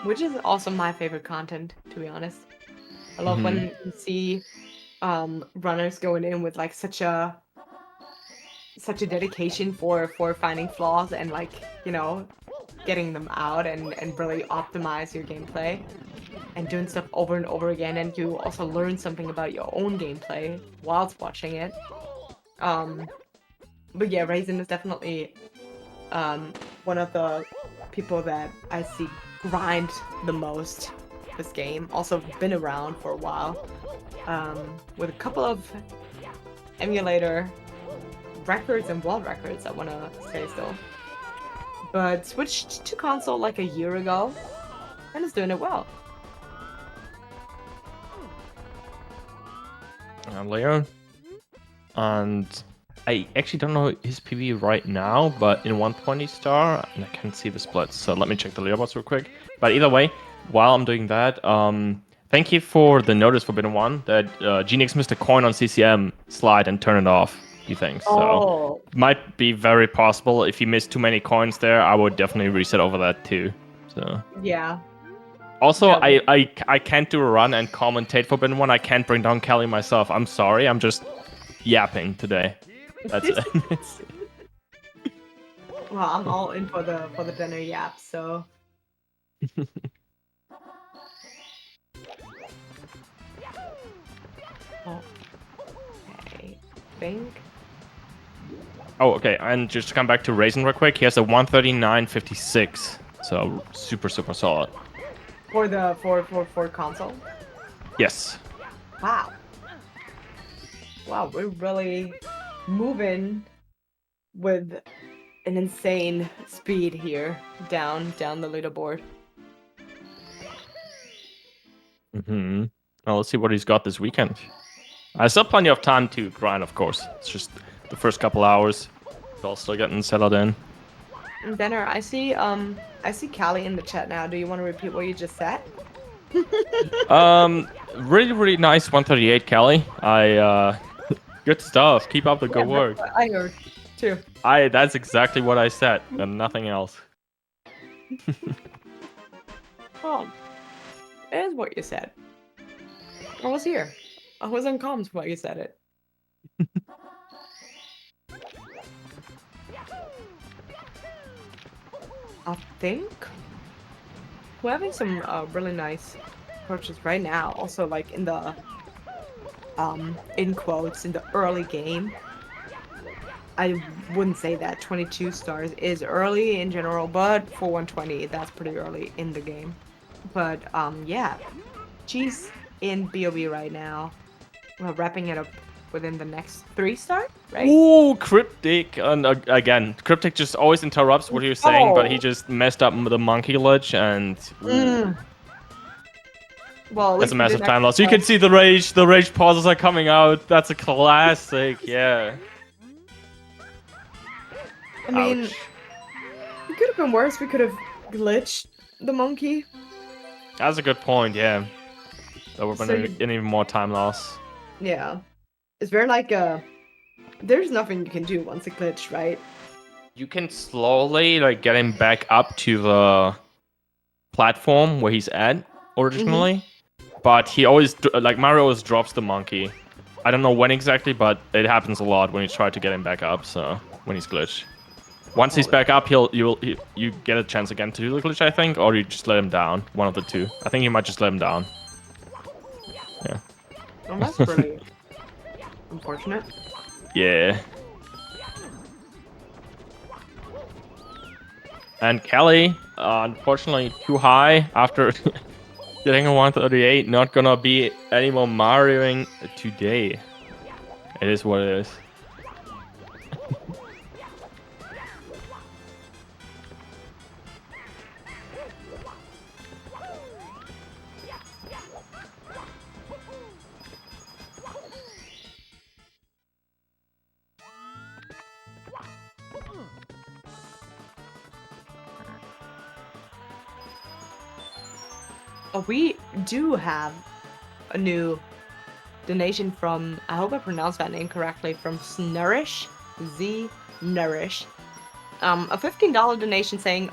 which is also my favorite content, to be honest. I love when you see runners going in with like such a dedication for finding flaws and like, you know, getting them out and really optimize your gameplay and doing stuff over and over again, and you also learn something about your own gameplay whilst watching it. But yeah, Raisin is definitely one of the people that I see grind the most this game. Also been around for a while, with a couple of emulator records and world records, I want to say still. But switched to console like a year ago and is doing it well.
Leon. And I actually don't know his PV right now, but in 120 star, and I can't see the splits, so let me check the leaderboards real quick. But either way, while I'm doing that, thank you for the notice, Forbidden One, that Genix missed a coin on CCM slide and turned it off, you think. So might be very possible. If you missed too many coins there, I would definitely reset over that too. So
yeah.
Also, I can't do a run and commentate Forbidden One. I can't bring down Kelly myself. I'm sorry. I'm just yapping today. That's it.
Well, I'm all in for the dinner yap, so. Okay, think.
Oh, okay. And just to come back to Raisin real quick, he has a 139.56, so super solid.
For the for console.
Yes.
Wow. Wow, we're really moving with an insane speed here down the leaderboard.
Well, let's see what he's got this weekend. I still plenty of time to grind, of course. It's just the first couple hours. We're all still getting settled in.
Denner, I see Callie in the chat now. Do you want to repeat what you just said?
Really nice 138, Kelly. Good stuff. Keep up the good work.
That's what I heard too.
That's exactly what I said, and nothing else.
Oh, it is what you said. I was here. I was on comms while you said it. I think we're having some really nice approaches right now. Also, like in the in quotes, in the early game. I wouldn't say that 22 stars is early in general, but for 120, that's pretty early in the game. But yeah, she's in BOB right now. We're wrapping it up within the next 3 stars, right?
Ooh, Cryptic. And again, Cryptic just always interrupts what you're saying, but he just messed up the monkey ledge, and
Well,
that's a massive time loss. You can see the rage pauses are coming out. That's a classic, yeah.
I mean,
Ouch.
it could have been worse. We could have glitched the monkey.
That's a good point, yeah. That would have
So
been an even more time loss.
Yeah. Is there like a... There's nothing you can do once it glitched, right?
You can slowly like get him back up to the platform where he's at originally, but he always like Mario always drops the monkey. I don't know when exactly, but it happens a lot when you try to get him back up. So when he's glitched, once he's back up, you get a chance again to do the glitch, I think, or you just let him down. One of the two. I think you might just let him down. Yeah.
Oh, that's pretty unfortunate.
Yeah. And Kelly, unfortunately, too high after getting a 138. Not gonna be any more Marioing today. It is what it is.
Oh, we do have a new donation from, I hope I pronounced that name correctly, from Snurish, Z Nourish. A $15 donation saying,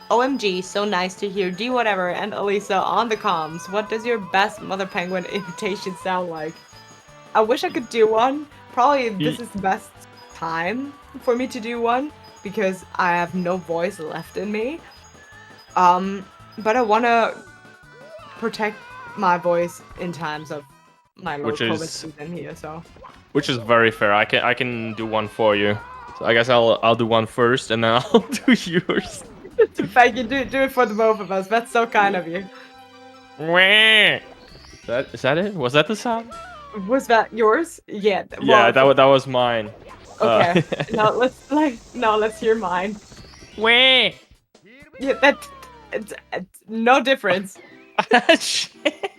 OMG, so nice to hear D whatever and Elisa on the comms. What does your best Mother Penguin imitation sound like? I wish I could do one. Probably this is the best time for me to do one because I have no voice left in me. But I want to protect my voice in times of my low COVID season here, so.
Which is very fair. I can do one for you. So I guess I'll do one first, and then I'll do yours.
Thank you. Do it for the both of us. That's so kind of you.
Is that it? Was that the sound?
Was that yours? Yeah.
Yeah, that was mine.
Okay. Now let's hear mine.
Wah.
Yeah, it's no difference.
Shit.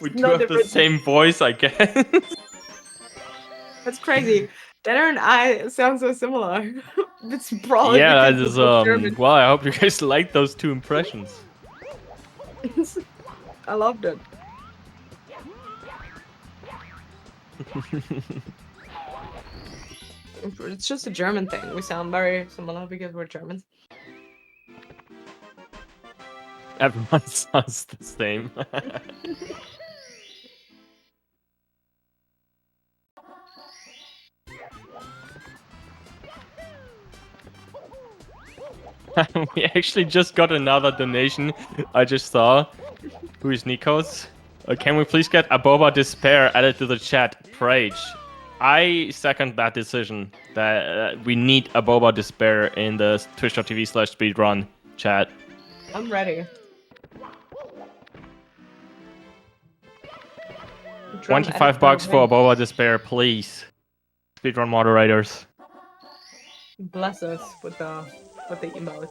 We do have the same voice, I guess.
That's crazy. Denner and I sound so similar. It's probably
yeah, that
because
is
we're both German.
well, I hope you guys like those two impressions.
I loved it. It's just a German thing. We sound very similar because we're Germans.
Everyone sounds the same. We actually just got another donation. I just saw. Who is Nikos? Can we please get Aboba Despair added to the chat? Prage. I second that decision. That we need Aboba Despair in the twitch.tv/speedrun chat.
I'm ready.
25 bucks for Aboba Despair, please. Speedrun moderators.
Bless us with the emotes.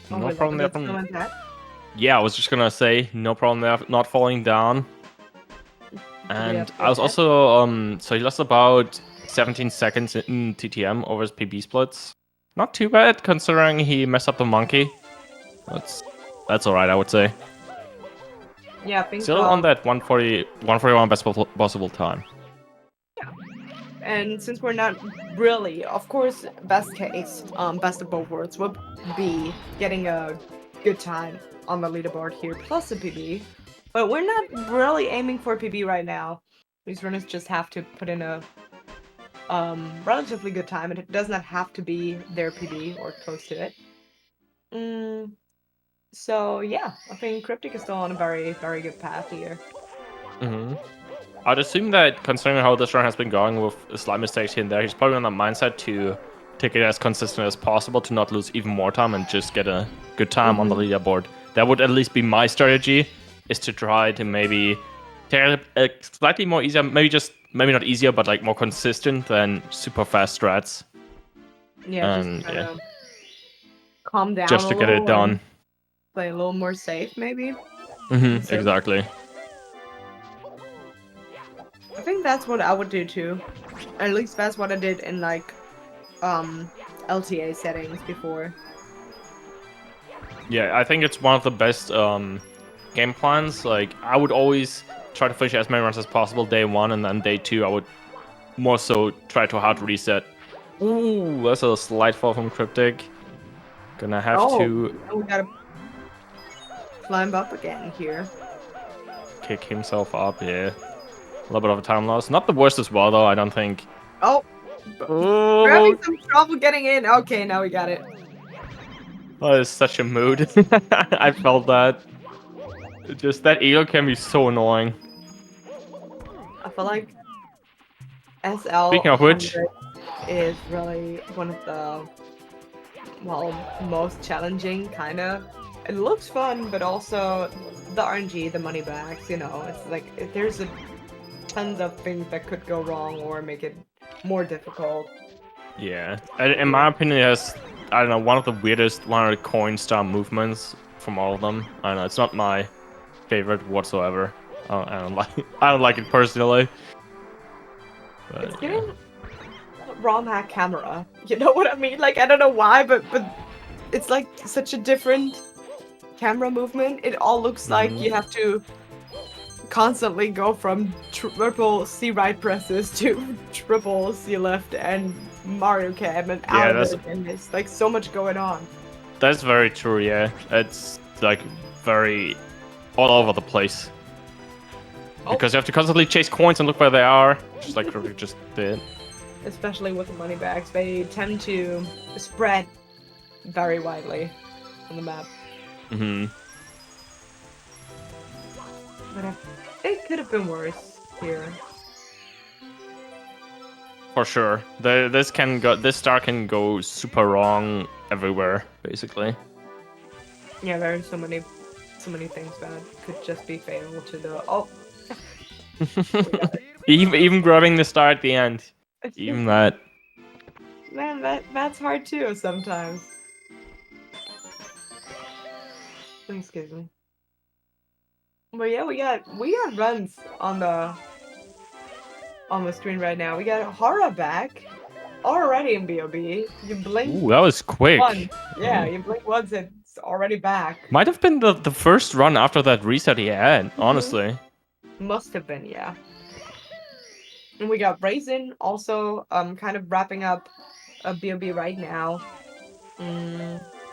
No problem there. Yeah, I was just gonna say, no problem there. Not falling down. And
Yeah,
I was also so he lost about 17 seconds in TTM over his PB splits. Not too bad considering he messed up the monkey. That's all right, I would say.
Yeah, I think
Still on that 141 best possible time.
and since we're not really, of course, best case, best of both worlds would be getting a good time on the leaderboard here, plus a PB. But we're not really aiming for PB right now. These runners just have to put in a relatively good time, and it does not have to be their PB or close to it. So yeah, I think Cryptic is still on a very, very good path here.
I'd assume that considering how this run has been going with slight mistakes here and there, he's probably on the mindset to take it as consistent as possible to not lose even more time and just get a good time on the leaderboard. That would at least be my strategy, is to try to maybe take a slightly more easier, maybe not easier, but like more consistent than super fast strats.
Yeah,
And
just kinda calm down
just
a
to get it
little
done.
and play a little more safe, maybe.
Exactly.
I think that's what I would do too. At least that's what I did in like LTA settings before.
Yeah, I think it's one of the best game plans. Like, I would always try to finish as many runs as possible day 1, and then day 2 I would more so try to hard reset. Ooh, that's a slight fall from Cryptic. Gonna have to
we gotta climb up again here.
kick himself up, yeah. A little bit of a time loss. Not the worst as well, though, I don't think.
Oh! We're having some trouble getting in. Okay, now we got it.
That is such a mood. I felt that. Just that elo can be so annoying.
I feel like SL
Speaking of which,
is really one of the most challenging kind of. It looks fun, but also the RNG, the money backs, you know, it's like there's tons of things that could go wrong or make it more difficult.
yeah, in my opinion, it has, I don't know, one of the weirdest 100 coin star movements from all of them. I don't know, it's not my favorite whatsoever. I don't like it personally. But,
It's getting ROM hack camera. You know what I mean? Like, I don't know why, but it's like such a different camera movement. It all looks like you have to constantly go from triple C right presses to triple C left and Mario Cam and out of it, and there's like so much going on.
That's very true, yeah. It's like very all over the place. Because you have to constantly chase coins and look where they are, just like Cryptic just did.
Especially with the money bags, they tend to spread very widely on the map. But it could have been worse here.
For sure. This star can go super wrong everywhere, basically.
Yeah, there are so many things that could just be fatal to the
even grabbing the star at the end. Even that.
Man, that's hard too sometimes. Excuse me. But yeah, we got runs on the screen right now. We got Hara back already in BOB. You blink.
Ooh, that was quick.
Once. Yeah, you blink once and it's already back.
Might have been the first run after that reset he had, honestly.
Must have been, yeah. And we got Raisin also kind of wrapping up a BOB right now.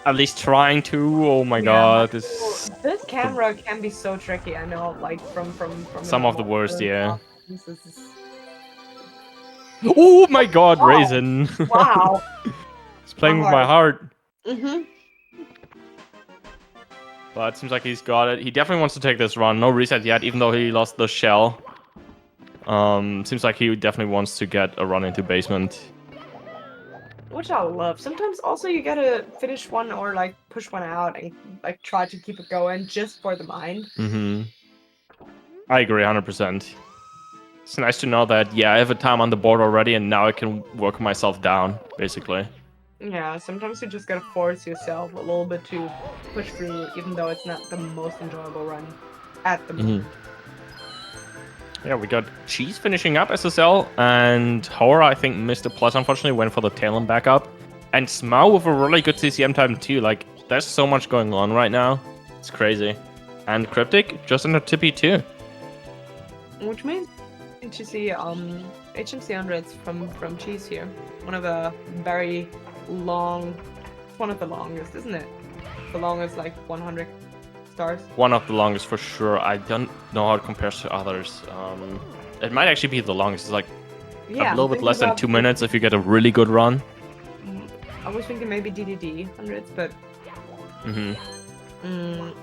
At least trying to. Oh my god,
this camera can be so tricky. I know, like from
some of the worst, yeah.
This is...
Oh my god, Raisin.
Wow.
He's playing with my heart.
Mm-hmm.
But it seems like he's got it. He definitely wants to take this run. No reset yet, even though he lost the shell. Seems like he definitely wants to get a run into basement.
Which I love. Sometimes also you gotta finish one or like push one out and like try to keep it going just for the mind.
I agree 100%. It's nice to know that, yeah, I have a time on the board already and now I can work myself down, basically.
Yeah, sometimes you just gotta force yourself a little bit to push through, even though it's not the most enjoyable run at the moment.
Yeah, we got Cheese finishing up SSL, and Horror, I think, missed a plus, unfortunately, went for the tail and backup. And Smau with a really good CCM time, too. Like, there's so much going on right now. It's crazy. And Cryptic, just in a tippy, too.
Which means to see HMC hundreds from Cheese here. One of the very long, one of the longest, isn't it? The longest, like 100 stars.
One of the longest for sure. I don't know how it compares to others. It might actually be the longest. It's like a little bit less than 2 minutes if you get a really good run.
I was thinking maybe DDD hundreds, but and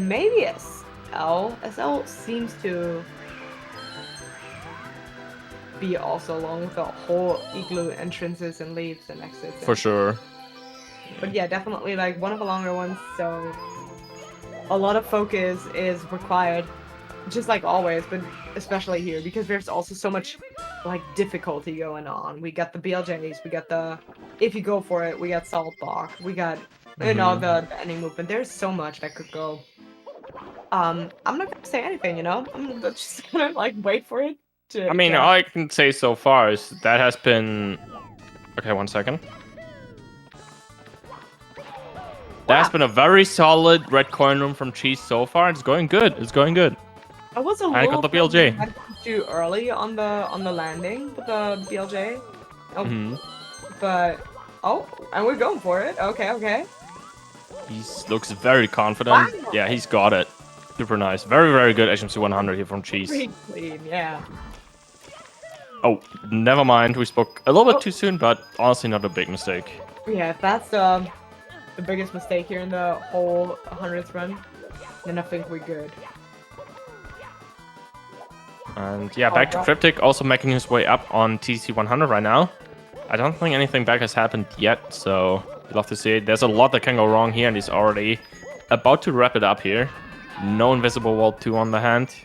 maybe SL. SL seems to be also long with the whole igloo entrances and leaves and exits.
For sure.
But yeah, definitely like one of the longer ones. So a lot of focus is required, just like always, but especially here because there's also so much like difficulty going on. We got the BLJs, we got the if you go for it, we got Salt Block, we got you know the ending movement. There's so much that could go. I'm not gonna say anything, you know. I'm just gonna like wait for it.
I mean, all I can say so far is that has been. Okay, 1 second. That's been a very solid red coin room from Cheese so far. It's going good. It's going good.
I was a
And I got the BLJ.
too early on the landing with the BLJ. Oh, but and we're going for it. Okay.
He looks very confident.
Wow.
Yeah, he's got it. Super nice. Very, very good HMC 100 here from Cheese.
Pretty clean, yeah.
Oh, never mind. We spoke a little bit too soon, but honestly, not a big mistake.
Yeah, if that's the biggest mistake here in the whole 100th run, then I think we're good.
And yeah, back to Cryptic, also making his way up on TC 100 right now. I don't think anything back has happened yet, so we'd love to see it. There's a lot that can go wrong here, and he's already about to wrap it up here. No invisible wall 2 on the hand.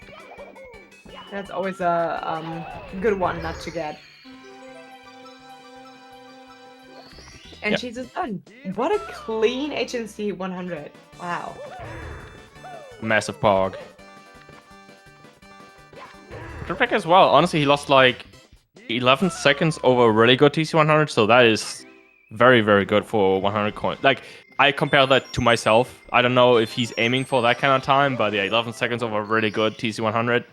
That's always a good one not to get. And Cheese is done. What a clean HNC 100. Wow.
Massive pog. Cryptic as well. Honestly, he lost like 11 seconds over a really good TC 100, so that is very, very good for 100 coins. Like, I compare that to myself. I don't know if he's aiming for that kind of time, but yeah, 11 seconds over a really good TC 100.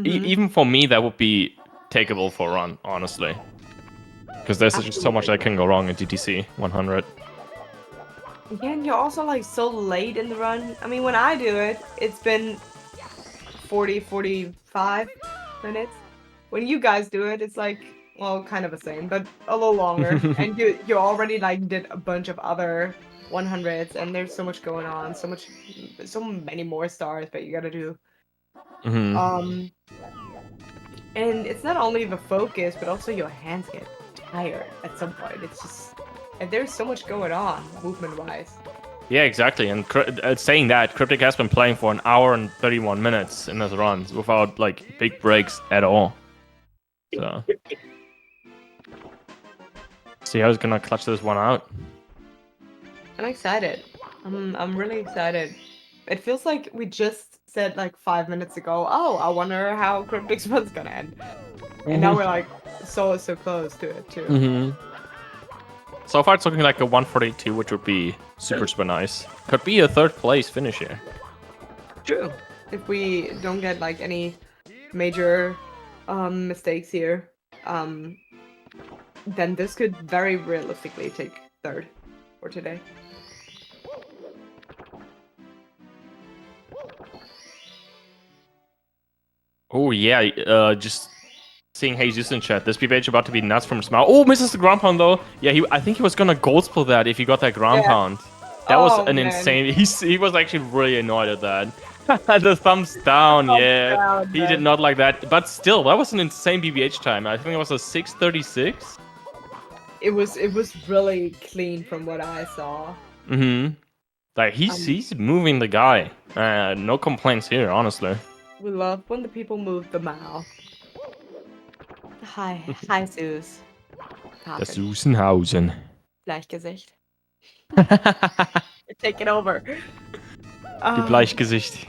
Even for me, that would be takeable for a run, honestly. Because there's just so much that can go wrong in GTC 100.
Yeah, and you're also like so late in the run. I mean, when I do it, it's been 40, 45 minutes. When you guys do it, it's like, well, kind of the same, but a little longer. And you already like did a bunch of other 100s, and there's so much going on, so many more stars that you gotta do. And it's not only the focus, but also your hands get tired at some point. It's just, and there's so much going on movement-wise.
Yeah, exactly. And saying that, Cryptic has been playing for 1 hour and 31 minutes in his runs without like big breaks at all. So, see how he's gonna clutch this one out.
I'm excited. I'm really excited. It feels like we just said like 5 minutes ago, oh, I wonder how Cryptic's run's gonna end. And now we're like so close to it too.
So far it's looking like a 142, which would be super nice. Could be a 3rd place finish here.
True. If we don't get like any major mistakes here, then this could very realistically take 3rd for today.
Oh yeah, just seeing Jesus in chat. This PBH about to be nuts from Smile. Oh, misses the ground pound though. Yeah, I think he was gonna gold spill that if he got that ground pound. That was an insane. He was actually really annoyed at that. The thumbs down, he did not like that. But still, that was an insane BBH time. I think it was a 6:36.
It was really clean from what I saw.
Like he's moving the guy. No complaints here, honestly.
We love when the people move the mouth. Hi, Zeus.
Das Susenhausen.
Bleichgesicht. Take it over.
Die Bleichgesicht.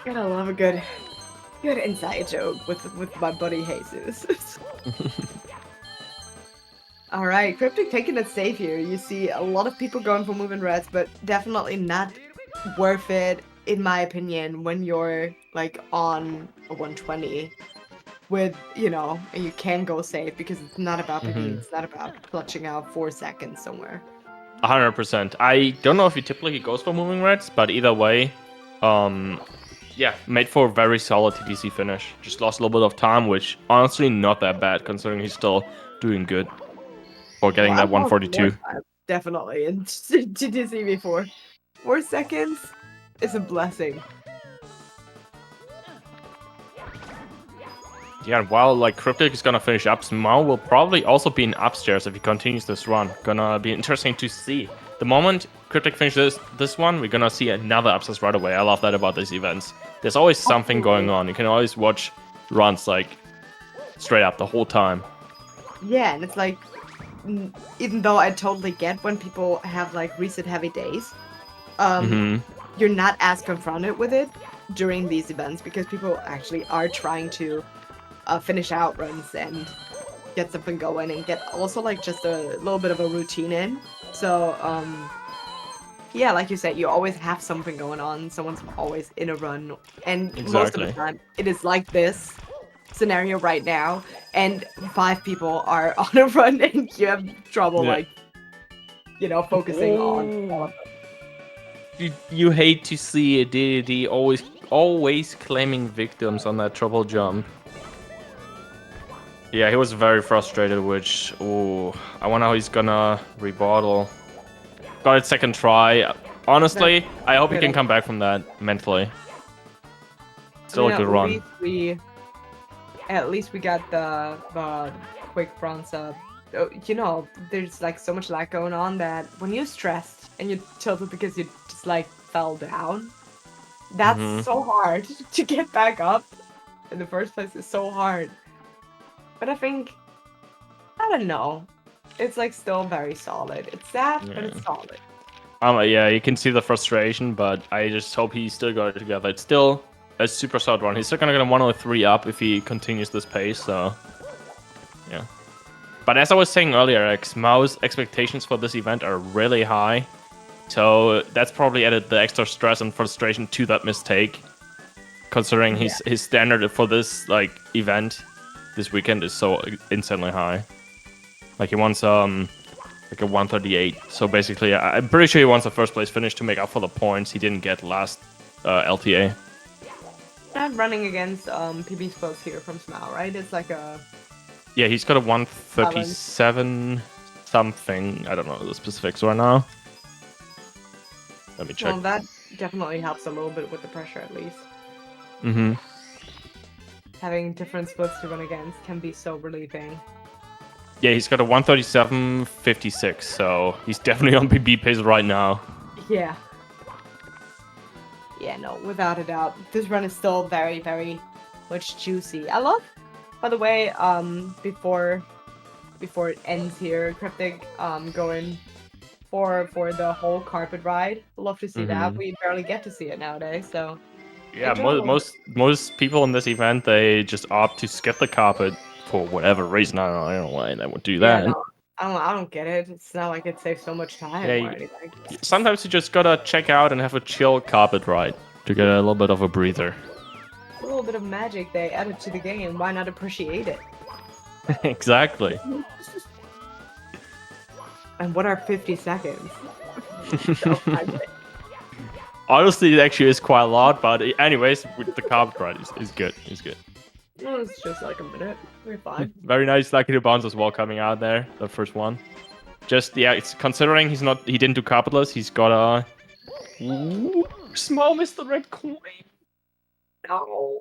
Gotta love a good inside joke with my buddy Jesus. All right, Cryptic taking it safe here. You see a lot of people going for moving reds, but definitely not worth it, in my opinion, when you're like on a 120 with, and you can go safe because it's not about PB, it's not about clutching out 4 seconds somewhere.
100%. I don't know if he typically goes for moving reds, but either way, yeah, made for a very solid TTC finish. Just lost a little bit of time, which honestly not that bad considering he's still doing good for getting that 142.
Definitely in TTC before. 4 seconds is a blessing.
Yeah, while like Cryptic is gonna finish up, Smau will probably also be in upstairs if he continues this run. Gonna be interesting to see. The moment Cryptic finishes this one, we're gonna see another upstairs right away. I love that about these events. There's always something going on. You can always watch runs like straight up the whole time.
Yeah, and it's like, even though I totally get when people have like reset heavy days, you're not as confronted with it during these events because people actually are trying to finish out runs and get something going and get also like just a little bit of a routine in. So yeah, like you said, you always have something going on. Someone's always in a run, and most of the time it is like this scenario right now, and 5 people are on a run, and you have trouble focusing on all of them.
You hate to see a DDD always claiming victims on that triple jump. Yeah, he was very frustrated, which, I wonder how he's gonna rebottle. Got it second try. Honestly, I hope he can come back from that mentally. Still a good run.
At least we got the quick bronze up. There's like so much lag going on that when you're stressed and you're tilted because you just like fell down, that's so hard to get back up in the first place. It's so hard. But I think, I don't know, it's like still very solid. It's sad, but it's solid.
Yeah, you can see the frustration, but I just hope he still got it together. It's still a super solid run. He's still gonna get a 103 up if he continues this pace, so yeah. But as I was saying earlier, Mau's expectations for this event are really high, so that's probably added the extra stress and frustration to that mistake, considering his standard for this like event this weekend is so insanely high. Like he wants like a 138. So basically, I'm pretty sure he wants a first place finish to make up for the points he didn't get last LTA.
I'm running against PB Spokes here from Smile, right? It's like a...
Yeah, he's got a 137 something. I don't know the specifics right now. Let me check.
Well, that definitely helps a little bit with the pressure at least. Having different splits to run against can be so relieving.
Yeah, he's got a 137.56, so he's definitely on PB pace right now.
Yeah. Yeah, no, without a doubt. This run is still very, very much juicy. I love, by the way, before it ends here, Cryptic going for the whole carpet ride. Love to see that. We barely get to see it nowadays, so...
Yeah, most people in this event, they just opt to skip the carpet for whatever reason. I don't know why they would do that.
Yeah, no, I don't get it. It's not like it saves so much time or anything.
Sometimes you just gotta check out and have a chill carpet ride to get a little bit of a breather.
A little bit of magic they added to the game. Why not appreciate it?
Exactly.
And what are 50 seconds?
Honestly, it actually is quite a lot, but anyways, with the carpet ride is good. It's good.
It's just like a minute. We're fine.
Very nice lucky to bounce as well coming out there, the first one. Just it's considering he didn't do carpetless, he's got a small Mr. Red coin.
No.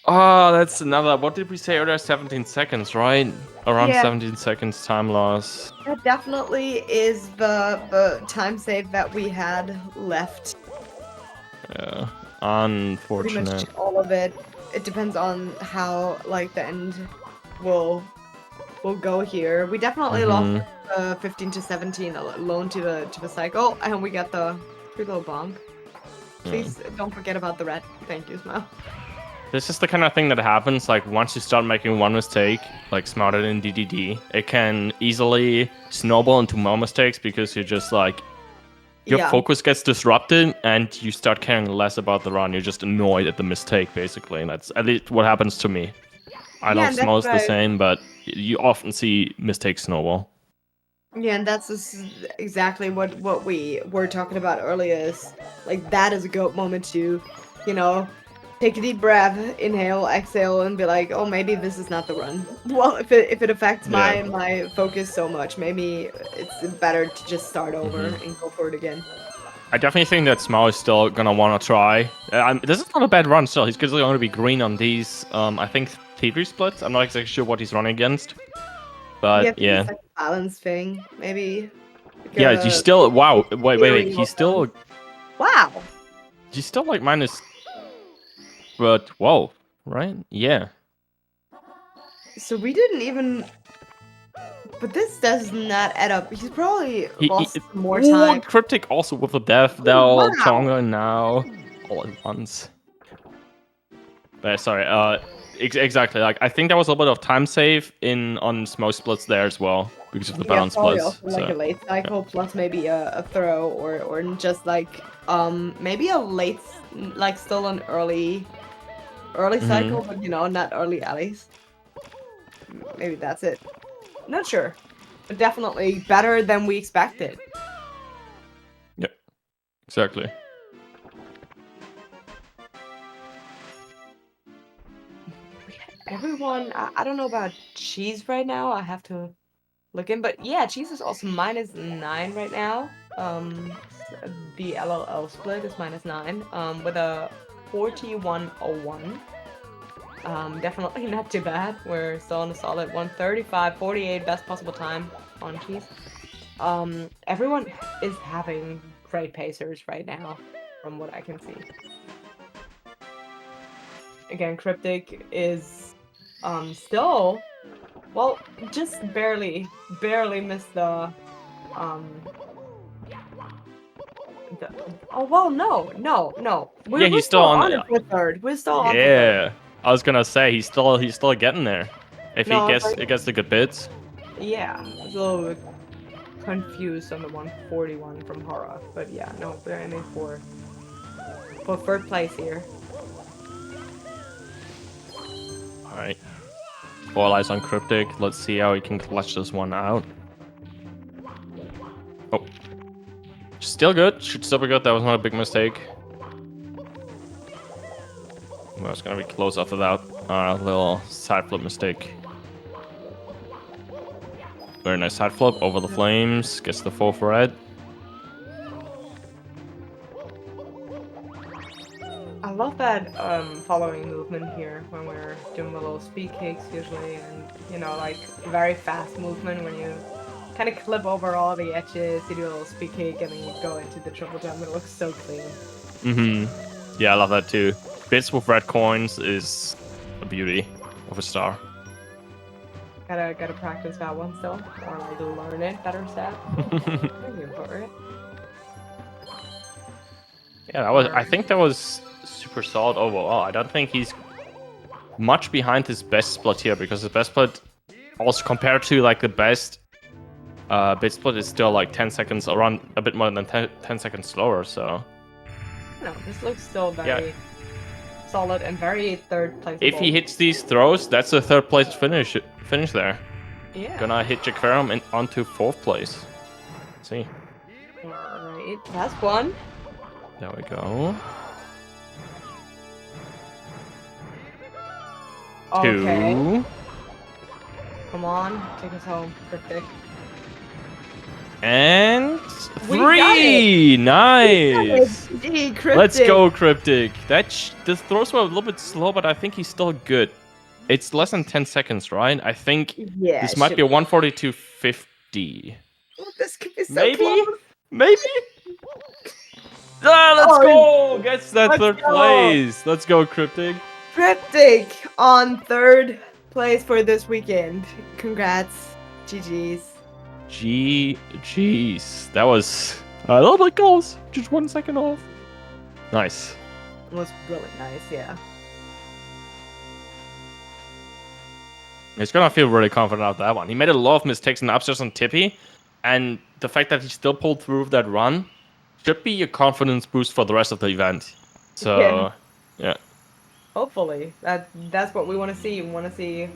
Oh, that's another. What did we say earlier? 17 seconds, right? Around 17 seconds time loss.
That definitely is the time save that we had left.
Yeah, unfortunate.
Pretty much all of it. It depends on how like the end will go here. We definitely lost 15 to 17 alone to the cycle, and we got the free little bonk. Please don't forget about the red. Thank you, Smile.
This is the kind of thing that happens, like, once you start making one mistake, like Smarted in DDD, it can easily snowball into more mistakes because you're just, like, your focus gets disrupted and you start caring less about the run. You're just annoyed at the mistake, basically. And that's at least what happens to me. I know Smo's the same, but you often see mistakes snowball.
Yeah, and that's exactly what we were talking about earlier. Is like that is a goat moment to, you know, take a deep breath, inhale, exhale, and be like, oh, maybe this is not the run. Well, if it affects my focus so much, maybe it's better to just start over and go for it again.
I definitely think that Smo is still gonna want to try. This is not a bad run still. He's going to be green on these, I think, T3 splits. I'm not exactly sure what he's running against. But yeah.
It's like a balance thing, maybe. Like
yeah, he's still, wow, wait. He's still,
wow.
He's still like minus, but, whoa, right? Yeah.
So we didn't even, but this does not add up. He's probably lost more time.
Cryptic also with the death, Tonga now, all at once. Sorry, exactly. Like, I think there was a little bit of time save on Smo splits there as well because of the balance splits.
Also like a late cycle plus maybe a throw or just like maybe a late, like still an early cycle, but you know, not early alleys. Maybe that's it. Not sure, but definitely better than we expected.
Yeah, exactly.
Everyone, I don't know about Cheese right now. I have to look in, but yeah, Cheese is also -9 right now. The LLL split is -9. With a 41.01. Definitely not too bad. We're still on a solid 1:35.48, best possible time on Cheese. Everyone is having great pacers right now, from what I can see. Again, Cryptic is still, well, just barely missed the oh well, no.
He's still on
for third. We're still on.
Yeah, I was gonna say he's still getting there. If he gets the good bits.
Yeah, I was a little bit confused on the 141 from Hora, but yeah, no, we're aiming for third place here.
All right. All eyes on Cryptic. Let's see how he can clutch this one out. Oh. Still good. Should still be good. That was not a big mistake. Well, it's going to be close after that. Little side flip mistake. Very nice side flip over the flames. Gets the 4 for red.
I love that following movement here when we're doing the little speed kicks usually, and you know, like very fast movement when you kind of clip over all the edges, you do a little speed kick, and then you go into the triple jump. It looks so clean.
Yeah, I love that too. Bits with red coins is a beauty of a star.
Gotta practice that one still, or like learn it better step.
Yeah, I think that was super solid overall. I don't think he's much behind his best split here, because his best split, also compared to like the best bit split, is still like 10 seconds, around a bit more than 10 seconds slower. So
no, this looks still very solid and very third place.
If he hits these throws, that's a third place finish there.
Yeah.
Gonna hit Jakverum onto 4th place. Let's see.
Alright, that's one.
There we go.
Okay.
2.
Come on, take us home, Cryptic.
And
We got
3! Nice!
Gee, Cryptic.
Let's go, Cryptic. The throws were a little bit slow, but I think he's still good. It's less than 10 seconds, right? I think this might be a 142.50.
Oh, this could be so
Maybe?
close.
Maybe? Let's go! Gets that third place. Let's go, Cryptic.
Cryptic on third place for this weekend. Congrats. GG's.
GG's. That was a little bit close. Just 1 second off. Nice.
It was really nice, yeah.
He's gonna feel really confident after that one. He made a lot of mistakes in upstairs on Tippy, and the fact that he still pulled through that run should be a confidence boost for the rest of the event. So, yeah.
Hopefully, that's what we want to see. We want to see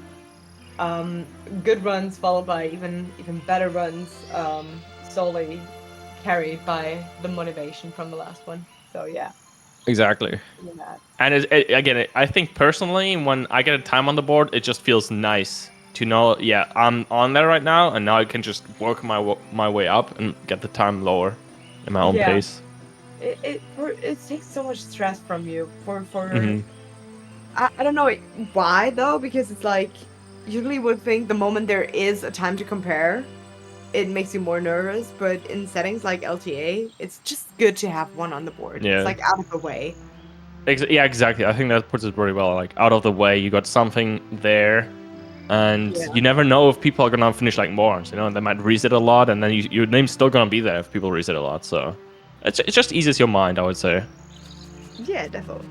good runs followed by even better runs, solely carried by the motivation from the last one. So yeah.
Exactly.
Yeah.
And again, I think personally, when I get a time on the board, it just feels nice to know, yeah, I'm on there right now, and now I can just work my way up and get the time lower in my own pace.
It takes so much stress from you for
Mhm.
I don't know why though, because it's like usually would think the moment there is a time to compare, it makes you more nervous, but in settings like LTA, it's just good to have one on the board.
Yeah.
It's like out of the way.
Yeah, exactly. I think that puts it very well. Like out of the way, you got something there, and you never know if people are gonna finish like morons. You know, they might reset a lot, and then your name's still gonna be there if people reset a lot. So it just eases your mind, I would say.
Yeah, definitely.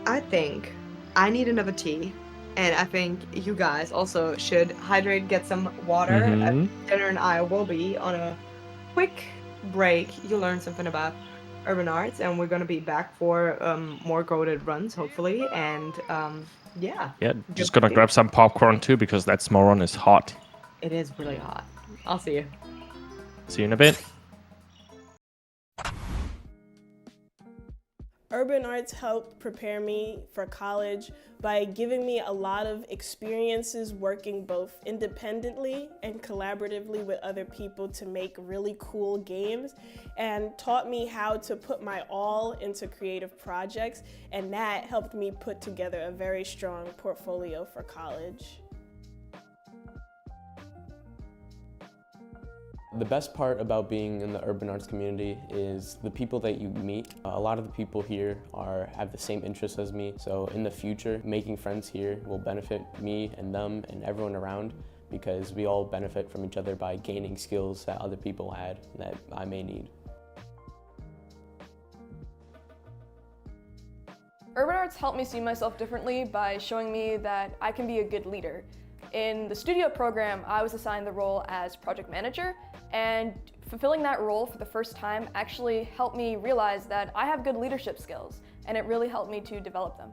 I think I need another tea, and I think you guys also should hydrate, get some water. Dinner and I will be on a quick break. You'll learn something about urban arts, and we're gonna be back for more goated runs, hopefully. And yeah.
Yeah, just gonna grab some popcorn too because that small run is hot.
It is really hot. I'll see you.
See you in a bit.
Urban arts helped prepare me for college by giving me a lot of experiences working both independently and collaboratively with other people to make really cool games, and taught me how to put my all into creative projects, and that helped me put together a very strong portfolio for college.
The best part about being in the urban arts community is the people that you meet. A lot of the people here have the same interests as me, so in the future, making friends here will benefit me and them and everyone around, because we all benefit from each other by gaining skills that other people had that I may need.
Urban arts helped me see myself differently by showing me that I can be a good leader. In the studio program, I was assigned the role as project manager, and fulfilling that role for the first time actually helped me realize that I have good leadership skills, and it really helped me to develop them.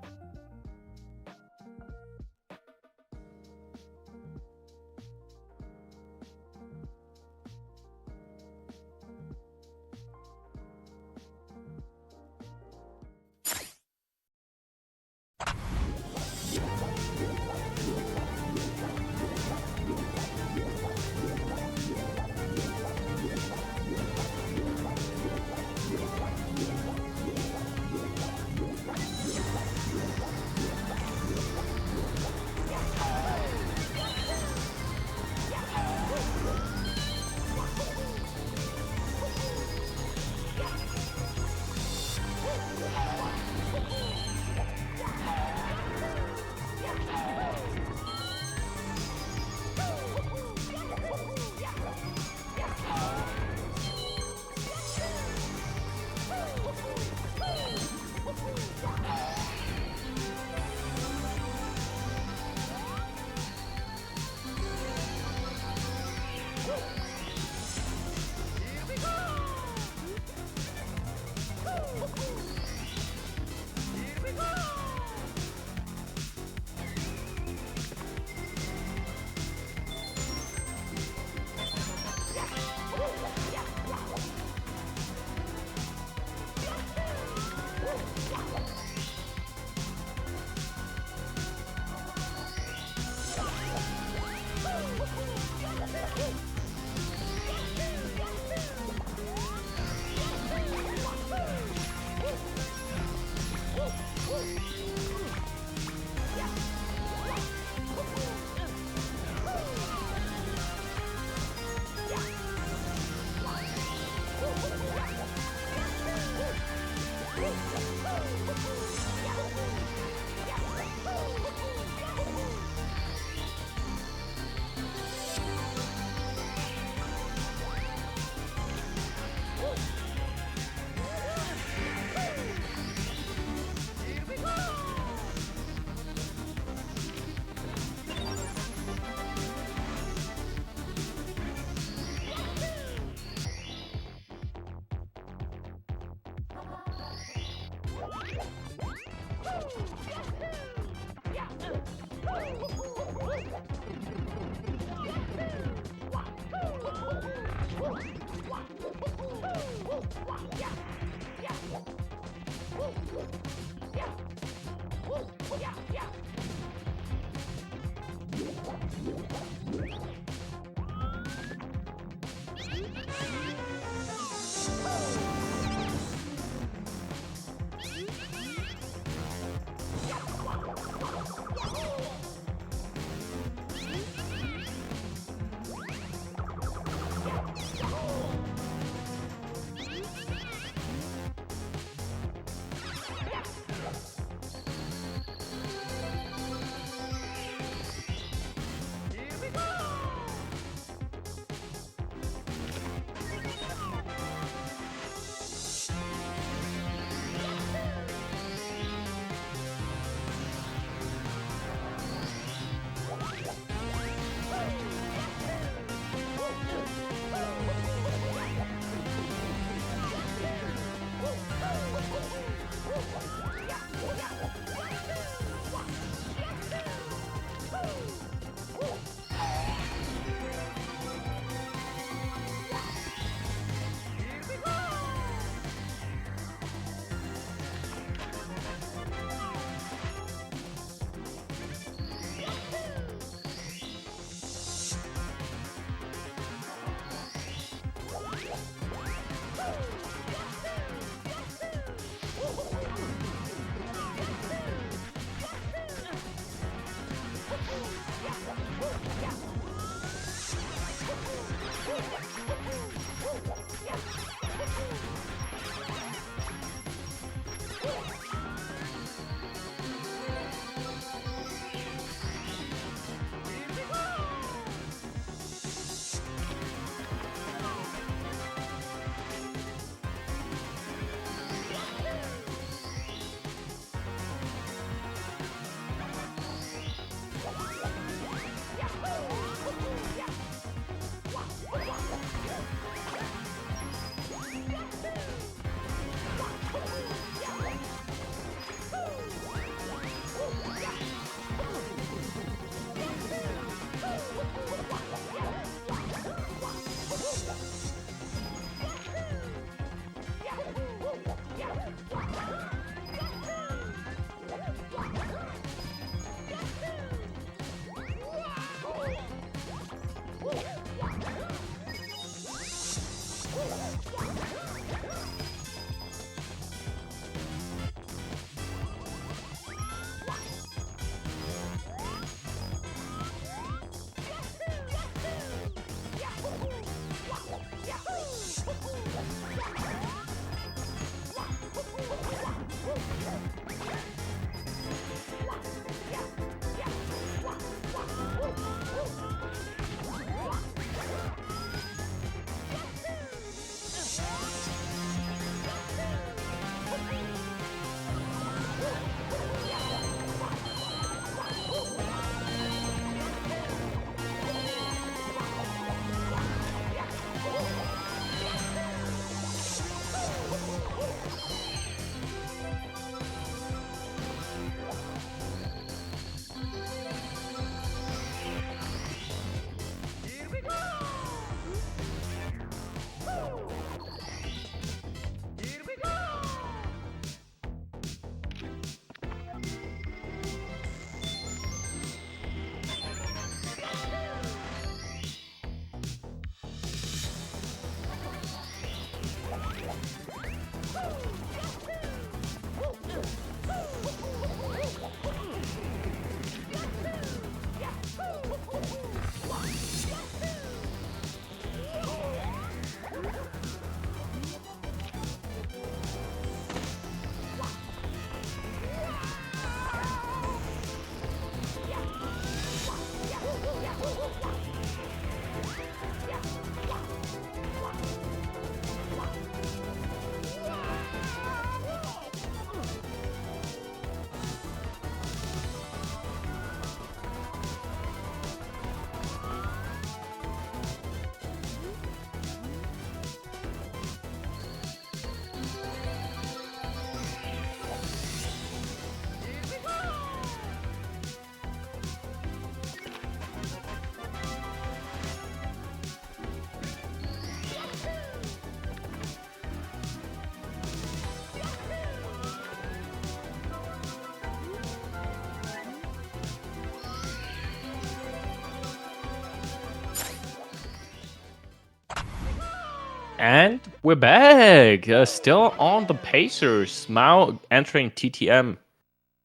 And we're back. Still on the Pacers. Now entering TTM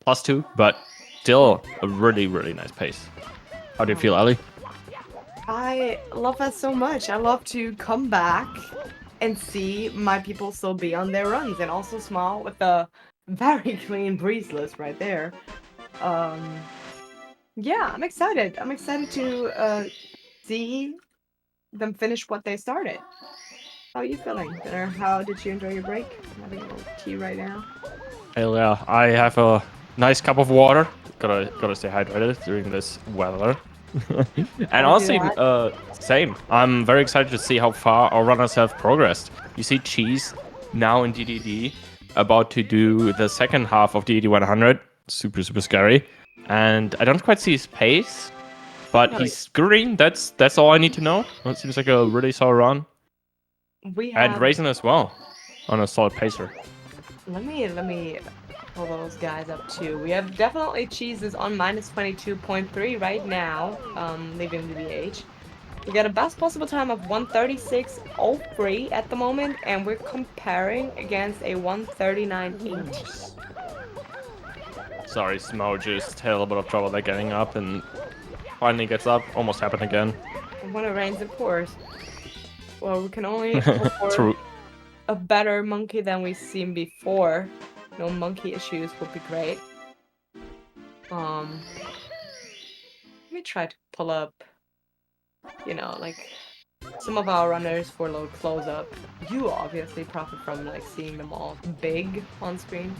+2, but still a really, really nice pace. How do you feel, Ali?
I love that so much. I love to come back and see my people still be on their runs, and also Small with a very clean breezeless right there. Yeah, I'm excited. I'm excited to see them finish what they started. How are you feeling? Or how did you enjoy your break? I'm having a little tea right now.
Hell yeah, I have a nice cup of water. Gotta stay hydrated during this weather. And honestly, same. I'm very excited to see how far our runners have progressed. You see Cheese now in DDD, about to do the second half of DDD 100. Super, super scary. And I don't quite see his pace, but he's green. That's all I need to know. It seems like a really solid run. And Raisin as well, on a solid pacer.
Let me pull those guys up too. We have definitely Cheeses on -22.3 right now, leaving the BH. We got a best possible time of 1:36.03 at the moment, and we're comparing against a 1:39.8.
Sorry, Smo just had a little bit of trouble there getting up, and finally gets up. Almost happened again.
And when it rains, of course. Well, we can only hope for
True.
a better monkey than we've seen before. No monkey issues would be great. Let me try to pull up, like some of our runners for a little close up. You obviously profit from like seeing them all big on screen.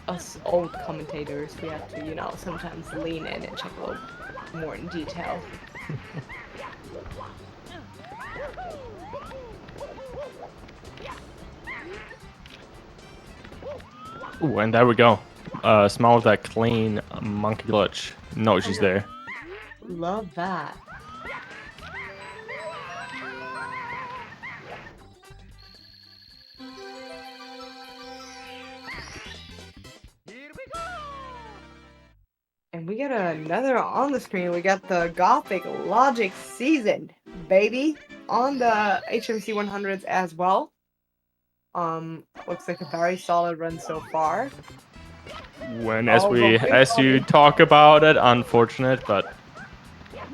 Us old commentators, we have to, sometimes lean in and check a little more in detail.
Ooh, and there we go. Smell that clean monkey glitch. No, she's there.
Love that. And we got another on the screen. We got the Gothic Logic Seasoned, baby, on the HMC 100s as well. Looks like a very solid run so far.
As you talk about it, unfortunate, but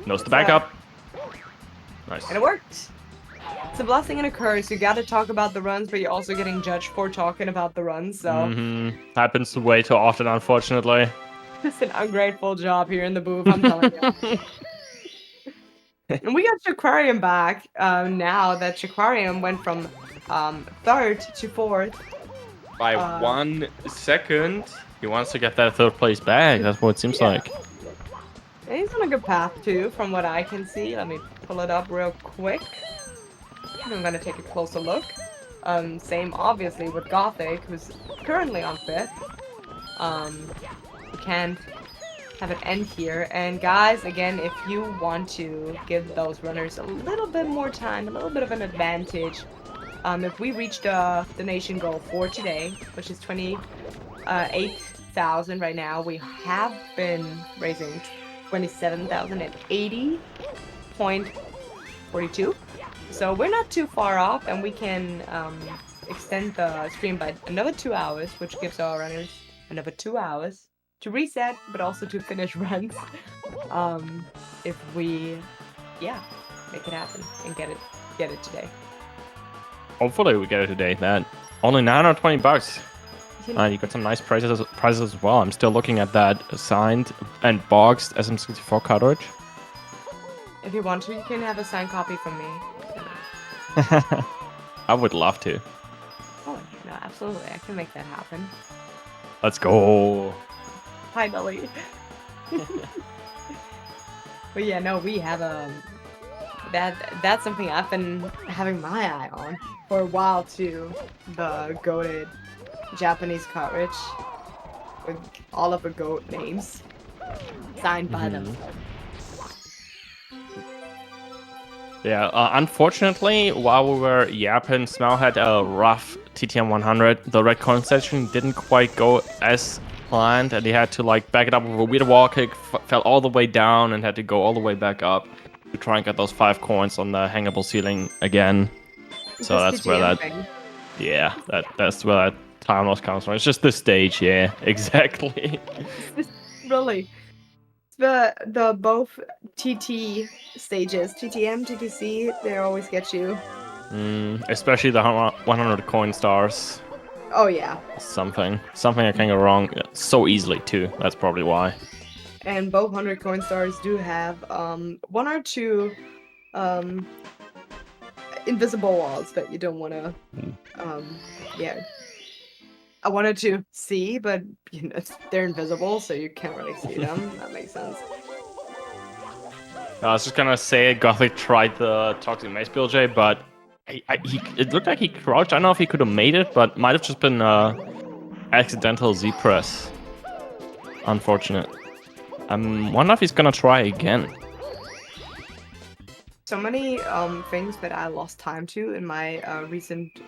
knows the backup. Nice.
And it worked. It's a blessing and a curse. You gotta talk about the runs, but you're also getting judged for talking about the runs, so.
Happens way too often, unfortunately.
It's an ungrateful job here in the booth, I'm telling you. And we got Shaquarium back, now that Shaquarium went from 3rd to 4th.
By 1 second. He wants to get that 3rd place back. That's what it seems like.
And he's on a good path too, from what I can see. Let me pull it up real quick. I'm gonna take a closer look. Same obviously with Gothic, who's currently on 5th. We can't have an end here. And guys, again, if you want to give those runners a little bit more time, a little bit of an advantage, if we reach the donation goal for today, which is 28,000 right now, we have been raising 27,080.42. So we're not too far off, and we can extend the stream by another 2 hours, which gives our runners another 2 hours to reset, but also to finish runs. If we, make it happen and get it today.
Hopefully we get it today. That only $920. You got some nice prizes as well. I'm still looking at that signed and boxed SM64 cartridge.
If you want to, you can have a signed copy from me.
I would love to.
Oh, no, absolutely. I can make that happen.
Let's go.
Finally. But yeah, no, we have that's something I've been having my eye on for a while too. The goated Japanese cartridge with all of the goat names signed by them.
Yeah, unfortunately, while we were yapping, Smell had a rough TTM 100. The red coin section didn't quite go as planned, and he had to like back it up with a weird wall kick, fell all the way down, and had to go all the way back up. to try and get those 5 coins on the hangable ceiling again. So that's where that, yeah, that's where that time loss comes from. It's just the stage, yeah, exactly.
Really, the both TT stages, TTM, TTC, they always get you.
Especially the 100 coin stars.
Oh yeah.
Something that can go wrong so easily too. That's probably why.
And both 100 coin stars do have 1 or 2 invisible walls that you don't want to yeah. I wanted to see, but you know, they're invisible, so you can't really see them. That makes sense.
I was just gonna say Gothic tried the Toxic Mace build, Jay, but it looked like he crouched. I don't know if he could have made it, but might have just been accidental Z press. Unfortunate. I wonder if he's gonna try again.
So many things that I lost time to in my recent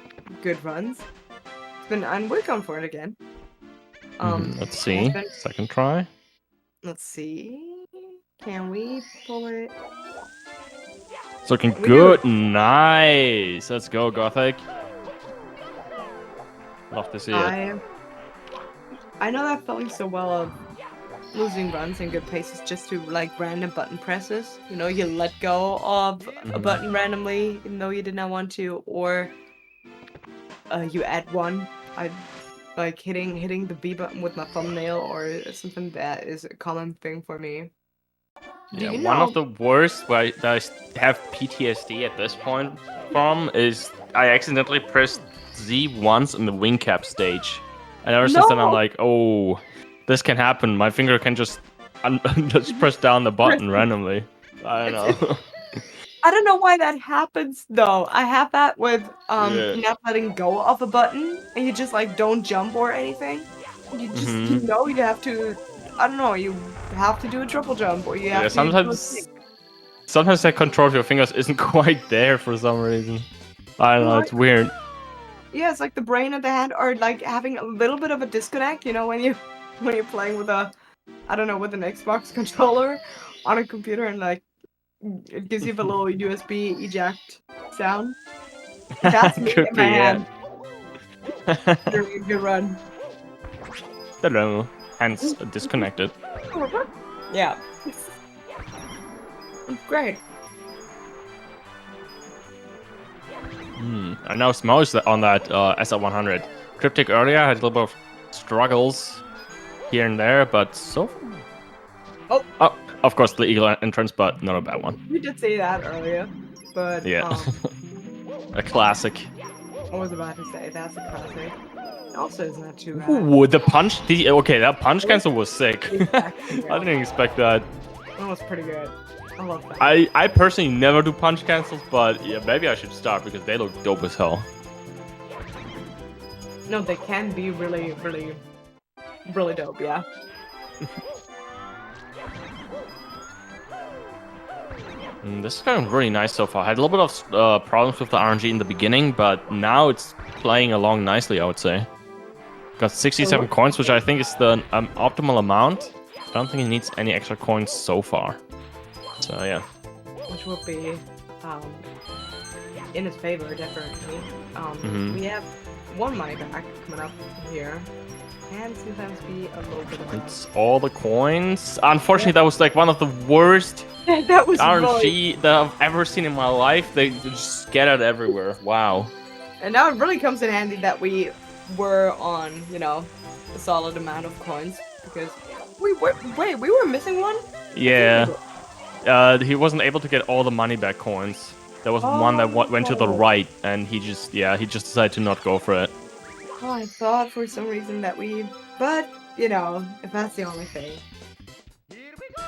good runs. And we're going for it again.
Let's see. Second try.
Let's see. Can we pull it?
It's looking good. Nice. Let's go, Gothic. Love to see it.
I know that feeling so well of losing runs in good paces just to like random button presses. You know, you let go of a button randomly even though you did not want to, or you add one. I like hitting the B button with my thumbnail or something. That is a common thing for me.
Yeah, one of the worst where I have PTSD at this point from is I accidentally pressed Z once in the wing cap stage. And ever since then I'm like, oh, this can happen. My finger can just just press down the button randomly. I don't know.
I don't know why that happens though. I have that with not letting go of a button and you just like don't jump or anything. You just you know you have to, I don't know, you have to do a triple jump or you have to
sometimes that control of your fingers isn't quite there for some reason. I don't know, it's weird.
Yeah, it's like the brain and the hand are like having a little bit of a disconnect, you know, when you're playing with a, I don't know, with an Xbox controller on a computer and like it gives you the little USB eject sound. That's me in my hand. Good run.
Hello. Hands disconnected.
Yeah. Great.
I know Smo's on that SR100. Cryptic earlier had a little bit of struggles here and there, but so... Oh, of course, the Eagle entrance, but not a bad one.
We did say that earlier, but...
Yeah. A classic.
I was about to say, that's a classic. Also, it's not too bad.
Ooh, the punch... Okay, that punch cancel was sick. I didn't expect that.
That was pretty good. I love that.
I personally never do punch cancels, but yeah, maybe I should start because they look dope as hell.
No, they can be really, really, really dope, yeah.
This is going really nice so far. I had a little bit of problems with the RNG in the beginning, but now it's playing along nicely, I would say. Got 67 coins, which I think is the optimal amount. I don't think it needs any extra coins so far. So yeah.
Which will be in his favor, definitely. We have one money back coming up here. Can sometimes be a little bit of
It's all the coins. Unfortunately, that was like one of the worst
that was
RNG that I've ever seen in my life. They just scattered everywhere. Wow.
And now it really comes in handy that we were on, you know, a solid amount of coins because we were missing one?
Yeah. He wasn't able to get all the money back coins. There was one that went to the right, and he just decided to not go for it.
Oh, I thought for some reason that but, you know, if that's the only thing.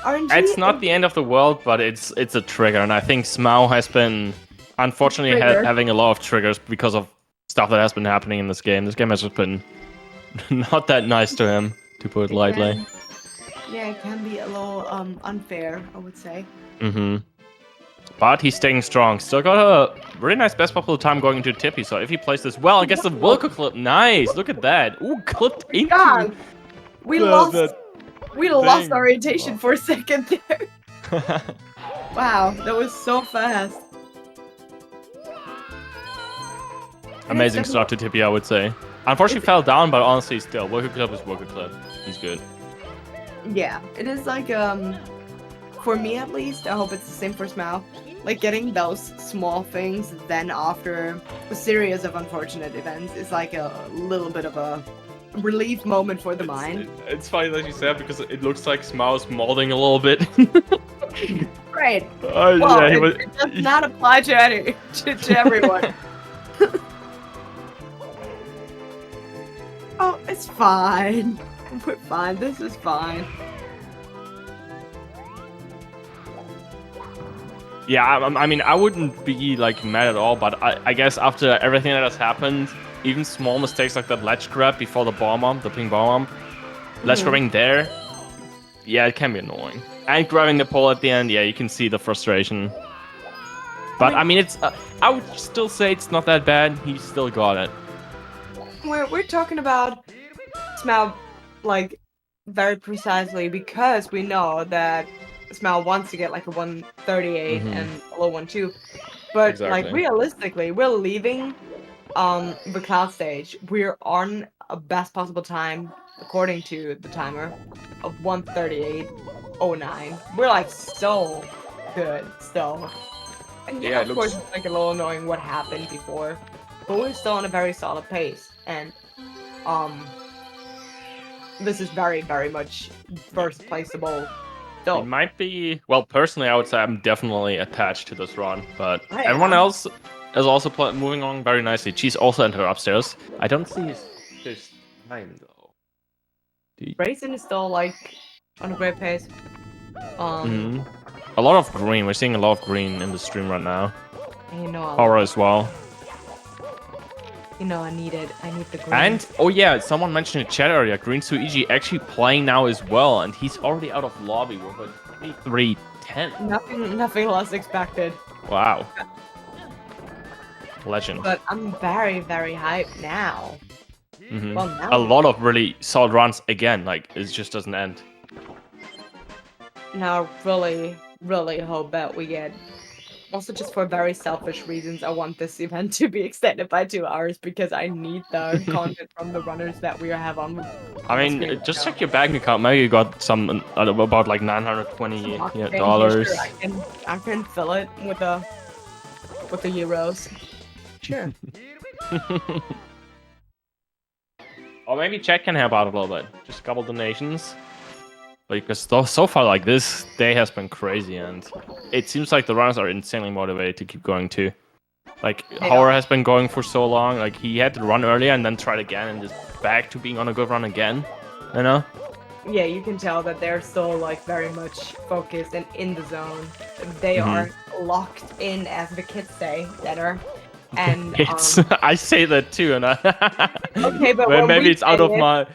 RNG
it's not the end of the world, but it's a trigger, and I think Smau has been, unfortunately, having a lot of triggers because of stuff that has been happening in this game. This game has just been not that nice to him, to put it lightly.
Yeah, it can be a little unfair, I would say.
But he's staying strong. Still got a really nice best popular time going into Tippy, so if he plays this well, I guess the Wilco clip. Nice! Look at that. Ooh, clipped into...
God, we lost our orientation for a second there. Wow, that was so fast.
Amazing start to Tippy, I would say. Unfortunately, fell down, but honestly, still, Worker Club is Worker Club. He's good.
Yeah, it is like, for me at least, I hope it's the same for Smile. Like, getting those small things then after a series of unfortunate events is like a little bit of a relief moment for the mind.
It's funny that you say that because it looks like Smile's molding a little bit.
Right.
Well,
Yeah, it does not apply to everyone. Oh, it's fine. We're fine. This is fine.
Yeah, I mean, I wouldn't be like mad at all, but I guess after everything that has happened, even small mistakes like that ledge grab before the bomb, the ping bomb, ledge grabbing there, yeah, it can be annoying. And grabbing the pole at the end, yeah, you can see the frustration. But I mean, it's I would still say it's not that bad. He still got it.
We're talking about Smile, like, very precisely because we know that Smile wants to get like a 138 and a low 1-2. But like realistically, we're leaving the cloud stage. We're on a best possible time according to the timer of 138.09. We're like so good still. And yeah, of course it's like a little annoying what happened before, but we're still on a very solid pace. And this is very, very much first placeable.
It might be, well, personally, I would say I'm definitely attached to this run, but everyone else is also moving along very nicely. Cheese also entered upstairs. I don't see his time, though.
Raisin is still, like, on a great pace.
A lot of green. We're seeing a lot of green in the stream right now.
You know,
Horror as well.
You know, I need the green.
And, oh yeah, someone mentioned in chat earlier, Green Suigi actually playing now as well, and he's already out of lobby with a 23-10.
Nothing less expected.
Wow. Legend.
But I'm very, very hyped now. Well, now
a lot of really solid runs again, like, it just doesn't end.
Now, really, really hope that we get... Also, just for very selfish reasons, I want this event to be extended by 2 hours because I need the content from the runners that we have on.
I mean, just check your bank account. Maybe you got some about like $920.
Sure, I can fill it with the euros. Sure.
Or maybe chat can help out a little bit. Just a couple donations. Because so far, like, this day has been crazy, and it seems like the runners are insanely motivated to keep going too. Like, Horror has been going for so long, like, he had to run earlier and then tried again and just back to being on a good run again, you know?
Yeah, you can tell that they're still, like, very much focused and in the zone. They are locked in, as the kids say, Denner. And,
I say that too, and
okay, but
well, maybe it's out of my...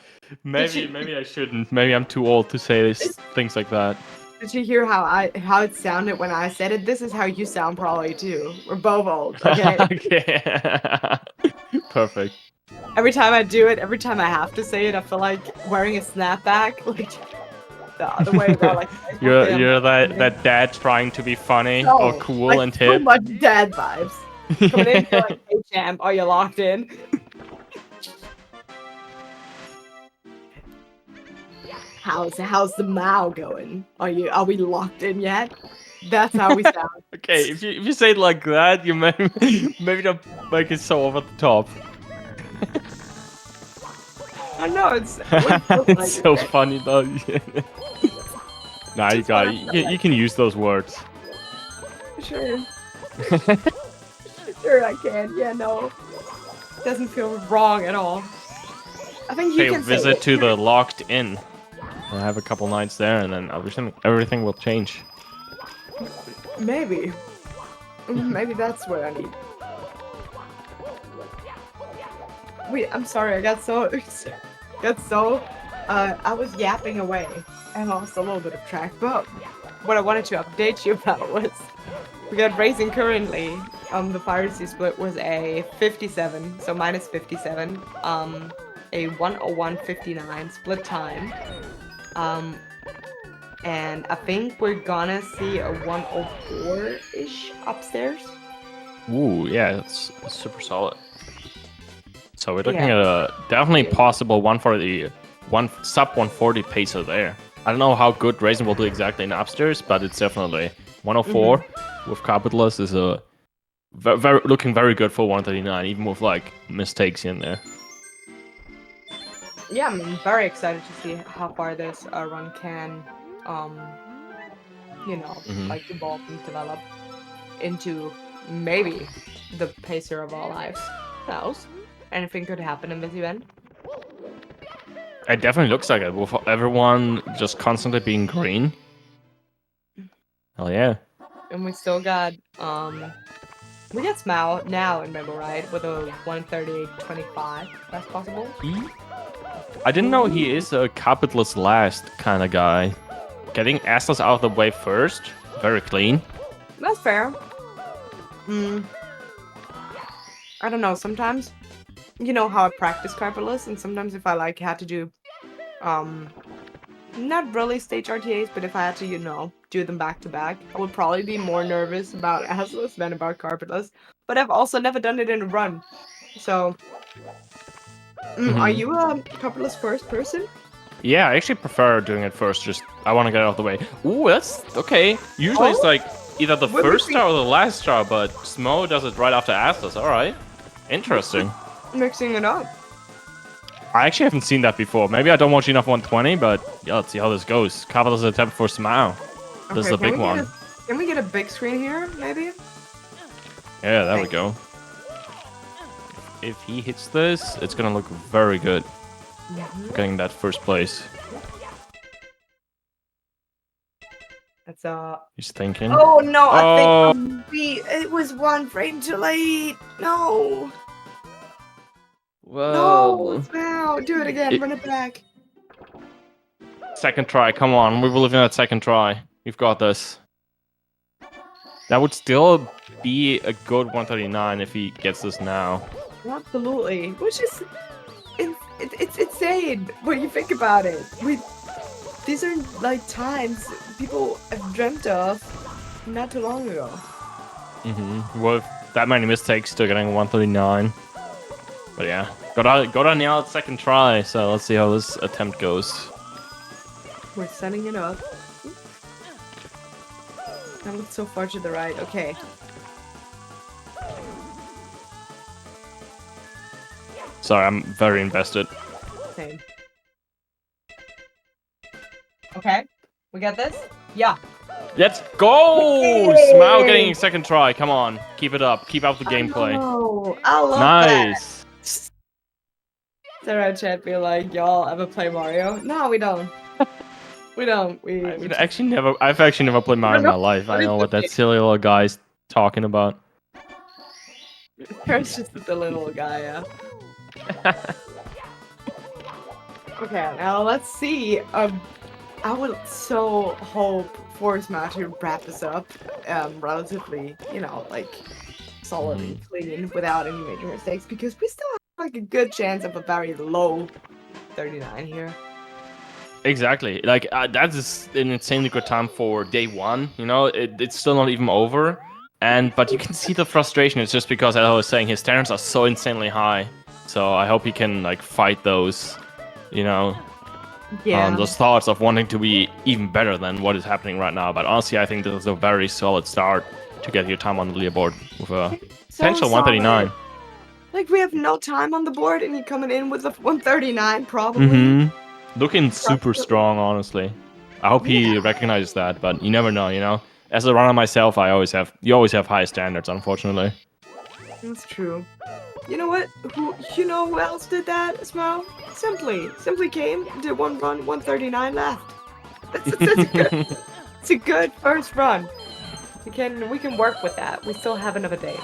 Maybe I shouldn't. Maybe I'm too old to say things like that.
Did you hear how it sounded when I said it? This is how you sound probably too. We're both old, okay?
Okay. Perfect.
Every time I do it, every time I have to say it, I feel like wearing a snapback. Like the other way around. Like
you're that dad trying to be funny or cool
like,
and hip.
So much dad vibes. Coming in like, hey champ, are you locked in? How's the Mao going? Are we locked in yet? That's how we sound.
Okay, if you say it like that, you maybe don't make it so over the top.
I know it's
it's so funny though. Nah, you got it. You can use those words.
Sure. Sure, I can. Yeah, no. Doesn't feel wrong at all. I think you can
visit to the locked in. I'll have a couple nights there, and then everything will change.
Maybe that's what I need. Wait, I'm sorry. I got so. I was yapping away. I lost a little bit of track, but what I wanted to update you about was we got racing currently. The piracy split was a 57, so minus 57. A 101.59 split time. and I think we're gonna see a 104-ish upstairs.
Ooh, yeah, that's super solid. So we're looking
Yeah.
at a definitely possible 140, sub 140 pacer there. I don't know how good Raisin will do exactly in upstairs, but it's definitely 104 with Capitalist is a looking very good for 139, even with like mistakes in there.
Yeah, I'm very excited to see how far this run can, like evolve and develop into maybe the pacer of our lives. Who knows? Anything could happen in this event.
It definitely looks like it, with everyone just constantly being green. Hell yeah.
And we still got, we got Smile now in Rainbow Ride with a 138.25. That's possible.
I didn't know he is a capitalist last kind of guy. Getting Aslas out of the way first, very clean.
That's fair. I don't know, sometimes, you know how I practice capitalist, and sometimes if I like had to do, not really stage RTAs, but if I had to, do them back to back, I would probably be more nervous about Aslas than about Carpetless. But I've also never done it in a run. So, are you a Carpetless first person?
Yeah, I actually prefer doing it first, just I want to get it out of the way. Ooh, that's okay. Usually it's like either the first star or the last star, but Smo does it right after Aslas. Alright. Interesting.
Mixing it up.
I actually haven't seen that before. Maybe I don't watch enough 120, but yeah, let's see how this goes. Capital's attempt for Smile. This is a big one.
Can we get a big screen here, maybe?
Yeah, there we go. If he hits this, it's gonna look very good. Getting that first place.
That's
He's thinking.
Oh no! I think it was one frame too late. No.
Whoa.
No! Wow! Do it again. Run it back.
Second try. Come on, we believe in that second try. We've got this. That would still be a good 139 if he gets this now.
Absolutely. Which is, it's insane when you think about it. These are like times people have dreamt of not too long ago.
With that many mistakes, still getting 139. But yeah, gotta nail it second try. So let's see how this attempt goes.
We're setting it up. That looks so far to the right. Okay.
Sorry, I'm very invested.
Same. Okay. We got this? Yeah.
Let's go!
Yay!
Smile getting second try. Come on, keep it up. Keep up the gameplay.
Oh, I love
Nice.
that. Sarah chat be like, y'all ever play Mario? No, we don't. We don't.
I've actually never played Mario in my life. I know what that silly little guy's talking about.
There's just the little guy, yeah. Okay, now let's see. I would so hope Force to wrap this up relatively, solidly clean without any major mistakes, because we still have like a good chance of a very low 39 here.
Exactly. Like that is an insanely good time for day one. It's still not even over, but you can see the frustration. It's just because, as I was saying, his standards are so insanely high. So I hope he can fight those. Those thoughts of wanting to be even better than what is happening right now. But honestly, I think this is a very solid start to get your time on the leaderboard with a potential 139.
Like, we have no time on the board, and you're coming in with a 139, probably.
Looking super strong, honestly. I hope he recognizes that, but you never know. As a runner myself, you always have high standards, unfortunately.
That's true. You know what? Who else did that, Smile? Simply came, did one run, 139 left. It's a good first run. We can work with that. We still have another day.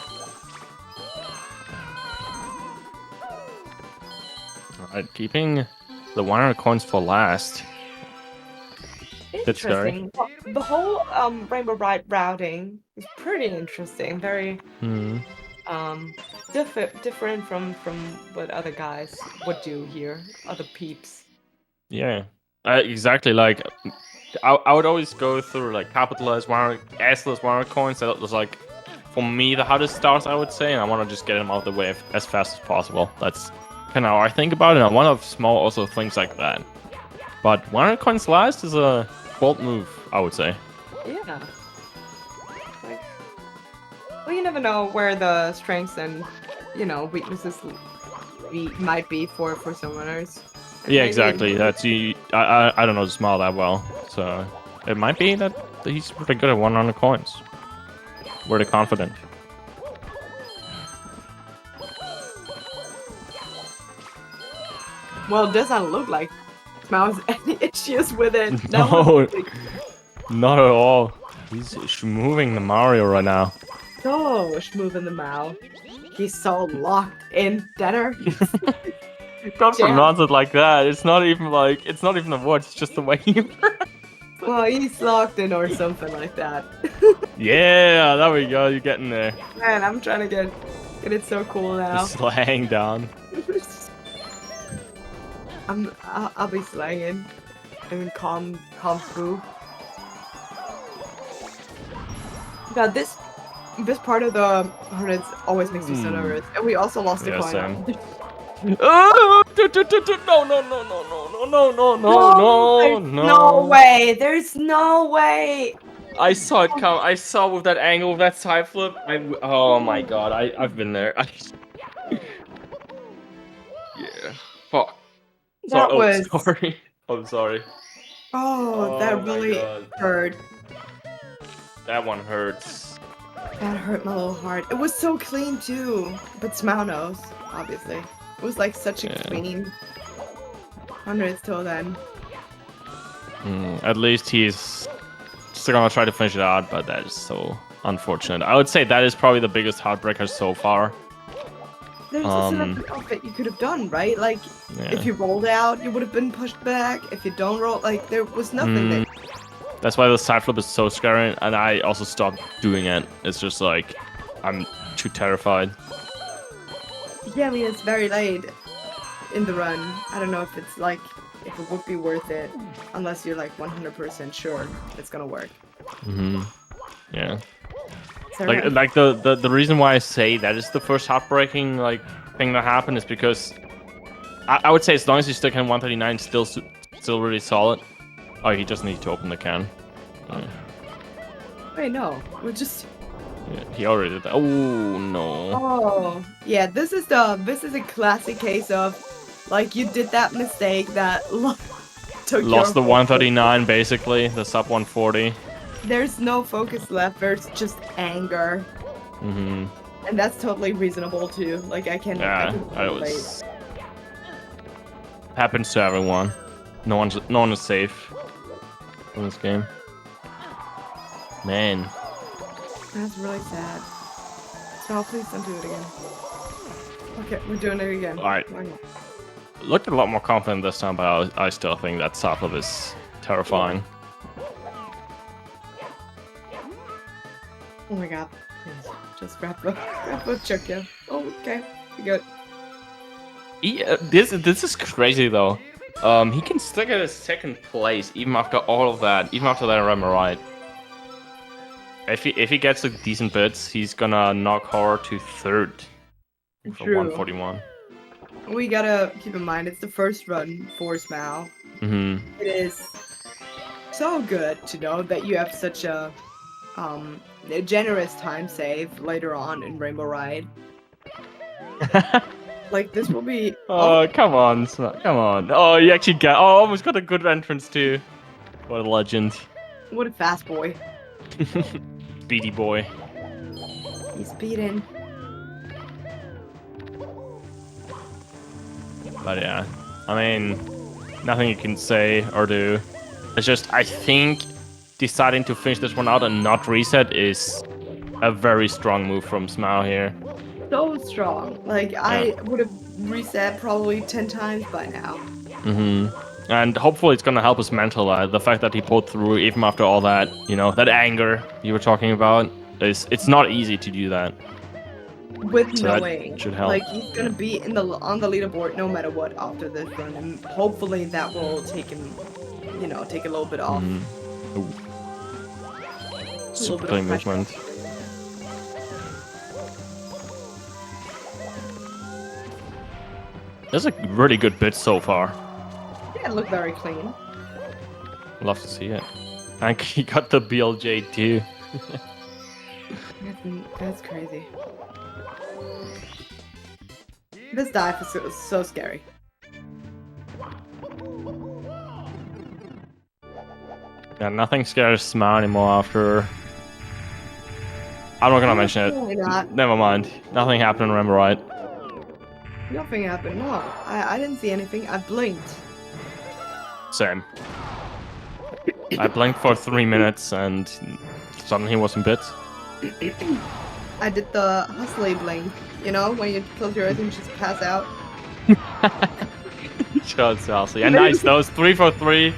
Alright, keeping the 100 coins for last. That's
Interesting. The whole Rainbow Ride routing is pretty interesting. Very different from what other guys would do here, other peeps.
Yeah, exactly. Like I would always go through like capitalized S-less Warner coins. That was like, for me, the hardest stars, I would say, and I want to just get them out of the way as fast as possible. That's kind of how I think about it. And one of small also things like that. But Warner coins last is a bold move, I would say.
Yeah. Like, well, you never know where the strengths and, you know, weaknesses might be for some winners. And
Yeah,
maybe-
exactly. That's I don't know the smile that well, so it might be that he's pretty good at 100 coins. We're confident.
Well, it doesn't look like Smile's any issues with it.
No, not at all. He's moving the Mario right now.
So moving the mouth. He's so locked in, Denner.
Don't
Jam.
pronounce it like that. It's not even a word. It's just the way you.
Well, he's locked in or something like that.
Yeah, there we go. You're getting there.
Man, I'm trying to get it so cool now.
Just laying down.
I'll be slanging. I mean, calm through. God, this part of the hundreds always makes me so nervous. And we also lost a
Yeah,
coin.
same. Oh, no.
No way! There's no way!
I saw it come. I saw with that angle, with that side flip. Oh my god, I've been there. Yeah. Fuck.
That was...
Sorry. I'm sorry.
Oh, that
my
really
God.
hurt.
That one hurts.
That hurt my little heart. It was so clean too. But Smile knows, obviously. It was like such a clean 100 till then.
At least he's still gonna try to finish it out, but that is so unfortunate. I would say that is probably the biggest heartbreaker so far.
There's nothing else that you could have done, right? Like,
Yeah.
if you rolled out, you would have been pushed back. If you don't roll, like, there was nothing that...
That's why the side flip is so scary, and I also stopped doing it. It's just like, I'm too terrified.
Yeah, I mean, it's very late in the run. I don't know if it's like, if it would be worth it, unless you're like 100% sure it's gonna work.
Yeah.
So
Like the reason why I say that is the first heartbreaking like thing that happened is because I would say as long as you stick in 139, still really solid. Oh, he just needs to open the can.
Wait, no, we're just...
Yeah, he already did that. Oh no.
Oh, yeah, this is a classic case of, like, you did that mistake that took
Lost the
your
139 basically, the sub 140.
There's no focus left, there's just anger. And that's totally reasonable too. Like, I can
Yeah, that
relate.
was happens to everyone. No one is safe in this game. Man.
That's really sad. So please don't do it again. Okay, we're doing it again.
Alright. Looked a lot more confident this time, but I still think that side flip is terrifying.
Oh my god. Please, just grab the chuck, yeah. Oh, okay. We good.
This is crazy though. He can still get a second place even after all of that, even after that run right. If he gets a decent bits, he's gonna knock horror to third for
True.
141.
We gotta keep in mind it's the first run for Smile. It is so good to know that you have such a generous time save later on in Rainbow Ride. Like, this will be...
Oh, come on. Come on. Oh, you actually got... Oh, almost got a good entrance too. What a legend.
What a fast boy.
Speedy boy.
He's speeding.
But yeah, I mean, nothing you can say or do. It's just, I think deciding to finish this one out and not reset is a very strong move from Smile here.
So strong. Like, I would have reset probably 10 times by now.
And hopefully it's gonna help us mentally. The fact that he pulled through even after all that, you know, that anger you were talking about, it's not easy to do that.
With
So
no
that
way.
should help.
Like, he's gonna be on the leaderboard no matter what after this run, and hopefully that will take him you know, take a little bit off.
Ooh. Super
bit
clean
of pressure.
movement. That's a really good bit so far.
Yeah, it looked very clean.
Love to see it. And he got the BLJ too.
That's crazy. This dive is so scary.
Yeah, nothing scares Smile anymore after. I'm not gonna mention it.
Probably not.
Never mind. Nothing happened, remember, right?
Nothing happened. No, I didn't see anything. I blinked.
Same. I blinked for 3 minutes and suddenly he was in bits.
I did the hustly blink. You know, when you close your eyes and just pass out.
Shots, Chelsea. And nice, those 3 for 3.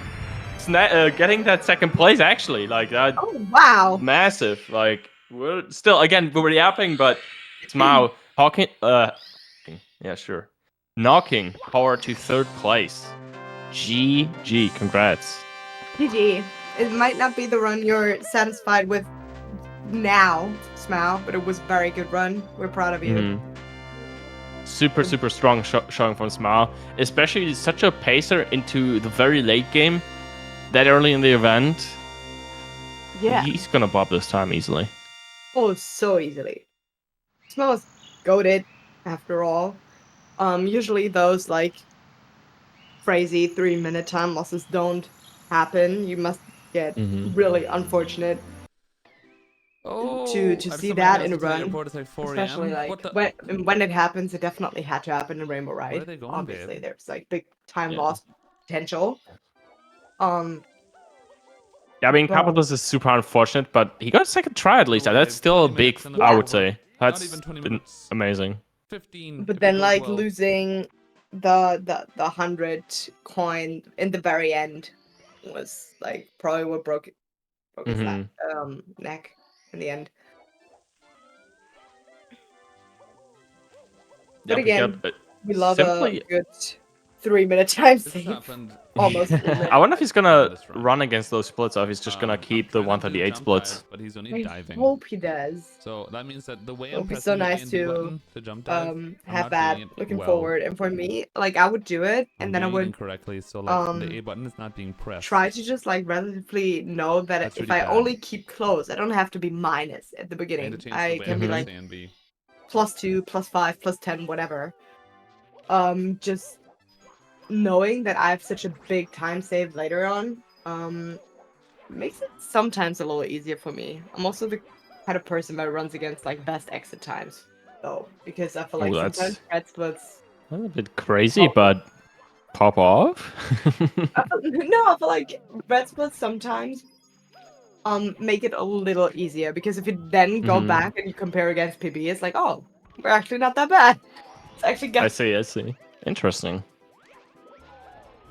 Getting that second place actually, like that.
Oh wow!
Massive. Like we're still again we're yapping, but Smile Hawking. Yeah, sure. Knocking Power to 3rd place. GG. Congrats.
GG. It might not be the run you're satisfied with now, Smile, but it was a very good run. We're proud of you.
Super strong showing from Smile, especially such a pacer into the very late game, that early in the event.
Yeah.
He's gonna bob this time easily.
Oh, so easily. Smile's goated, after all. Usually those like crazy 3-minute time losses don't happen. You must get really unfortunate to see that in a run. Especially like when it happens, it definitely had to happen in Rainbow Ride. Obviously, there's like big time loss potential.
Yeah, I mean, Capitalist is super unfortunate, but he got a second try at least. That's still a big, I would say. That's been amazing.
But then, like, losing the 100 coin in the very end was like probably what broke his neck in the end. But again, we love a good 3-minute time save. Almost.
I wonder if he's gonna run against those splits, or if he's just gonna keep the 138 splits.
But he's only
I hope he does.
So that means that the way
it would be so nice to
jump dive,
have that looking forward. And for me, like I would do it, and then I would
incorrectly. So like the A button is not being pressed.
Try to just like relatively know that if I only keep close, I don't have to be minus at the beginning. I can be like +2, +5, +10, whatever. Just knowing that I have such a big time save later on, makes it sometimes a little easier for me. I'm also the kind of person that runs against like best exit times, though, because I feel like sometimes red splits.
A bit crazy, but pop off.
No, I feel like red splits sometimes make it a little easier, because if you then go back and you compare against PB, it's like, oh, we're actually not that bad. It's actually
I see. Interesting.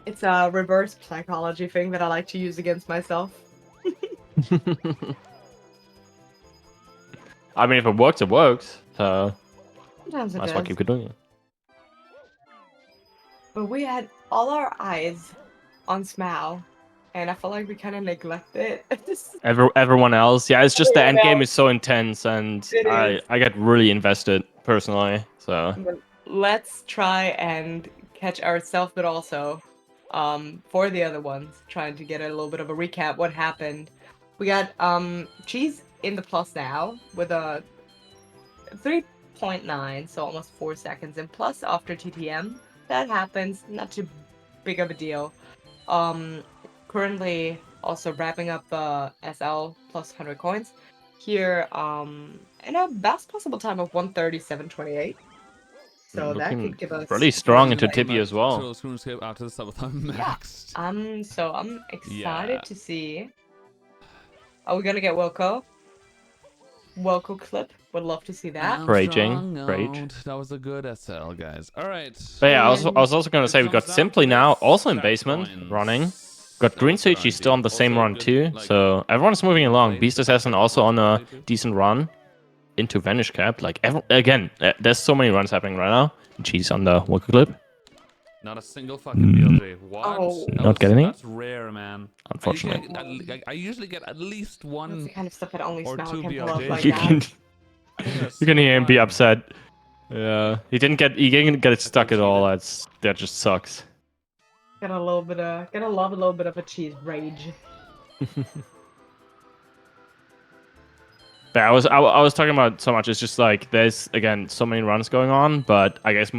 It's a reverse psychology thing that I like to use against myself.
I mean, if it works, it works. So
sometimes it
that's why I keep doing it.
But we had all our eyes on Smile, and I feel like we kind of neglected
Everyone else, yeah, it's just the end game is so intense, and I get really invested personally. So
but let's try and catch ourselves, but also for the other ones, trying to get a little bit of a recap what happened. We got Cheese in the plus now with a 3.9, so almost 4 seconds in plus after TTM. That happens, not too big of a deal. Currently also wrapping up the SL plus 100 coins here in a best possible time of 1:37.28. So that could give us
really strong into Tippy as well.
Yeah. So I'm excited to see. Are we gonna get Wilco? Wilco clip. Would love to see that.
Raging.
That was a good SL, guys. All right.
But yeah, I was also gonna say we got Simply now, also in basement, running. Got Green Suichi still on the same run too, so everyone's moving along. Beast Assassin also on a decent run into Vanish Cap. Like again, there's so many runs happening right now. Cheese on the Wilco clip.
Not a single fucking BLJ. What?
Oh.
Not get any?
That's rare, man.
Unfortunately.
I usually get at least
That's
one
the kind of stuff that only
or
Smell
two
can pull off
BLJs.
like
You
that.
can
Yes,
you can hear him be
fine.
upset. Yeah, he didn't get it stuck at all. That just sucks.
Gotta love a little bit of a cheese rage.
But I was talking about so much. It's just like there's again so many runs going on, but I guess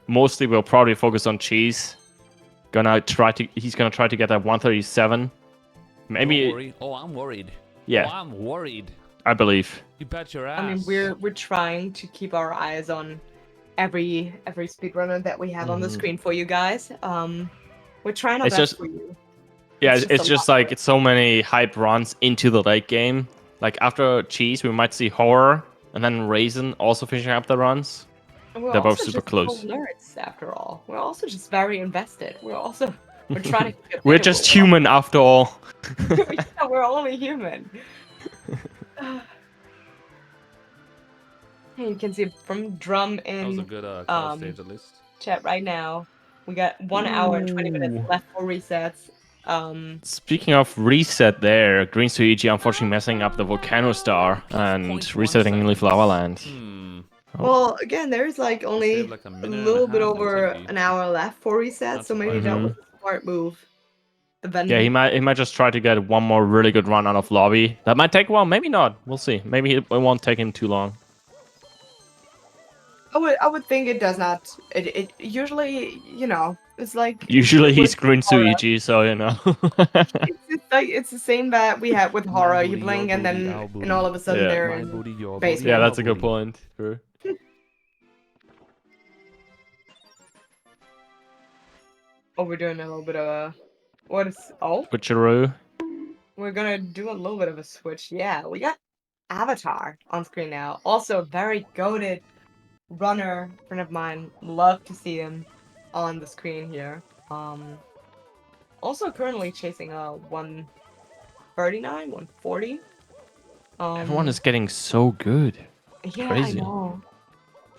mostly we'll probably focus on cheese. He's gonna try to get that 137. Maybe.
You're worried? Oh, I'm worried.
Yeah.
Oh, I'm worried.
I believe.
You bet your ass.
I mean, we're trying to keep our eyes on every speedrunner that we have on the screen for you guys. We're trying our
It's
best
just-
for you.
Yeah,
It's
it's
just a
just
lot
like
of-
it's so many hype runs into the late game. Like after cheese, we might see horror, and then raisin also finishing up the runs.
And we're
They're both
also
super
just little
close.
nerds, after all. We're also just very invested. We're trying to. Keep
We're just human after all.
Yeah, we're only human. Hey, you can see from Drum
That was a
in
good call stage at least.
chat right now. We got 1 hour and 20 minutes
Ooh.
left for resets.
Speaking of reset, there, Green Suigi unfortunately messing up the Volcano Star and
0.1
resetting Leaf Lava Land.
Hmm.
Well, again, there's like only
Saved like a
a
minute and
little
a
bit
half
over
on Tiffy.
an hour left for resets,
That's
so maybe
fine.
that was a smart move. The vendor.
Yeah, he might just try to get one more really good run out of lobby. That might take a while, maybe not. We'll see. Maybe it won't take him too long.
I would think it does not. It usually, it's like
Usually he's
with
Green
horror.
Suigi, so you know.
It's the same that we had with horror. You
booty,
blink
your
and
booty,
then
our booty.
and all of a sudden
Yeah.
they're
My
in
booty, your
basement.
booty,
Yeah,
our
that's a good
booty.
point. True.
Oh, we're doing a little bit of a
Switcheroo.
we're gonna do a little bit of a switch. Yeah, we got Avatar on screen now. Also, very goated runner friend of mine. Love to see him on the screen here. Also currently chasing a 139, 140.
Everyone is getting so good.
Yeah,
crazy.
I know.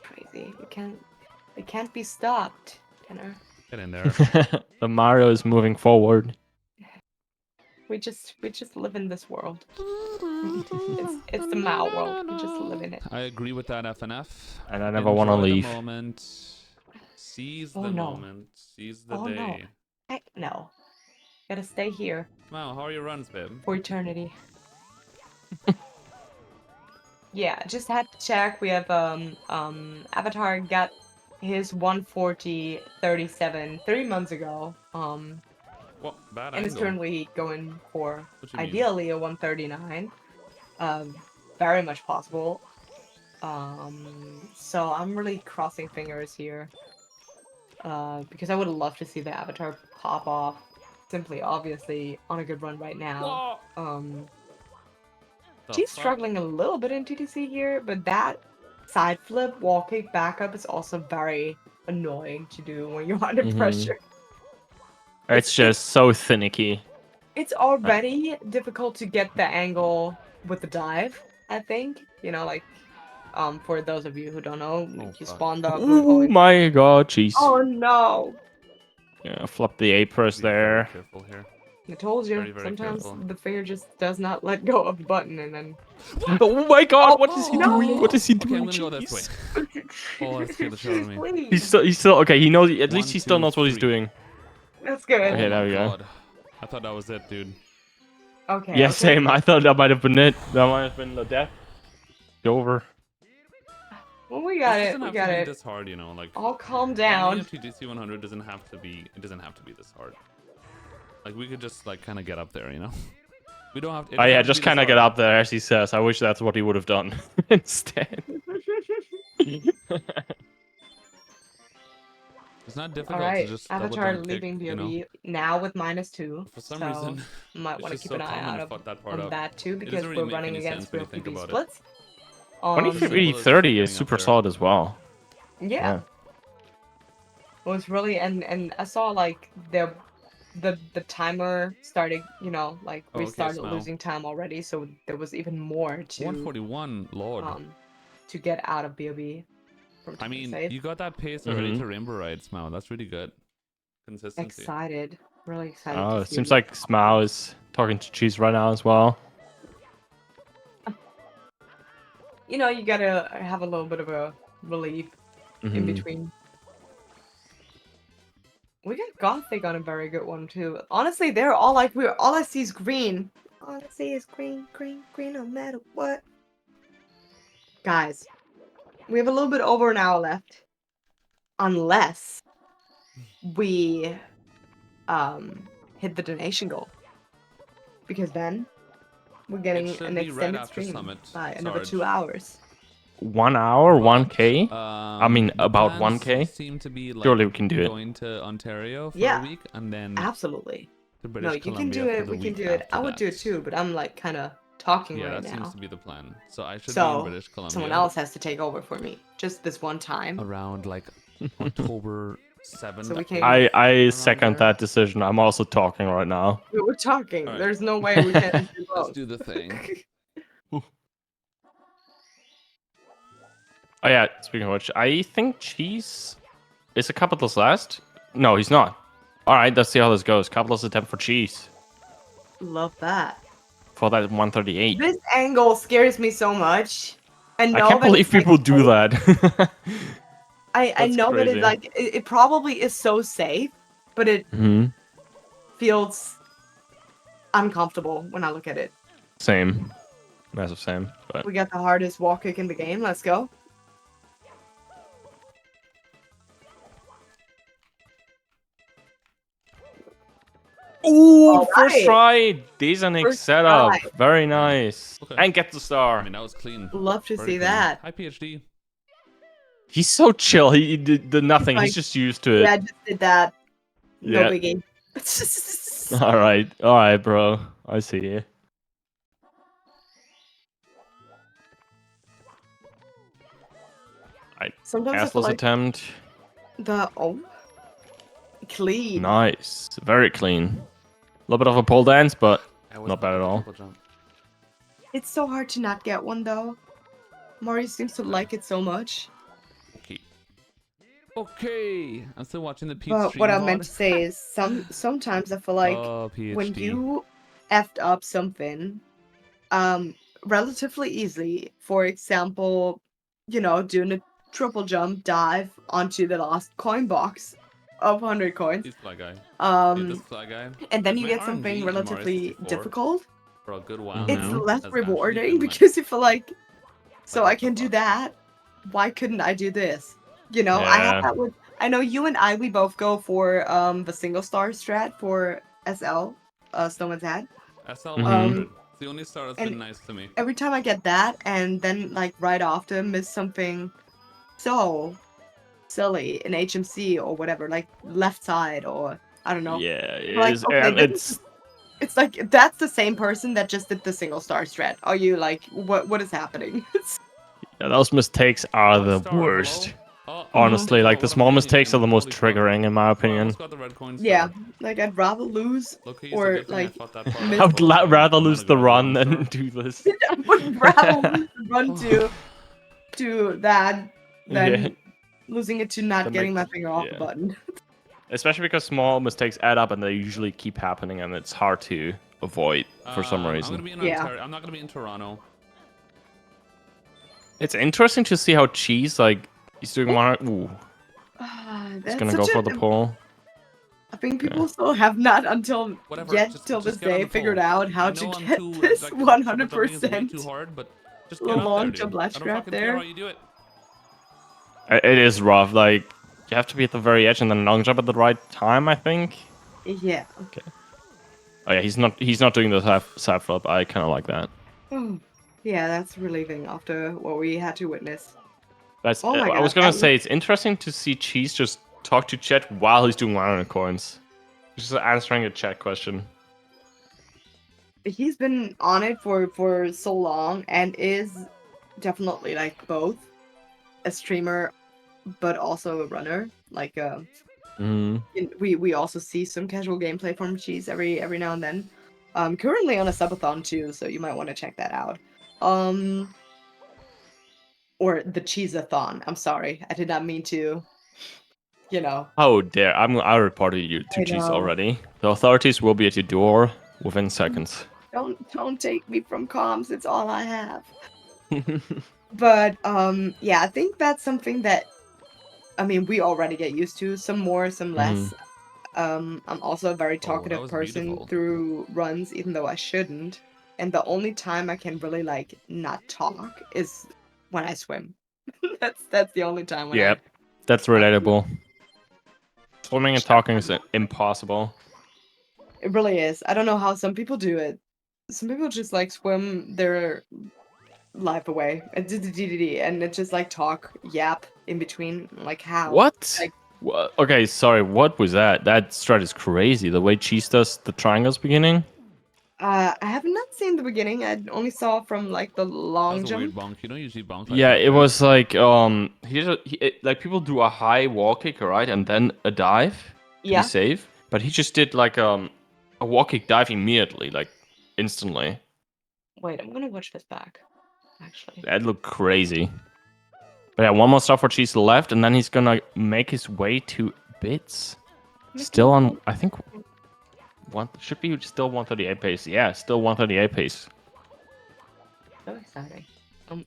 Crazy. It can't be stopped, Tanner.
Get in there.
The Mario is moving forward.
We just live in this world. It's the Mao world. We just live in it.
I agree with that, FNF.
And I never want to
Enjoy
leave.
The moment. Seize
Oh,
the
no.
moment. Seize the
Oh, no.
day.
Heck no. Gotta stay here
Wow, how are your runs, babe?
for eternity. Yeah, just had to check. We have Avatar got his 140.37 3 months ago.
What? Bad
And is
angle.
currently going for
What you mean?
ideally a 139. Very much possible. So I'm really crossing fingers here. Because I would love to see the Avatar pop off. Simply, obviously, on a good run right now.
The
She's
fuck?
struggling a little bit in TTC here, but that side flip wall kick back up is also very annoying to do when you're under
Mhm.
pressure.
It's just so finicky.
It's already difficult to get the angle with the dive, I think. For those of you who don't know,
Oh,
you
fuck.
spawned up.
Oh my god, jeez.
Oh no!
Yeah, flop the A press
Be very
there.
careful here.
I told you,
Very, very
sometimes
careful.
the finger just does not let go of the button and then...
Oh my god,
Oh,
what is he
no.
doing? What is he
Okay, I'm
doing?
gonna go this way.
Jeez.
Oh, that scared the shit out of me.
Please.
He's still okay. He knows. At least
1,
he still
2,
knows what he's
3.
doing.
That's good.
Okay,
Oh
there
my
we go.
God. I thought that was it, dude.
Okay.
Yeah,
okay.
same. I thought that might have been it. That might have been the death. It's over.
Well, we got
This
it.
doesn't
We
have
got
to be
it.
this hard, you know. Like,
All calm
running
down.
a TGC 100 doesn't have to be. It doesn't have to be this hard. Like, we could just like kind of get up there, you know. We don't have. It
Oh
doesn't
yeah,
have to
just
be this
kind of get
hard.
up there, as he says. I wish that's what he would have done instead.
It's not difficult
Alright,
to just double
Avatar
jump kick,
leaving
you know?
BOB now with -2.
For some
so
reason,
might
it's
want to
just
keep
so
an eye
common
out
to
of,
fuck that part
on
up.
that too,
It
because
doesn't really
we're
make
running
any
against
sense when
real
you think
PB
about it.
splits.
23:30
getting
is
up
super
there.
solid as well.
Yeah. It was really and I saw like the timer started, like
Oh,
we
okay,
started
Smell.
losing time already, so there was even more to
141, Lord.
to get out of BOB from
I mean,
safe.
you got that pace already
Mhm.
to Rainbow Rides, Mao. That's really good. consistency.
Excited. Really excited
Oh,
to
it
see
seems
what-
like Smao is talking to Cheese right now as well.
You know, you gotta have a little bit of a relief in
Mhm.
between. We got Gothic on a very good one too. Honestly, they're all like all I see is green. All I see is green, green, green, no matter what. Guys, we have a little bit over an hour left. Unless we hit the donation goal. Because then we're getting
should
an
be right
extended
after
stream
Summit,
by another
Sarge.
2 hours.
1 hour,
But,
1K. I mean,
the
about
plans
1K.
seem to be like
Surely we can do it.
going to Ontario for
Yeah.
a week and then
Absolutely.
to
No,
British
you can
Columbia
do
for
it.
the
We can
week
do it. I
after
would do it
that.
too, but I'm like kind of talking
Yeah,
right
that
now.
seems to be the plan. So I should be in
So
British Columbia
someone else has to take over for me, just this one time.
around like October 7th.
So we can-
I
around
second
there.
that decision. I'm also talking right now.
We were talking.
Alright.
There's no way we can do
Let's
both.
do the thing.
Oh yeah, speaking of which, I think Cheese is a Capital's last. No, he's not. All right, let's see how this goes. Capital's attempt for Cheese
Love that.
for that 138.
This angle scares me so much.
I
know
can't
that
believe
it's, like,
people do
so-
that.
I
That's
know that
crazy.
it like it probably is so safe, but it
Mhm.
feels uncomfortable when I look at it.
Same, massive same. But
We got the hardest wall kick in the game. Let's go.
ooh,
All
first
right.
try, Desanix
First
setup,
try.
very nice,
Okay.
and get the star.
I mean, that was clean.
Love to
Very
see
clean.
that.
Hi, PhD.
He's so chill. He did nothing.
Like,
He's just used to it.
Yeah, I just did that. No
Yeah.
biggie.
All right, bro. I see you.
Sometimes I feel
Assless
like
attempt.
the clean.
Nice, very clean. A little bit of a pole dance, but
I was
Not bad at all.
triple jump.
It's so hard to not get one though. Mario seems to like it so much.
Okay. Okay. I'm still watching the Pete
But
stream
what I
VOD.
meant to say is sometimes I feel like
Oh, PhD.
when you effed up something relatively easily, for example, you know, doing a triple jump dive onto the last coin box of 100 coins.
He's fly guy. See this fly guy?
And then
Like,
you
my
get something
RNG in Mario
relatively
64
difficult.
For a good while
It's
now
less
has actually
rewarding
been, like,
because you feel like, so
Like,
I
what the
can do
fuck?
that. Why couldn't I do this? You know, I
Yeah.
have that with. I know you and I. We both go for the single star strat for SL, Snowman's Hat.
SL
Mhm.
100. It's the only star that's been
and-
nice to me.
Every time I get that, and then like right after miss something so silly in HMC or whatever, like left side or I don't know.
yeah, it
Like,
is,
okay,
and
this It's like that's the same person that just did the single star strat. Are you like what is happening?
yeah, those mistakes are
One
the
star, hello?
worst.
Oh,
Honestly,
oh,
like
what
the
a
small
pain,
mistakes are the
Ian.
most
Holy fuck.
triggering, in my
Well, I
opinion.
almost got the red coin star.
Yeah, like I'd rather lose
Low-key, it's a
or
good thing I
like
fought that part
miss-
I would
out, so
rather
I'm
lose
gonna
the
go
run
one
than
star.
do this.
I would rather lose the run to that than
Yeah.
losing it to not
Than
getting my
make-
finger off the
yeah.
button.
Especially because small mistakes add up and they usually keep happening, and it's hard to avoid for some
I'm
reason.
gonna be in
Yeah.
Ontario. I'm not gonna be in Toronto.
It's interesting to see how Cheese, like, he's doing one. Ooh, he's
That's
gonna go
such
for
a-
the pull.
I think people still have not until
Whatever.
yet
just,
till
just
this
get on
day
the
figured
pole.
out how
I
to
know I'm
get
too,
this
like,
100%.
triple jumping is way too hard, but just
The
get up
long
there,
jump
dude.
latch
I don't
trap
fucking
there.
care how you do it.
It is rough. Like, you have to be at the very edge and then long jump at the right time, I think.
Yeah.
Oh yeah, he's not doing the side flip. I kind of like that.
Yeah, that's relieving after what we had to witness.
That's.
Oh my
I was
God,
gonna
that
say it's interesting to see Cheese just talk to chat while he's doing 100 coins. Just answering a chat question.
He's been on it for so long and is definitely like both a streamer but also a runner. Like we also see some casual gameplay from Cheese every now and then. Currently on a subathon too, so you might want to check that out. Or the Cheese-a-thon. I'm sorry, I did not mean to you know.
How dare! I reported you to
I
Cheese
know.
already. The authorities will be at your door within seconds.
Don't take me from comms. It's all I have. But yeah, I think that's something that I mean we already get used to. Some more, some less. I'm also a very talkative
was
person
beautiful.
through runs, even though I shouldn't. And the only time I can really like not talk is when I swim. that's the only time when
Yep, that's relatable. Swimming and
Shut
talking is impossible.
It really is. I don't know how some people do it. Some people just like swim their life away and just like talk, yap in between. Like how?
What?
Like
Okay, sorry. What was that? That strat is crazy. The way Cheese does the triangles beginning.
I have not seen the beginning. I only saw from like the
That
long
was a weird
jump.
bonk. You don't usually bonk like
Yeah,
that,
it
right?
was like like people do a high wall kick, right, and then a dive to be
Yeah.
safe. But he just did like a wall kick dive immediately, like instantly.
Wait, I'm gonna watch this back. Actually.
That looked crazy. But yeah, one more stuff for Cheese left, and then he's gonna make his way to Bits. Still on, I think, should be still 138 pace. Yeah, still 138 pace.
So exciting.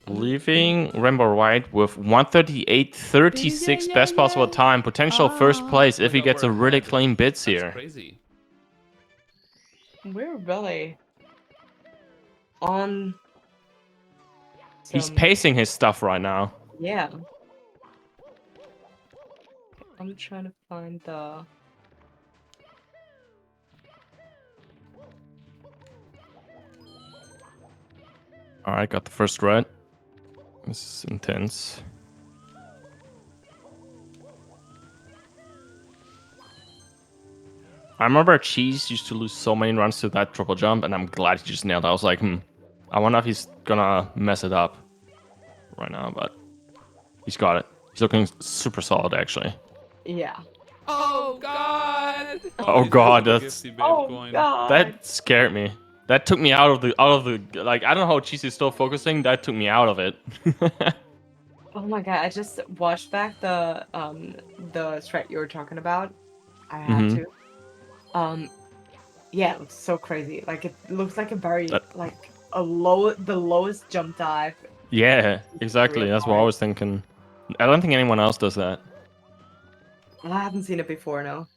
Leaving Rainbow White with 138.36 best possible time. Potential first place if he gets a really clean Bits
That's
here.
crazy.
We're really on
He's
some
pacing his stuff right now.
yeah. I'm trying to find the
Alright, got the first red. This is intense. I remember Cheese used to lose so many runs to that triple jump, and I'm glad he just nailed it. I was like, I wonder if he's gonna mess it up right now, but he's got it. He's looking super solid, actually.
yeah.
Oh God!
Oh God, that's
God.
that scared me. That took me out of the like. I don't know how Cheese is still focusing. That took me out of it.
Oh my god, I just watched back the strat you were talking about. I had to. Yeah, it looks so crazy. Like it looks like a very like the lowest jump dive.
Yeah, exactly. That's what I was thinking. I don't think anyone else does that.
I haven't seen it before, no.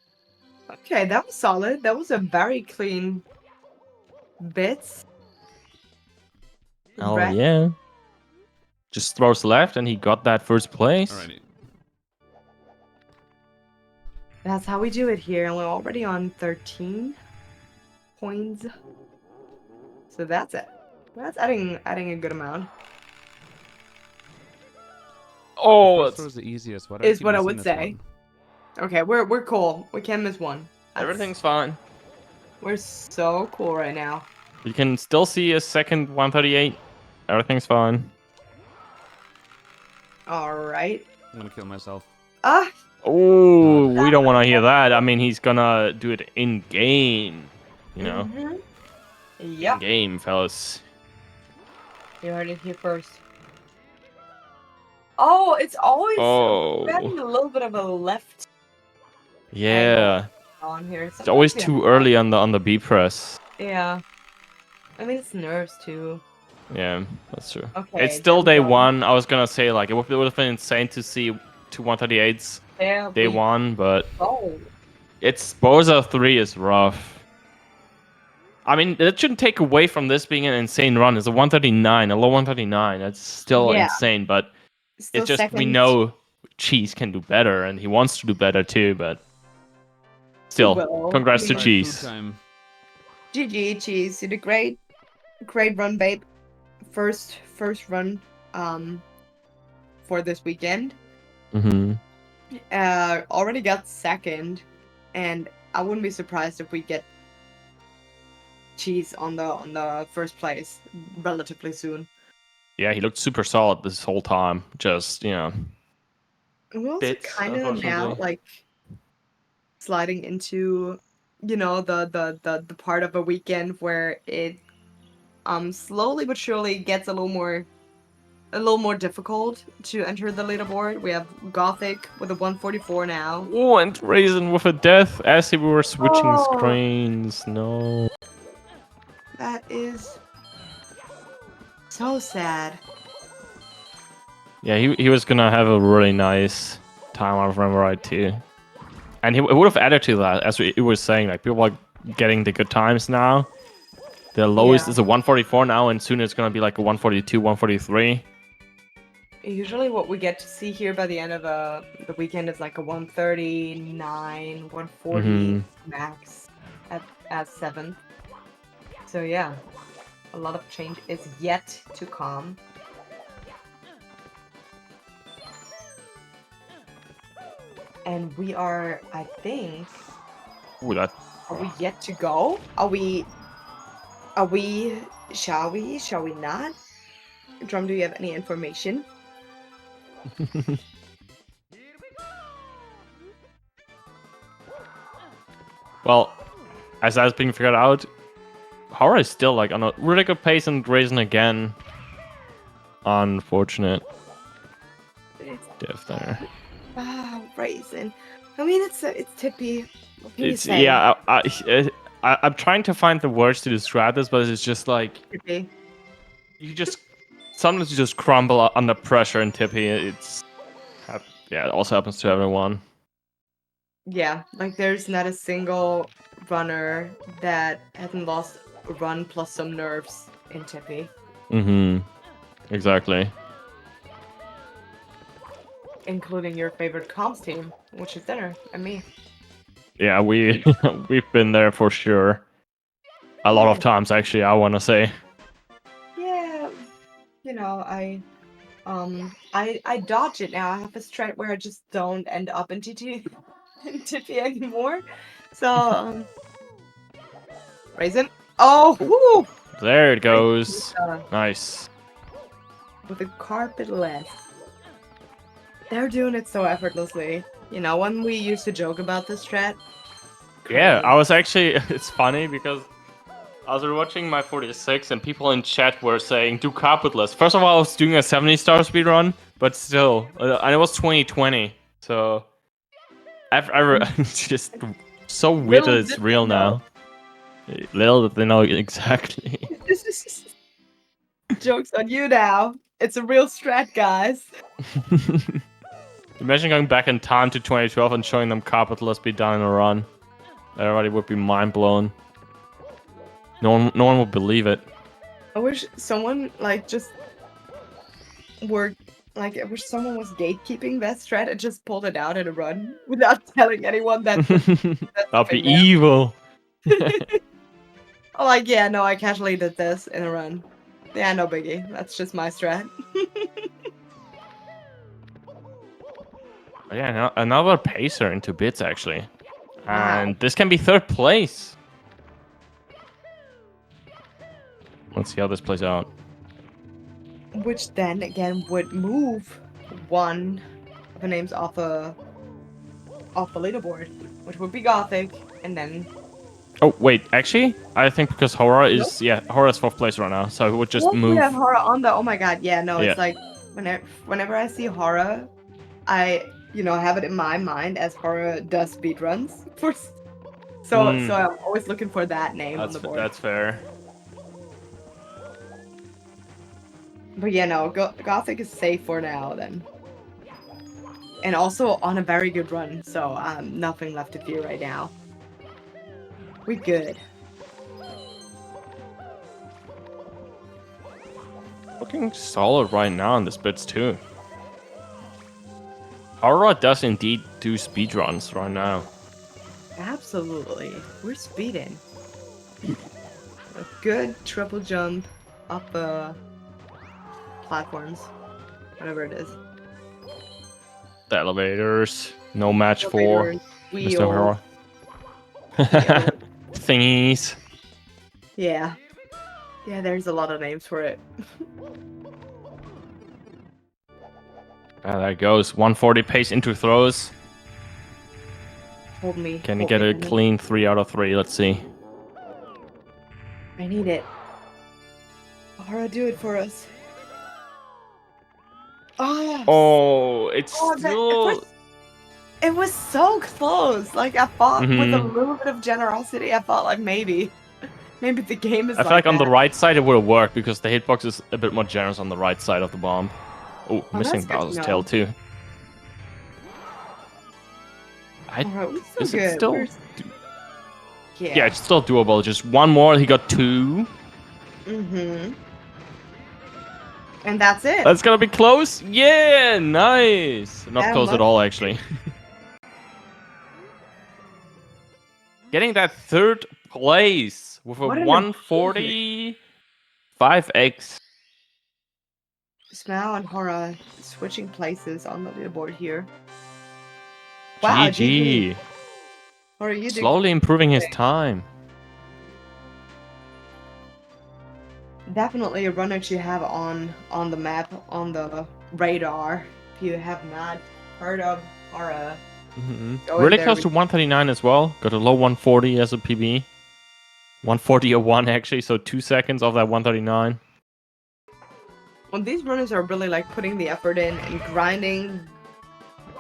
Okay, that was solid. That was a very clean bits.
Oh yeah. Just throws left, and he got that first place.
Alrighty.
That's how we do it here, and we're already on 13 points. So that's it. That's adding a good amount.
Oh,
First was the easiest. Why do
Is
keep
what I
missing
would
this
say.
one?
Okay, we're cool. We can't miss one.
Everything's fine.
We're so cool right now.
You can still see a second 138. Everything's fine.
All right.
I'm gonna kill myself.
Ah.
Oh, we don't want to hear that. I mean, he's gonna do it in game. You know.
Yep.
In game, fellas.
You heard it here first. Oh, it's always having a little bit of a left.
Yeah.
On here.
It's always too early on the B press.
Yeah. I mean, it's nerves too.
Yeah, that's true.
Okay,
it's still
there
day
we go.
one. I was gonna say like it would have been insane to see two 138s day one, but it's Boza 3 is rough. I mean, that shouldn't take away from this being an insane run. It's a 139, a low 139. That's still insane, but
Still
it's just we
second.
know Cheese can do better, and he wants to do better too. But still,
will.
congrats to
Alright,
Cheese.
GG, Cheese. You did great. Great run, babe. First run for this weekend. Already got second, and I wouldn't be surprised if we get Cheese on the first place relatively soon.
Yeah, he looked super solid this whole time. Just, you know.
We're also kind of now like sliding into, you know, the part of a weekend where it slowly but surely gets a little more a little more difficult to enter the leaderboard. We have Gothic with a 144 now.
Oh, and Raisin with a death as we were switching
Oh.
screens. No.
That is so sad.
Yeah, he was gonna have a really nice time, I remember right too. And he would have added to that, as we were saying, like people are getting the good times now. The lowest is a 144 now, and soon it's gonna be like a 142, 143.
Usually what we get to see here by the end of the weekend is like a 139, 140 max at 7th. So yeah, a lot of change is yet to come. And we are, I think...
Ooh, that...
Are we yet to go? Are we... Shall we not? Drum, do you have any information?
Well, as that's being figured out, Horror is still like on a really good pace and Raisin again. Unfortunate. Death there.
Ah, Raisin. I mean, it's Tippy. What can you
It's
say?
yeah. I'm trying to find the words to describe this, but it's just like
Tippy.
Sometimes you just crumble under pressure in Tippy. It also happens to everyone.
Yeah, like there's not a single runner that hasn't lost a run plus some nerves in Tippy.
Exactly.
Including your favorite comms team, which is Dinner and me.
Yeah, we've been there for sure. A lot of times, actually, I want to say.
Yeah, you know, I dodge it now. I have a strat where I just don't end up in Tippy anymore. So, Raisin. Oh, woo!
There it goes. Nice.
With a carpet left. They're doing it so effortlessly. You know, when we used to joke about this strat.
Yeah, I was actually... It's funny because I was watching my 46 and people in chat were saying, do carpetless. First of all, I was doing a 70-star speedrun, but still. And it was 2020, so... just so weird that it's real now. Little did they know exactly.
Joke's on you now. It's a real strat, guys.
Imagine going back in time to 2012 and showing them carpetless be done in a run. Everybody would be mind blown. No one would believe it.
I wish someone I wish someone was gatekeeping that strat and just pulled it out in a run without telling anyone that.
That'd be evil.
Oh, like, yeah, no, I casually did this in a run. Yeah, no biggie. That's just my strat.
Yeah, another pacer into bits, actually.
Wow.
And this can be 3rd place. Let's see how this plays out.
Which then, again, would move one of the names off the leaderboard. Which would be Gothic, and then...
Oh, wait, actually? I think because Horror is... Yeah, Horror is 4th place right now, so it would just move...
We have Horror on the... Oh my god, yeah, no,
Yeah.
It's like... Whenever I see Horror, I... have it in my mind as Horror does speedruns. So I'm always looking for that name on the board.
That's fair.
But yeah, no, Gothic is safe for now then. And also on a very good run, so nothing left to fear right now. We good.
Looking solid right now in this bits too. Aura does indeed do speedruns right now.
Absolutely. We're speeding. A good triple jump up the platforms. Whatever it is.
The elevators. No match for
Elevators,
Mr.
wheel.
Horror. Thingies.
Yeah. Yeah, there's a lot of names for it.
There it goes. 140 pace into throws.
Hold me.
Can you
hold
get
me,
a
hold me.
clean 3 out of 3? Let's see.
I need it. Aura, do it for us. Oh, yes.
Oh, it's
Oh,
still.
it was so close. Like I thought with a
Mhm.
little bit of generosity, I thought like maybe the game is
I feel like on the
that.
right side it would have worked because the hitbox is a bit more generous on the right side of the bomb. Oh,
Oh,
missing
that's good to
Bowser's
know.
tail too.
Alright, we're so
Is it
good.
still?
Yeah.
Yeah, it's still doable. Just one more. He got 2.
Mm-hmm. And that's it.
That's gonna be close. Yeah, nice. Not
How
close at
much-
all, actually. Getting that 3rd place with a
What an
145x.
Smile and Hora switching places on the leaderboard here. Wow,
GG.
Hora, you did
Slowly improving his time.
definitely a runner to have on the map, on the radar. If you have not heard of Hora, go in
Really
there
close to 139 as well. Got a low 140 as a PB. 140.01 actually, so 2 seconds off that 139.
Well, these runners are really like putting the effort in and grinding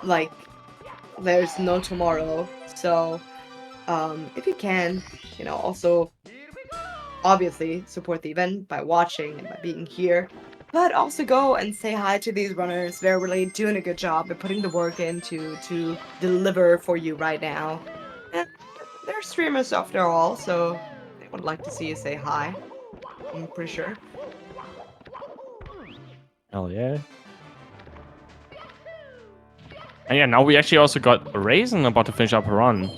like there's no tomorrow. So if you can, also obviously support the event by watching and by being here, but also go and say hi to these runners. They're really doing a good job and putting the work in to deliver for you right now. And they're streamers after all, so they would like to see you say hi. I'm pretty sure.
Hell yeah. And yeah, now we actually also got Raisin about to finish up a run.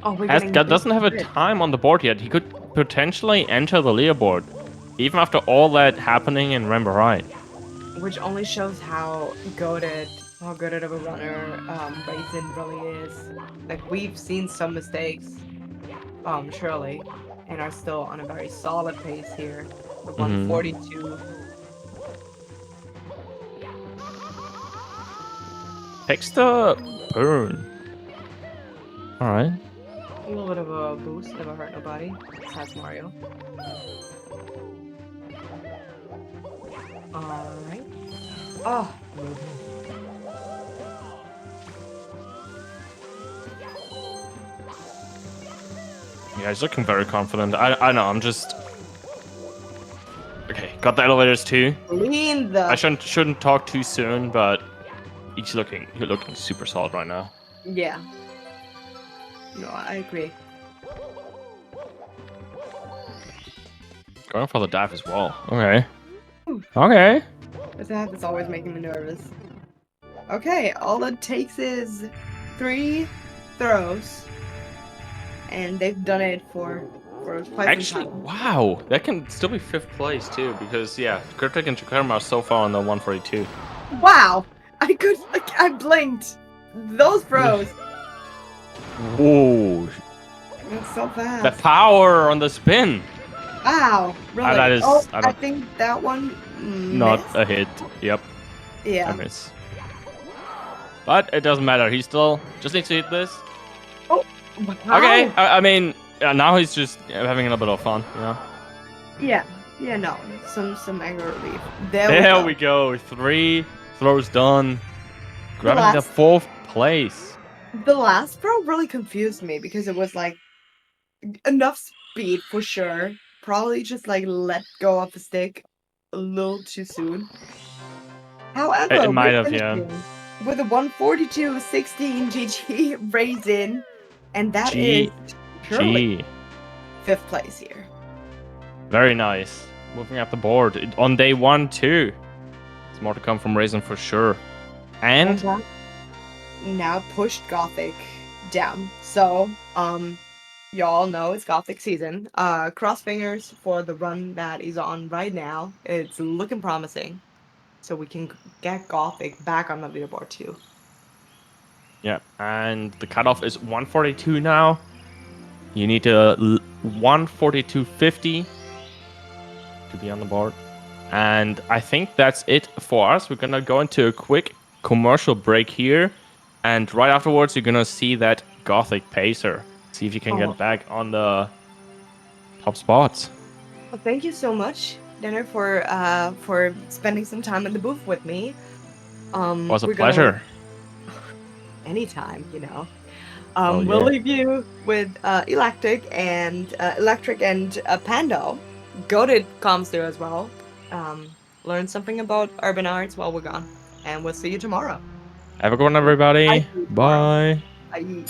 Oh, we're getting
Doesn't have a time on the board yet. He could potentially enter the leaderboard, even after all that happening in Rainbow Ride.
Which only shows how good of a runner Raisin really is. Like, we've seen some mistakes, surely, and are still on a very solid pace here. The 142.
Takes the burn. Alright.
A little bit of a boost, never hurt nobody. Besides Mario. Alright. Oh!
Yeah, he's looking very confident. I know, I'm just... Okay, got the elevators too.
Lean the...
I shouldn't talk too soon, but he's looking super solid right now.
Yeah. No, I agree.
Going for the dive as well. Okay. Okay.
That is always making me nervous. Okay, all it takes is 3 throws. And they've done it for quite
Actually,
some time.
wow, that can still be 5th place too, because yeah, Cryptic and Chakarma are so far on the 142.
Wow! I blinked! Those throws!
Whoa,
That's so fast.
the power on the spin.
Wow, really?
that is-
I think that one
Not
missed?
a hit. Yep, a
Yeah.
miss. But it doesn't matter. He still just needs to hit this.
Wow.
Okay, I mean, now he's just having a little bit of fun, you know.
Yeah. Yeah, no. Some anger relief.
There we go. 3 throws done. Grabbing the
last-
4th place.
The last throw really confused me because it was like enough speed for sure. Probably just like let go of the stick a little too soon. However,
It might
we're
have, yeah.
finishing with a 142.16 GG Raisin, and that
G-
is purely
G.
5th place here.
Very nice. Moving up the board on day 1 too. There's more to come from Raisin for sure. And
Now pushed Gothic down. So, y'all know it's Gothic season. Cross fingers for the run that is on right now. It's looking promising. So we can get Gothic back on the leaderboard too.
yeah, and the cutoff is 142 now. You need to 142.50 to be on the board. And I think that's it for us. We're gonna go into a quick commercial break here. And right afterwards, you're gonna see that Gothic Pacer. See if you can get back on the top spots.
Well, thank you so much, Denner, for spending some time in the booth with me.
It was a
we're gonna-
pleasure.
Anytime, you know.
Oh,
We'll
yeah.
leave you with Electric and Pando. Goated comes through as well. Learn something about urban arts while we're gone, and we'll see you tomorrow.
Have a good one, everybody.
I see you tomorrow.
Bye.
Bye.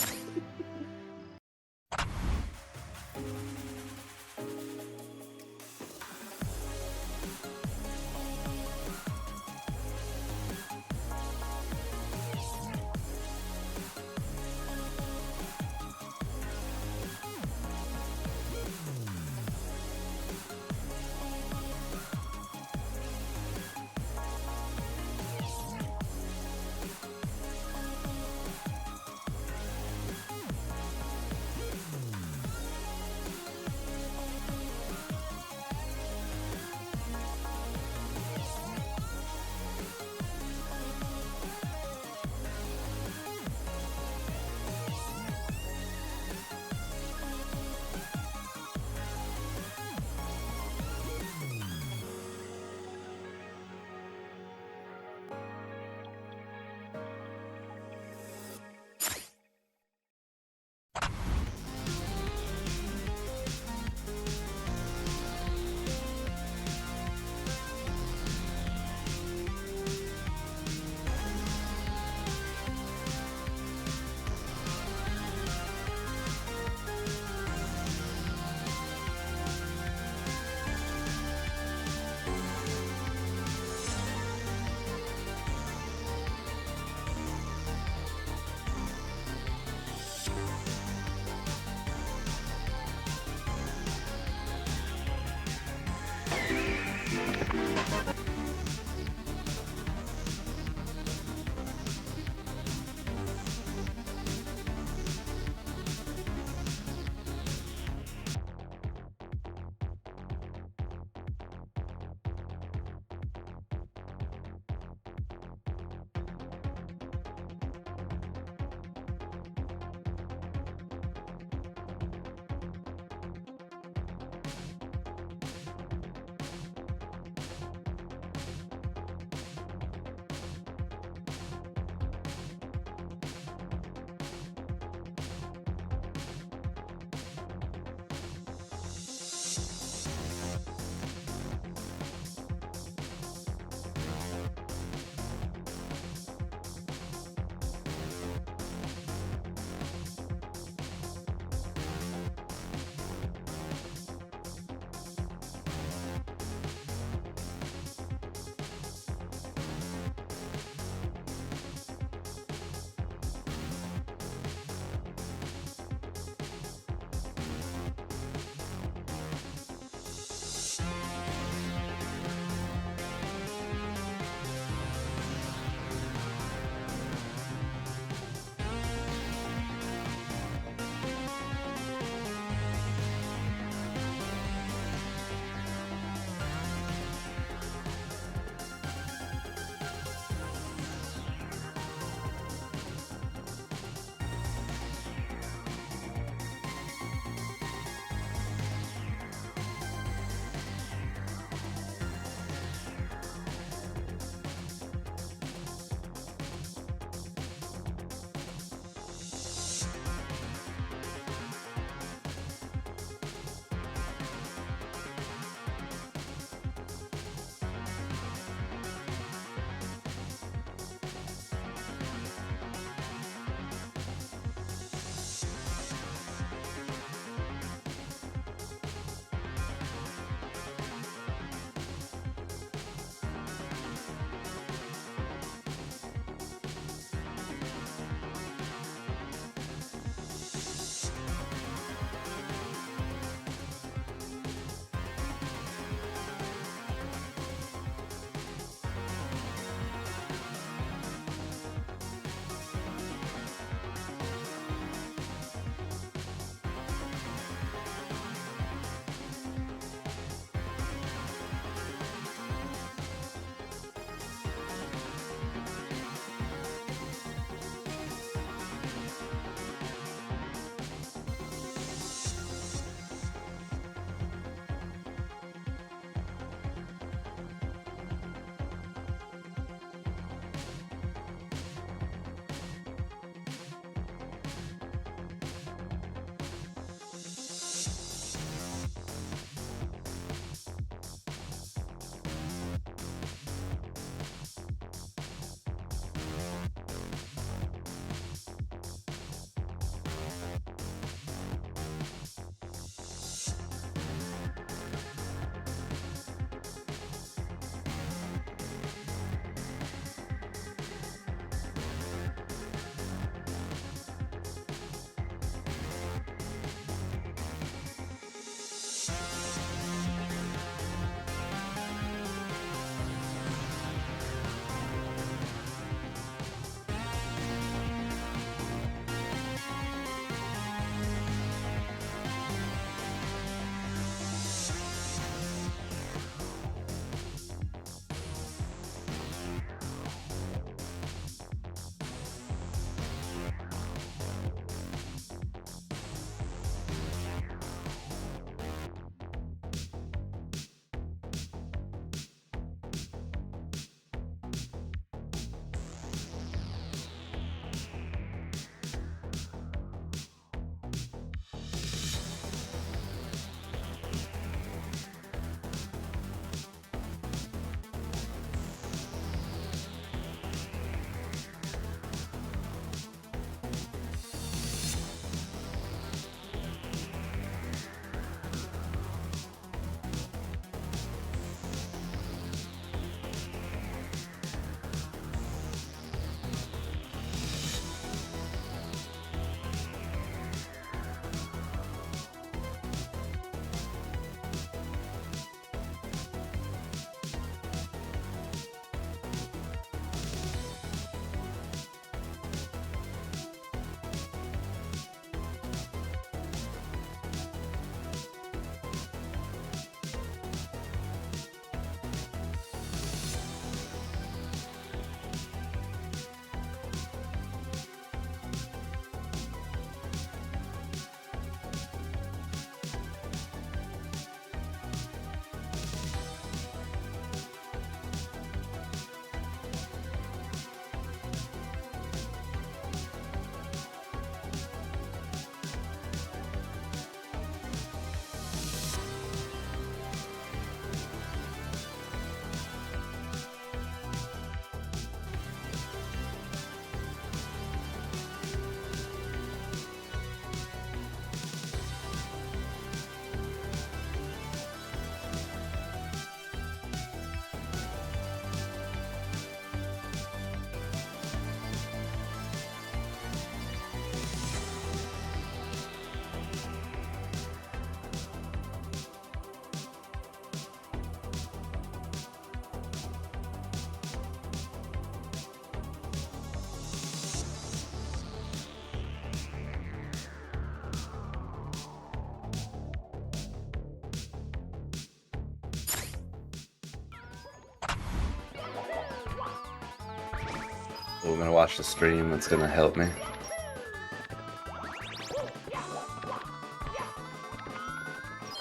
I'm gonna watch the stream. It's gonna help me.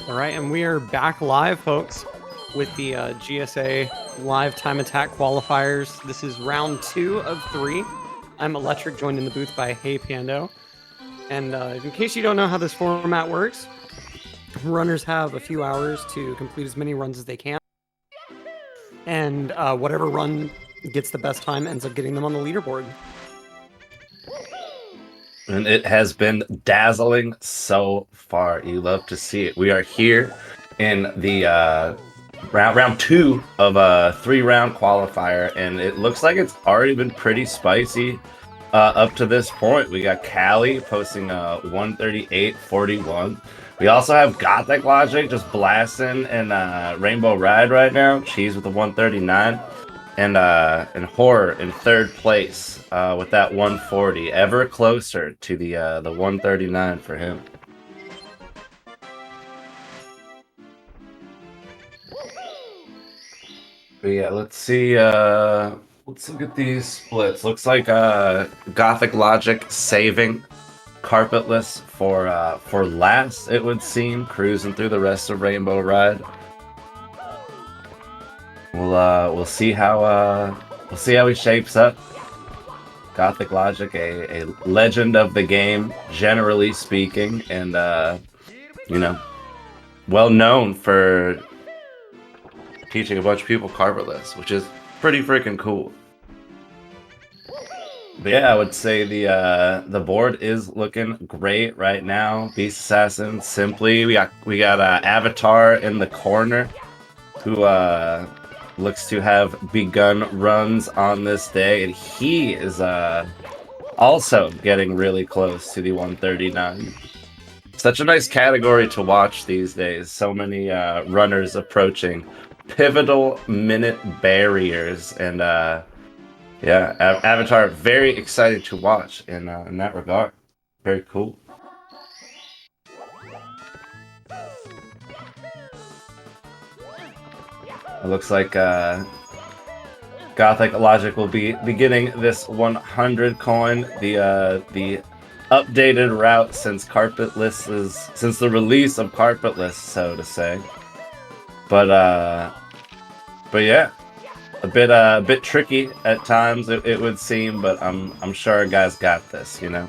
All right, and we are back live, folks, with the GSA live time attack qualifiers. This is round 2 of 3. I'm Electric, joined in the booth by Hey Pando. And in case you don't know how this format works, runners have a few hours to complete as many runs as they can. And whatever run gets the best time ends up getting them on the leaderboard.
And it has been dazzling so far. You love to see it. We are here in the round 2 of a 3-round qualifier, and it looks like it's already been pretty spicy up to this point. We got Callie posting 138.41. We also have Gothic Logic just blasting in Rainbow Ride right now. She's with a 139. And Horror in 3rd place with that 140, ever closer to the 139 for him. But yeah, let's look at these splits. Looks like Gothic Logic saving Carpetless for last, it would seem, cruising through the rest of Rainbow Ride. We'll see how he shapes up. Gothic Logic, a legend of the game, generally speaking, and well known for teaching a bunch of people carpetless, which is pretty freaking cool. But yeah, I would say the board is looking great right now. Beast Assassin, Simply, we got Avatar in the corner, who looks to have begun runs on this day, and he is also getting really close to the 139. Such a nice category to watch these days. So many runners approaching pivotal minute barriers, and yeah, Avatar, very exciting to watch in that regard. Very cool. It looks like Gothic Logic will be getting this 100 coin, the updated route since the release of Carpetless, so to say. But yeah, a bit tricky at times it would seem, but I'm sure our guys got this, you know.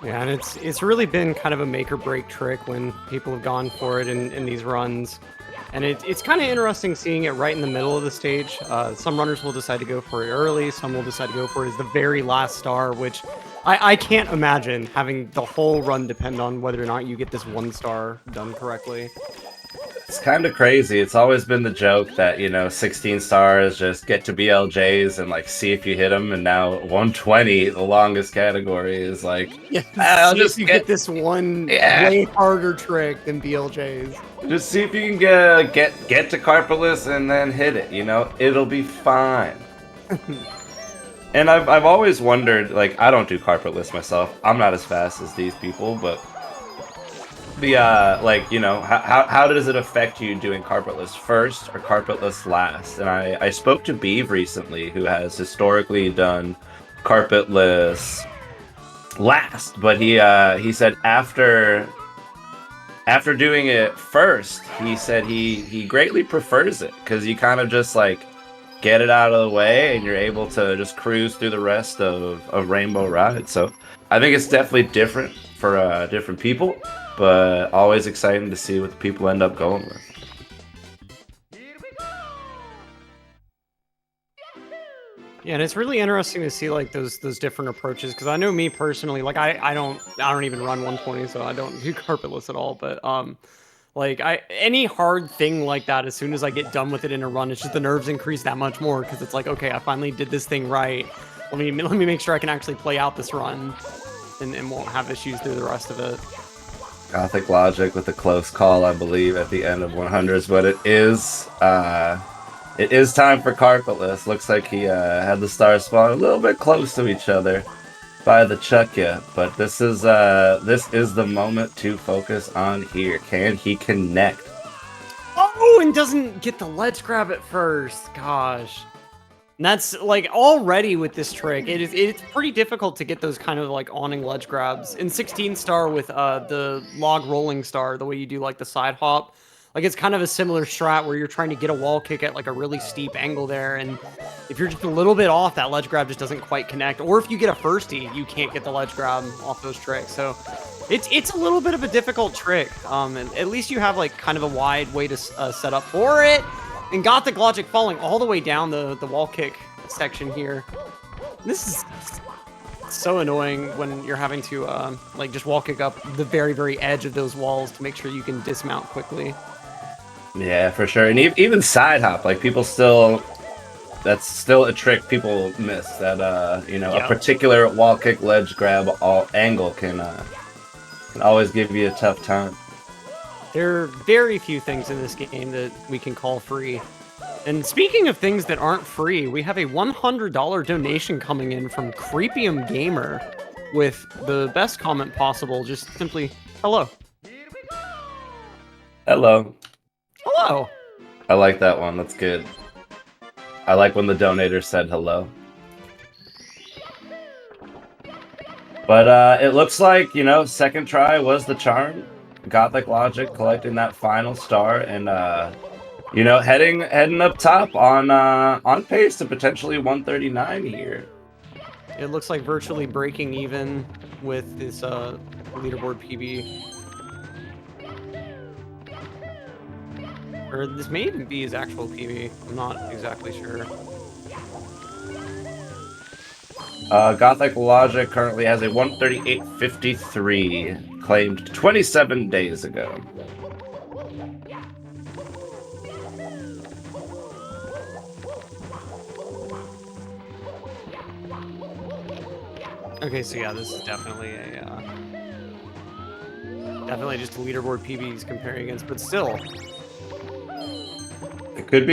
Yeah, and it's really been kind of a make or break trick when people have gone for it in these runs. And it's kind of interesting seeing it right in the middle of the stage. Some runners will decide to go for it early, some will decide to go for it as the very last star, which I can't imagine having the whole run depend on whether or not you get this 1 star done correctly.
It's kind of crazy. It's always been the joke that, 16 stars, just get to BLJs and like see if you hit them, and now 120, the longest category, is like,
yeah,
I'll just
get this one way harder trick than BLJs.
Just see if you can get to Carpetless and then hit it, it'll be fine. And I've always wondered, like, I don't do Carpetless myself. I'm not as fast as these people, but how does it affect you doing Carpetless first or Carpetless last? And I spoke to Beeve recently, who has historically done Carpetless last, but he said after doing it first, he said he greatly prefers it because you kind of just like get it out of the way and you're able to just cruise through the rest of Rainbow Ride. So I think it's definitely different for different people, but always exciting to see what the people end up going with.
Yeah, and it's really interesting to see like those different approaches, because I know me personally, like I don't even run 120, so I don't do carpetless at all. But like any hard thing like that, as soon as I get done with it in a run, it's just the nerves increase that much more, because it's like, okay, I finally did this thing right. Let me make sure I can actually play out this run and won't have issues through the rest of it.
Gothic Logic with a close call, I believe, at the end of 100s, but it is time for Carpetless. Looks like he had the star spawn a little bit close to each other by the Chuckya, but this is the moment to focus on here. Can he connect?
Oh, and doesn't get the ledge grab at first. Gosh. And that's like already with this trick, it's pretty difficult to get those kind of like awning ledge grabs. In 16 star with the log rolling star, the way you do like the side hop, like it's kind of a similar strat where you're trying to get a wall kick at like a really steep angle there, and if you're just a little bit off, that ledge grab just doesn't quite connect. Or if you get a firstie, you can't get the ledge grab off those tricks. So it's a little bit of a difficult trick. And at least you have like kind of a wide way to set up for it. And Gothic Logic falling all the way down the wall kick section here. This is so annoying when you're having to like just wall kick up the very, very edge of those walls to make sure you can dismount quickly.
Yeah, for sure. And even side hop, like people still, that's still a trick people miss. That you know, a particular wall kick ledge grab angle can always give you a tough time.
There are very few things in this game that we can call free. And speaking of things that aren't free, we have a $100 donation coming in from Creepium Gamer with the best comment possible, just simply, hello.
Hello.
Hello.
I like that one. That's good. I like when the donator said hello. But it looks like, you know, second try was the charm. Gothic Logic collecting that final star and you know, heading up top on pace to potentially 139 here.
It looks like virtually breaking even with this leaderboard PB. Or this may even be his actual PB. I'm not exactly sure.
Gothic Logic currently has a 138.53, claimed 27 days ago.
Okay, so yeah, this is definitely a definitely just a leaderboard PB he's comparing against, but still.
It could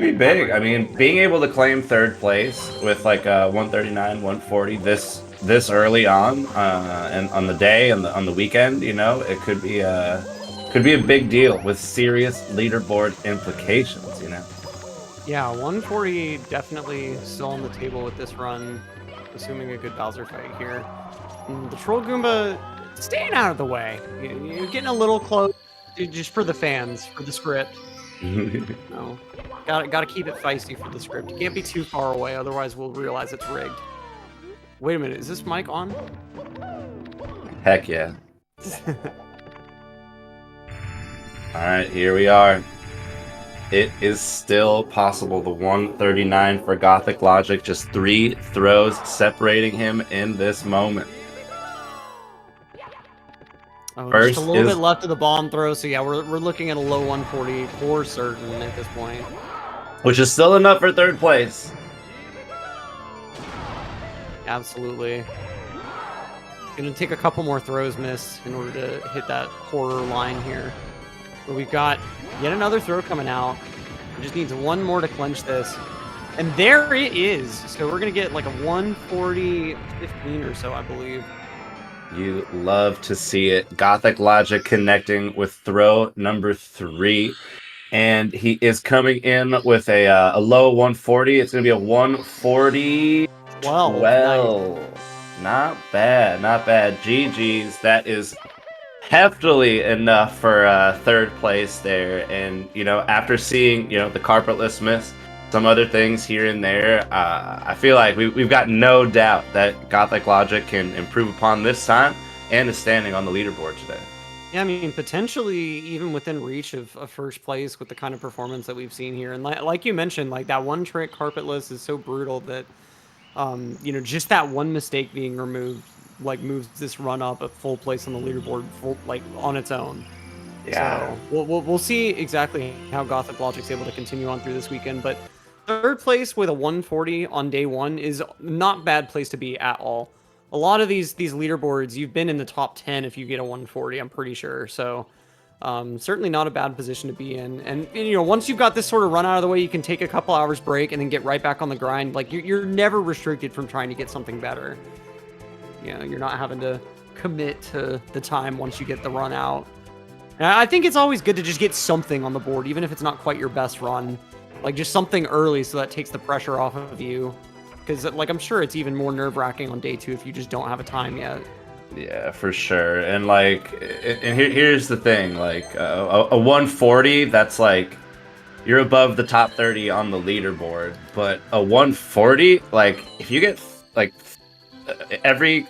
be big. I mean, being able to claim third place with like 139, 140 this early on, and on the day and on the weekend, you know, it could be a big deal with serious leaderboard implications, you know.
Yeah, 140 definitely still on the table with this run, assuming a good Bowser fight here. And the Troll Goomba staying out of the way. You're getting a little close, just for the fans, for the script. No, gotta keep it feisty for the script. You can't be too far away, otherwise we'll realize it's rigged. Wait a minute, is this mic on?
Heck yeah. Alright, here we are. It is still possible. The 139 for Gothic Logic, just 3 throws separating him in this moment.
Oh, just a little bit left of the bomb throw, so yeah, we're looking at a low 140 for certain at this point.
Which is still enough for third place.
Absolutely. Gonna take a couple more throws missed in order to hit that horror line here. But we've got yet another throw coming out. It just needs one more to clinch this. And there it is. So we're gonna get like a 140-15 or so, I believe.
You love to see it. Gothic Logic connecting with throw number 3. And he is coming in with a low 140. It's going to be a 140. 12. Nice. Not bad, not bad. GG's. That is heftily enough for third place there. And, you know, after seeing, you know, the carpetless miss, some other things here and there, I feel like we've got no doubt that Gothic Logic can improve upon this time and is standing on the leaderboard today.
Yeah, I mean, potentially even within reach of first place with the kind of performance that we've seen here. And like you mentioned, like that one trick carpetless is so brutal that, you know, just that one mistake being removed, like moves this run up a full place on the leaderboard, like on its own.
Yeah.
So we'll see exactly how Gothic Logic's able to continue on through this weekend, but third place with a 140 on day 1 is not a bad place to be at all. A lot of these leaderboards, you've been in the top 10 if you get a 140, I'm pretty sure. So certainly not a bad position to be in. And you know, once you've got this sort of run out of the way, you can take a couple hours break and then get right back on the grind. Like you're never restricted from trying to get something better. You know, you're not having to commit to the time once you get the run out. And I think it's always good to just get something on the board, even if it's not quite your best run. Like, just something early so that takes the pressure off of you. Because, like, I'm sure it's even more nerve-wracking on day 2 if you just don't have a time yet.
Yeah, for sure. And like, here's the thing: like, a 140, that's like, you're above the top 30 on the leaderboard. But a 140, like, if you get like in every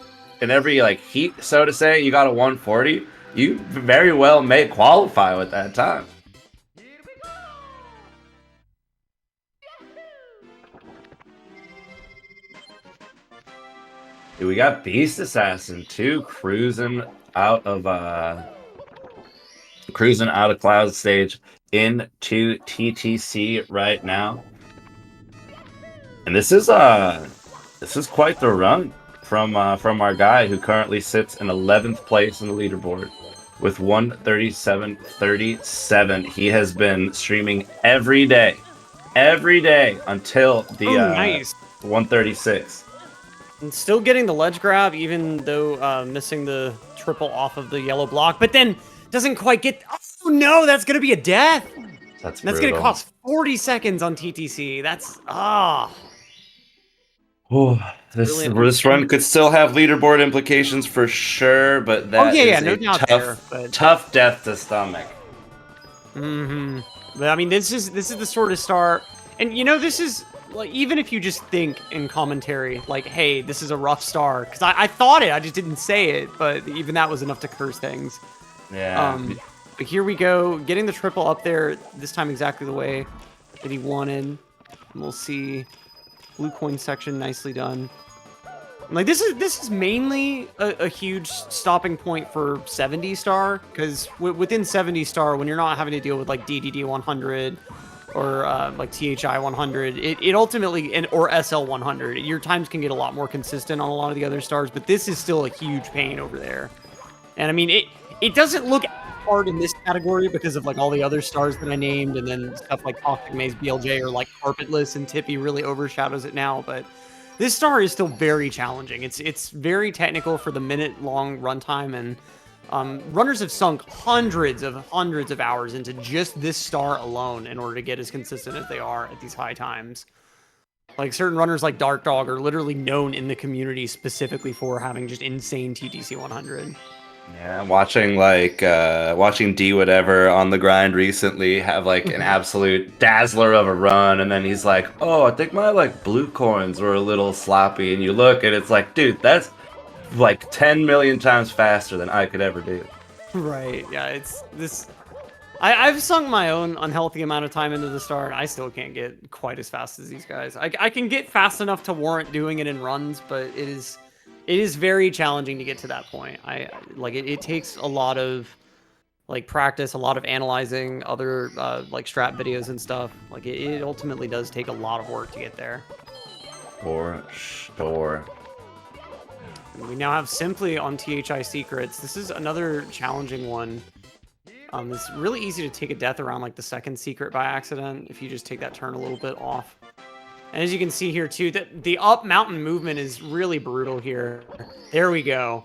like heat, so to say, you got a 140, you very well may qualify with that time. Dude, we got Beast Assassin too, cruising out of Cloud Stage into TTC right now. And this is quite the run from our guy who currently sits in 11th place in the leaderboard with 137.37. He has been streaming every day until the
nice.
136.
And still getting the ledge grab, even though missing the triple off of the yellow block, but then doesn't quite get. Oh no, that's gonna be a death.
That's
gonna cost 40 seconds on TTC. That's
This run could still have leaderboard implications for sure, but that is
no
a
doubt there, but...
tough death to stomach.
But I mean, this is the sort of start, and you know, this is like, even if you just think in commentary, like, hey, this is a rough start, because I thought it, I just didn't say it, but even that was enough to curse things.
Yeah.
But here we go, getting the triple up there, this time exactly the way that he wanted. And we'll see. Blue coin section, nicely done. Like, this is mainly a huge stopping point for 70 star, because within 70 star, when you're not having to deal with like DDD 100 or like THI 100, it ultimately, or SL 100, your times can get a lot more consistent on a lot of the other stars, but this is still a huge pain over there. And I mean, it doesn't look hard in this category because of like all the other stars that I named, and then stuff like Toxic Maze BLJ or like Carpetless and Tippy really overshadows it now, but this star is still very challenging. It's very technical for the minute-long runtime, and runners have sunk hundreds of hours into just this star alone in order to get as consistent as they are at these high times. Like, certain runners like Dark Dog are literally known in the community specifically for having just insane TTC 100.
Yeah, watching D whatever on the grind recently have like an absolute dazzler of a run, and then he's like, oh, I think my like blue coins were a little sloppy, and you look and it's like, dude, that's like 10 million times faster than I could ever do.
Right, yeah, it's this. I've sunk my own unhealthy amount of time into the star, and I still can't get quite as fast as these guys. I can get fast enough to warrant doing it in runs, but it is very challenging to get to that point. It takes a lot of like practice, a lot of analyzing other like strat videos and stuff. Like it ultimately does take a lot of work to get there.
For sure.
We now have Simply on THI Secrets. This is another challenging one. It's really easy to take a death around like the second secret by accident if you just take that turn a little bit off. And as you can see here too, the up mountain movement is really brutal here. There we go.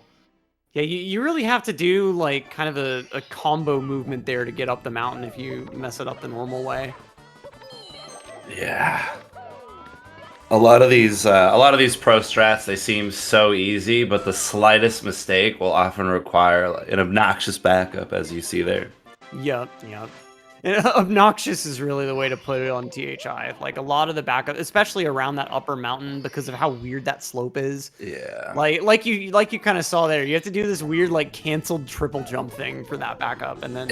Yeah, you really have to do like kind of a combo movement there to get up the mountain if you mess it up the normal way.
Yeah. A lot of these pro strats, they seem so easy, but the slightest mistake will often require an obnoxious backup, as you see there.
Yep. And obnoxious is really the way to put it on THI. Like a lot of the backup, especially around that upper mountain, because of how weird that slope is.
Yeah.
Like you kind of saw there, you have to do this weird like canceled triple jump thing for that backup, and then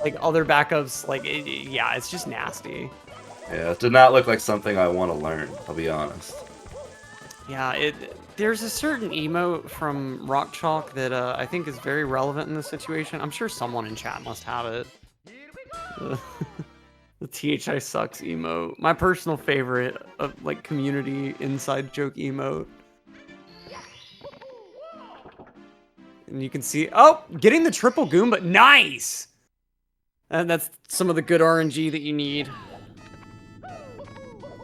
like other backups, like yeah, it's just nasty.
Yeah, it did not look like something I want to learn, I'll be honest.
Yeah, there's a certain emote from Rock Chalk that I think is very relevant in this situation. I'm sure someone in chat must have it. The THI sucks emote. My personal favorite of like community inside joke emote. And you can see, oh, getting the triple Goomba, nice! And that's some of the good RNG that you need.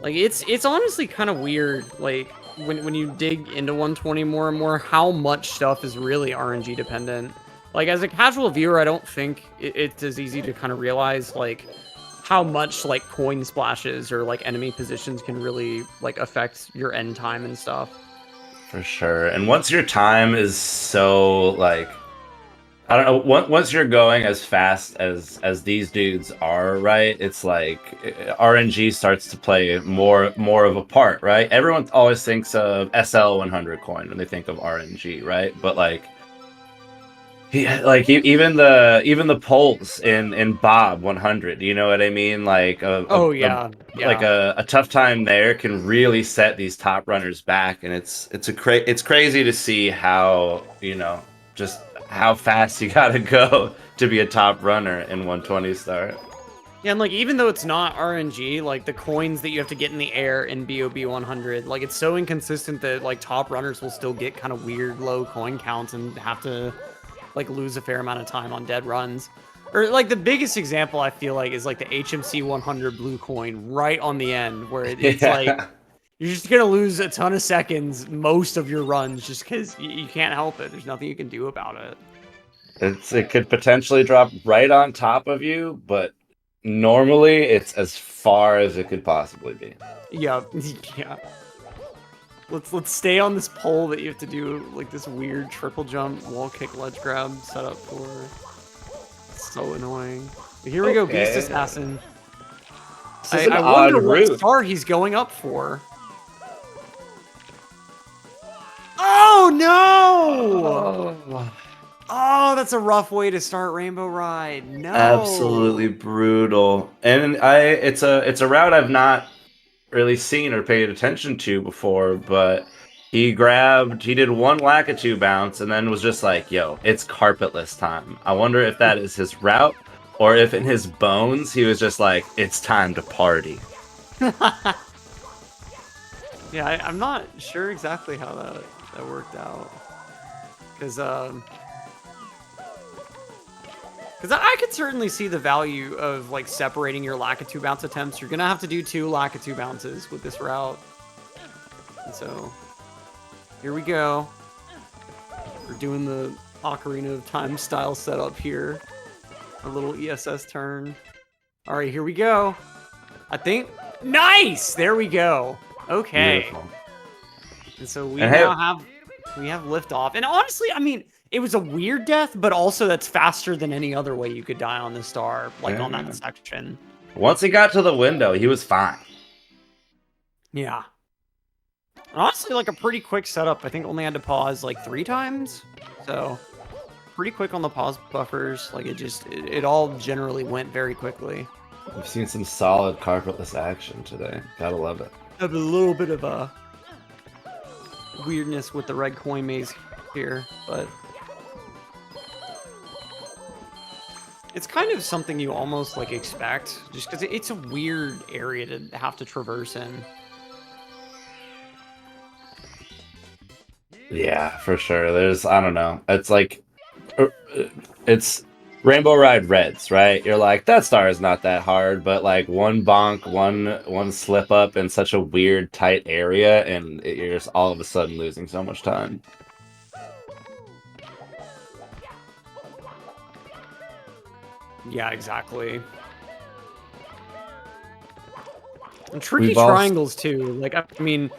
Like, it's honestly kind of weird, like, when you dig into 120 more and more, how much stuff is really RNG dependent. Like, as a casual viewer, I don't think it's as easy to kind of realize, like, how much like coin splashes or like enemy positions can really like affect your end time and stuff.
For sure. And once your time is so like, I don't know, once you're going as fast as these dudes are, right? It's like RNG starts to play more of a part, right? Everyone always thinks of SL 100 coin when they think of RNG, right? But like, even the polls in Bob 100, you know what I mean? Like like a tough time there can really set these top runners back, and it's crazy to see how, you know, just how fast you gotta go to be a top runner in 120 star.
Yeah, and like even though it's not RNG, like the coins that you have to get in the air in BOB 100, like it's so inconsistent that like top runners will still get kind of weird low coin counts and have to like lose a fair amount of time on dead runs. Or like the biggest example I feel like is like the HMC 100 blue coin right on the end, where it's like you're just gonna lose a ton of seconds most of your runs just because you can't help it. There's nothing you can do about it.
It could potentially drop right on top of you, but normally it's as far as it could possibly be.
Yeah, yeah. Let's stay on this pole that you have to do like this weird triple jump, wall kick, ledge grab setup for. It's so annoying. But here we go, Beast Assassin. I wonder what star he's going up for. Oh no! Oh, that's a rough way to start Rainbow Ride. No.
Absolutely brutal. And it's a route I've not really seen or paid attention to before, but he did one Lakitu bounce and then was just like, yo, it's carpetless time. I wonder if that is his route, or if in his bones he was just like, it's time to party.
Yeah, I'm not sure exactly how that worked out. Because I could certainly see the value of like separating your Lakitu bounce attempts. You're gonna have to do 2 Lakitu bounces with this route. And so here we go. We're doing the Ocarina of Time style setup here. A little ESS turn. All right, here we go. I think nice. There we go. Okay.
Beautiful.
And so we now have liftoff. And honestly, I mean, it was a weird death, but also that's faster than any other way you could die on the star, like on that section.
Once he got to the window, he was fine.
Yeah. Honestly, like a pretty quick setup. I think only had to pause like 3 times. So pretty quick on the pause buffers. Like it all generally went very quickly.
We've seen some solid carpetless action today. Gotta love it.
Have a little bit of a weirdness with the red coin maze here, but it's kind of something you almost like expect, just because it's a weird area to have to traverse in.
Yeah, for sure. I don't know. It's like, it's Rainbow Ride Reds, right? You're like, that star is not that hard, but like one bonk, one slip up in such a weird, tight area, and you're just all of a sudden losing so much time.
Yeah, exactly. And tricky triangles too. Like, I mean,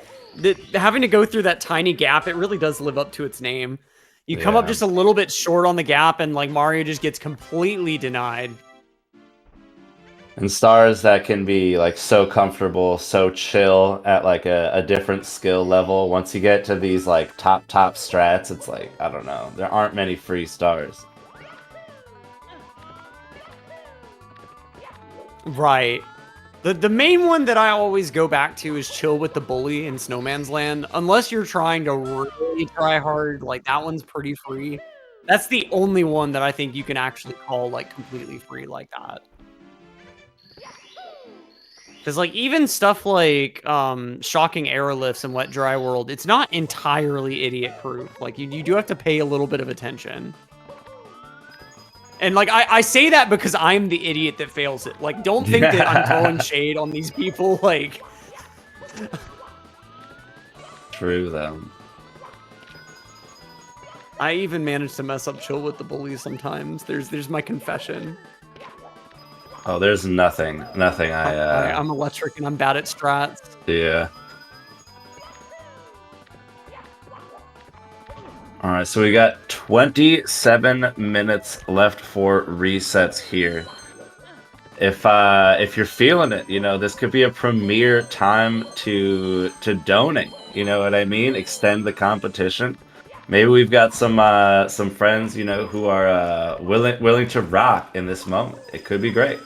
having to go through that tiny gap, it really does live up to its name. You come up just a little bit short on the gap, and like Mario just gets completely denied.
And stars that can be like so comfortable, so chill at like a different skill level. Once you get to these like top strats, it's like, I don't know. There aren't many free stars.
Right. The main one that I always go back to is Chill with the Bully in Snowman's Land. Unless you're trying to really try hard, like that one's pretty free. That's the only one that I think you can actually call like completely free like that. Because like even stuff like shocking aerolifts and Wet Dry World, it's not entirely idiot proof. Like you do have to pay a little bit of attention. And, like, I say that because I'm the idiot that fails it. Like, don't think that I'm throwing shade on these people, like...
True, though.
I even manage to mess up Chill with the Bully sometimes. There's my confession.
Oh, there's nothing.
I'm electric and I'm bad at strats.
Yeah. All right, so we got 27 minutes left for resets here. If you're feeling it, you know, this could be a premier time to donate. You know what I mean? Extend the competition. Maybe we've got some friends, you know, who are willing to rock in this moment. It could be great.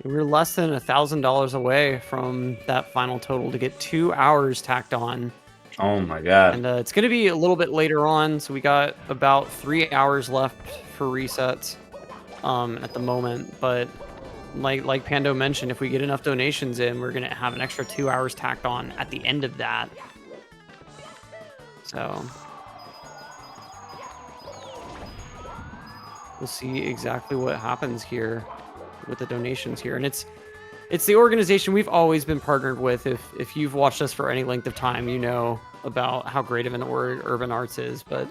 We're less than $1,000 away from that final total to get 2 hours tacked on.
Oh my god.
And it's going to be a little bit later on, so we got about 3 hours left for resets at the moment. But like Pando mentioned, if we get enough donations in, we're going to have an extra 2 hours tacked on at the end of that. So we'll see exactly what happens here with the donations here. And it's the organization we've always been partnered with. If you've watched us for any length of time, you know about how great of an org Urban Arts is, but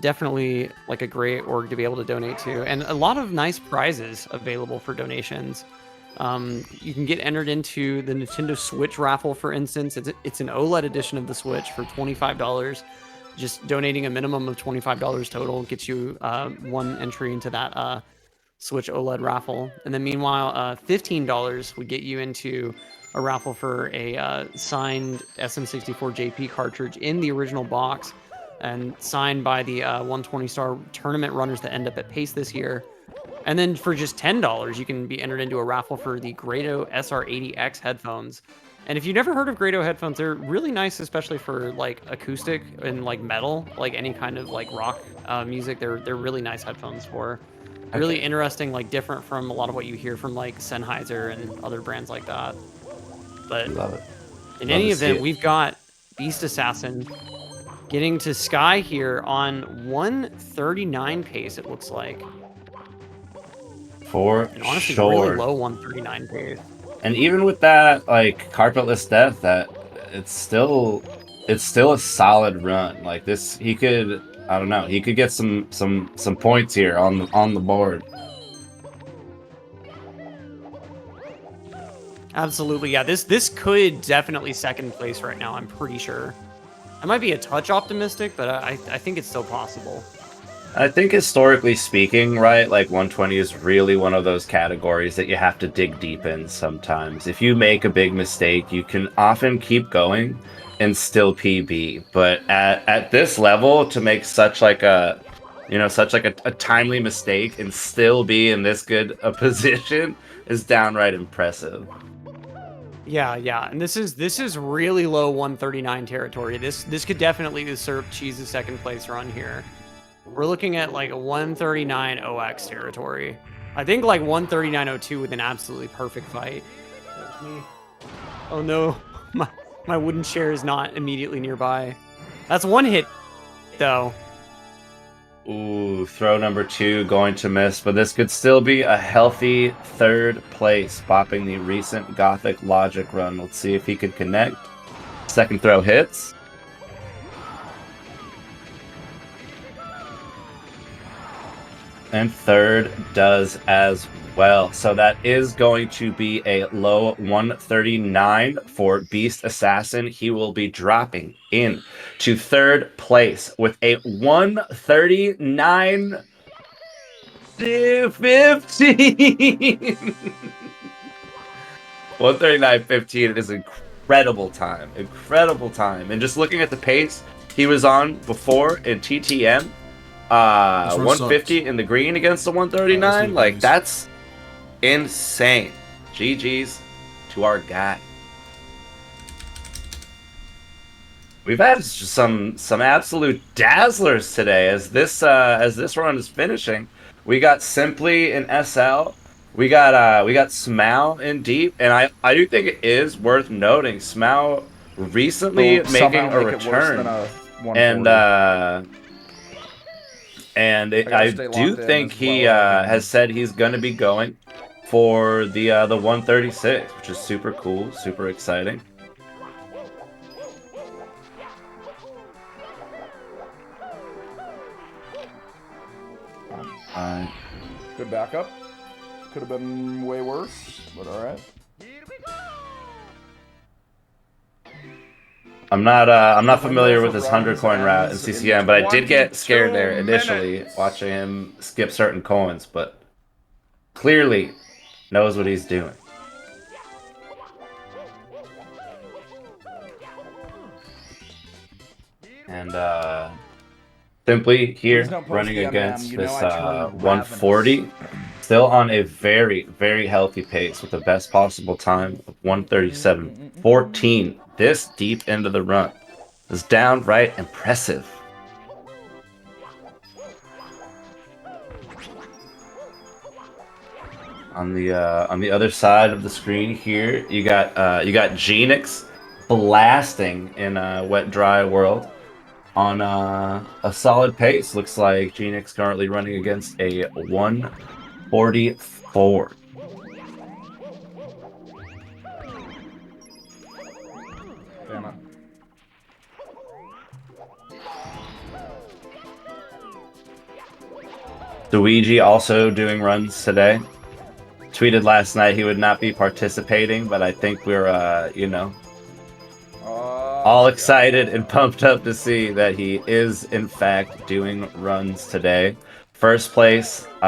definitely like a great org to be able to donate to, and a lot of nice prizes available for donations. You can get entered into the Nintendo Switch raffle, for instance. It's an OLED edition of the Switch for $25. Just donating a minimum of $25 total gets you one entry into that Switch OLED raffle. And then meanwhile, $15 would get you into a raffle for a signed SM64 JP cartridge in the original box and signed by the 120-star tournament runners that end up at PACE this year. And then for just $10, you can be entered into a raffle for the Grado SR80X headphones. And if you've never heard of Grado headphones, they're really nice, especially for like acoustic and like metal, like any kind of like rock music. They're really nice headphones for. Really interesting, like different from a lot of what you hear from like Sennheiser and other brands like that. But
Love it.
In
Love
any
to
event,
see it.
we've got Beast Assassin getting to Sky here on 139 pace, it looks like.
For
And honestly,
sure.
really low 139 pace.
And even with that, like carpetless death, that it's still a solid run. Like this, he could, I don't know, he could get some points here on the board.
Absolutely, yeah. This could definitely second place right now. I'm pretty sure. I might be a touch optimistic, but I think it's still possible.
I think historically speaking, right, like 120 is really one of those categories that you have to dig deep in sometimes. If you make a big mistake, you can often keep going and still PB. But at this level, to make such like a, you know, such like a timely mistake and still be in this good a position is downright impressive.
Yeah, and this is really low 139 territory. This could definitely usurp Cheese's second place run here. We're looking at like a 139 OX territory. I think like 139.02 with an absolutely perfect fight. Oh no, my wooden chair is not immediately nearby. That's one hit, though.
Ooh, throw number 2 going to miss, but this could still be a healthy third place, bopping the recent Gothic Logic run. Let's see if he can connect. Second throw hits. And third does as well. So that is going to be a low 139 for Beast Assassin. He will be dropping in to third place with a 139 15. 139.15 is incredible time. Incredible time. And just looking at the pace he was on before in TTM, 150 in the green against the 139, like that's insane. GG's to our guy. We've had some absolute dazzlers today as this run is finishing. We got Simply in SL. We got Smau in Deep, and I do think it is worth noting Smau recently making a return, and I do think he has said he's going to be going for the 136, which is super cool, super exciting.
Good backup. Could have been way worse, but all right.
I'm not familiar with his 100 coin route in CCM, but I did get scared there initially watching him skip certain coins, but clearly knows what he's doing. And simply here running against this 140, still on a very, very healthy pace with the best possible time of 137.14 this deep into the run. Is downright impressive. On the other side of the screen here, you got Genix blasting in a wet dry world on a solid pace. Looks like Genix currently running against a 144.
Damn it.
Luigi also doing runs today. Tweeted last night he would not be participating, but I think we're, you know, all excited and pumped up to see that he is, in fact, doing runs today. First place, you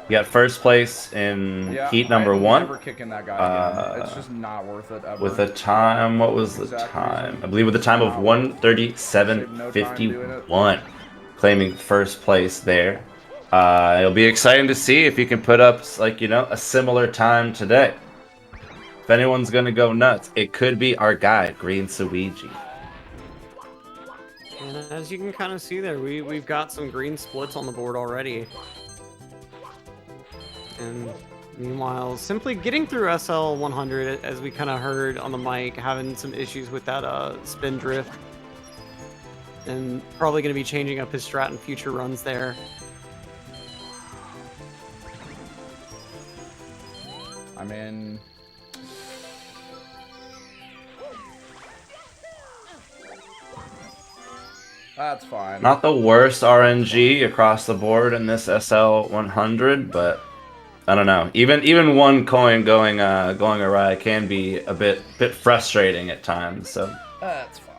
got first place in heat number 1.
Never kicking that guy again. It's just not worth it ever.
With a time, what was the time? I believe with a time of 1:37.51, claiming first place there. It'll be exciting to see if you can put up, like, you know, a similar time today. If anyone's gonna go nuts, it could be our guy, Green Suigi.
And as you can kind of see there, we've got some green splits on the board already. And meanwhile, simply getting through SL 100, as we kind of heard on the mic, having some issues with that spin drift. And probably going to be changing up his strat in future runs there.
I mean, that's fine.
Not the worst RNG across the board in this SL 100, but I don't know. Even one coin going awry can be a bit frustrating at times. So
that's fine.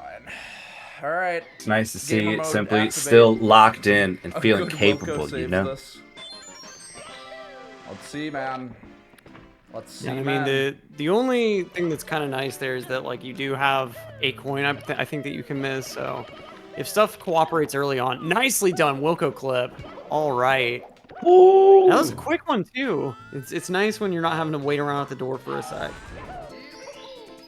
All right.
It's nice to see it simply still locked in and feeling capable, you know.
Let's see, man. Let's see.
Yeah, I mean, the only thing that's kind of nice there is that, like, you do have a coin I think that you can miss. So if stuff cooperates early on, nicely done, Wilco clip. All right. Ooh. That was a quick one too. It's nice when you're not having to wait around at the door for a sec.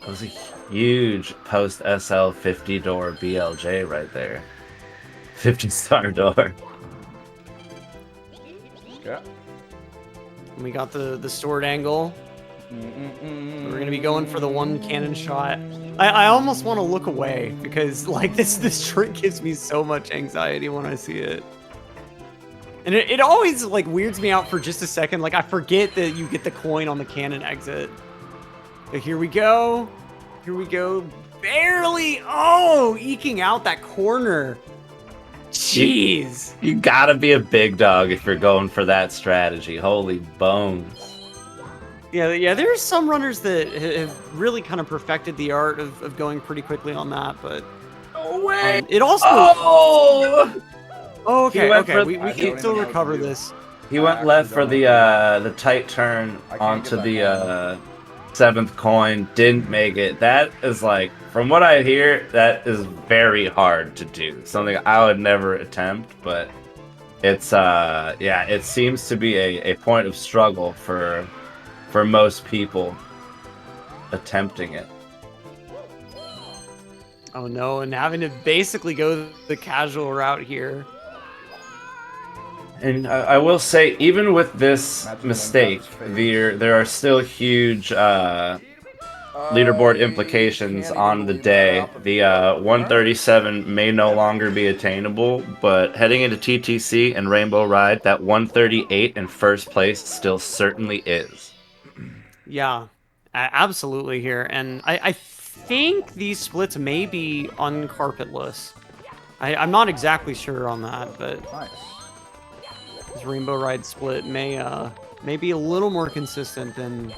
That was a huge post SL 50 door BLJ right there. 50-star door.
Yeah.
And we got the stored angle. We're gonna be going for the one cannon shot. I almost want to look away because, like, this trick gives me so much anxiety when I see it. And it always, like, weirds me out for just a second. Like, I forget that you get the coin on the cannon exit. But here we go. Here we go. Barely. Oh, eking out that corner. Jeez.
You gotta be a big dog if you're going for that strategy. Holy bones.
Yeah, there's some runners that have really kind of perfected the art of going pretty quickly on that, but...
No way!
It also...
Oh!
Okay, we can still recover this.
He went left for the tight turn onto the 7th coin, didn't make it. That is, like, from what I hear, that is very hard to do. Something I would never attempt, but it's, yeah, it seems to be a point of struggle for most people attempting it.
Oh no, and having to basically go the casual route here.
And I will say, even with this mistake, there are still huge leaderboard implications on the day. The 137 may no longer be attainable, but heading into TTC and Rainbow Ride, that 138 in first place still certainly is.
Yeah, absolutely here. And I think these splits may be uncarpetless. I'm not exactly sure on that, but...
Nice.
This Rainbow Ride split may be a little more consistent than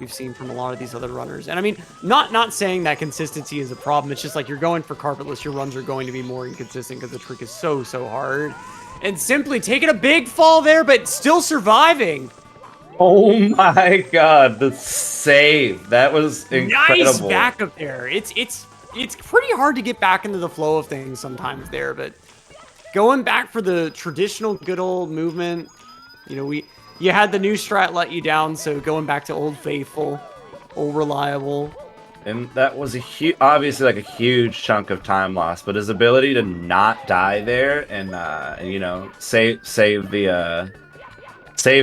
we've seen from a lot of these other runners. And I mean, not saying that consistency is a problem. It's just like you're going for carpetless, your runs are going to be more inconsistent because the trick is so hard. And Simply taking a big fall there, but still surviving.
Oh my god, the save. That was incredible.
Nice backup there. It's pretty hard to get back into the flow of things sometimes there, but going back for the traditional good old movement, you know, you had the new strat let you down, so going back to Old Faithful, Old Reliable.
And that was obviously like a huge chunk of time lost, but his ability to not die there and you know, save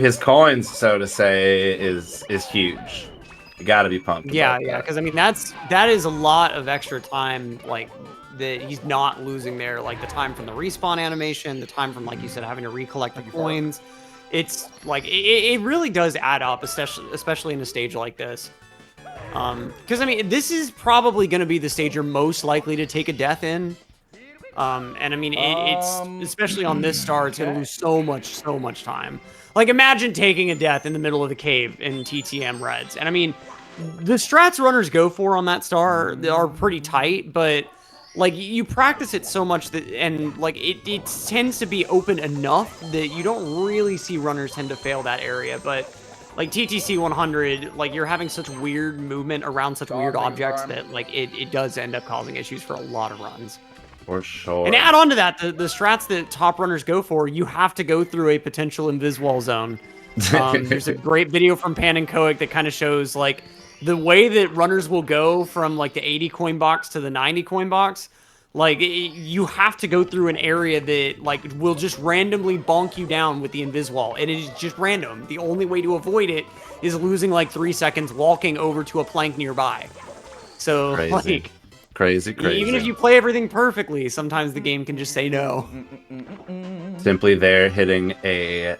his coins, so to say, is huge. You gotta be pumped.
Yeah, because I mean that is a lot of extra time, like that he's not losing there, like the time from the respawn animation, the time from, like you said, having to recollect the coins. It's like it really does add up, especially in a stage like this. Because I mean, this is probably going to be the stage you're most likely to take a death in. And I mean, it's especially on this star, it's going to lose so much time. Like, imagine taking a death in the middle of the cave in TTM Reds. And I mean, the strats runners go for on that star are pretty tight, but like you practice it so much that, and like it tends to be open enough that you don't really see runners tend to fail that area. But like TTC 100, like you're having such weird movement around such weird objects that like it does end up causing issues for a lot of runs.
For sure.
And add on to that, the strats that top runners go for, you have to go through a potential invis-wall zone. There's a great video from Pan and Coic that kind of shows like the way that runners will go from like the 80 coin box to the 90 coin box. Like you have to go through an area that like will just randomly bonk you down with the invis wall, and it is just random. The only way to avoid it is losing like 3 seconds walking over to a plank nearby. So like
crazy.
Even if you play everything perfectly, sometimes the game can just say no.
Simply there hitting an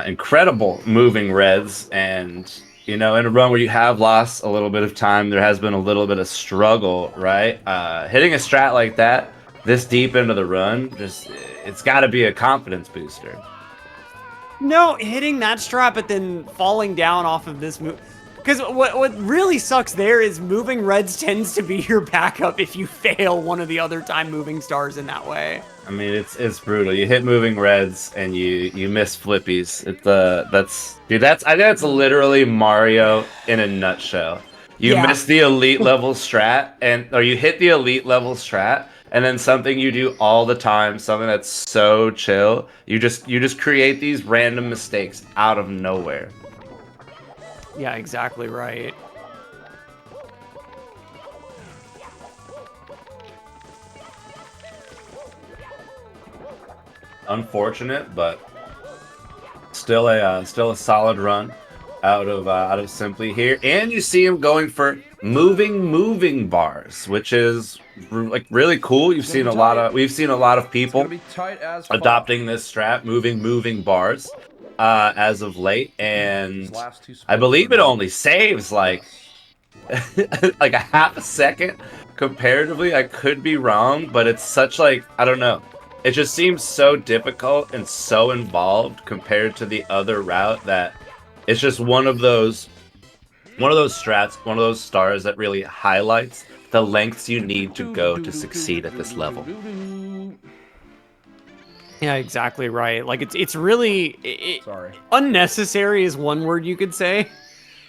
incredible moving reds, and you know, in a run where you have lost a little bit of time, there has been a little bit of struggle, right? Hitting a strat like that this deep into the run, it's got to be a confidence booster.
No, hitting that strat, but then falling down off of this move. Because what really sucks there is moving reds tends to be your backup if you fail one of the other time moving stars in that way.
I mean, it's brutal. You hit moving reds and you miss flippies. I think that's literally Mario in a nutshell. You miss the elite level strat, or you hit the elite level strat, and then something you do all the time, something that's so chill, you just create these random mistakes out of nowhere.
Yeah, exactly right.
Unfortunate, but still a solid run out of Simply here, and you see him going for moving bars, which is like really cool. We've seen a lot of people adopting this strat, moving bars. As of late, and I believe it only saves like like a half a second comparatively. I could be wrong, but it's such like, I don't know. It just seems so difficult and so involved compared to the other route that it's just one of those strats, one of those stars that really highlights the lengths you need to go to succeed at this level.
Yeah, exactly right. Like it's really unnecessary is one word you could say,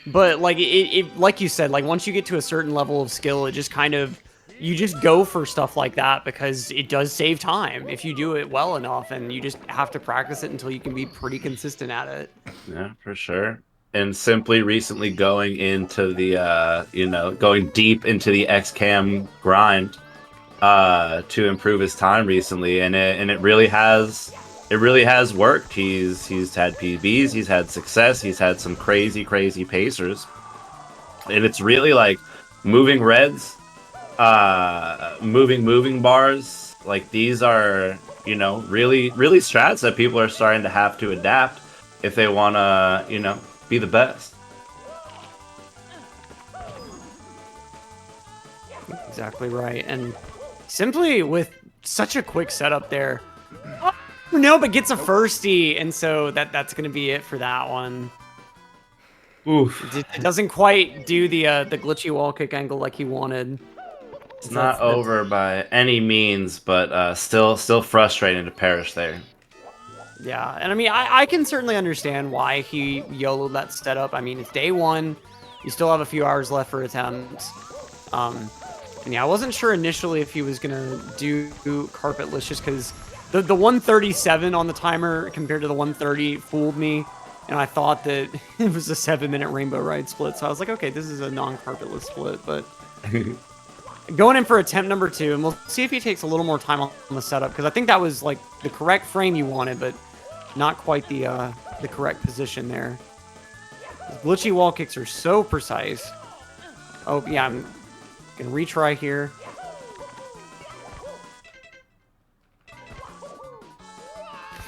but like it like you said, like once you get to a certain level of skill, it just kind of you just go for stuff like that because it does save time if you do it well enough, and you just have to practice it until you can be pretty consistent at it.
Yeah, for sure. And Simply recently going into the going deep into the XCAM grind to improve his time recently, and it really has worked. He's had PBs, he's had success, he's had some crazy pacers, and it's really like moving reds, moving bars. Like these are really strats that people are starting to have to adapt if they want to be the best.
Exactly right. And Simply with such a quick setup there. No, but gets a firstie, and so that's gonna be it for that one.
Oof.
It doesn't quite do the glitchy wall kick angle like he wanted.
It's not over by any means, but still frustrating to perish there.
Yeah, and I mean, I can certainly understand why he YOLO'd that setup. I mean, it's day one. You still have a few hours left for attempts. And yeah, I wasn't sure initially if he was going to do carpetless just because the 137 on the timer compared to the 130 fooled me. And I thought that it was a 7-minute rainbow ride split. So I was like, okay, this is a non-carpetless split. But going in for attempt number 2, and we'll see if he takes a little more time on the setup. Because I think that was like the correct frame you wanted, but not quite the correct position there. Glitchy wall kicks are so precise. Oh, yeah, I'm going to retry here.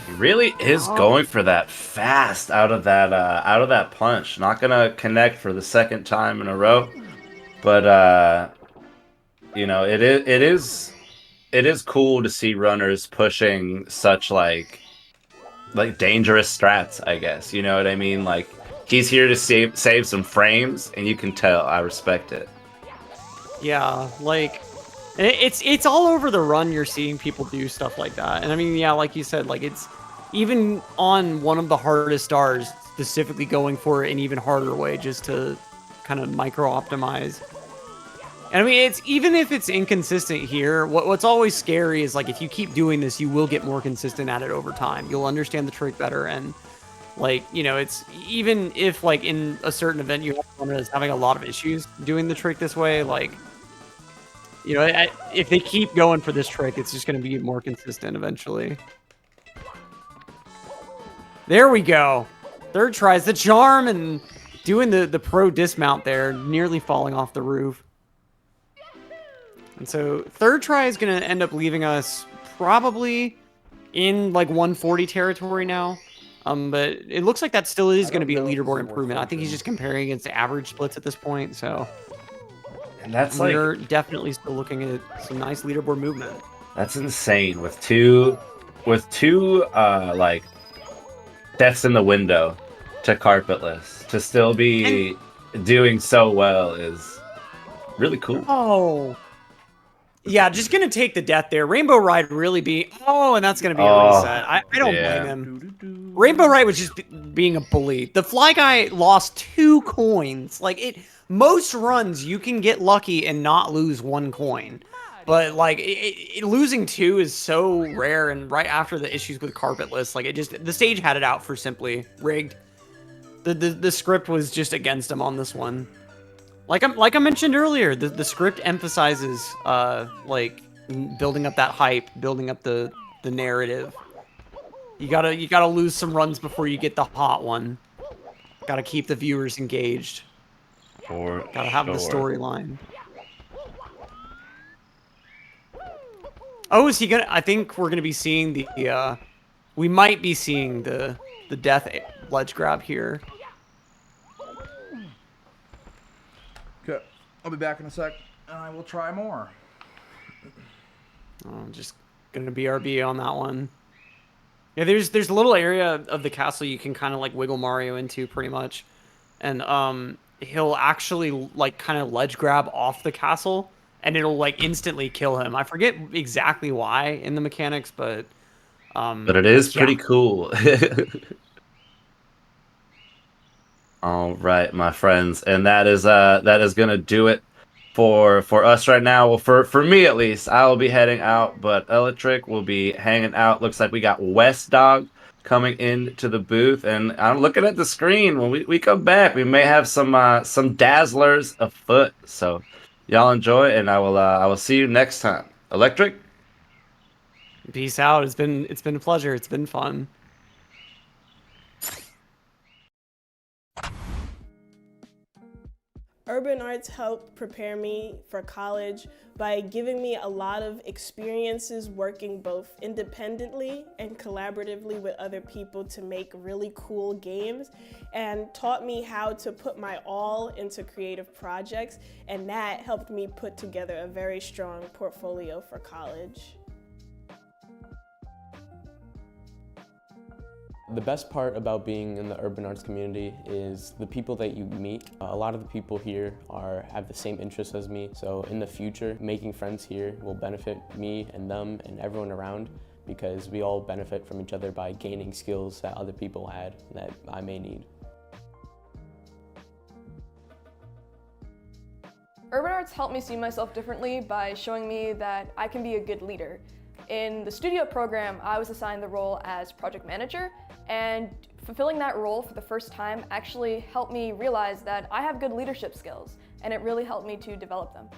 He really is going for that fast out of that punch. Not gonna connect for the second time in a row, but you know, it is cool to see runners pushing such like dangerous strats, I guess. You know what I mean? Like, he's here to save some frames, and you can tell. I respect it.
Yeah, like it's all over the run. You're seeing people do stuff like that, and I mean, yeah, like you said, like it's even on one of the hardest stars, specifically going for an even harder way just to kind of micro optimize. And I mean, it's even if it's inconsistent here, what's always scary is like if you keep doing this, you will get more consistent at it over time. You'll understand the trick better, and like, you know, it's even if like in a certain event you have someone that's having a lot of issues doing the trick this way, like, you know, if they keep going for this trick, it's just going to be more consistent eventually. There we go. Third tries the charm and doing the pro dismount there, nearly falling off the roof. And so third try is going to end up leaving us probably in like 140 territory now. But it looks like that still is going to be a leaderboard improvement. I think he's just comparing against average splits at this point. So,
and that's
we're definitely still looking at some nice leaderboard movement.
That's insane with two like deaths in the window to carpetless to still be doing so well is really cool.
Oh. Yeah, just going to take the death there. Rainbow Ride really be... Oh, and that's going to be a reset. I don't blame him. Rainbow Ride was just being a bully. The Fly Guy lost 2 coins. Like, most runs, you can get lucky and not lose 1 coin. But, like, losing 2 is so rare, and right after the issues with Carpetless, like, the stage had it out for simply rigged. The script was just against him on this one. Like I mentioned earlier, the script emphasizes like building up that hype, building up the narrative. You gotta lose some runs before you get the hot one. Gotta keep the viewers engaged. Gotta have the storyline. Oh, is he gonna? I think we're gonna be seeing the. We might be seeing the death ledge grab here.
Okay, I'll be back in a sec, and I will try more.
Oh, just gonna BRB on that one. Yeah, there's a little area of the castle you can kind of like wiggle Mario into pretty much, and he'll actually like kind of ledge grab off the castle, and it'll like instantly kill him. I forget exactly why in the mechanics, but
it is pretty cool. All right, my friends, and that is gonna do it for us right now. Well, for me at least, I will be heading out, but Electric will be hanging out. Looks like we got West Dog coming into the booth, and I'm looking at the screen. When we come back, we may have some dazzlers afoot. So y'all enjoy, and I will see you next time. Electric,
peace out. It's been a pleasure. It's been fun.
Urban Arts helped prepare me for college by giving me a lot of experiences working both independently and collaboratively with other people to make really cool games, and taught me how to put my all into creative projects, and that helped me put together a very strong portfolio for college.
The best part about being in the urban arts community is the people that you meet. A lot of the people here have the same interests as me, so in the future, making friends here will benefit me and them and everyone around, because we all benefit from each other by gaining skills that other people had that I may need.
Urban arts helped me see myself differently by showing me that I can be a good leader. In the studio program, I was assigned the role as project manager, and fulfilling that role for the first time actually helped me realize that I have good leadership skills, and it really helped me to develop them.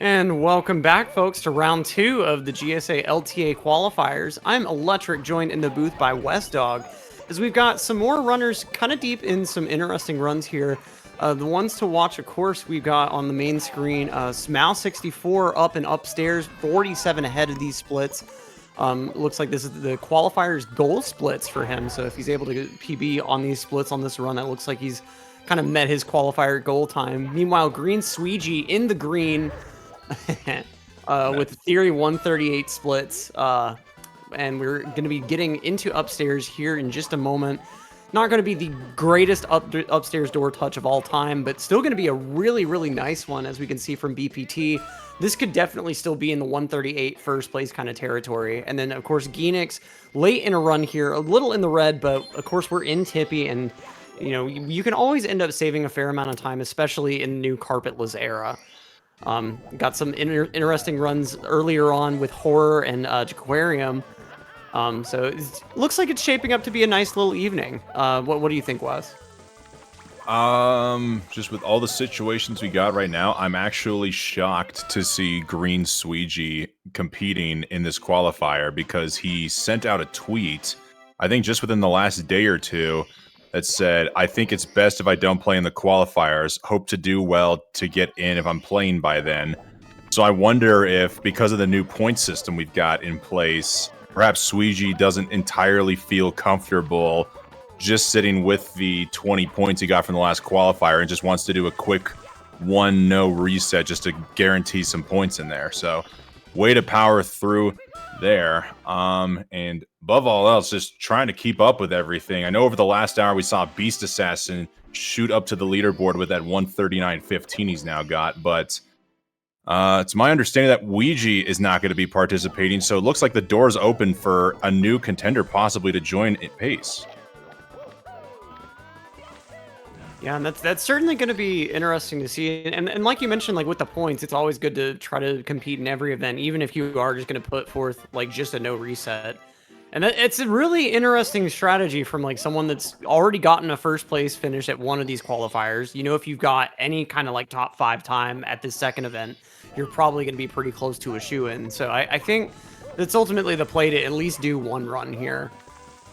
And welcome back, folks, to round 2 of the GSA LTA qualifiers. I'm Electric, joined in the booth by West Dog, as we've got some more runners kind of deep in some interesting runs here. The ones to watch, of course, we've got on the main screen, Smal 64 up and upstairs, 47 ahead of these splits. Looks like this is the qualifiers goal splits for him, so if he's able to get PB on these splits on this run, that looks like he's kind of met his qualifier goal time. Meanwhile, Green Sweegie in the green, with Theory 138 splits, and we're going to be getting into upstairs here in just a moment. Not going to be the greatest upstairs door touch of all time, but still going to be a really, really nice one, as we can see from BPT. This could definitely still be in the 138 first place kind of territory. And then, of course, Genix late in a run here, a little in the red, but of course we're in Tippy, and you know, you can always end up saving a fair amount of time, especially in the new carpetless era. Got some interesting runs earlier on with Horror and Jaquarium. So it looks like it's shaping up to be a nice little evening. What do you think, Wes?
Just with all the situations we got right now, I'm actually shocked to see Green Sweegie competing in this qualifier, because he sent out a tweet, I think just within the last day or two, that said, "I think it's best if I don't play in the qualifiers. Hope to do well to get in if I'm playing by then." So I wonder if, because of the new point system we've got in place, perhaps Sweegie doesn't entirely feel comfortable just sitting with the 20 points he got from the last qualifier and just wants to do a quick 1-no reset just to guarantee some points in there. So way to power through there. And above all else, just trying to keep up with everything. I know over the last hour we saw Beast Assassin shoot up to the leaderboard with that 139.15 he's now got, but it's my understanding that Ouija is not going to be participating, so it looks like the door's open for a new contender possibly to join at pace.
Yeah, and that's certainly going to be interesting to see. And like you mentioned, like with the points, it's always good to try to compete in every event, even if you are just going to put forth like just a no reset. And it's a really interesting strategy from like someone that's already gotten a first place finish at one of these qualifiers. You know, if you've got any kind of like top 5 time at this second event, you're probably going to be pretty close to a shoe-in. So I think that's ultimately the play to at least do one run here.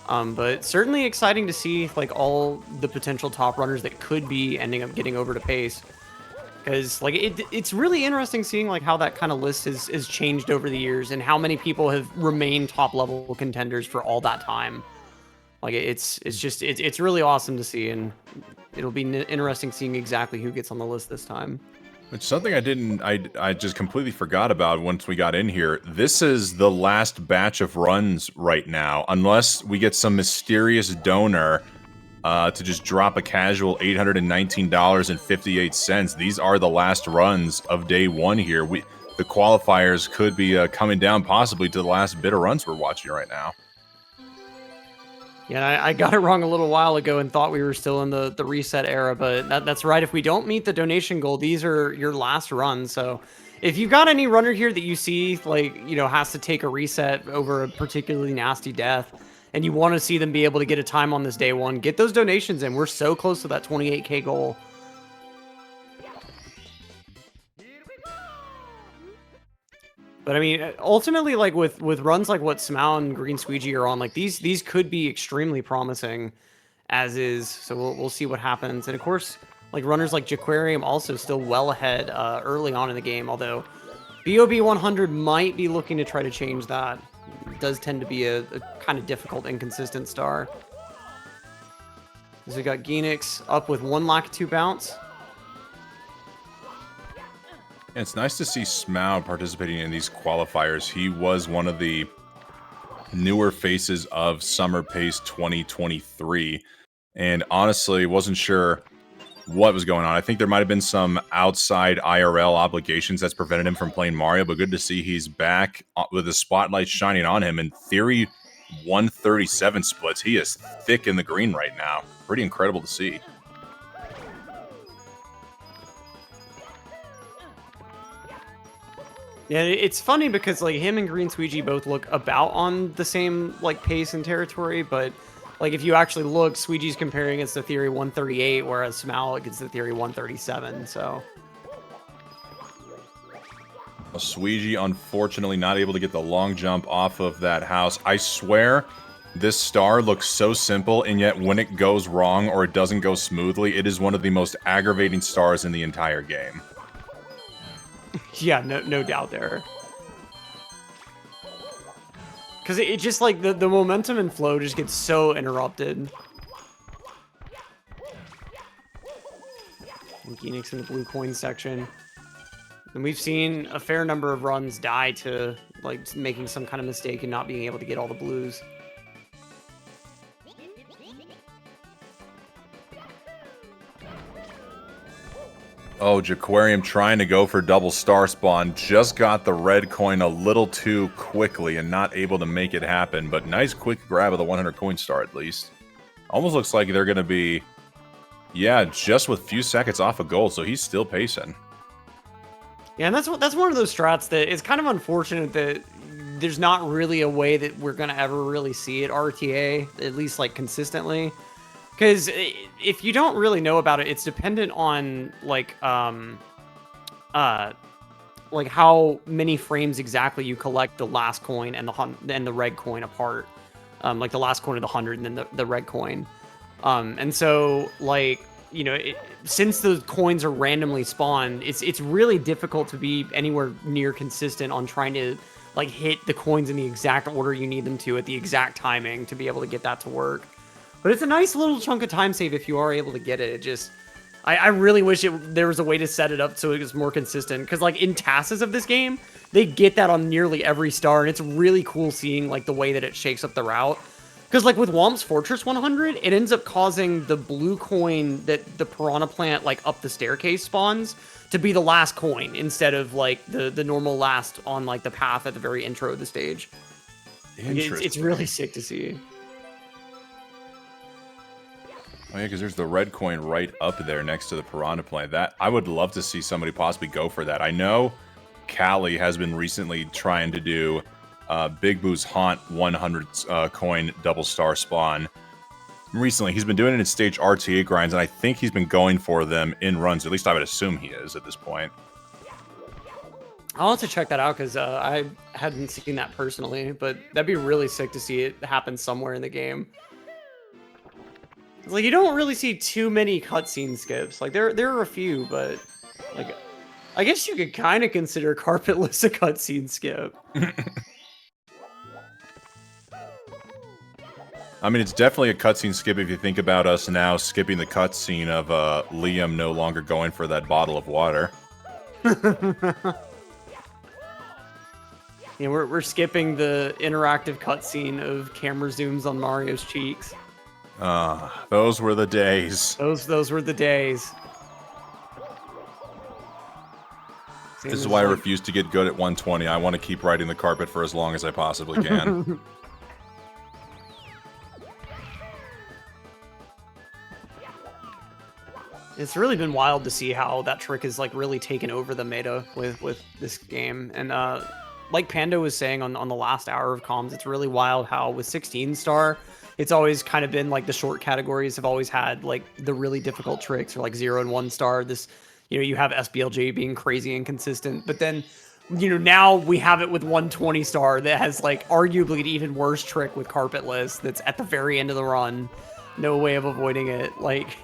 But certainly exciting to see like all the potential top runners that could be ending up getting over to pace. Because like it's really interesting seeing like how that kind of list is changed over the years and how many people have remained top level contenders for all that time. Like it's really awesome to see, and it'll be interesting seeing exactly who gets on the list this time.
It's something I just completely forgot about once we got in here. This is the last batch of runs right now, unless we get some mysterious donor to just drop a casual $819.58. These are the last runs of day one here. The qualifiers could be coming down possibly to the last bit of runs we're watching right now.
Yeah, I got it wrong a little while ago and thought we were still in the reset era, but that's right. If we don't meet the donation goal, these are your last runs. So if you've got any runner here that you see, like, you know, has to take a reset over a particularly nasty death, and you want to see them be able to get a time on this day one, get those donations in. We're so close to that 28K goal. But I mean, ultimately, like with runs like what Smal and Green Squeegee are on, like these could be extremely promising, as is. So we'll see what happens. And of course, like runners like Jaquarium also still well ahead early on in the game. Although BOB 100 might be looking to try to change that. It does tend to be a kind of difficult, inconsistent star. So we got Genix up with 1 Lakitu bounce.
It's nice to see Smal participating in these qualifiers. He was one of the newer faces of Summer Pace 2023, and honestly wasn't sure what was going on. I think there might have been some outside IRL obligations that's prevented him from playing Mario, but good to see he's back with the spotlight shining on him. In theory, 137 splits. He is thick in the green right now. Pretty incredible to see.
Yeah, it's funny because like him and Green Squeegee both look about on the same like pace and territory, but like if you actually look, Squeegee's comparing against the Theory 138, whereas Smal against the Theory 137. So
Sweegie, unfortunately, not able to get the long jump off of that house. I swear, this star looks so simple, and yet when it goes wrong or it doesn't go smoothly, it is one of the most aggravating stars in the entire game.
Yeah, no doubt there. Because it just, like, the momentum and flow just gets so interrupted. And Phoenix in the blue coin section. And we've seen a fair number of runs die to, like, making some kind of mistake and not being able to get all the blues.
Oh, Jaquarium trying to go for double star spawn. Just got the red coin a little too quickly and not able to make it happen. But nice quick grab of the 100 coin star at least. Almost looks like they're going to be, yeah, just with few seconds off of gold. So he's still pacing.
Yeah, and that's one of those strats that it's kind of unfortunate that there's not really a way that we're going to ever really see it RTA, at least like consistently. Because if you don't really know about it, it's dependent on like how many frames exactly you collect the last coin and the red coin apart. Like the last coin of the 100 and then the red coin. And so like, you know, since those coins are randomly spawned, it's really difficult to be anywhere near consistent on trying to like hit the coins in the exact order you need them to at the exact timing to be able to get that to work. But it's a nice little chunk of time save if you are able to get it. It just, I really wish there was a way to set it up so it was more consistent. Because like in tasks of this game, they get that on nearly every star, and it's really cool seeing like the way that it shakes up the route. Because like with Womp's Fortress 100, it ends up causing the blue coin that the Piranha Plant like up the staircase spawns to be the last coin instead of like the normal last on like the path at the very intro of the stage.
Interesting.
It's really sick to see.
Oh yeah, because there's the red coin right up there next to the Piranha Plant. That I would love to see somebody possibly go for that. I know Callie has been recently trying to do Big Boo's Haunt 100 coin double star spawn. Recently, he's been doing it in stage RTA grinds, and I think he's been going for them in runs. At least I would assume he is at this point.
I'll have to check that out because I hadn't seen that personally, but that'd be really sick to see it happen somewhere in the game. Like, you don't really see too many cutscene skips. Like, there are a few, but, like, I guess you could kind of consider Carpetless a cutscene skip.
I mean, it's definitely a cutscene skip if you think about us now skipping the cutscene of Liam no longer going for that bottle of water.
Yeah, we're skipping the interactive cutscene of camera zooms on Mario's cheeks.
Those were the days.
Those were the days.
This is why I refuse to get good at 120. I want to keep riding the carpet for as long as I possibly can.
It's really been wild to see how that trick has like really taken over the meta with this game. And like Pando was saying on the last hour of comms, it's really wild how with 16 star, it's always kind of been like the short categories have always had like the really difficult tricks, or like 0 and 1 star. This, you know, you have SBLJ being crazy inconsistent, but then, you know, now we have it with 120 star that has like arguably an even worse trick with Carpetless that's at the very end of the run. No way of avoiding it. Like,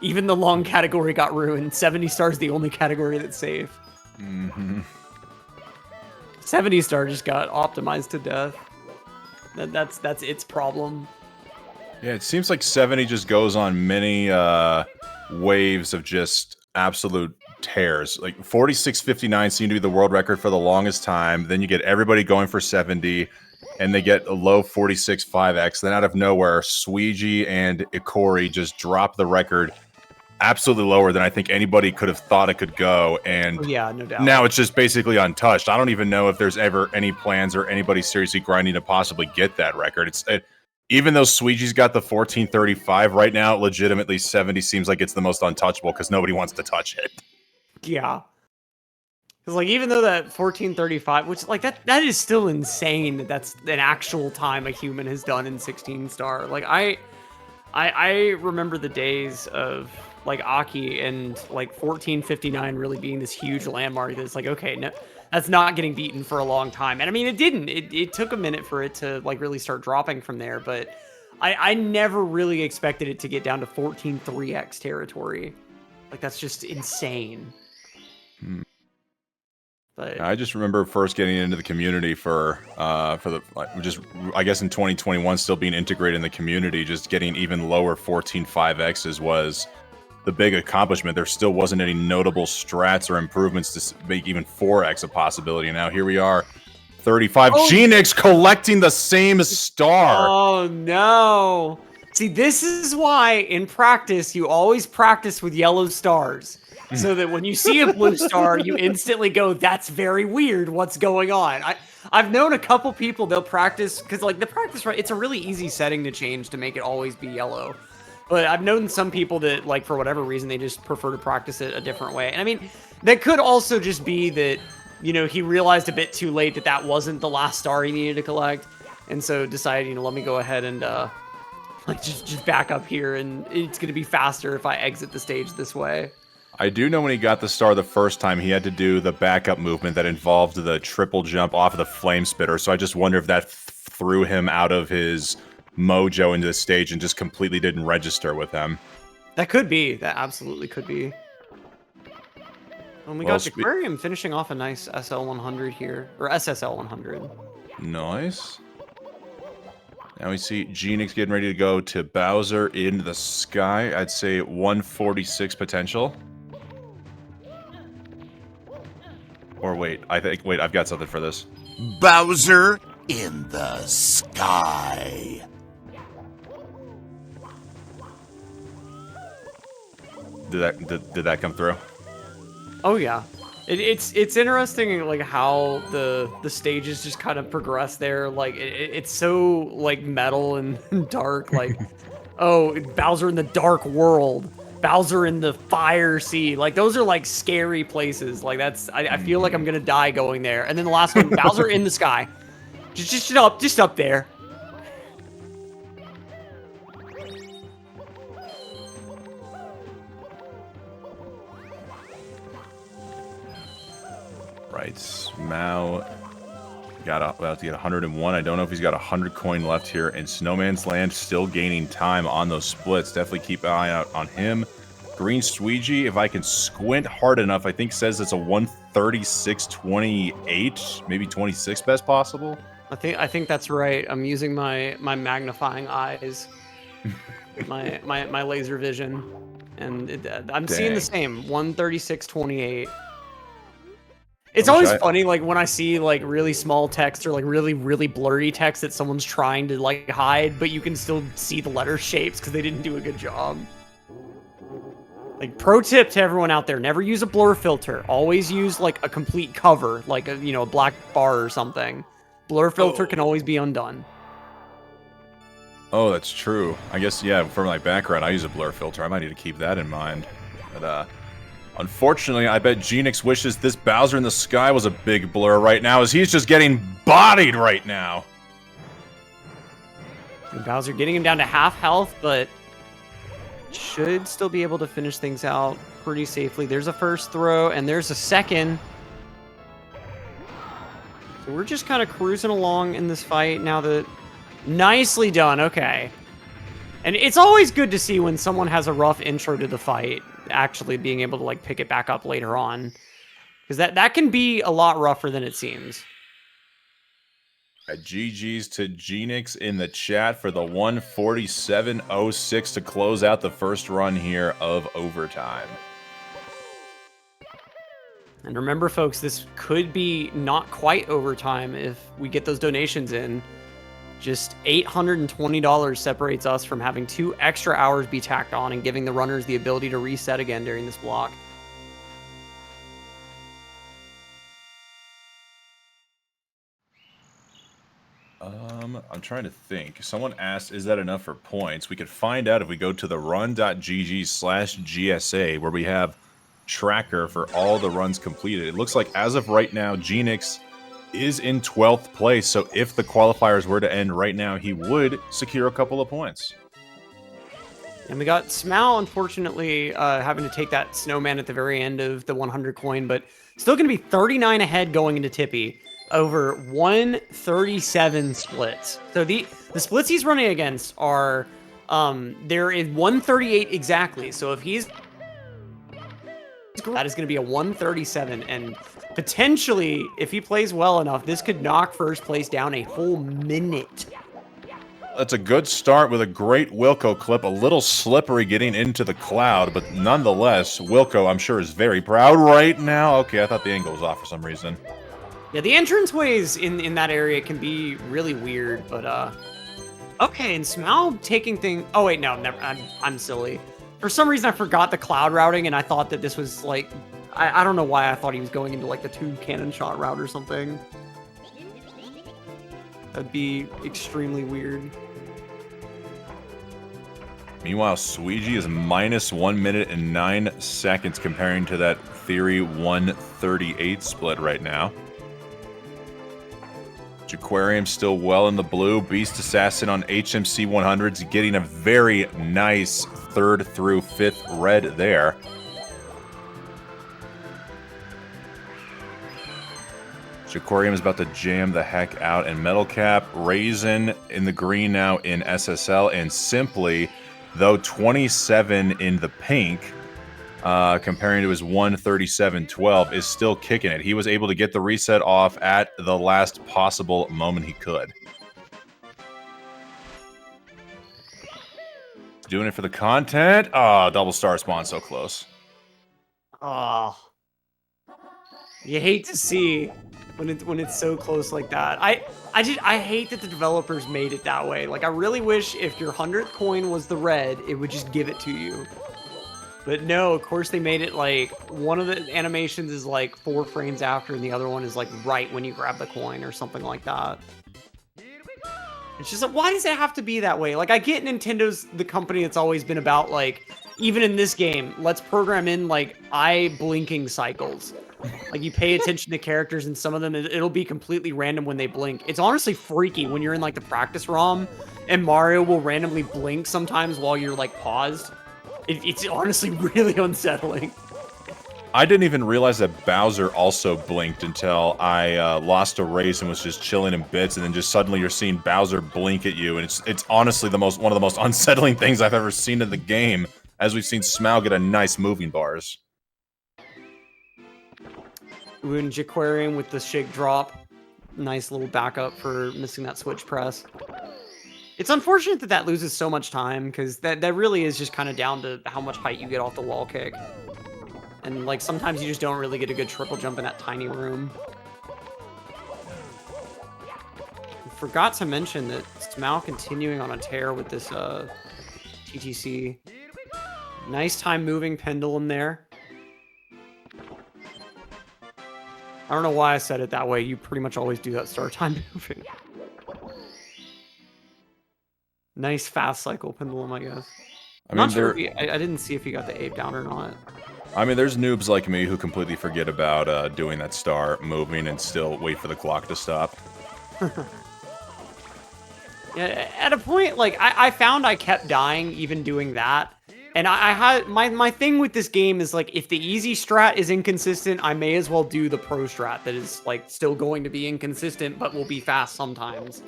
even the long category got ruined. 70 star is the only category that's safe. 70 star just got optimized to death. That's its problem.
Yeah, it seems like 70 just goes on many waves of just absolute tears. Like 46.59 seemed to be the world record for the longest time. Then you get everybody going for 70, and they get a low 46.5x. Then out of nowhere, Sweegie and Ikori just drop the record absolutely lower than I think anybody could have thought it could go. And
yeah, no doubt.
Now it's just basically untouched. I don't even know if there's ever any plans or anybody seriously grinding to possibly get that record. Even though Sweegie's got the 1435 right now, legitimately 70 seems like it's the most untouchable because nobody wants to touch it.
Yeah. Because, like, even though that 1435, which, like, that is still insane that that's an actual time a human has done in 16 star. Like, I remember the days of, like, Aki and, like, 1459 really being this huge landmark that's like, okay, no, That's not getting beaten for a long time. And I mean, it didn't. It took a minute for it to like really start dropping from there, but I never really expected it to get down to 14 3x territory. Like, that's just insane. But
I just remember first getting into the community for the just I guess in 2021 still being integrated in the community, just getting even lower 14 5x's was the big accomplishment. There still wasn't any notable strats or improvements to make even 4x a possibility. Now here we are, 35.
Oh.
Genix collecting the same star.
Oh no. See, this is why in practice you always practice with yellow stars. So that when you see a blue star, you instantly go, that's very weird. What's going on? I've known a couple people, they'll practice, because like the practice, it's a really easy setting to change to make it always be yellow. But I've known some people that, like, for whatever reason, they just prefer to practice it a different way. And I mean, that could also just be that, you know, he realized a bit too late that that wasn't the last star he needed to collect. And so decided, you know, let me go ahead and, like, just back up here, and it's going to be faster if I exit the stage this way.
I do know when he got the star the first time, he had to do the backup movement that involved the triple jump off of the flame spitter. So I just wonder if that threw him out of his mojo into the stage and just completely didn't register with him.
That could be. That absolutely could be. And we got Aquarium finishing off a nice SL100 here, or SSL 100.
Nice. Now we see Genix getting ready to go to Bowser in the sky. I'd say 146 potential. Or wait, I've got something for this.
Bowser in the sky.
Did that come through?
Oh yeah, it's interesting like how the stages just kind of progress there. Like it's so like metal and dark. Like oh, Bowser in the dark world, Bowser in the fire sea. Like those are like scary places. Like that's I feel like I'm gonna die going there. And then the last one, Bowser in the sky, just up there.
Right, Mao got about to get 101. I don't know if he's got 100 coin left here in Snowman's Land. Still gaining time on those splits. Definitely keep an eye out on him. Green Squeegee, if I can squint hard enough, I think says it's a 136.28, maybe 26 best possible.
I think that's right. I'm using my magnifying eyes, my laser vision, and I'm seeing the same 136.28. It's always funny, like, when I see, like, really small text or, like, really, really blurry text that someone's trying to, like, hide, but you can still see the letter shapes because they didn't do a good job. Like, pro tip to everyone out there, never use a blur filter. Always use, like, a complete cover, like, a, you know, a black bar or something. Blur filter can always be undone.
Oh, that's true. I guess, yeah, for my background, I use a blur filter. I might need to keep that in mind. But, unfortunately, I bet Genix wishes this Bowser in the sky was a big blur right now, as he's just getting bodied right now.
And Bowser getting him down to half health, but should still be able to finish things out pretty safely. There's a first throw, and there's a second. So we're just kind of cruising along in this fight now that... Nicely done, okay. And it's always good to see when someone has a rough intro to the fight, actually being able to like pick it back up later on. Because that can be a lot rougher than it seems.
GG's to Genix in the chat for the 147.06 to close out the first run here of overtime.
And remember, folks, this could be not quite overtime if we get those donations in. Just $820 separates us from having 2 extra hours be tacked on and giving the runners the ability to reset again during this block.
I'm trying to think. Someone asked, is that enough for points? We could find out if we go to the run.gg/GSA, where we have tracker for all the runs completed. It looks like as of right now, Genix is in 12th place, so if the qualifiers were to end right now, he would secure a couple of points.
And we got Smau, unfortunately, having to take that snowman at the very end of the 100 coin, but Still going to be 39 ahead going into Tippy over 137 splits. So the splits he's running against are there is 138 exactly. So if he's that is going to be a 137, and potentially if he plays well enough, this could knock first place down a whole minute.
That's a good start with a great Wilco clip. A little slippery getting into the cloud, but nonetheless, Wilco, I'm sure, is very proud right now. Okay, I thought the angle was off for some reason.
Yeah, the entranceways in that area can be really weird, but okay, and Smau taking things. Oh wait, no, never. I'm silly. For some reason, I forgot the cloud routing, and I thought that this was like, I don't know why I thought he was going into like the 2 cannon shot route or something. That'd be extremely weird.
Meanwhile, Sweegie is minus 1 minute and 9 seconds comparing to that Theory 138 split right now. Jaquarium still well in the blue. Beast Assassin on HMC 100s getting a very nice 3rd through 5th red there. Jaquarium is about to jam the heck out, and Metal Cap Raisin in the green now in SSL, and Simply, though 27 in the pink, comparing to his 137.12, is still kicking it. He was able to get the reset off at the last possible moment he could. Doing it for the content. Oh, double star spawn so close.
Oh, you hate to see when it's so close like that. I hate that the developers made it that way. Like, I really wish if your 100th coin was the red, it would just give it to you. But no, of course they made it like one of the animations is like 4 frames after, and the other one is like right when you grab the coin or something like that. It's just like, why does it have to be that way? Like, I get Nintendo's the company that's always been about, like, even in this game, let's program in like eye blinking cycles. Like, you pay attention to characters, and some of them, it'll be completely random when they blink. It's honestly freaky when you're in like the practice ROM and Mario will randomly blink sometimes while you're like paused. It's honestly really unsettling.
I didn't even realize that Bowser also blinked until I lost a race and was just chilling in bits, and then just suddenly you're seeing Bowser blink at you, and it's honestly one of the most unsettling things I've ever seen in the game, as we've seen Smaug get a nice moving bars.
Ooh, and Jaquarium with the shake drop. Nice little backup for missing that switch press. It's unfortunate that that loses so much time, because that really is just kind of down to how much height you get off the wall kick. And, like, sometimes you just don't really get a good triple jump in that tiny room. I forgot to mention that Smaug continuing on a tear with this TTC. Nice time moving pendulum there. I don't know why I said it that way. You pretty much always do that start time moving. Nice fast cycle pendulum, I guess. I'm not sure if I didn't see if he got the ape down or not.
I mean, there's noobs like me who completely forget about doing that star moving and still wait for the clock to stop.
Yeah, at a point, like, I found I kept dying even doing that. And I had my thing with this game is, like, if the easy strat is inconsistent, I may as well do the pro strat that is, like, still going to be inconsistent but will be fast sometimes.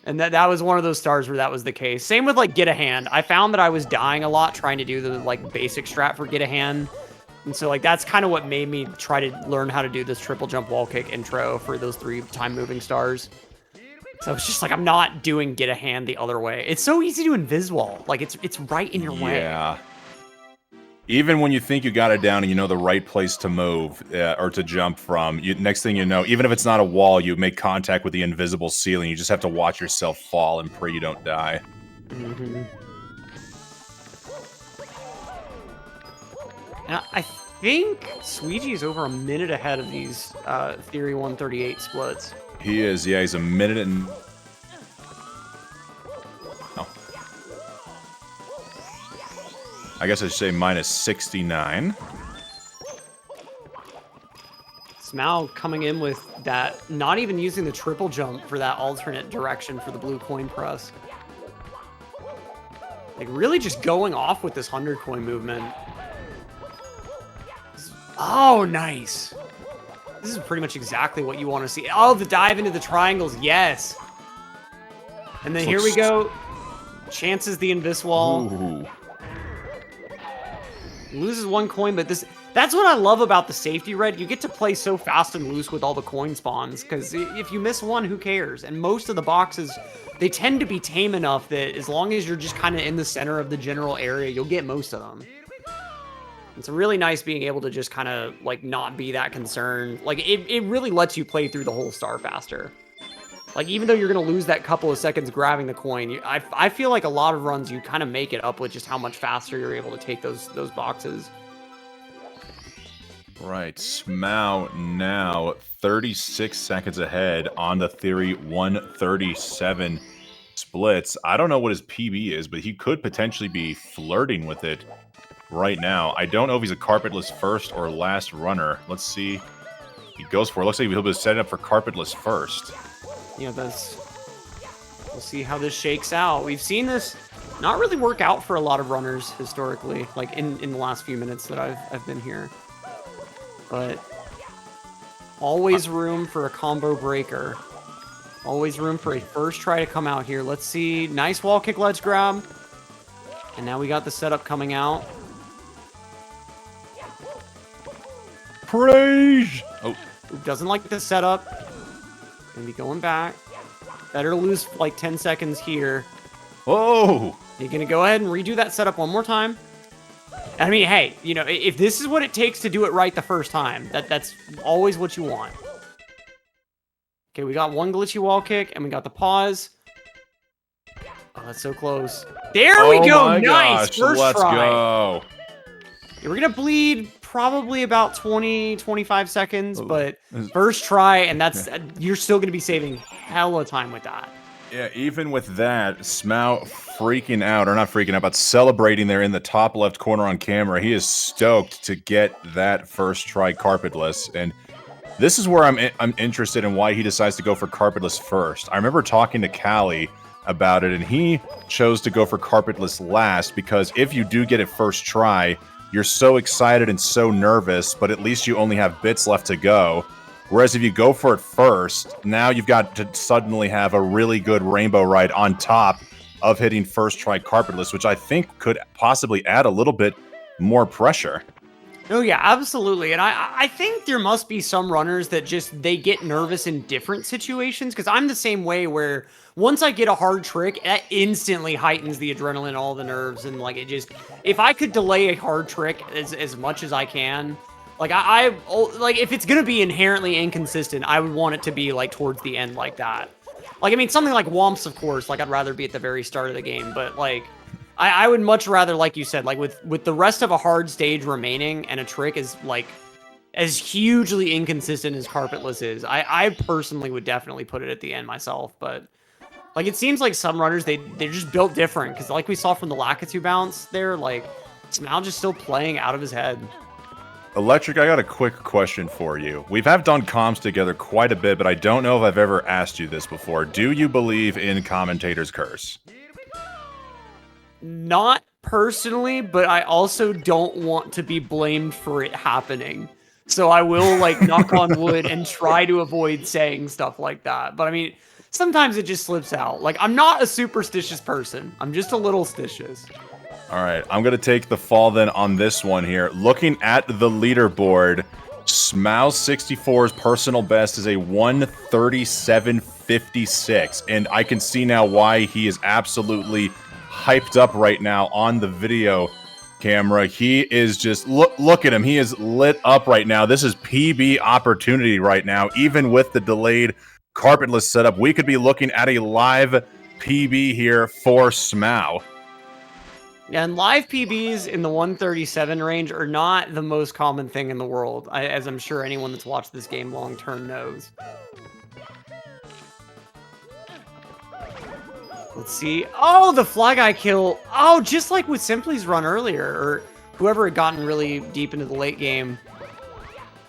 And that was one of those stars where that was the case. Same with, like, Get a Hand. I found that I was dying a lot trying to do the, like, basic strat for Get a Hand. And so, like, that's kind of what made me try to learn how to do this triple jump wall kick intro for those 3 time moving stars. So it's just like, I'm not doing Get a Hand the other way. It's so easy to invis-wall. Like, it's right in your way.
Yeah. Even when you think you got it down and you know the right place to move or to jump from, next thing you know, even if it's not a wall, you make contact with the invisible ceiling. You just have to watch yourself fall and pray you don't die.
Mm-hmm. And I think Sweegie is over a minute ahead of these Theory 138 splits.
He is, yeah, he's a minute and... I guess I should say minus 69.
Smaug coming in with that, not even using the triple jump for that alternate direction for the blue coin press. Like, really just going off with this 100 coin movement. Oh, nice. This is pretty much exactly what you want to see. Oh, the dive into the triangles. Yes. And then here we go. Chances the Invis wall.
Ooh.
Loses 1 coin, but that's what I love about the safety red. You get to play so fast and loose with all the coin spawns, because if you miss one, who cares? And most of the boxes, they tend to be tame enough that as long as you're just kind of in the center of the general area, you'll get most of them. It's really nice being able to just kind of, like, not be that concerned. Like, it really lets you play through the whole star faster. Like, even though you're going to lose that couple of seconds grabbing the coin, I feel like a lot of runs you kind of make it up with just how much faster you're able to take those boxes.
Right, Smau now 36 seconds ahead on the Theory 137 splits. I don't know what his PB is, but he could potentially be flirting with it right now. I don't know if he's a carpetless first or last runner. Let's see. He goes for it. Looks like he'll be set up for carpetless first.
Yeah, we'll see how this shakes out. We've seen this not really work out for a lot of runners historically, like in the last few minutes that I've been here. But always room for a combo breaker. Always room for a first try to come out here. Let's see. Nice wall kick ledge grab. And now we got the setup coming out.
Praise! Oh.
Doesn't like the setup. Gonna be going back. Better lose like 10 seconds here.
Oh!
You're gonna go ahead and redo that setup one more time. I mean, hey, you know, if this is what it takes to do it right the first time, that's always what you want. Okay, we got one glitchy wall kick, and we got the pause. Oh, that's so close. There we go!
My
Nice!
gosh,
First
let's
try.
go.
Yeah, we're gonna bleed probably about 20-25 seconds, but first try, and that's you're still gonna be saving hella time with that.
Yeah, even with that, Smau freaking out, or not freaking out, but celebrating there in the top left corner on camera. He is stoked to get that first try carpetless, and this is where I'm interested in why he decides to go for carpetless first. I remember talking to Callie about it, and he chose to go for carpetless last because if you do get it first try, you're so excited and so nervous, but at least you only have bits left to go. Whereas if you go for it first, now you've got to suddenly have a really good rainbow ride on top of hitting first try carpetless, which I think could possibly add a little bit more pressure.
Oh yeah, absolutely. And I think there must be some runners that they get nervous in different situations, because I'm the same way where once I get a hard trick, that instantly heightens the adrenaline, all the nerves, and like if I could delay a hard trick as much as I can, like like if it's gonna be inherently inconsistent, I would want it to be like towards the end like that. Like, I mean, something like Womps, of course, like I'd rather be at the very start of the game, but like I would much rather, like you said, like with the rest of a hard stage remaining and a trick is like as hugely inconsistent as carpetless is, I personally would definitely put it at the end myself. But like it seems like some runners they're just built different, because like we saw from the Lakitu bounce there, like Smau just still playing out of his head.
Electric, I got a quick question for you. We've done comms together quite a bit, but I don't know if I've ever asked you this before. Do you believe in commentator's curse?
Not personally, but I also don't want to be blamed for it happening. So I will like knock on wood and try to avoid saying stuff like that. But I mean, sometimes it just slips out. Like, I'm not a superstitious person. I'm just a little stitious.
All right, I'm going to take the fall then on this one here. Looking at the leaderboard, Smau64's personal best is a 137.56, and I can see now why he is absolutely hyped up right now on the video camera. He is just, look at him. He is lit up right now. This is PB opportunity right now. Even with the delayed carpetless setup, we could be looking at a live PB here for Smau.
And live PBs in the 137 range are not the most common thing in the world, as I'm sure anyone that's watched this game long-term knows. Let's see. Oh, the Fly Guy kill. Oh, just like with Simply's run earlier, or whoever had gotten really deep into the late game.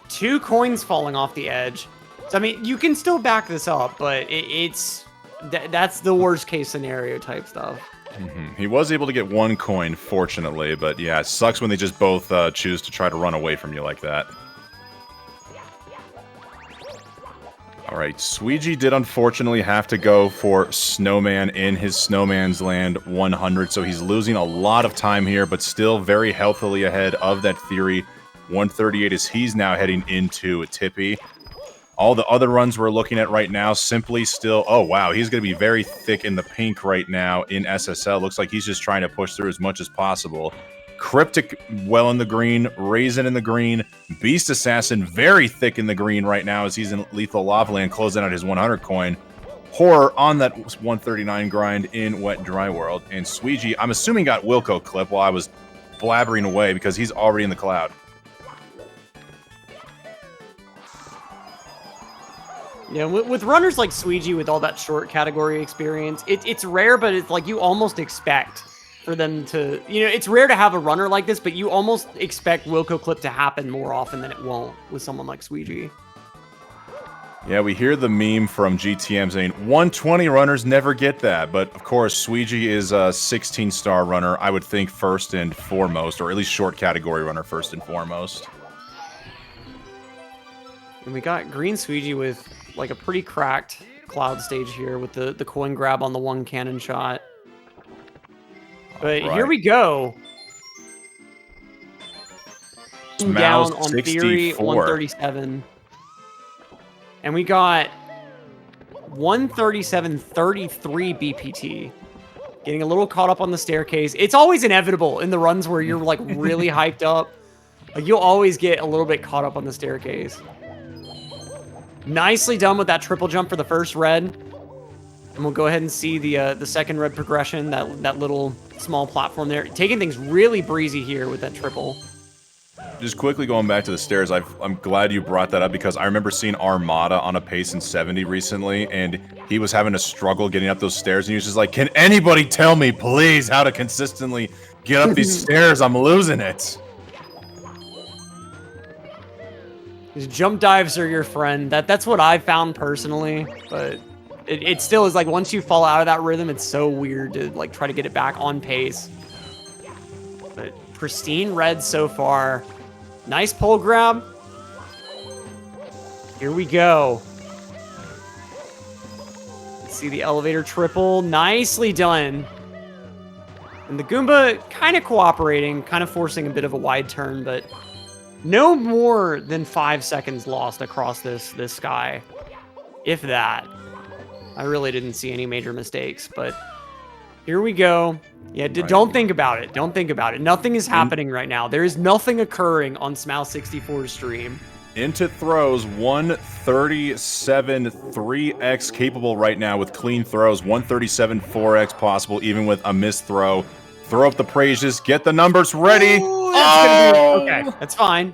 2 coins falling off the edge. So, I mean, you can still back this up, but that's the worst case scenario type stuff.
He was able to get 1 coin, fortunately, but yeah, it sucks when they just both choose to try to run away from you like that. Alright, Sweegie did unfortunately have to go for Snowman in his Snowman's Land 100, so he's losing a lot of time here, but still very healthily ahead of that Theory 138 as he's now heading into Tippy. All the other runs we're looking at right now simply still... Oh, wow, he's going to be very thick in the pink right now in SSL. Looks like he's just trying to push through as much as possible. Cryptic well in the green, Raisin in the green, Beast Assassin very thick in the green right now as he's in Lethal Lava Land closing out his 100 coin. Horror on that 139 grind in Wet Dry World. And Sweegie, I'm assuming, got Wilco clip while I was blabbering away because he's already in the cloud.
Yeah, with runners like Sweegie with all that short category experience, it's rare, but it's like you almost expect for them to, it's rare to have a runner like this, but you almost expect Wilco clip to happen more often than it won't with someone like Sweegie.
Yeah, we hear the meme from GTM saying 120 runners never get that, but of course Sweegie is a 16-star runner, I would think first and foremost, or at least short category runner first and foremost.
And we got Green Sweegie with like a pretty cracked cloud stage here with the coin grab on the 1 cannon shot. But here we go. Down on Theory 137. And we got 137.33 BPT. Getting a little caught up on the staircase. It's always inevitable in the runs where you're like really hyped up. Like you'll always get a little bit caught up on the staircase. Nicely done with that triple jump for the first red. And we'll go ahead and see the second red progression, that little small platform there. Taking things really breezy here with that triple.
Just quickly going back to the stairs, I'm glad you brought that up because I remember seeing Armada on a pace in 70 recently, and he was having a struggle getting up those stairs, and he was just like, can anybody tell me, please, how to consistently get up these stairs? I'm losing it.
These jump dives are your friend. That's what I've found personally, but it still is like once you fall out of that rhythm, it's so weird to like try to get it back on pace. But pristine red so far. Nice pole grab. Here we go. Let's see the elevator triple. Nicely done. And the Goomba kind of cooperating, kind of forcing a bit of a wide turn, but no more than 5 seconds lost across this sky. If that. I really didn't see any major mistakes, but here we go. Yeah, don't think about it. Don't think about it. Nothing is happening right now. There is nothing occurring on Smile64's stream.
Into throws, 137 3x capable right now with clean throws, 137 4x possible even with a missed throw. Throw up the praises, get the numbers ready.
Ooh, that's gonna be, okay, that's fine.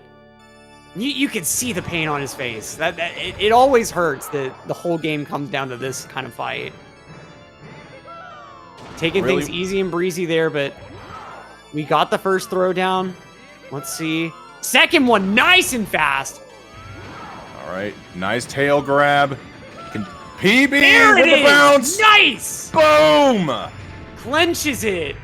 You can see the pain on his face. It always hurts that the whole game comes down to this kind of fight. Taking things easy and breezy there, but we got the first throw down. Let's see. Second one, nice and fast.
All right, nice tail grab. PB
there
with the bounce.
Nice.
Boom.
Clenches it.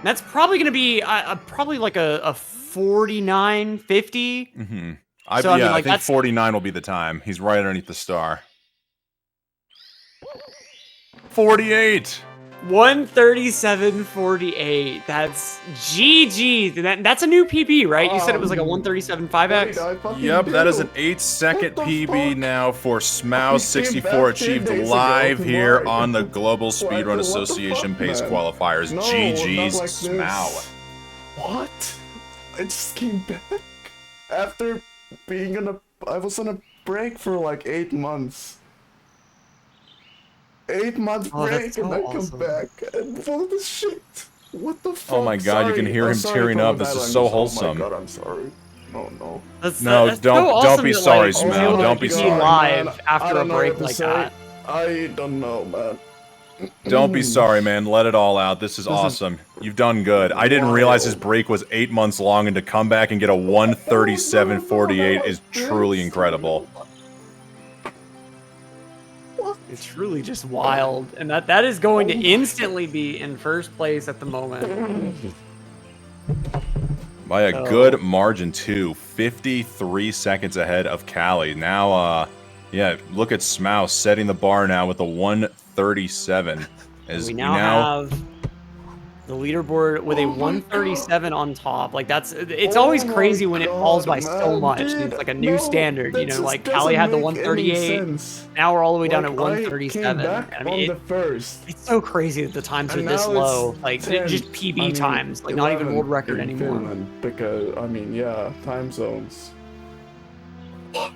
That's probably going to be probably like a 49, 50.
Mm-hmm.
I
think 49 will be the time. He's right underneath the star. 48.
137.48. That's GG. That's a new PB, right? You said it was like a 137 5x?
Yep, that is an 8-second PB now for Smouse64 achieved live here on the Global Speedrun Association Pace Qualifiers. GG's Smow.
What? I just came back after being I was on a break for like 8 months. 8-month break and I come back and all this shit. What the fuck?
Oh my god, you can hear him tearing up. This is so wholesome.
Oh my god, I'm sorry. Oh no.
Don't be sorry, Smow. Don't be sorry.
Live after a break like that.
I don't know, man.
Don't be sorry, man. Let it all out. This is awesome. You've done good. I didn't realize his break was 8 months long, and to come back and get a 137.48 is truly incredible.
What?
It's truly just wild. And that is going to instantly be in first place at the moment.
By a good margin, too. 53 seconds ahead of Callie. Now, yeah, look at Smouse setting the bar now with a 137. As
we now have the leaderboard with a 137 on top. Like it's always crazy when it falls by so much. And it's like a new standard, you know, like Callie had the 138. Now we're all the way down at 137. I mean, it's so crazy that the times are this low. Like just PB times, like not even world record anymore.
Finland, because I mean, yeah, time zones.
All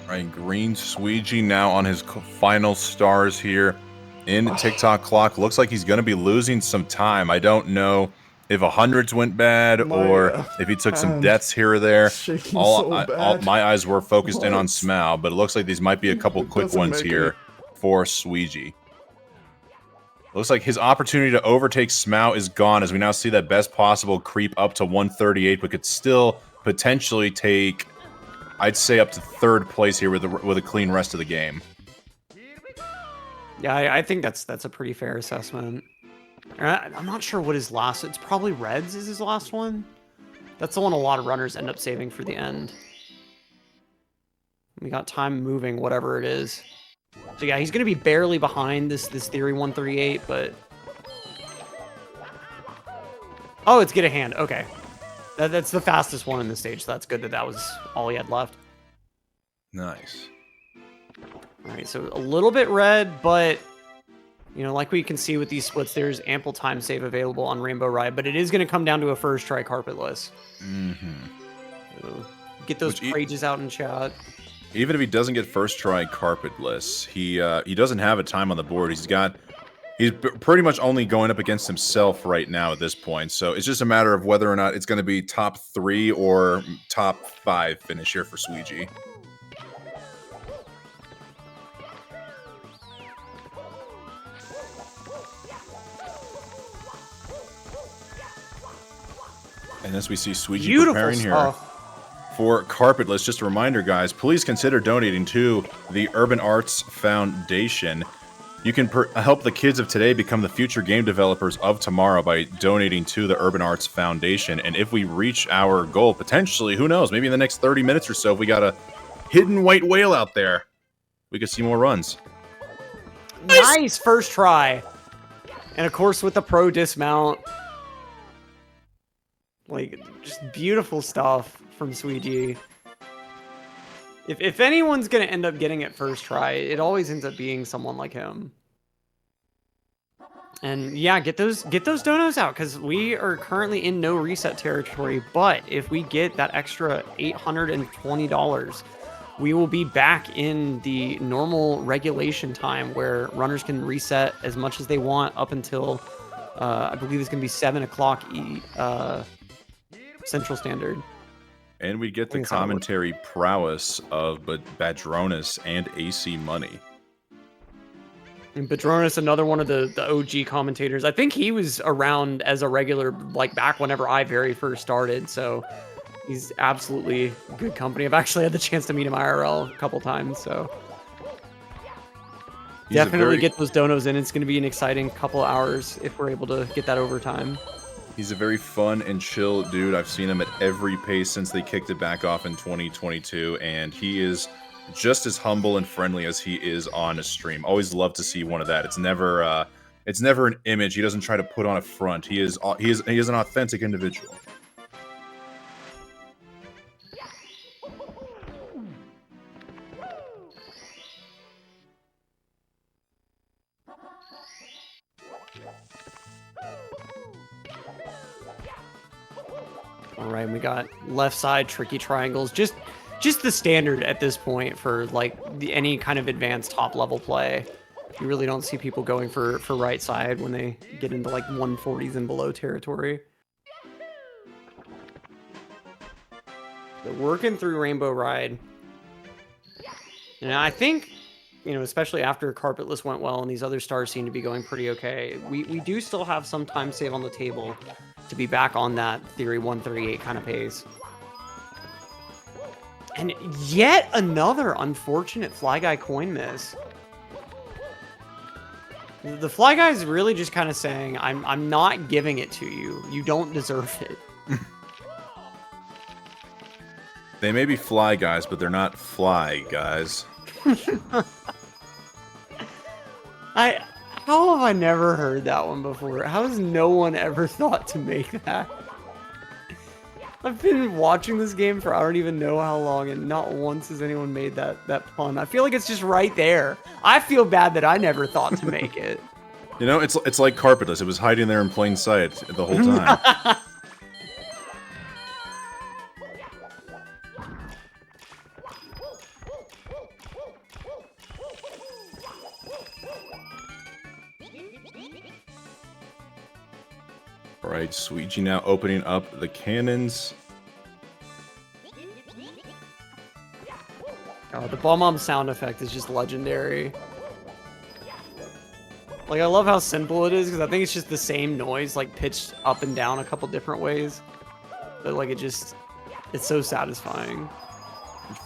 right, Green Sweegie now on his final stars here. In TikTok clock, looks like he's going to be losing some time. I don't know if 100s went bad or if he took some deaths here or there. All my eyes were focused in on Smau, but it looks like these might be a couple quick ones here for Sweegie. Looks like his opportunity to overtake Smau is gone as we now see that best possible creep up to 138, but could still potentially take, I'd say, up to third place here with a clean rest of the game.
Yeah, I think that's a pretty fair assessment. I'm not sure what his last. It's probably Reds is his last one. That's the one a lot of runners end up saving for the end. We got time moving, whatever it is. So yeah, he's gonna be barely behind this Theory 138, but oh, it's Get a Hand. Okay, that's the fastest one in the stage. So that's good that was all he had left.
Nice.
All right, so a little bit red, but, you know, like we can see with these splits, there's ample time save available on Rainbow Ride, but it is going to come down to a first try carpetless. So get those prages out in chat.
Even if he doesn't get first try carpetless, he doesn't have a time on the board. He's pretty much only going up against himself right now at this point, so it's just a matter of whether or not it's going to be top 3 or top 5 finish here for Sweegie. And as we see Sweegie preparing here for carpetless, just a reminder, guys, please consider donating to the Urban Arts Foundation. You can help the kids of today become the future game developers of tomorrow by donating to the Urban Arts Foundation. And if we reach our goal, potentially, who knows, maybe in the next 30 minutes or so, if we got a hidden white whale out there, we could see more runs.
Nice first try. And of course, with the pro dismount, like, just beautiful stuff from Sweegie. If anyone's going to end up getting it first try, it always ends up being someone like him. And yeah, get those donos out, because we are currently in no reset territory. But if we get that extra $820, we will be back in the normal regulation time where runners can reset as much as they want up until, I believe it's going to be 7 o'clock Central Standard.
And we get the commentary prowess of Badronis and AC Money.
And Badronis, another one of the OG commentators. I think he was around as a regular, like, back whenever I very first started, so he's absolutely good company. I've actually had the chance to meet him IRL a couple times, so definitely get those donos in. It's going to be an exciting couple hours if we're able to get that overtime.
He's a very fun and chill dude. I've seen him at every pace since they kicked it back off in 2022, and he is just as humble and friendly as he is on a stream. Always love to see one of that. It's never an image. He doesn't try to put on a front. He is an authentic individual.
All right, we got left side tricky triangles. Just the standard at this point for like any kind of advanced top level play. You really don't see people going for right side when they get into like 140s and below territory. But working through Rainbow Ride. And I think, you know, especially after Carpetless went well and these other stars seem to be going pretty okay, we do still have some time save on the table to be back on that Theory 138 kind of pace. And yet another unfortunate Fly Guy coin miss. The Fly Guy is really just kind of saying, I'm not giving it to you. You don't deserve it.
They may be fly guys, but they're not fly guys.
How have I never heard that one before? How has no one ever thought to make that? I've been watching this game for I don't even know how long, and not once has anyone made that pun. I feel like it's just right there. I feel bad that I never thought to make it.
You know, it's like Carpetus. It was hiding there in plain sight the whole time. Alright, Suigi now opening up the cannons.
Oh, the bomb sound effect is just legendary. Like, I love how simple it is, because I think it's just the same noise, like, pitched up and down a couple different ways. But, like, it's so satisfying.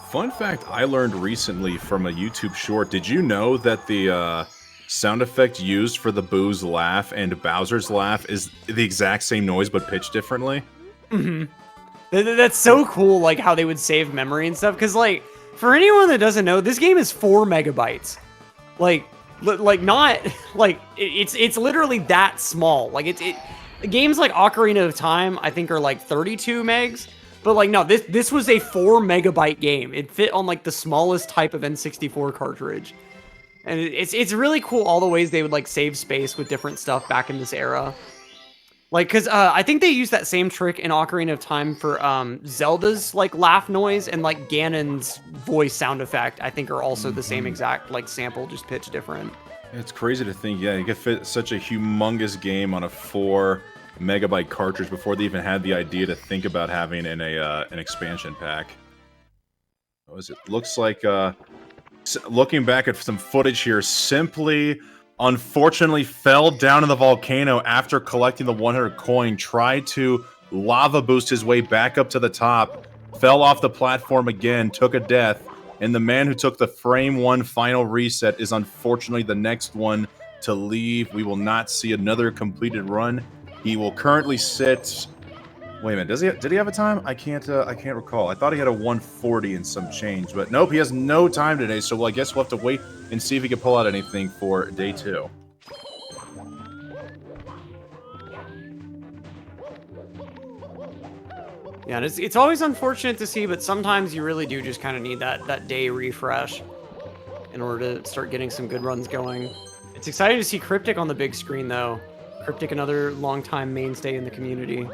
Fun fact I learned recently from a YouTube short. Did you know that the sound effect used for the Boo's laugh and Bowser's laugh is the exact same noise, but pitched differently?
Mm-hmm. That's so cool, like, how they would save memory and stuff, because, like, for anyone that doesn't know, this game is 4 megabytes. Like not like it's literally that small. Like games like Ocarina of Time I think are like 32 megs, but like no, this was a 4 megabyte game. It fit on like the smallest type of N64 cartridge, and it's really cool all the ways they would like save space with different stuff back in this era. Like, cause I think they used that same trick in Ocarina of Time for Zelda's like laugh noise, and like Ganon's voice sound effect I think are also the same exact like sample, just pitch different.
It's crazy to think, yeah, you could fit such a humongous game on a 4 megabyte cartridge before they even had the idea to think about having an expansion pack. It looks like looking back at some footage here, Simply unfortunately fell down in the volcano after collecting the 100 coin, tried to lava boost his way back up to the top, fell off the platform again, took a death, and the man who took the frame 1 final reset is unfortunately the next one to leave. We will not see another completed run. He will currently sit... Wait a minute, did he have a time? I can't recall. I thought he had a 140 and some change, but nope, he has no time today, so I guess we'll have to wait and see if he can pull out anything for day 2.
Yeah, and it's always unfortunate to see, but sometimes you really do just kind of need that day refresh in order to start getting some good runs going. It's exciting to see Cryptic on the big screen, though. Cryptic, another longtime mainstay in the community.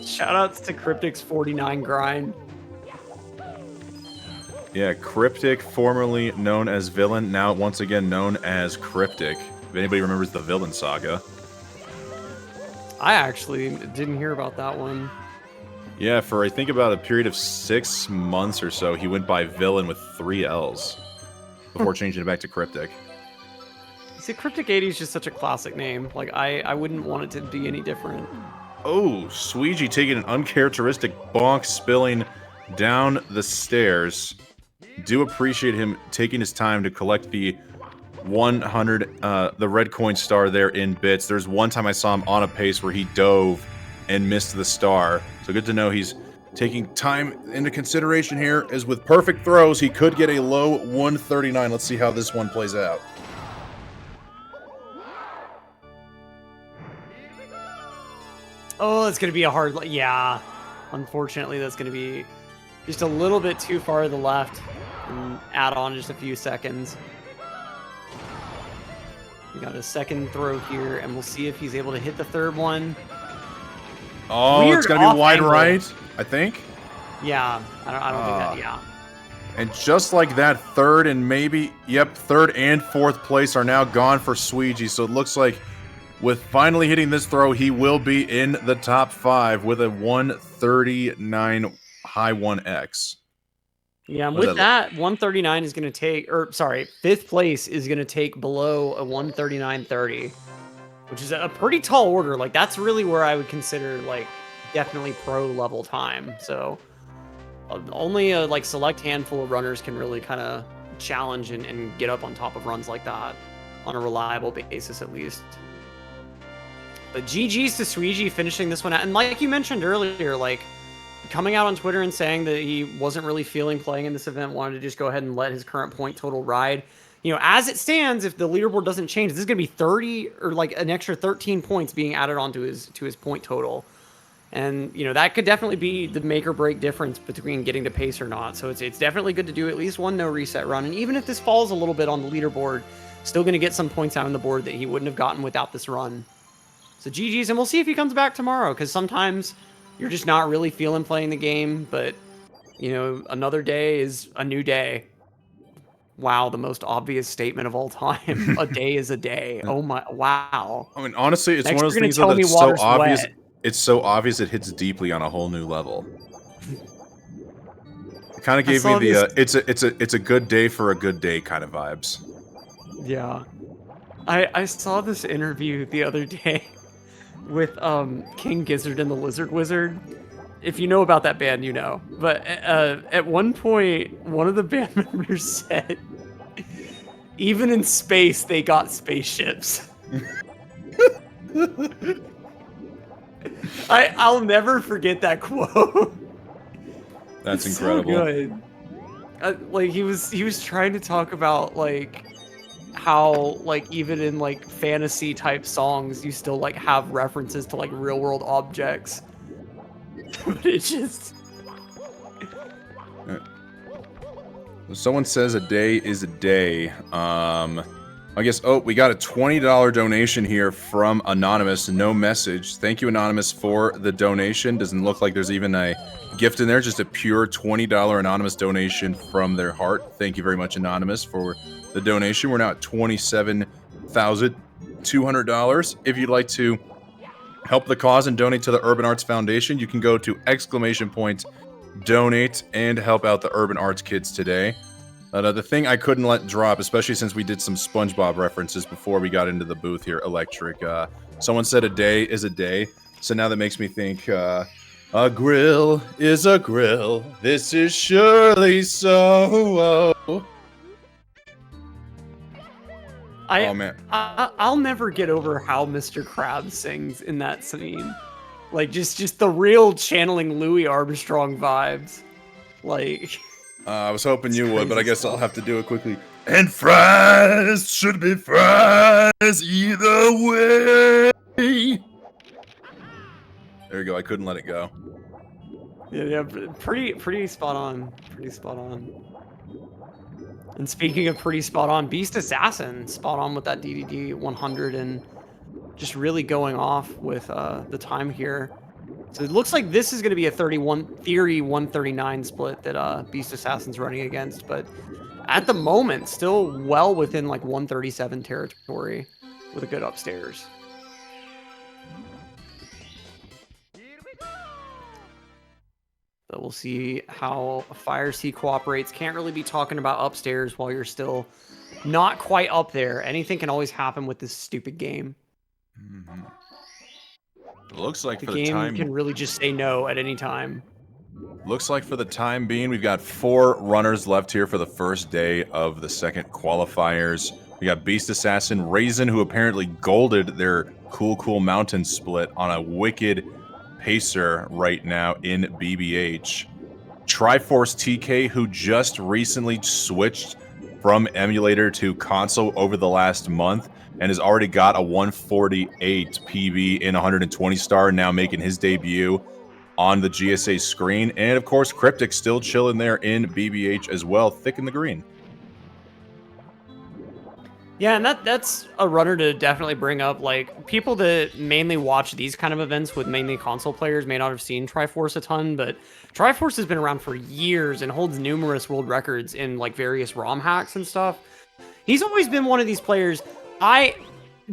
Shoutouts to Cryptic's 49 grind.
Yeah, Cryptic, formerly known as Villain, now once again known as Cryptic. If anybody remembers the Villain saga.
I actually didn't hear about that one.
Yeah, for I think about a period of 6 months or so, he went by Villain with 3 L's before changing it back to Cryptic.
See, Cryptic 80 is just such a classic name. Like, I wouldn't want it to be any different.
Oh, Suigi taking an uncharacteristic bonk, spilling down the stairs. Do appreciate him taking his time to collect the 100, the red coin star there in bits. There's one time I saw him on a pace where he dove and missed the star. So good to know he's taking time into consideration here, as with perfect throws, he could get a low 139. Let's see how this one plays out.
Oh, that's going to be a hard... Yeah. Unfortunately, that's going to be just a little bit too far to the left. And add on just a few seconds. We got a second throw here, and we'll see if he's able to hit the third one.
Oh,
Weird
it's going to be wide
angle.
right, I think.
Yeah, I don't think that... Yeah.
And just like that, third and maybe... Yep, third and fourth place are now gone for Suigi. So it looks like with finally hitting this throw, he will be in the top 5 with a 139 high 1x.
Yeah, and with that, 139 is going to take, or sorry, 5th place is going to take below a 139.30, which is a pretty tall order. Like, that's really where I would consider, like, definitely pro level time. So only a like select handful of runners can really kind of challenge and get up on top of runs like that. on a reliable basis at least. But GG's to Suigi finishing this one out. And like you mentioned earlier, like coming out on Twitter and saying that he wasn't really feeling playing in this event, wanted to just go ahead and let his current point total ride. You know, as it stands, if the leaderboard doesn't change, this is going to be 30 or like an extra 13 points being added onto his point total. And, you know, that could definitely be the make or break difference between getting to pace or not. So it's definitely good to do at least one no reset run. And even if this falls a little bit on the leaderboard, still going to get some points out on the board that he wouldn't have gotten without this run. So GG's, and we'll see if he comes back tomorrow, because sometimes you're just not really feeling playing the game, but, you know, another day is a new day. Wow, the most obvious statement of all time. A day is a day. Oh my, wow.
I mean, honestly, it's
Next
one of those
you're gonna
things
tell
that
me
it's so
water's
obvious.
wet.
It's so obvious it hits deeply on a whole new level. It kind of gave me the it's a good day for a good day kind of vibes.
Yeah. I saw this interview the other day with King Gizzard and the Lizard Wizard. If you know about that band, you know. But at one point, one of the band members said, even in space, they got spaceships. I'll never forget that quote.
That's
It's
incredible.
So good. Like he was trying to talk about like how like even in like fantasy type songs you still like have references to like real world objects. But it just
Someone says a day is a day. I guess, oh, we got a $20 donation here from Anonymous. No message. Thank you, Anonymous, for the donation. Doesn't look like there's even a gift in there. Just a pure $20 anonymous donation from their heart. Thank you very much, Anonymous, for the donation. We're now at $27,200. If you'd like to help the cause and donate to the Urban Arts Foundation, you can go to !donate and help out the Urban Arts kids today. The thing I couldn't let drop, especially since we did some SpongeBob references before we got into the booth here, Electric. Someone said a day is a day, so now that makes me think, a grill is a grill. This is surely so. Oh man,
I'll never get over how Mr. Krabs sings in that scene. Like just the real channeling Louis Armstrong vibes. Like
I was hoping you would, but I guess I'll have to do it quickly. And fries should be fries either way. There you go. I couldn't let it go.
Yeah, pretty spot on. Pretty spot on. And speaking of pretty spot on, Beast Assassin spot on with that DDD 100 and just really going off with the time here. So it looks like this is going to be a 139 split that Beast Assassin's running against, but at the moment, still well within like 137 territory with a good upstairs. So we'll see how FireC cooperates. Can't really be talking about upstairs while you're still not quite up there. Anything can always happen with this stupid game.
Mm-hmm. It looks like
The
for the
game
time
can really just say no at any time.
Looks like for the time being, we've got 4 runners left here for the first day of the second qualifiers. We got Beast Assassin, Raisin, who apparently golded their Cool Mountain split on a wicked pacer right now in BBH. Triforce TK, who just recently switched from emulator to console over the last month and has already got a 148 PB in 120 star, now making his debut on the GSA screen. And of course, Cryptic still chilling there in BBH as well, thick in the green.
Yeah, and that's a runner to definitely bring up. Like, people that mainly watch these kind of events with mainly console players may not have seen Triforce a ton, but Triforce has been around for years and holds numerous world records in like various ROM hacks and stuff. He's always been one of these players.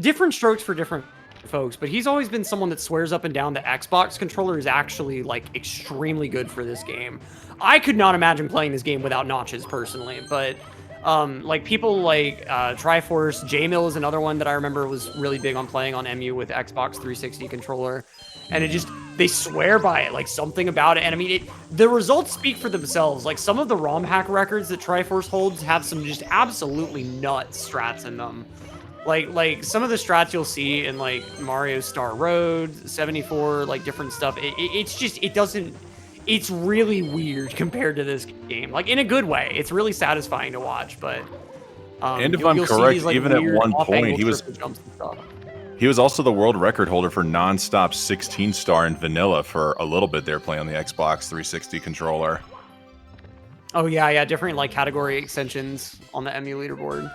Different strokes for different folks, but he's always been someone that swears up and down the Xbox controller is actually like extremely good for this game. I could not imagine playing this game without notches personally, but like people like Triforce, J-Mill is another one that I remember was really big on playing on MU with Xbox 360 controller, and they swear by it, like something about it. And I mean, the results speak for themselves. Like some of the ROM hack records that Triforce holds have some just absolutely nuts strats in them. Like some of the strats you'll see in like Mario Star Road 74, like different stuff. It's really weird compared to this game. Like in a good way. It's really satisfying to watch, but
And if I'm
you'll see
correct,
these, like,
even at
weird
one point
off-angle
he was
triple jumps and stuff.
he was also the world record holder for non-stop 16-star in vanilla for a little bit there, playing on the Xbox 360 controller.
Oh yeah, different like category extensions on the MU leaderboard.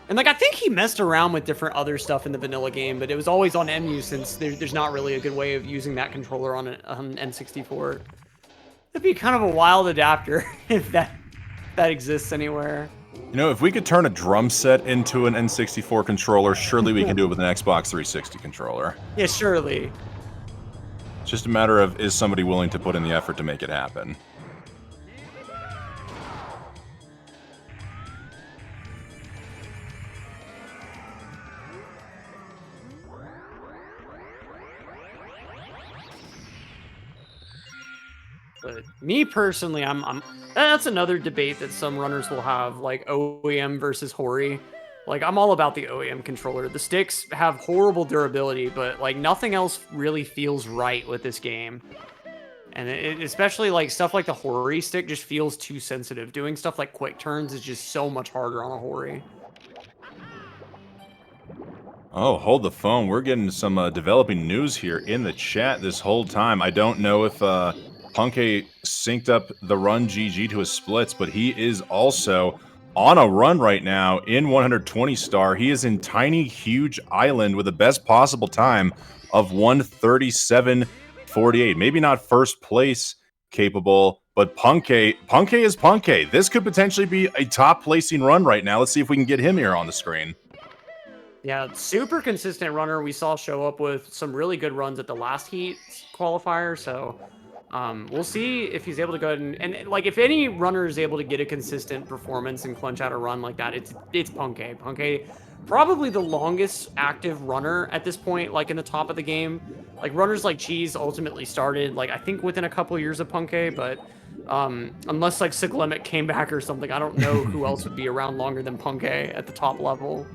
And like I think he messed around with different other stuff in the vanilla game, but it was always on MU since there's not really a good way of using that controller on an N64. It'd be kind of a wild adapter if that exists anywhere.
You know, if we could turn a drum set into an N64 controller, surely we can do it with an Xbox 360 controller.
Yeah, surely.
It's just a matter of, is somebody willing to put in the effort to make it happen?
But me personally, that's another debate that some runners will have, like OEM versus Hori. Like, I'm all about the OEM controller. The sticks have horrible durability, but like nothing else really feels right with this game. And especially like stuff like the Hori stick just feels too sensitive. Doing stuff like quick turns is just so much harder on a Hori.
Oh, hold the phone. We're getting some developing news here in the chat this whole time. I don't know if Punke synced up the run GG to his splits, but he is also on a run right now in 120 star. He is in Tiny Huge Island with the best possible time of 137.48. Maybe not first place capable, but Punke is Punke. This could potentially be a top placing run right now. Let's see if we can get him here on the screen.
Yeah, super consistent runner. We saw show up with some really good runs at the last heat qualifier, so we'll see if he's able to go ahead and like if any runner is able to get a consistent performance and clinch out a run like that, it's Punke. Punke, probably the longest active runner at this point, like in the top of the game. Like runners like Cheese ultimately started like I think within a couple years of Punke, but unless like Siglemic came back or something, I don't know who else would be around longer than Punke at the top level.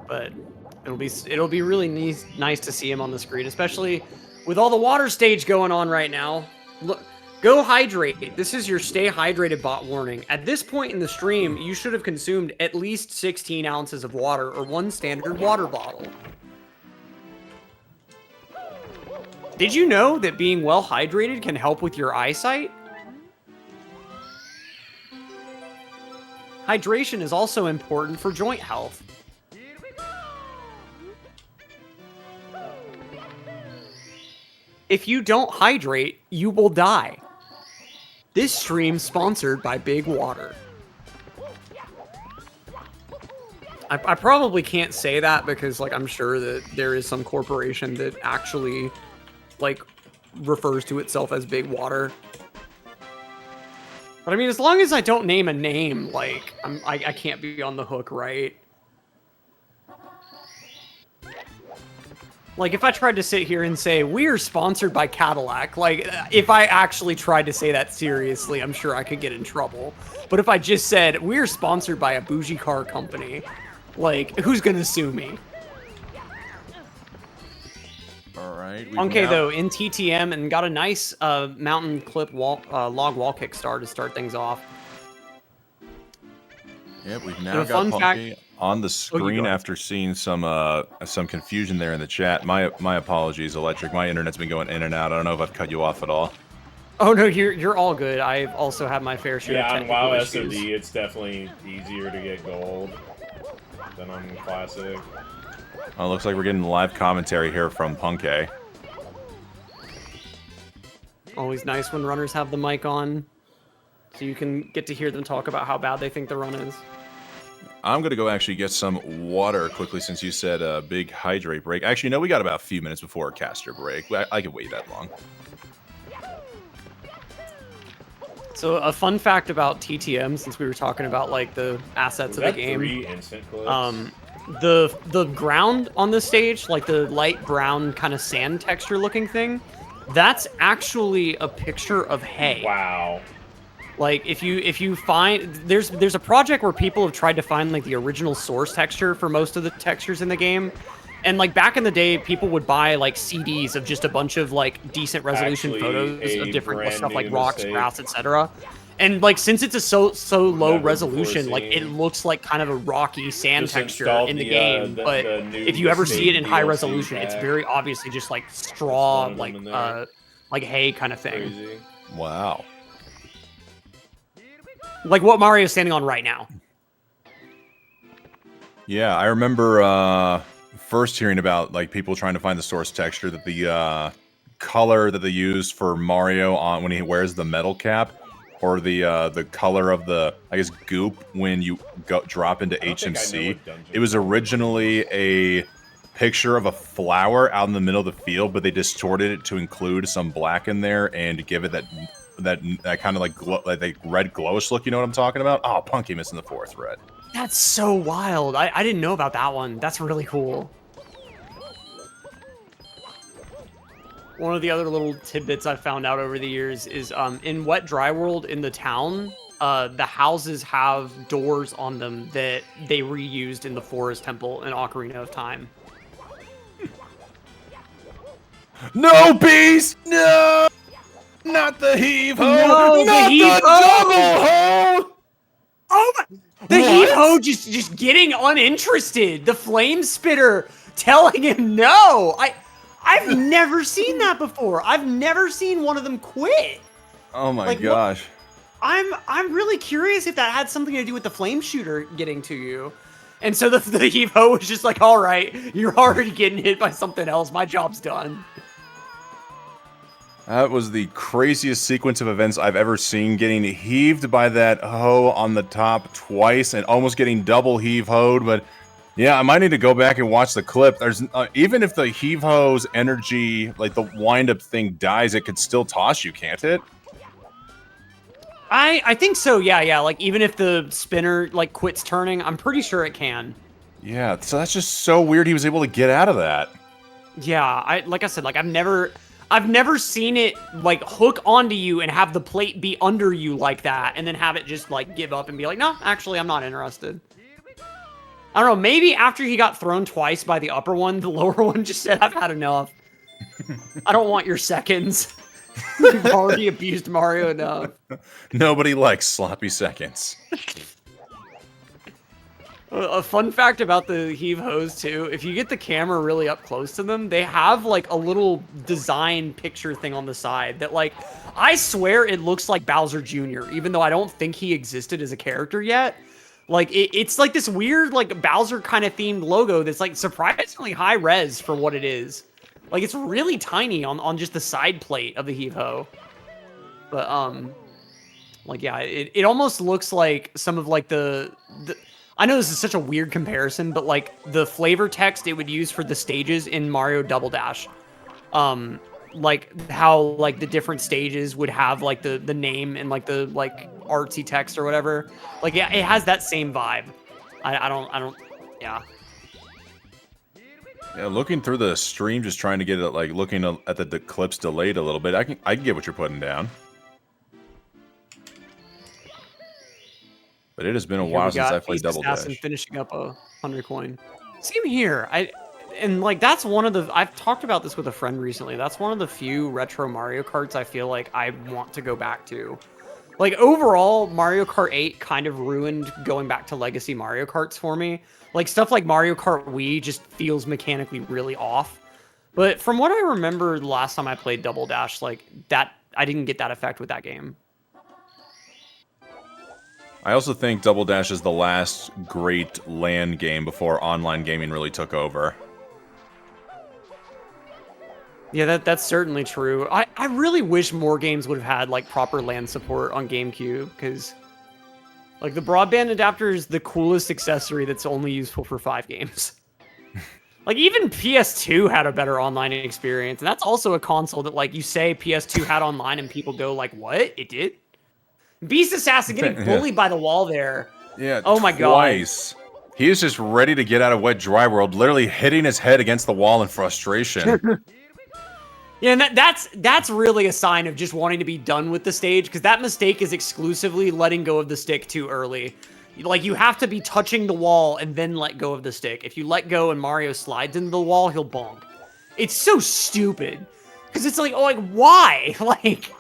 But it'll be really nice to see him on the screen, especially with all the water stage going on right now. Look, go hydrate. This is your stay hydrated bot warning. At this point in the stream, you should have consumed at least 16 ounces of water or one standard water bottle. Did you know that being well hydrated can help with your eyesight? Hydration is also important for joint health. If you don't hydrate, you will die. This stream sponsored by Big Water. I probably can't say that because like I'm sure that there is some corporation that actually like refers to itself as Big Water. But I mean, as long as I don't name a name, like I can't be on the hook, right? Like, if I tried to sit here and say, we're sponsored by Cadillac, like, if I actually tried to say that seriously, I'm sure I could get in trouble. But if I just said, we're sponsored by a bougie car company, like, who's gonna sue me?
All right.
Okay, though, in TTM, and got a nice mountain clip log wall kick star to start things off.
Yep, we've now got Punke on the screen after seeing some confusion there in the chat. My apologies, Electric. My internet's been going in and out. I don't know if I've cut you off at all.
Oh no, you're all good. I've also had my fair share.
Yeah,
of
on WoW
issues.
SOD, it's definitely easier to get gold than on Classic.
Well, it looks like we're getting live commentary here from Punke.
Always nice when runners have the mic on, so you can get to hear them talk about how bad they think the run is.
I'm going to go actually get some water quickly since you said a big hydrate break. Actually, no, we got about a few minutes before our caster break. I could wait that long.
So a fun fact about TTM, since we were talking about like the assets of the game.
3 instant clips?
The ground on this stage, like the light brown kind of sand texture looking thing, that's actually a picture of hay.
Wow.
Like if you find there's a project where people have tried to find like the original source texture for most of the textures in the game. And like back in the day, people would buy like CDs of just a bunch of like decent resolution
Actually,
photos
a
of different
brand
stuff like
new
rocks,
mistake.
grass, etc. And like since it's a so low
Never
resolution,
before
like it
seen.
looks like kind of a rocky sand
Just
texture
installed
in the
the,
game.
the-
But
the new
if you ever see it in
mistake
high
DLC
resolution, it's
pack.
very obviously just like straw,
Just wanted them in there.
like hay kind of thing.
Crazy.
Wow.
Like what Mario's standing on right now.
Yeah, I remember first hearing about like people trying to find the source texture, that the color that they use for Mario on when he wears the metal cap, or the color of the, I guess, goop when you drop into
don't think I know
HMC.
what dungeon
It was originally a picture of a flower out in the middle of the field, but they distorted it to include some black in there and give it that kind of like red glowish look. You know what I'm talking about? Oh, Punky missing the fourth red.
That's so wild. I didn't know about that one. That's really cool. One of the other little tidbits I found out over the years is in Wet Dry World in the town, the houses have doors on them that they reused in the Forest Temple in Ocarina of Time.
No, bees! No! Not the heave-ho!
No,
Not
the heave-ho!
double-ho!
Oh my! The
What?
heave-ho just getting uninterested. The flame spitter telling him no. I've never seen that before. I've never seen one of them quit.
Oh my
Like, what-
gosh.
I'm really curious if that had something to do with the flame shooter getting to you. And so the heave-ho was just like, all right, you're already getting hit by something else. My job's done.
That was the craziest sequence of events I've ever seen, getting heaved by that hoe on the top twice and almost getting double heave-hoed, but yeah, I might need to go back and watch the clip. There's even if the heave-ho's energy, like the wind-up thing dies, it could still toss you, can't it?
I think so, yeah. Like, even if the spinner, like, quits turning, I'm pretty sure it can.
Yeah, so that's just so weird he was able to get out of that.
Yeah, like I said, like, I've never seen it, like, hook onto you and have the plate be under you like that, and then have it just, like, give up and be like, no, actually, I'm not interested. I don't know, maybe after he got thrown twice by the upper one, the lower one just said, I've had enough. I don't want your seconds. You've already abused Mario enough.
Nobody likes sloppy seconds.
A fun fact about the heave-hoes, too, if you get the camera really up close to them, they have, like, a little design picture thing on the side that, like, I swear it looks like Bowser Jr., even though I don't think he existed as a character yet. Like, it's like this weird, like, Bowser kind of themed logo that's, like, surprisingly high res for what it is. Like, it's really tiny on just the side plate of the heave-ho. But, like, yeah, it almost looks like some of, like, the I know this is such a weird comparison, but, like, the flavor text it would use for the stages in Mario Double Dash. Like, how, like, the different stages would have, like, the name and, like, the, like, artsy text or whatever. Like, yeah, it has that same vibe. I don't, yeah.
Yeah, looking through the stream, just trying to get it, like, looking at the clips delayed a little bit, I can get what you're putting down. But it has been a
Here
while
we
since I
got
played
Beast
Double
Assassin
Dash.
finishing up a 100 coin. Same here. And like that's one of the I've talked about this with a friend recently. That's one of the few retro Mario Karts I feel like I want to go back to. Like overall, Mario Kart 8 kind of ruined going back to legacy Mario Karts for me. Like stuff like Mario Kart Wii just feels mechanically really off. But from what I remember the last time I played Double Dash, like that I didn't get that effect with that game.
I also think Double Dash is the last great LAN game before online gaming really took over.
Yeah, that's certainly true. I really wish more games would have had like proper LAN support on GameCube, because like the broadband adapter is the coolest accessory that's only useful for 5 games. Like even PS2 had a better online experience, and that's also a console that like you say PS2 had online and people go like, what? It did? Beast Assassin getting bullied by the wall there.
Yeah,
oh my
twice. God. He is just ready to get out of Wet Dry World, literally hitting his head against the wall in frustration.
Yeah, and that's really a sign of just wanting to be done with the stage, because that mistake is exclusively letting go of the stick too early. Like, you have to be touching the wall and then let go of the stick. If you let go and Mario slides into the wall, he'll bonk. It's so stupid. Because it's like, oh, like, why? Like...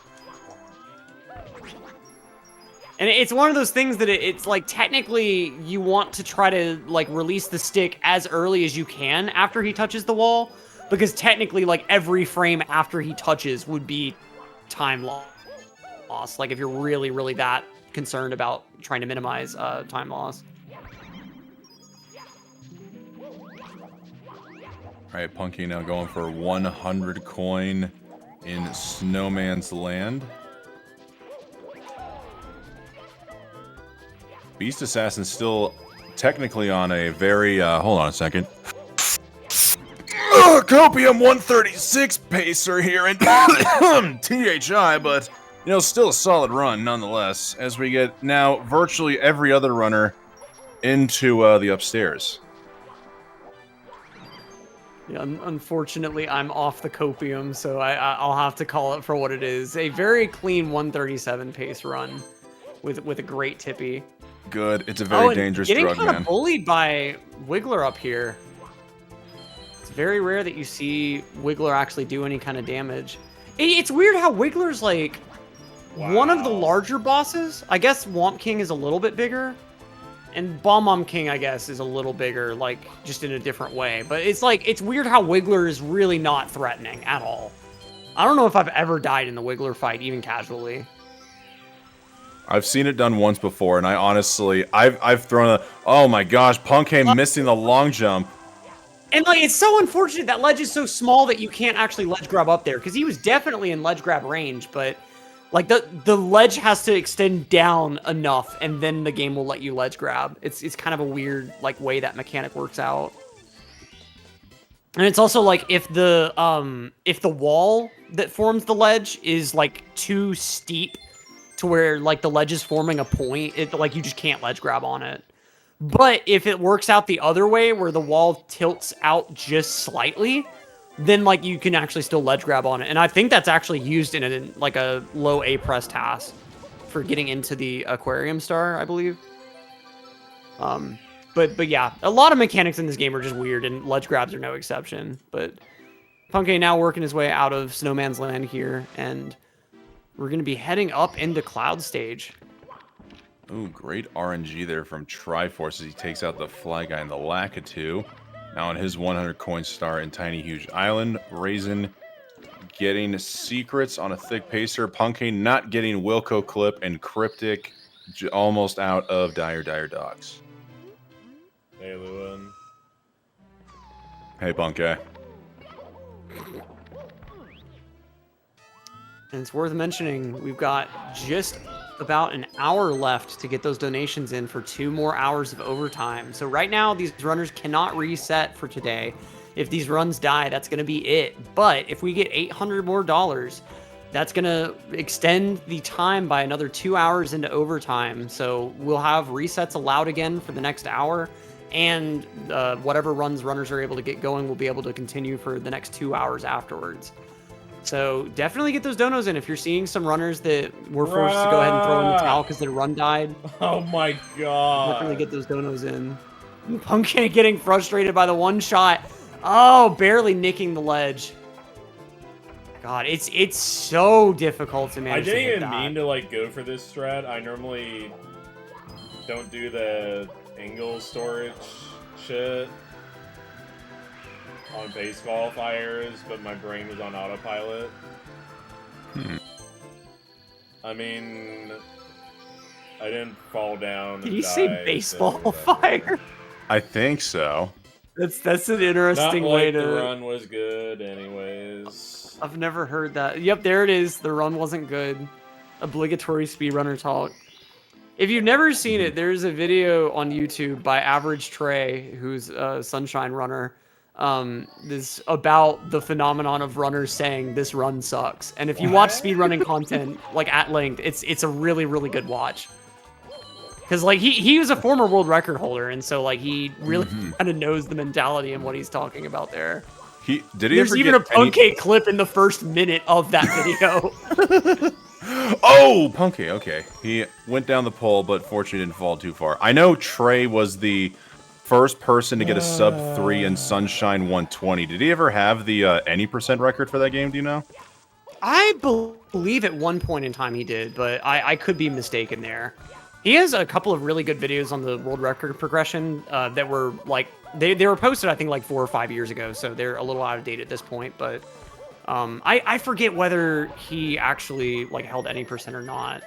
And it's one of those things that it's like, technically, you want to try to, like, release the stick as early as you can after he touches the wall. Because technically, like, every frame after he touches would be time loss. Like, if you're really, really that concerned about trying to minimize time loss.
All right, Punky now going for 100 coin in Snowman's Land. Beast Assassin still technically on a very, hold on a second. Copium 136 pacer here in THI, but, you know, still a solid run nonetheless, as we get now virtually every other runner into the upstairs.
Yeah, unfortunately, I'm off the copium, so I'll have to call it for what it is. A very clean 137 pace run with a great tippy.
Good. It's a very dangerous drug, man.
Getting kind of bullied by Wiggler up here. It's very rare that you see Wiggler actually do any kind of damage. It's weird how Wiggler's like one of the larger bosses. I guess Womp King is a little bit bigger. And Bomb King, I guess, is a little bigger, like, just in a different way. But it's like, it's weird how Wiggler is really not threatening at all. I don't know if I've ever died in the Wiggler fight, even casually.
I've seen it done once before, and I honestly, I've thrown a, oh my gosh, Punkay missing the long jump.
And, like, it's so unfortunate that ledge is so small that you can't actually ledge grab up there, because he was definitely in ledge grab range, but... Like, the ledge has to extend down enough, and then the game will let you ledge grab. It's kind of a weird, like, way that mechanic works out. And it's also, like, if the wall that forms the ledge is, like, too steep to where, like, the ledge is forming a point, like, you just can't ledge grab on it. But if it works out the other way, where the wall tilts out just slightly... then, like, you can actually still ledge grab on it. And I think that's actually used in a low A press task for getting into the aquarium star, I believe. But yeah, a lot of mechanics in this game are just weird, and ledge grabs are no exception. But Punkay now working his way out of Snowman's Land here, and we're going to be heading up into Cloud Stage.
Ooh, great RNG there from Triforce as he takes out the Fly Guy and the Lakitu. Now on his 100 coin star in Tiny Huge Island, Raisin getting secrets on a thick pacer. Punkay not getting Wilco Clip, and Cryptic almost out of Dire Dogs.
Hey, Lewin.
Hey, Punkay.
And it's worth mentioning, we've got just about an hour left to get those donations in for 2 more hours of overtime. So right now, these runners cannot reset for today. If these runs die, that's going to be it. But if we get $800 more, that's going to extend the time by another 2 hours into overtime. So we'll have resets allowed again for the next hour. And whatever runners are able to get going will be able to continue for the next 2 hours afterwards. So definitely get those donos in if you're seeing some runners that were forced to go ahead and throw in the towel because their run died.
Oh my god.
Definitely get those donos in. Punkay getting frustrated by the one shot. Oh, barely nicking the ledge. God, it's so difficult to manage.
I didn't even mean to like go for this strat. I normally don't do the angle storage shit on base qualifiers, but my brain was on autopilot. I mean, I didn't fall down.
Did you say baseball fire?
I think so.
That's an interesting
Not
way
like
to.
The run was good, anyways.
I've never heard that. Yep, there it is. The run wasn't good. Obligatory speedrunner talk. If you've never seen it, there's a video on YouTube by Average Trey, who's a Sunshine runner. This about the phenomenon of runners saying this run sucks. And if you watch speedrunning content like at length, it's a really, really good watch. Because like he was a former world record holder, and so like he really kind of knows the mentality and what he's talking about there.
Did he
There's
ever
even a
get any-
Punkay clip in the first minute of that video.
Oh, Punkay, okay. He went down the pole, but fortunately didn't fall too far. I know Trey was the first person to get a sub 3 in Sunshine 120. Did he ever have the any percent record for that game? Do you know?
I believe at one point in time he did, but I could be mistaken there. He has a couple of really good videos on the world record progression that were like they were posted I think like 4 or 5 years ago, so they're a little out of date at this point. But I forget whether he actually like held any percent or not.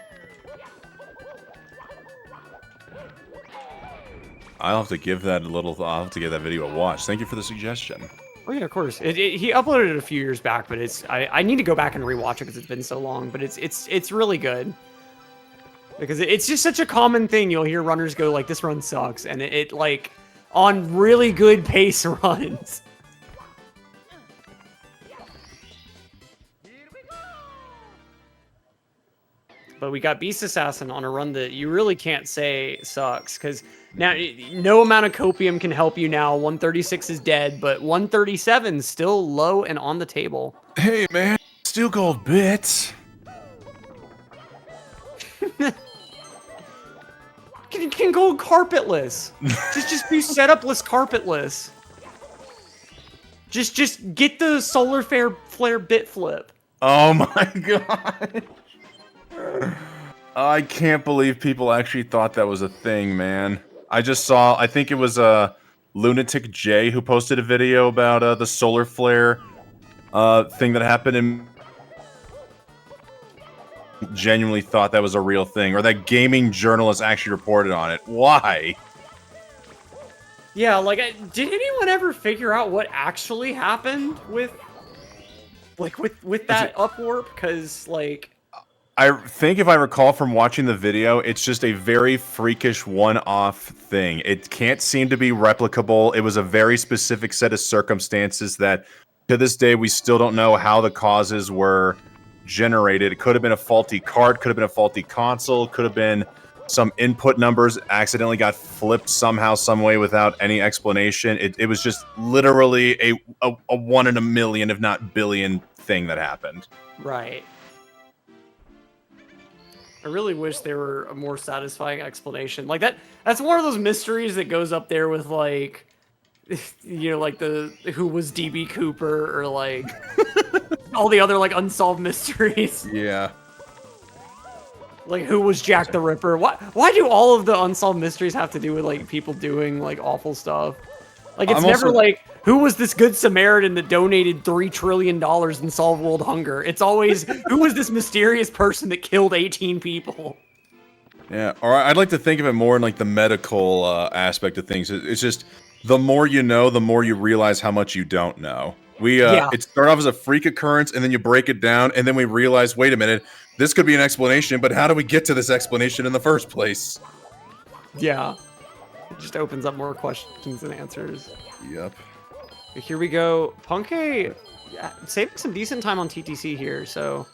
I'll have to give that I'll have to give that video a watch. Thank you for the suggestion.
Oh yeah, of course. He uploaded it a few years back, but I need to go back and rewatch it because it's been so long. But it's really good because it's just such a common thing. You'll hear runners go like, "This run sucks," and it like on really good pace runs. But we got Beast Assassin on a run that you really can't say sucks, because now no amount of copium can help you now. 136 is dead, but 137 is still low and on the table.
Hey, man. Steel Gold Bits.
can go carpetless. just be setupless carpetless. Just get the solar flare bit flip.
Oh my god. I can't believe people actually thought that was a thing, man. I just saw, I think it was Lunatic J who posted a video about the solar flare thing that happened, and genuinely thought that was a real thing, or that gaming journalist actually reported on it. Why?
Yeah, like, did anyone ever figure out what actually happened with that upwarp? Because, like...
I think if I recall from watching the video, it's just a very freakish one-off thing. It can't seem to be replicable. It was a very specific set of circumstances that, to this day, we still don't know how the causes were generated. It could have been a faulty card, could have been a faulty console, could have been some input numbers accidentally got flipped somehow, some way without any explanation. It was just literally a 1 in a million, if not billion, thing that happened.
Right. I really wish there were a more satisfying explanation. Like that's one of those mysteries that goes up there with like, you know, like the who was DB Cooper or like all the other like unsolved mysteries.
Yeah.
Like who was Jack the Ripper? Why do all of the unsolved mysteries have to do with like people doing like awful stuff? Like it's never like who was this good Samaritan that donated $3 trillion and solved world hunger? It's always who was this mysterious person that killed 18 people?
Yeah, or I'd like to think of it more in like the medical aspect of things. It's just the more you know, the more you realize how much you don't know. It started off as a freak occurrence, and then you break it down, and then we realize, wait a minute, this could be an explanation, but how do we get to this explanation in the first place?
Yeah, it just opens up more questions than answers.
Yep.
Here we go. Punkay saving some decent time on TTC here, so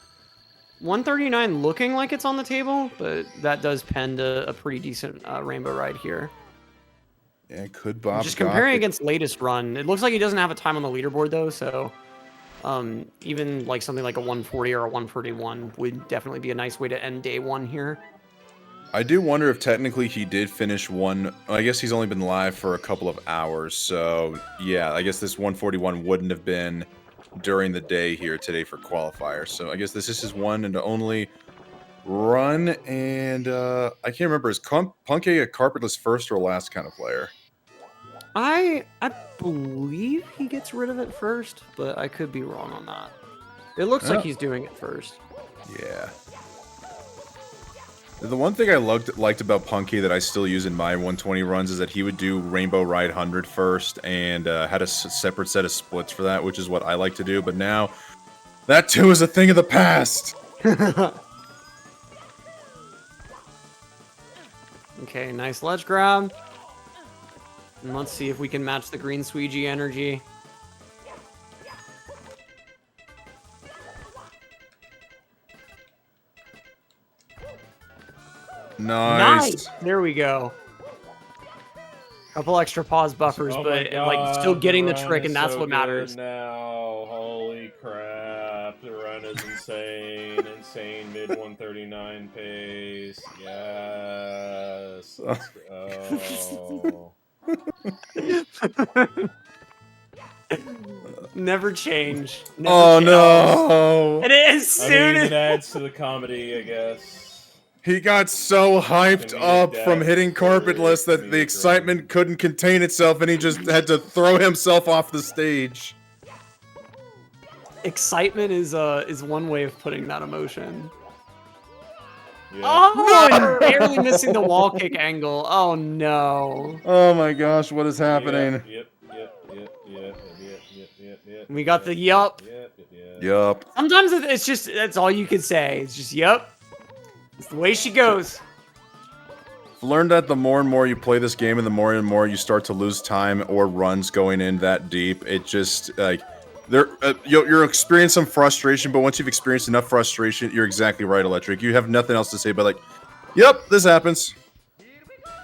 139 looking like it's on the table, but that does pen to a pretty decent rainbow ride here.
Yeah, could Bob.
Just comparing against latest run, it looks like he doesn't have a time on the leaderboard though, so even like something like a 140 or a 141 would definitely be a nice way to end day one here.
I do wonder if technically he did finish one. I guess he's only been live for a couple of hours, so yeah, I guess this 141 wouldn't have been during the day here today for qualifiers. So I guess this is his one and only run, and I can't remember, is Punkay a carpetless first or last kind of player?
I believe he gets rid of it first, but I could be wrong on that. It looks like he's doing it first.
Yeah. The one thing I liked about Punkay that I still use in my 120 runs is that he would do Rainbow Ride 100 first and had a separate set of splits for that, which is what I like to do. But now, that too is a thing of the past.
Okay, nice ledge grab. And let's see if we can match the green Squeegee energy.
Nice.
There we go. Couple extra pause buffers,
Oh
but
my
like still
God,
getting the
run
trick,
is
and that's
so
what matters.
good now. Holy crap. The run is insane. Insane mid 139 pace. Yes. Let's go.
Never change. Never
Oh
change.
no!
And as
I
soon
mean,
as
it adds to the comedy, I guess.
He got so hyped
Comedic
up from
depth
hitting
for
carpetless that the
comedic
excitement couldn't contain itself, and he just had to throw himself off the stage.
excitement is one way of putting that emotion.
Yeah.
Oh, and barely missing the wall kick angle. Oh no.
Oh my gosh, what is happening?
Yep.
We got the yup.
Yup.
Sometimes it's just, that's all you can say. It's just yup. It's the way she goes.
I've learned that the more and more you play this game and the more you start to lose time or runs going in that deep, it just, like, you'll experience some frustration, but once you've experienced enough frustration, you're exactly right, Electric. You have nothing else to say but like, yep, this happens.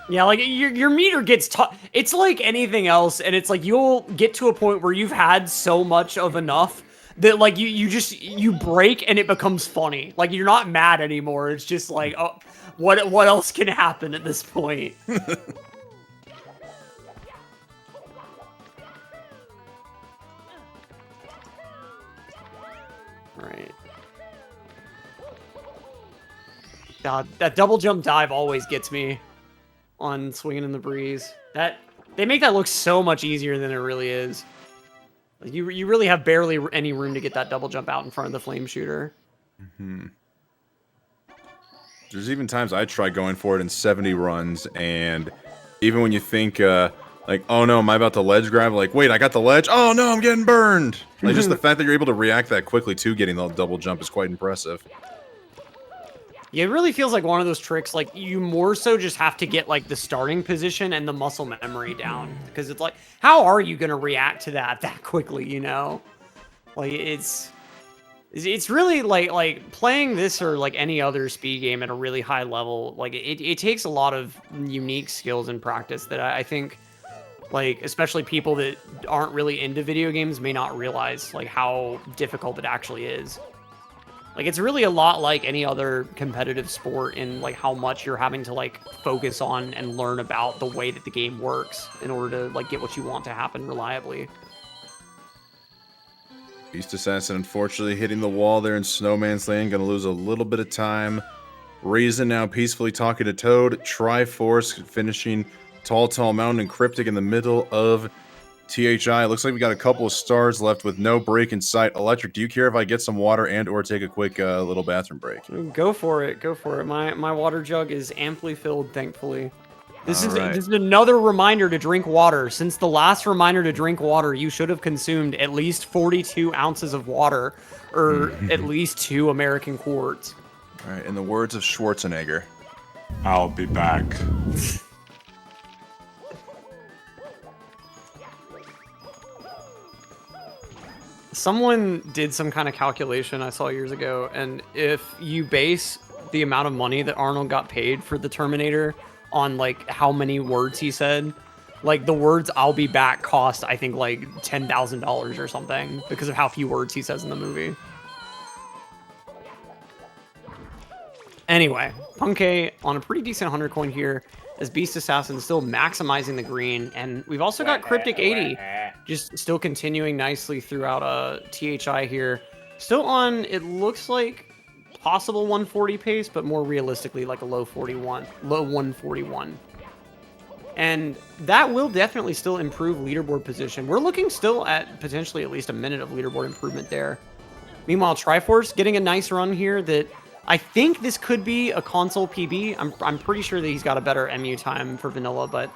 Yeah, like your meter gets it's like anything else, and it's like you'll get to a point where you've had so much of enough that like you break and it becomes funny. Like you're not mad anymore. It's just like, oh, what else can happen at this point? Alright. God, that double jump dive always gets me on Swinging in the Breeze. They make that look so much easier than it really is. Like you really have barely any room to get that double jump out in front of the flame shooter.
Mm-hmm. There's even times I try going for it in 70 runs, and even when you think, like, oh no, am I about to ledge grab? Like, wait, I got the ledge? Oh no, I'm getting burned! Like, just the fact that you're able to react that quickly to getting the double jump is quite impressive.
Yeah, it really feels like one of those tricks, like, you more so just have to get, like, the starting position and the muscle memory down. Because it's like, how are you going to react to that quickly, you know? Like, it's really, like playing this or, like, any other speed game at a really high level, like, it takes a lot of unique skills and practice that I think, like, especially people that aren't really into video games may not realize, like, how difficult it actually is. Like, it's really a lot like any other competitive sport in, like, how much you're having to, like, focus on and learn about the way that the game works in order to, like, get what you want to happen reliably.
Beast Assassin unfortunately hitting the wall there in Snowman's Land, gonna lose a little bit of time. Raisin now peacefully talking to Toad. Triforce finishing Tall Mountain and Cryptic in the middle of THI. Looks like we got a couple of stars left with no break in sight. Electric, do you care if I get some water and or take a quick little bathroom break?
Go for it. Go for it. My water jug is amply filled, thankfully. This is another reminder to drink water. Since the last reminder to drink water, you should have consumed at least 42 ounces of water, or at least 2 American quarts.
All right, in the words of Schwarzenegger,
I'll be back.
Someone did some kind of calculation I saw years ago, and if you base the amount of money that Arnold got paid for the Terminator on, like, how many words he said, like, the words "I'll be back" cost, I think, like, $10,000 or something, because of how few words he says in the movie. Anyway, Punkei on a pretty decent 100 coin here, as Beast Assassin still maximizing the green, and we've also got Cryptic 80 just still continuing nicely throughout THI here. Still on, it looks like, possible 140 pace, but more realistically like a low 141. And that will definitely still improve leaderboard position. We're looking still at potentially at least a minute of leaderboard improvement there. Meanwhile, Triforce getting a nice run here that I think this could be a console PB. I'm pretty sure that he's got a better MU time for vanilla, but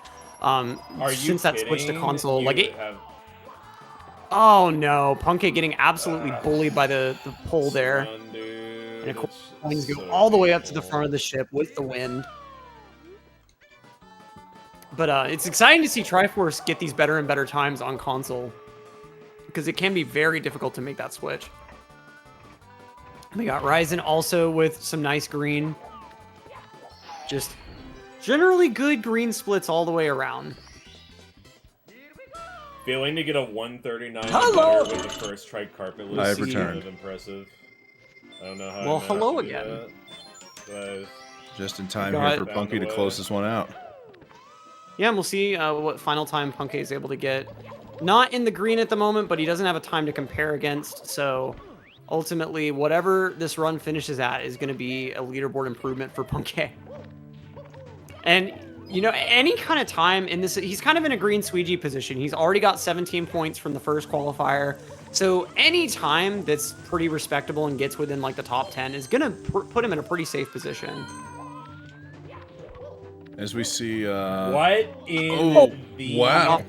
since that switched to console, like it. Oh no, Punkei getting absolutely bullied by the pole there. And of course, coins go all the way up to the front of the ship with the wind. But it's exciting to see Triforce get these better and better times on console, because it can be very difficult to make that switch. We got Ryzen also with some nice green. Just generally good green splits all the way around.
Failing to get a 139
Hello!
with the first try carpetless
I have
is
returned.
kind of impressive. I don't know how.
Well,
I
hello
managed to do
again.
that,
Just in time
Got
here for
it.
Punky to close this one out.
Yeah, and we'll see what final time Punke is able to get. Not in the green at the moment, but he doesn't have a time to compare against, so ultimately, whatever this run finishes at is going to be a leaderboard improvement for Punke. And, you know, any kind of time in this, he's kind of in a green Squeegee position. He's already got 17 points from the first qualifier, so any time that's pretty respectable and gets within, like, the top 10 is going to put him in a pretty safe position.
As we see,
What in the world?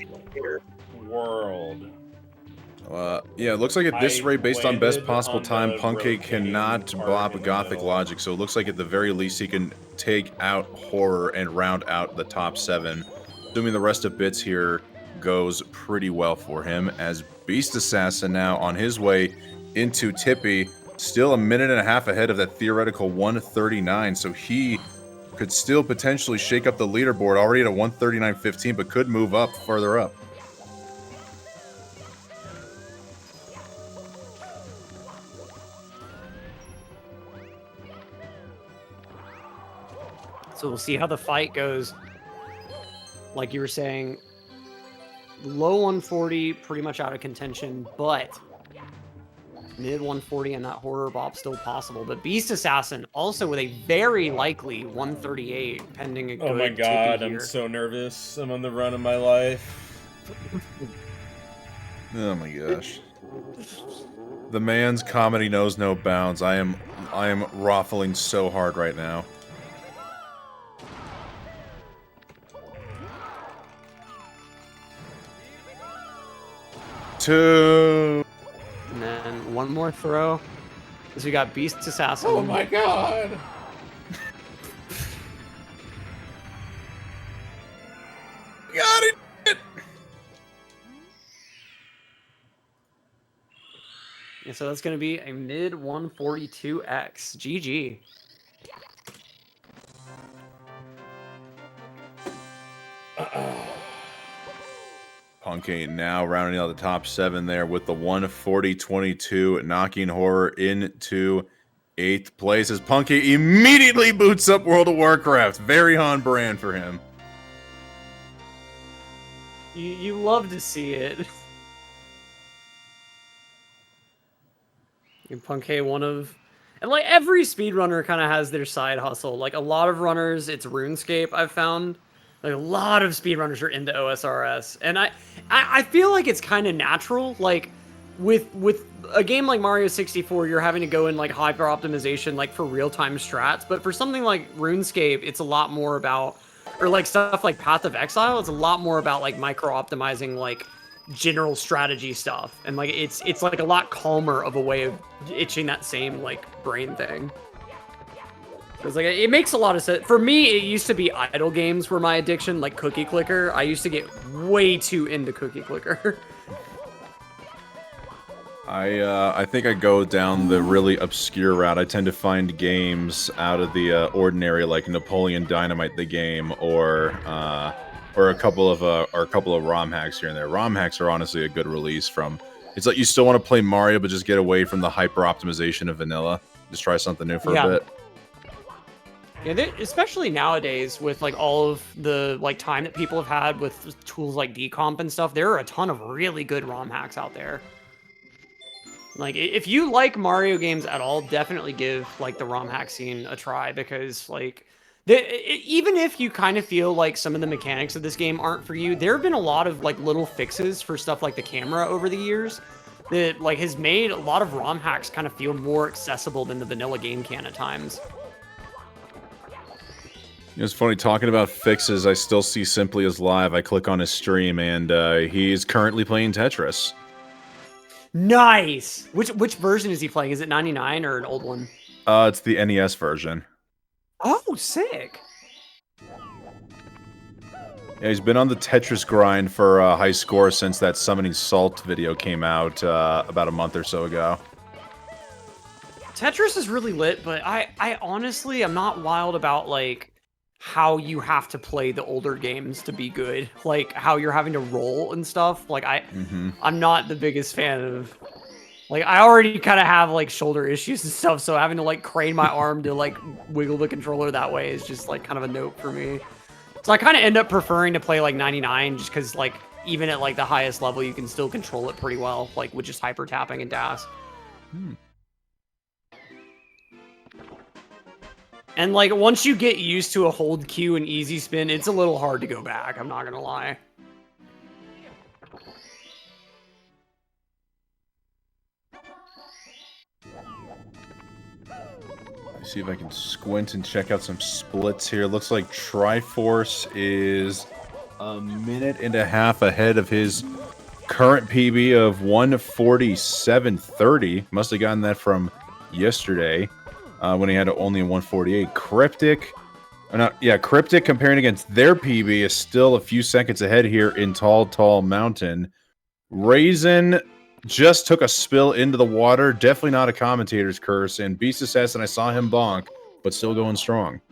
Yeah, it looks like at this
I
rate, based on best
landed
possible
on
time,
the
Punke cannot
rotating
bop
part in the
Gothic
middle.
Logic, so it looks like at the very least he can take out Horror and round out the top 7. Assuming the rest of Bits here goes pretty well for him, as Beast Assassin now on his way into Tippy, still a minute and a half ahead of that theoretical 139, so he could still potentially shake up the leaderboard, already at a 139.15, but could move up further up.
So we'll see how the fight goes. Like you were saying, low 140, pretty much out of contention, but mid 140 and that Horror Bop still possible. But Beast Assassin also with a very likely 138, pending a good
Oh my god,
tippy
I'm
here.
so nervous. I'm on the run of my life.
Oh my gosh. The man's comedy knows no bounds. I am ruffling so hard right now. Two.
And then one more throw. As we got Beast Assassin.
Oh my god!
Got it!
Yeah, so that's going to be a mid 142x. GG.
Punky now rounding out the top 7 there with the 140.22, knocking Horror into 8th place as Punky immediately boots up World of Warcraft. Very on brand for him.
You love to see it. And Punke, one of... And like every speedrunner kind of has their side hustle. Like a lot of runners, it's RuneScape, I've found. Like a lot of speedrunners are into OSRS. And I feel like it's kind of natural. Like with a game like Mario 64, you're having to go in like hyper optimization like for real-time strats. But for something like RuneScape, it's a lot more about... Or like stuff like Path of Exile, it's a lot more about like micro-optimizing like general strategy stuff. And like it's like a lot calmer of a way of itching that same like brain thing. It's like it makes a lot of sense. For me, it used to be idle games were my addiction, like Cookie Clicker. I used to get way too into Cookie Clicker.
I think I go down the really obscure route. I tend to find games out of the ordinary, like Napoleon Dynamite the game, or a couple of ROM hacks here and there. ROM hacks are honestly a good release from. It's like you still want to play Mario, but just get away from the hyper optimization of vanilla. Just try something new for a bit.
Yeah, especially nowadays with like all of the like time that people have had with tools like decomp and stuff, there are a ton of really good ROM hacks out there. Like if you like Mario games at all, definitely give like the ROM hack scene a try, because like even if you kind of feel like some of the mechanics of this game aren't for you, there have been a lot of like little fixes for stuff like the camera over the years that like has made a lot of ROM hacks kind of feel more accessible than the vanilla game can at times.
It's funny, talking about fixes, I still see Simply as live. I click on his stream, and he's currently playing Tetris.
Nice! Which version is he playing? Is it 99 or an old one?
It's the NES version.
Oh, sick!
Yeah, he's been on the Tetris grind for high score since that Summoning Salt video came out about a month or so ago.
Tetris is really lit, but I honestly am not wild about like how you have to play the older games to be good. Like how you're having to roll and stuff. Like I'm not the biggest fan of. Like I already kind of have like shoulder issues and stuff, so having to like crane my arm to like wiggle the controller that way is just like kind of a nope for me. So I kind of end up preferring to play like 99 just because like even at like the highest level you can still control it pretty well, like with just hyper tapping and dash. And like once you get used to a hold Q and easy spin, it's a little hard to go back, I'm not gonna lie.
Let's see if I can squint and check out some splits here. Looks like Triforce is a minute and a half ahead of his current PB of 147.30. Must have gotten that from yesterday when he had only a 148. Cryptic comparing against their PB is still a few seconds ahead here in Tall Mountain. Raisin just took a spill into the water. Definitely not a commentator's curse. And Beast Assassin, I saw him bonk, but still going strong.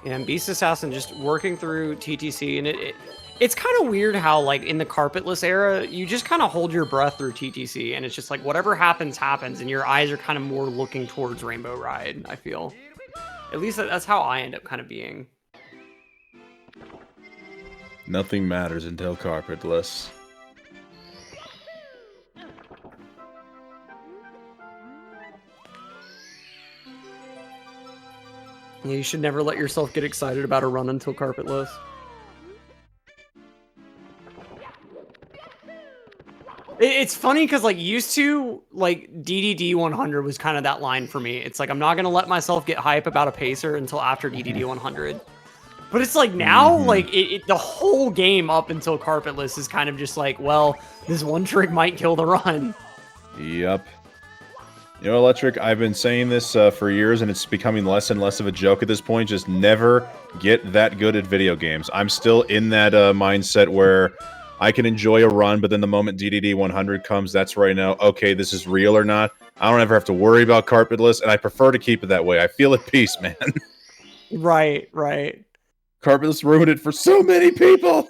And Beast Assassin just working through TTC, and it's kind of weird how like in the carpetless era, you just kind of hold your breath through TTC, and it's just like whatever happens, happens, and your eyes are kind of more looking towards Rainbow Ride, I feel. At least that's how I end up kind of being.
Nothing matters until carpetless.
Yeah, you should never let yourself get excited about a run until carpetless. It's funny because like used to like DDD 100 was kind of that line for me. It's like I'm not gonna let myself get hype about a pacer until after DDD 100. But it's like now, like the whole game up until carpetless is kind of just like, well, this one trick might kill the run.
Yep. You know, Electric, I've been saying this for years, and it's becoming less and less of a joke at this point. Just never get that good at video games. I'm still in that mindset where I can enjoy a run, but then the moment DDD 100 comes, that's where I know, okay, this is real or not. I don't ever have to worry about carpetless, and I prefer to keep it that way. I feel at peace, man.
Right, right.
Carpetless ruined it for so many people.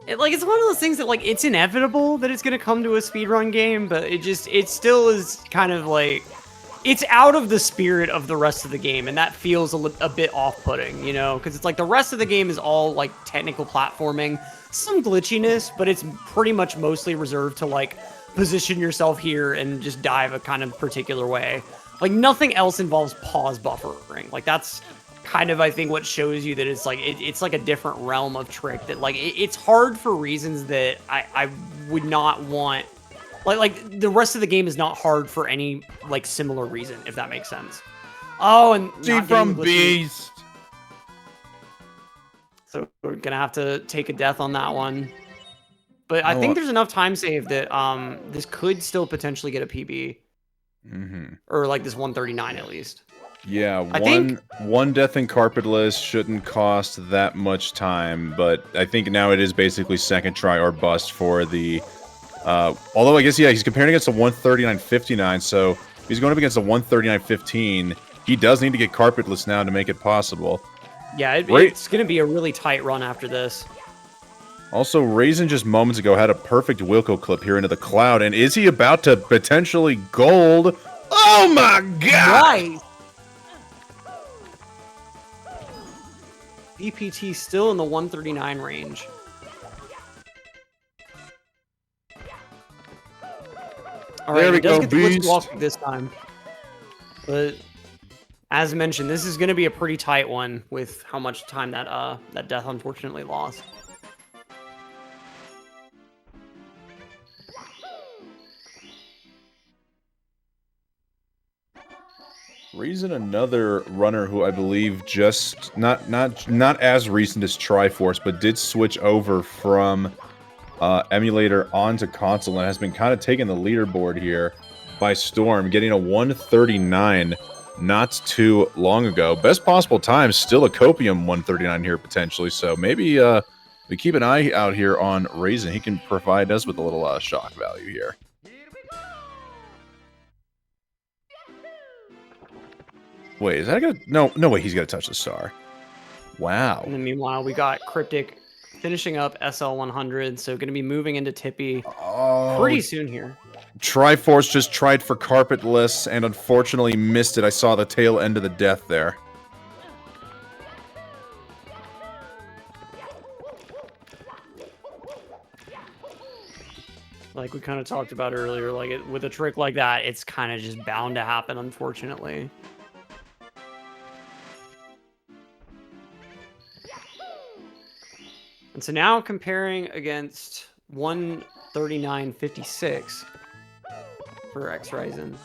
It's one of those things that like it's inevitable that it's gonna come to a speedrun game, but it still is kind of like it's out of the spirit of the rest of the game, and that feels a bit off-putting, you know, because it's like the rest of the game is all like technical platforming, some glitchiness, but it's pretty much mostly reserved to like position yourself here and just dive a kind of particular way. Like nothing else involves pause buffering. Like that's kind of, I think, what shows you that it's like it's like a different realm of trick that like it's hard for reasons that I would not want. Like the rest of the game is not hard for any like similar reason, if that makes sense. Oh, and
See from Beast.
So we're gonna have to take a death on that one. But I think there's enough time save that this could still potentially get a PB. Or like this 139 at least.
Yeah, one death in carpetless shouldn't cost that much time, but I think now it is basically second try or bust for the although I guess yeah, he's comparing against a 139.59, so if he's going up against a 139.15, he does need to get carpetless now to make it possible.
Yeah, it's gonna be a really tight run after this.
Also, Raisin just moments ago had a perfect Wilco clip here into the cloud, and is he about to potentially gold? Oh my god!
Right. DPT still in the 139 range. All right,
There we
he does
go,
get the glitch
Beast.
walk this time. But as mentioned, this is going to be a pretty tight one with how much time that death unfortunately lost.
Reason another runner who I believe just not as recent as Triforce, but did switch over from emulator onto console and has been kind of taking the leaderboard here by storm, getting a 139. not too long ago. Best possible time, still a Copium 139 here potentially. So maybe we keep an eye out here on Raisin. He can provide us with a little shock value here. Wait, is that gonna... No way, he's gonna touch the star. Wow.
And then meanwhile, we got Cryptic finishing up SL100, so going to be moving into Tippy pretty soon here.
Triforce just tried for Carpetless and unfortunately missed it. I saw the tail end of the death there.
Like we kind of talked about earlier, like with a trick like that, it's kind of just bound to happen, unfortunately. And so now comparing against 139.56 for X Ryzen.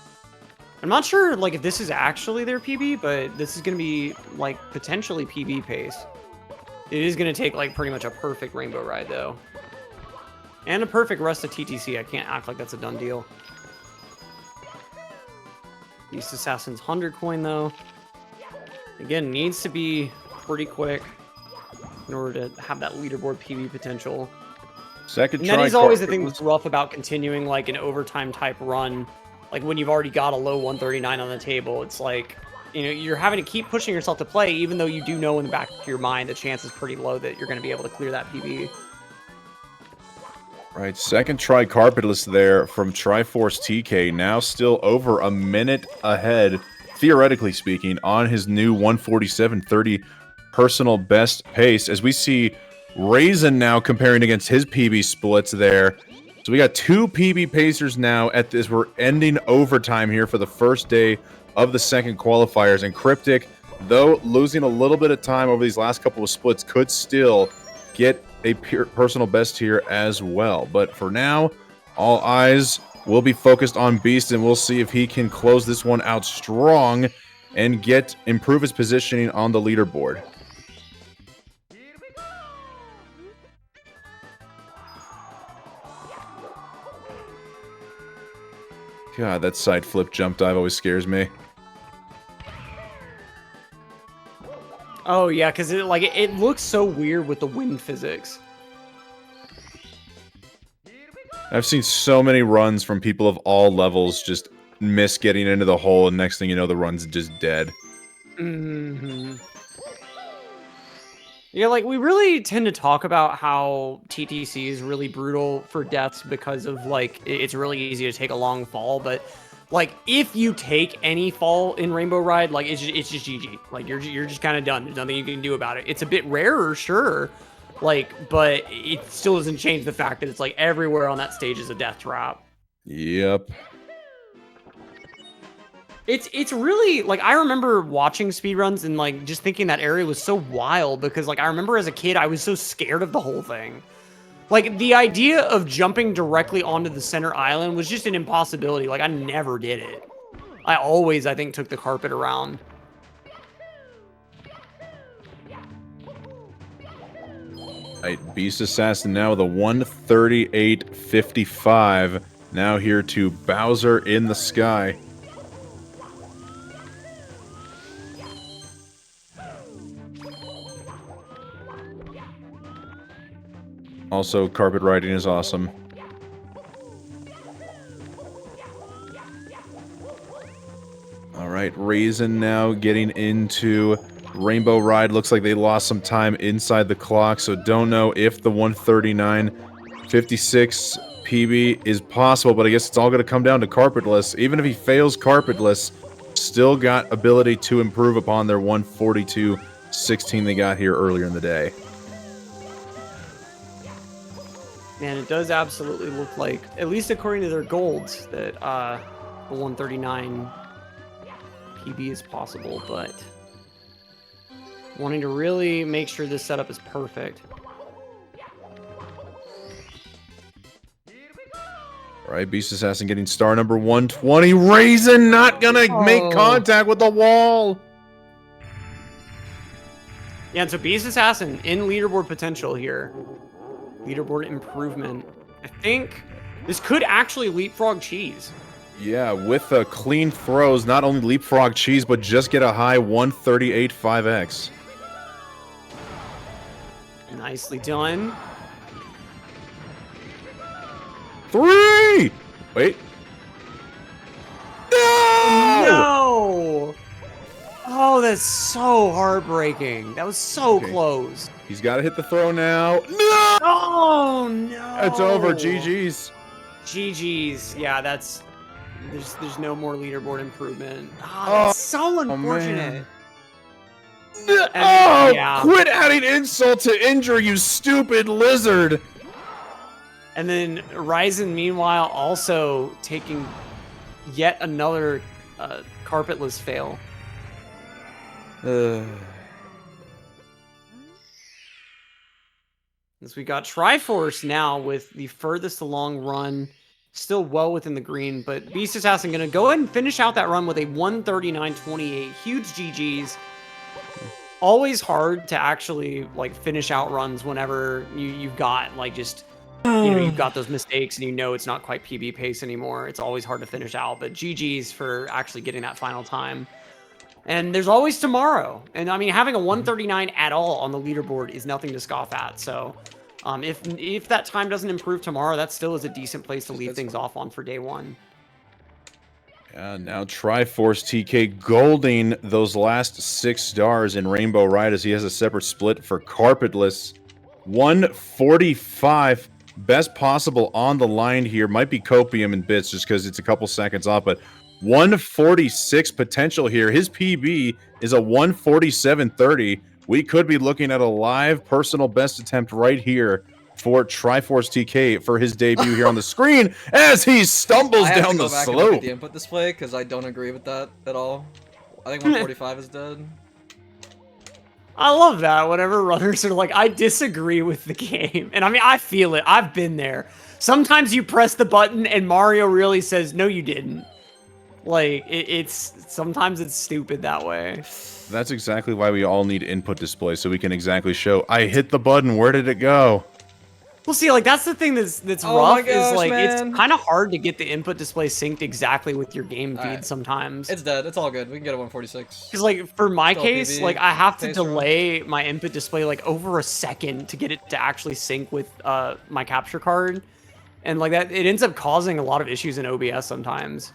I'm not sure like if this is actually their PB, but this is going to be like potentially PB pace. It is going to take like pretty much a perfect Rainbow Ride though. And a perfect rest of TTC. I can't act like that's a done deal. Beast Assassin's 100 coin though. Again, needs to be pretty quick in order to have that leaderboard PB potential.
Second
and
try.
that is always the thing that's rough about continuing like an overtime type run. Like when you've already got a low 139 on the table, it's like, you know, you're having to keep pushing yourself to play, even though you do know in the back of your mind the chance is pretty low that you're going to be able to clear that PB.
Right, second try Carpetless there from Triforce TK. Now still over a minute ahead, theoretically speaking, on his new 147.30 personal best pace. As we see Raisin now comparing against his PB splits there. So we got two PB pacers now at this. We're ending overtime here for the first day of the second qualifiers. And Cryptic, though losing a little bit of time over these last couple of splits, could still get a personal best here as well. But for now, all eyes will be focused on Beast, and we'll see if he can close this one out strong and improve his positioning on the leaderboard. God, that side flip jump dive always scares me.
Oh yeah, because it looks so weird with the wind physics.
I've seen so many runs from people of all levels just miss getting into the hole, and next thing you know, the run's just dead.
Mm-hmm. Yeah, like we really tend to talk about how TTC is really brutal for deaths because of like it's really easy to take a long fall, but like if you take any fall in Rainbow Ride, like it's just GG. Like you're just kind of done. There's nothing you can do about it. It's a bit rarer, sure, like, but it still doesn't change the fact that it's like everywhere on that stage is a death trap.
Yep.
It's really, like, I remember watching speedruns and, like, just thinking that area was so wild because, like, I remember as a kid, I was so scared of the whole thing. Like, the idea of jumping directly onto the center island was just an impossibility. Like, I never did it. I always, I think, took the carpet around.
Right, Beast Assassin now with a 138.55. Now here to Bowser in the sky. Also, carpet riding is awesome. All right, Raisin now getting into Rainbow Ride. Looks like they lost some time inside the clock, so don't know if the 139.56 PB is possible, but I guess it's all going to come down to Carpetless. Even if he fails Carpetless, still got ability to improve upon their 142.16 they got here earlier in the day.
Man, it does absolutely look like, at least according to their golds, that the 139 PB is possible, but wanting to really make sure this setup is perfect.
All right, Beast Assassin getting star number 120. Raisin not gonna make contact with the wall.
Yeah, and so Beast Assassin in leaderboard potential here. Leaderboard improvement. I think this could actually leapfrog Cheese.
Yeah, with clean throws, not only leapfrog cheese, but just get a high 138 5x.
Nicely done.
3! Wait.
No! Oh, that's so heartbreaking. That was so close.
He's got to hit the throw now. No!
Oh, no!
It's over. GG's.
GG's. Yeah, that's... There's no more leaderboard improvement. Oh, that's so unfortunate.
Oh,
yeah.
quit adding insult to injury, you stupid lizard!
And then Ryzen, meanwhile, also taking yet another carpetless fail. As we got Triforce now with the furthest along run, still well within the green, but Beast Assassin going to go ahead and finish out that run with a 139.28. Huge GG's. Always hard to actually like finish out runs whenever you've got like just you've got those mistakes and you know it's not quite PB pace anymore. It's always hard to finish out, but GG's for actually getting that final time. And there's always tomorrow. And I mean, having a 139 at all on the leaderboard is nothing to scoff at. So if that time doesn't improve tomorrow, that still is a decent place to leave things off on for day one.
Yeah, now Triforce TK golding those last 6 stars in Rainbow Ride as he has a separate split for Carpetless. 145, best possible on the line here. Might be Copium in bits just because it's a couple seconds off, but 146 potential here. His PB is a 147.30. We could be looking at a live personal best attempt right here for Triforce TK for his debut here on the screen as he stumbles down the slope.
I have to go back and look at the input display because I don't agree with that at all. I think 145 is dead.
I love that whenever runners are like, I disagree with the game. And I mean, I feel it. I've been there. Sometimes you press the button and Mario really says, no, you didn't. Like, sometimes it's stupid that way.
That's exactly why we all need input display so we can exactly show, I hit the button, where did it go?
Well, see, like, that's the thing that's
Oh
rough
my gosh,
is, like,
man.
it's kind of hard to get the input display synced exactly with your game feed
Alright.
sometimes.
It's dead. It's all good. We can get a 146.
Because, like, for my
Still
case,
PB,
like, I have to
pace run.
delay my input display, like, over a second to get it to actually sync with my capture card. And, like, that, it ends up causing a lot of issues in OBS sometimes.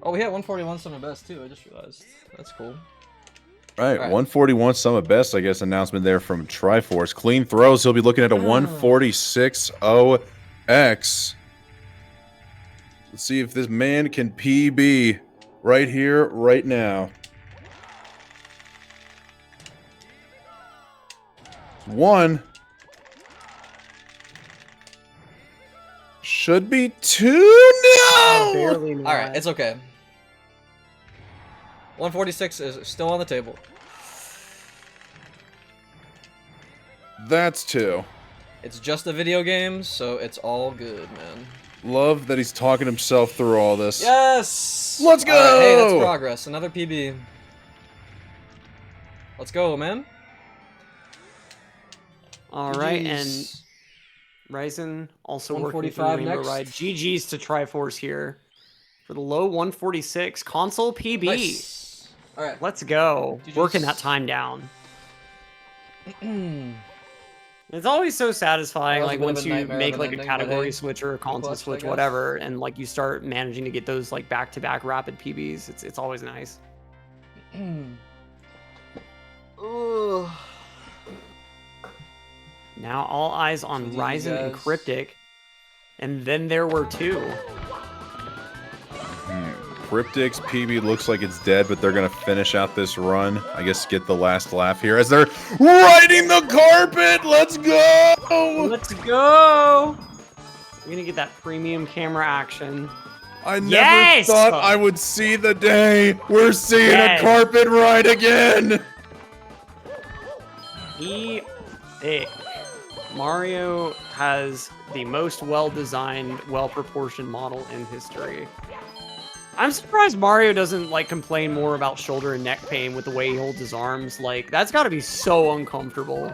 Oh, we had 141 summer best too. I just realized. That's cool.
Right, 141 Summit Best, I guess, announcement there from Triforce. Clean throws, he'll be looking at a 146 OX. Let's see if this man can PB right here, right now. 1. Should be 2. No!
Barely not.
Alright, it's okay. 146 is still on the table.
That's 2.
It's just a video game, so it's all good, man.
Love that he's talking himself through all this.
Yes!
Let's go!
Alright, hey, that's progress. Another PB. Let's go, man.
All right,
GGs.
and Ryzen also working through
145
Rainbow
next.
Ride. GG's to Triforce here for the low 146 console PB.
Nice. All right,
let's go.
GGs.
Working that time down. It's always so satisfying,
That was
like
a bit of
once
a
you
nightmare
make
of
like
an
a
ending, but
category
hey,
switch or a console
clutch, I
switch,
guess.
whatever, and like you start managing to get those like back-to-back rapid PBs. It's always nice.
Ugh.
Now all eyes on Ryzen and
guys.
Cryptic, and then there were 2.
Cryptic's PB looks like it's dead, but they're going to finish out this run. I guess get the last laugh here as they're riding the carpet. Let's go!
Let's go! We're gonna get that premium camera action.
I never
Yes!
thought I would see the day we're seeing
Yes.
a carpet ride again.
Epic. Mario has the most well-designed, well-proportioned model in history. I'm surprised Mario doesn't like complain more about shoulder and neck pain with the way he holds his arms. Like, that's gotta be so uncomfortable.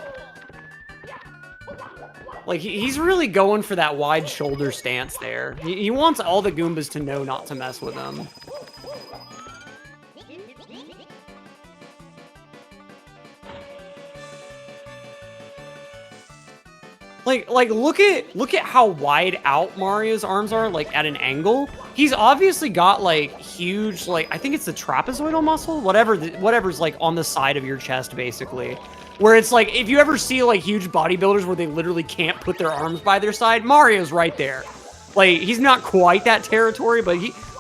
Like, he's really going for that wide shoulder stance there. He wants all the Goombas to know not to mess with him. Like look at how wide out Mario's arms are, like at an angle. He's obviously got like huge, like I think it's the trapezoidal muscle, whatever's like on the side of your chest, basically. Where it's like, if you ever see like huge bodybuilders where they literally can't put their arms by their side, Mario's right there. Like, he's not quite that territory, but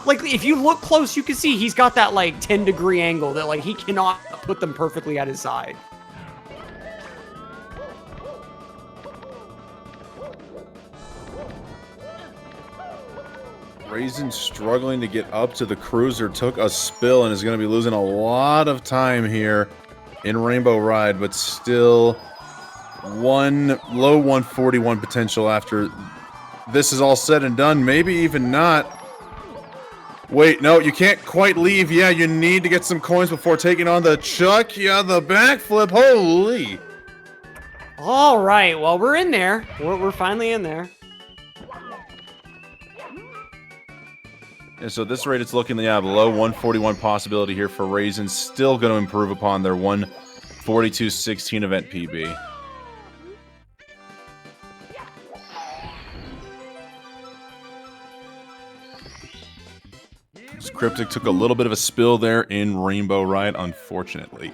if you look close, you can see he's got that like 10-degree angle that like he cannot put them perfectly at his side.
Raisin struggling to get up to the cruiser, took a spill and is going to be losing a lot of time here in Rainbow Ride, but still low 141 potential after this is all said and done. Maybe even not. Wait, no, you can't quite leave. Yeah, you need to get some coins before taking on the Chuck. Yeah, the backflip. Holy.
All right, well, we're in there. We're finally in there.
And so this rate, it's looking, below 141 possibility here for Raisin. Still going to improve upon their 142.16 event PB. Cryptic took a little bit of a spill there in Rainbow Ride, unfortunately.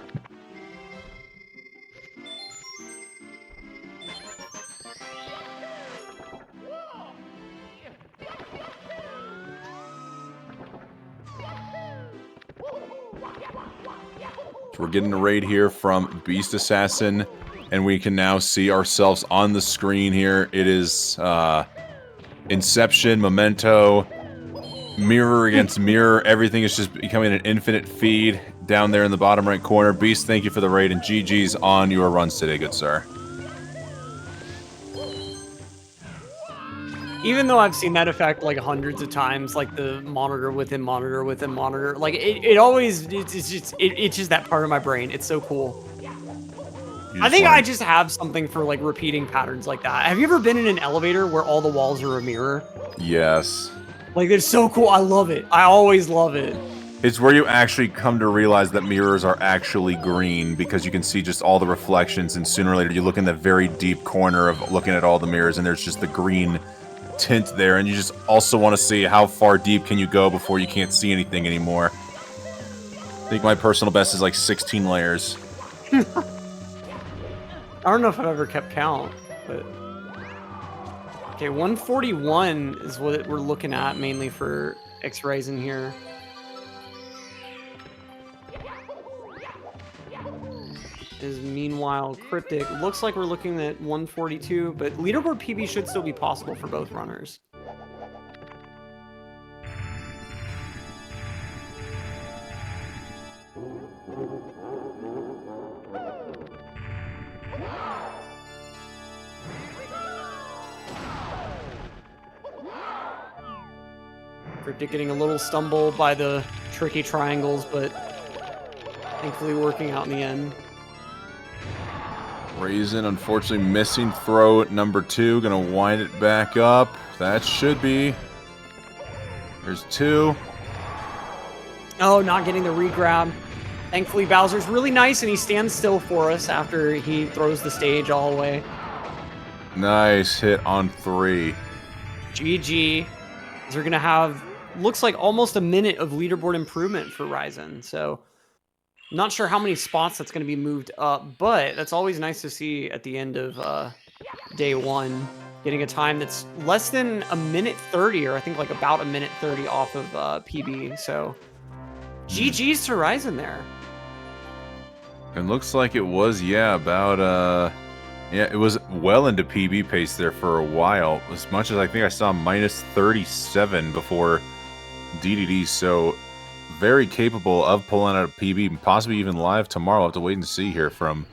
So we're getting a raid here from Beast Assassin, and we can now see ourselves on the screen here. It is Inception, Memento, mirror against mirror. Everything is just becoming an infinite feed down there in the bottom right corner. Beast, thank you for the raid, and GG's on your runs today, good sir.
Even though I've seen that effect like hundreds of times, like the monitor within monitor within monitor, like it's just that part of my brain. It's so cool. I think I just have something for like repeating patterns like that. Have you ever been in an elevator where all the walls are a mirror?
Yes.
Like, it's so cool. I love it. I always love it.
It's where you actually come to realize that mirrors are actually green because you can see just all the reflections, and sooner or later you look in the very deep corner of looking at all the mirrors and there's just the green tint there, and you just also want to see how far deep can you go before you can't see anything anymore. I think my personal best is like 16 layers.
I don't know if I've ever kept count, but... Okay, 141 is what we're looking at mainly for X-Rays in here. Meanwhile, Cryptic looks like we're looking at 142, but leaderboard PB should still be possible for both runners. Cryptic getting a little stumbled by the tricky triangles, but thankfully working out in the end.
Raisin, unfortunately, missing throw at number 2. Gonna wind it back up. That should be. There's 2.
Oh, not getting the regrab. Thankfully, Bowser's really nice, and he stands still for us after he throws the stage all the way.
Nice hit on 3.
GG. They're gonna have, looks like almost a minute of leaderboard improvement for Raisin, so... Not sure how many spots that's going to be moved up, but that's always nice to see at the end of day 1. Getting a time that's less than a minute 30, or I think like about a minute 30 off of PB. So GG's to Raisin there.
And looks like it was, about, it was well into PB pace there for a while. As much as I think I saw minus 37 before DDD, so... very capable of pulling out a PB, possibly even live tomorrow. I'll have to wait and see here from...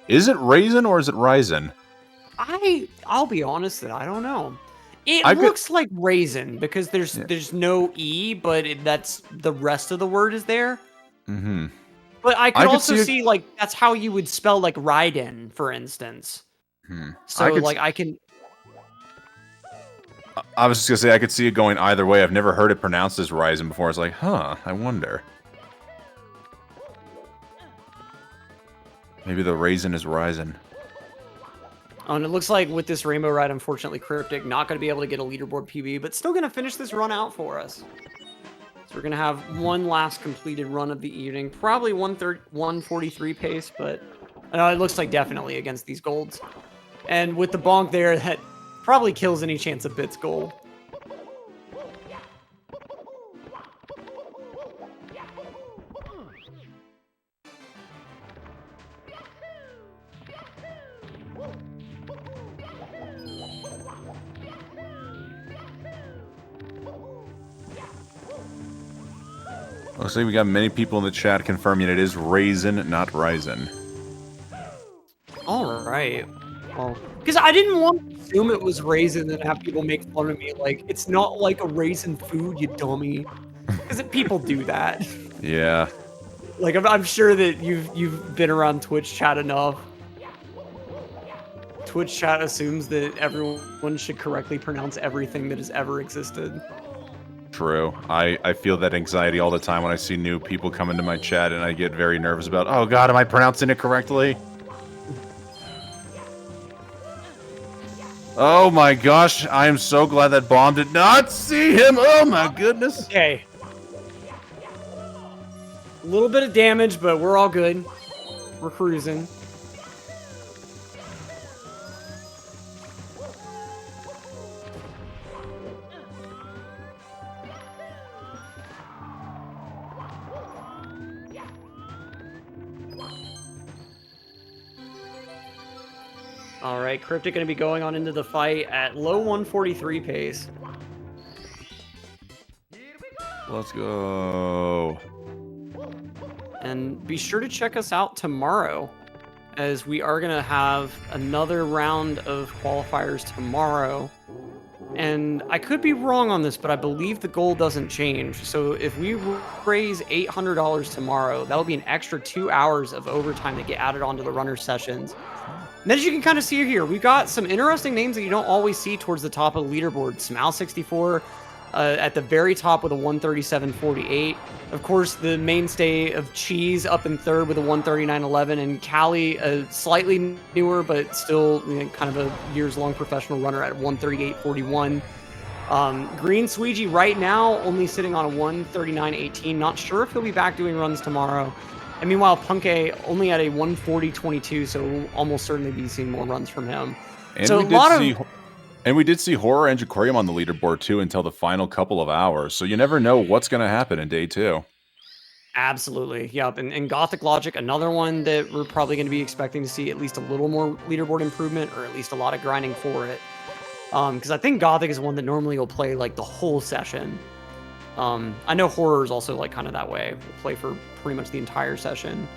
Is it Raisin or is it Raisin?
I'll be honest that I don't know. It looks like Raisin because there's no E, but that's the rest of the word is there.
Mm-hmm.
But I could also see like that's how you would spell like Raiden, for instance. So like I can
I was just gonna say I could see it going either way. I've never heard it pronounced as Ryzen before. It's like, huh, I wonder. Maybe the raisin is Ryzen.
Oh, and it looks like with this Rainbow Ride, unfortunately, Cryptic not going to be able to get a leaderboard PB, but still going to finish this run out for us. So we're going to have one last completed run of the evening. Probably 143 pace, but I know it looks like definitely against these golds. And with the bonk there, that probably kills any chance of Bit's goal.
Looks like we got many people in the chat confirming it is Raisin, not Ryzen.
All right. Well, because I didn't want to assume it was raisin and have people make fun of me. Like, it's not like a raisin food, you dummy. Because people do that.
Yeah.
Like, I'm sure that you've been around Twitch chat enough. Twitch chat assumes that everyone should correctly pronounce everything that has ever existed.
True. I feel that anxiety all the time when I see new people come into my chat and I get very nervous about, oh god, am I pronouncing it correctly? Oh my gosh, I am so glad that bomb did not see him. Oh my goodness.
Okay. A little bit of damage, but we're all good. We're cruising. All right, Cryptic going to be going on into the fight at low 143 pace.
Let's go.
And be sure to check us out tomorrow, as we are going to have another round of qualifiers tomorrow. And I could be wrong on this, but I believe the goal doesn't change. So if we raise $800 tomorrow, that'll be an extra 2 hours of overtime that get added onto the runner sessions. And as you can kind of see here, we've got some interesting names that you don't always see towards the top of the leaderboard. Smal64 at the very top with a 137.48. Of course, the mainstay of Cheese up in third with a 139.11, and Callie, a slightly newer but still kind of a years-long professional runner at 138.41. Green Sweegie right now only sitting on a 139.18. Not sure if he'll be back doing runs tomorrow. And meanwhile, Punke only at a 140.22, so we'll almost certainly be seeing more runs from him.
And
so
we did see Horror and Jacorium on the leaderboard too until the final couple of hours. So you never know what's going to happen in day 2.
Absolutely. Yep. And Gothic Logic, another one that we're probably going to be expecting to see at least a little more leaderboard improvement, or at least a lot of grinding for it. Because I think Gothic is one that normally will play like the whole session. I know Horror is also like kind of that way. We'll play for pretty much the entire session.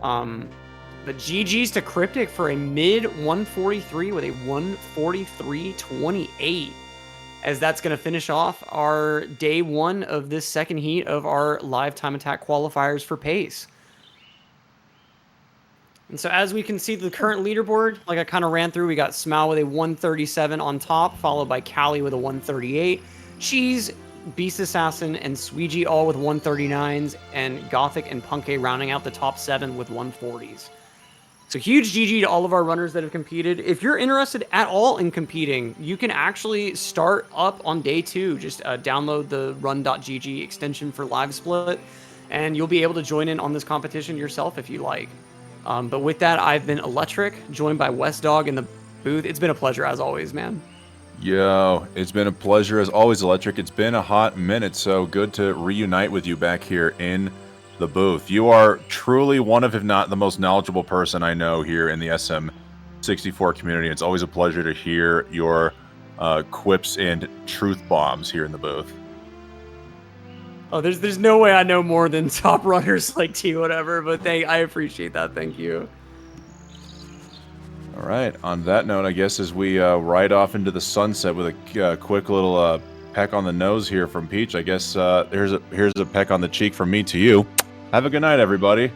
But GG's to Cryptic for a mid 143 with a 143.28, as that's going to finish off our day 1 of this second heat of our live time attack qualifiers for pace. And so as we can see the current leaderboard, like I kind of ran through, we got Smal with a 137 on top, followed by Callie with a 138. Cheese, Beast Assassin, and Sweegie all with 139s, and Gothic and Punke rounding out the top 7 with 140s. So huge GG to all of our runners that have competed. If you're interested at all in competing, you can actually start up on day 2. Just download the run.gg extension for Live Split, and you'll be able to join in on this competition yourself if you like. But with that, I've been Electric, joined by West Dog in the booth. It's been a pleasure as always, man.
Yo, it's been a pleasure as always, Electric. It's been a hot minute, so good to reunite with you back here in the booth. You are truly one of, if not the most knowledgeable person I know here in the SM64 community. It's always a pleasure to hear your quips and truth bombs here in the booth.
Oh, there's no way I know more than top runners like T whatever, but I appreciate that. Thank you.
All right. On that note, I guess as we ride off into the sunset with a quick little peck on the nose here from Peach, I guess here's a peck on the cheek from me to you. Have a good night, everybody.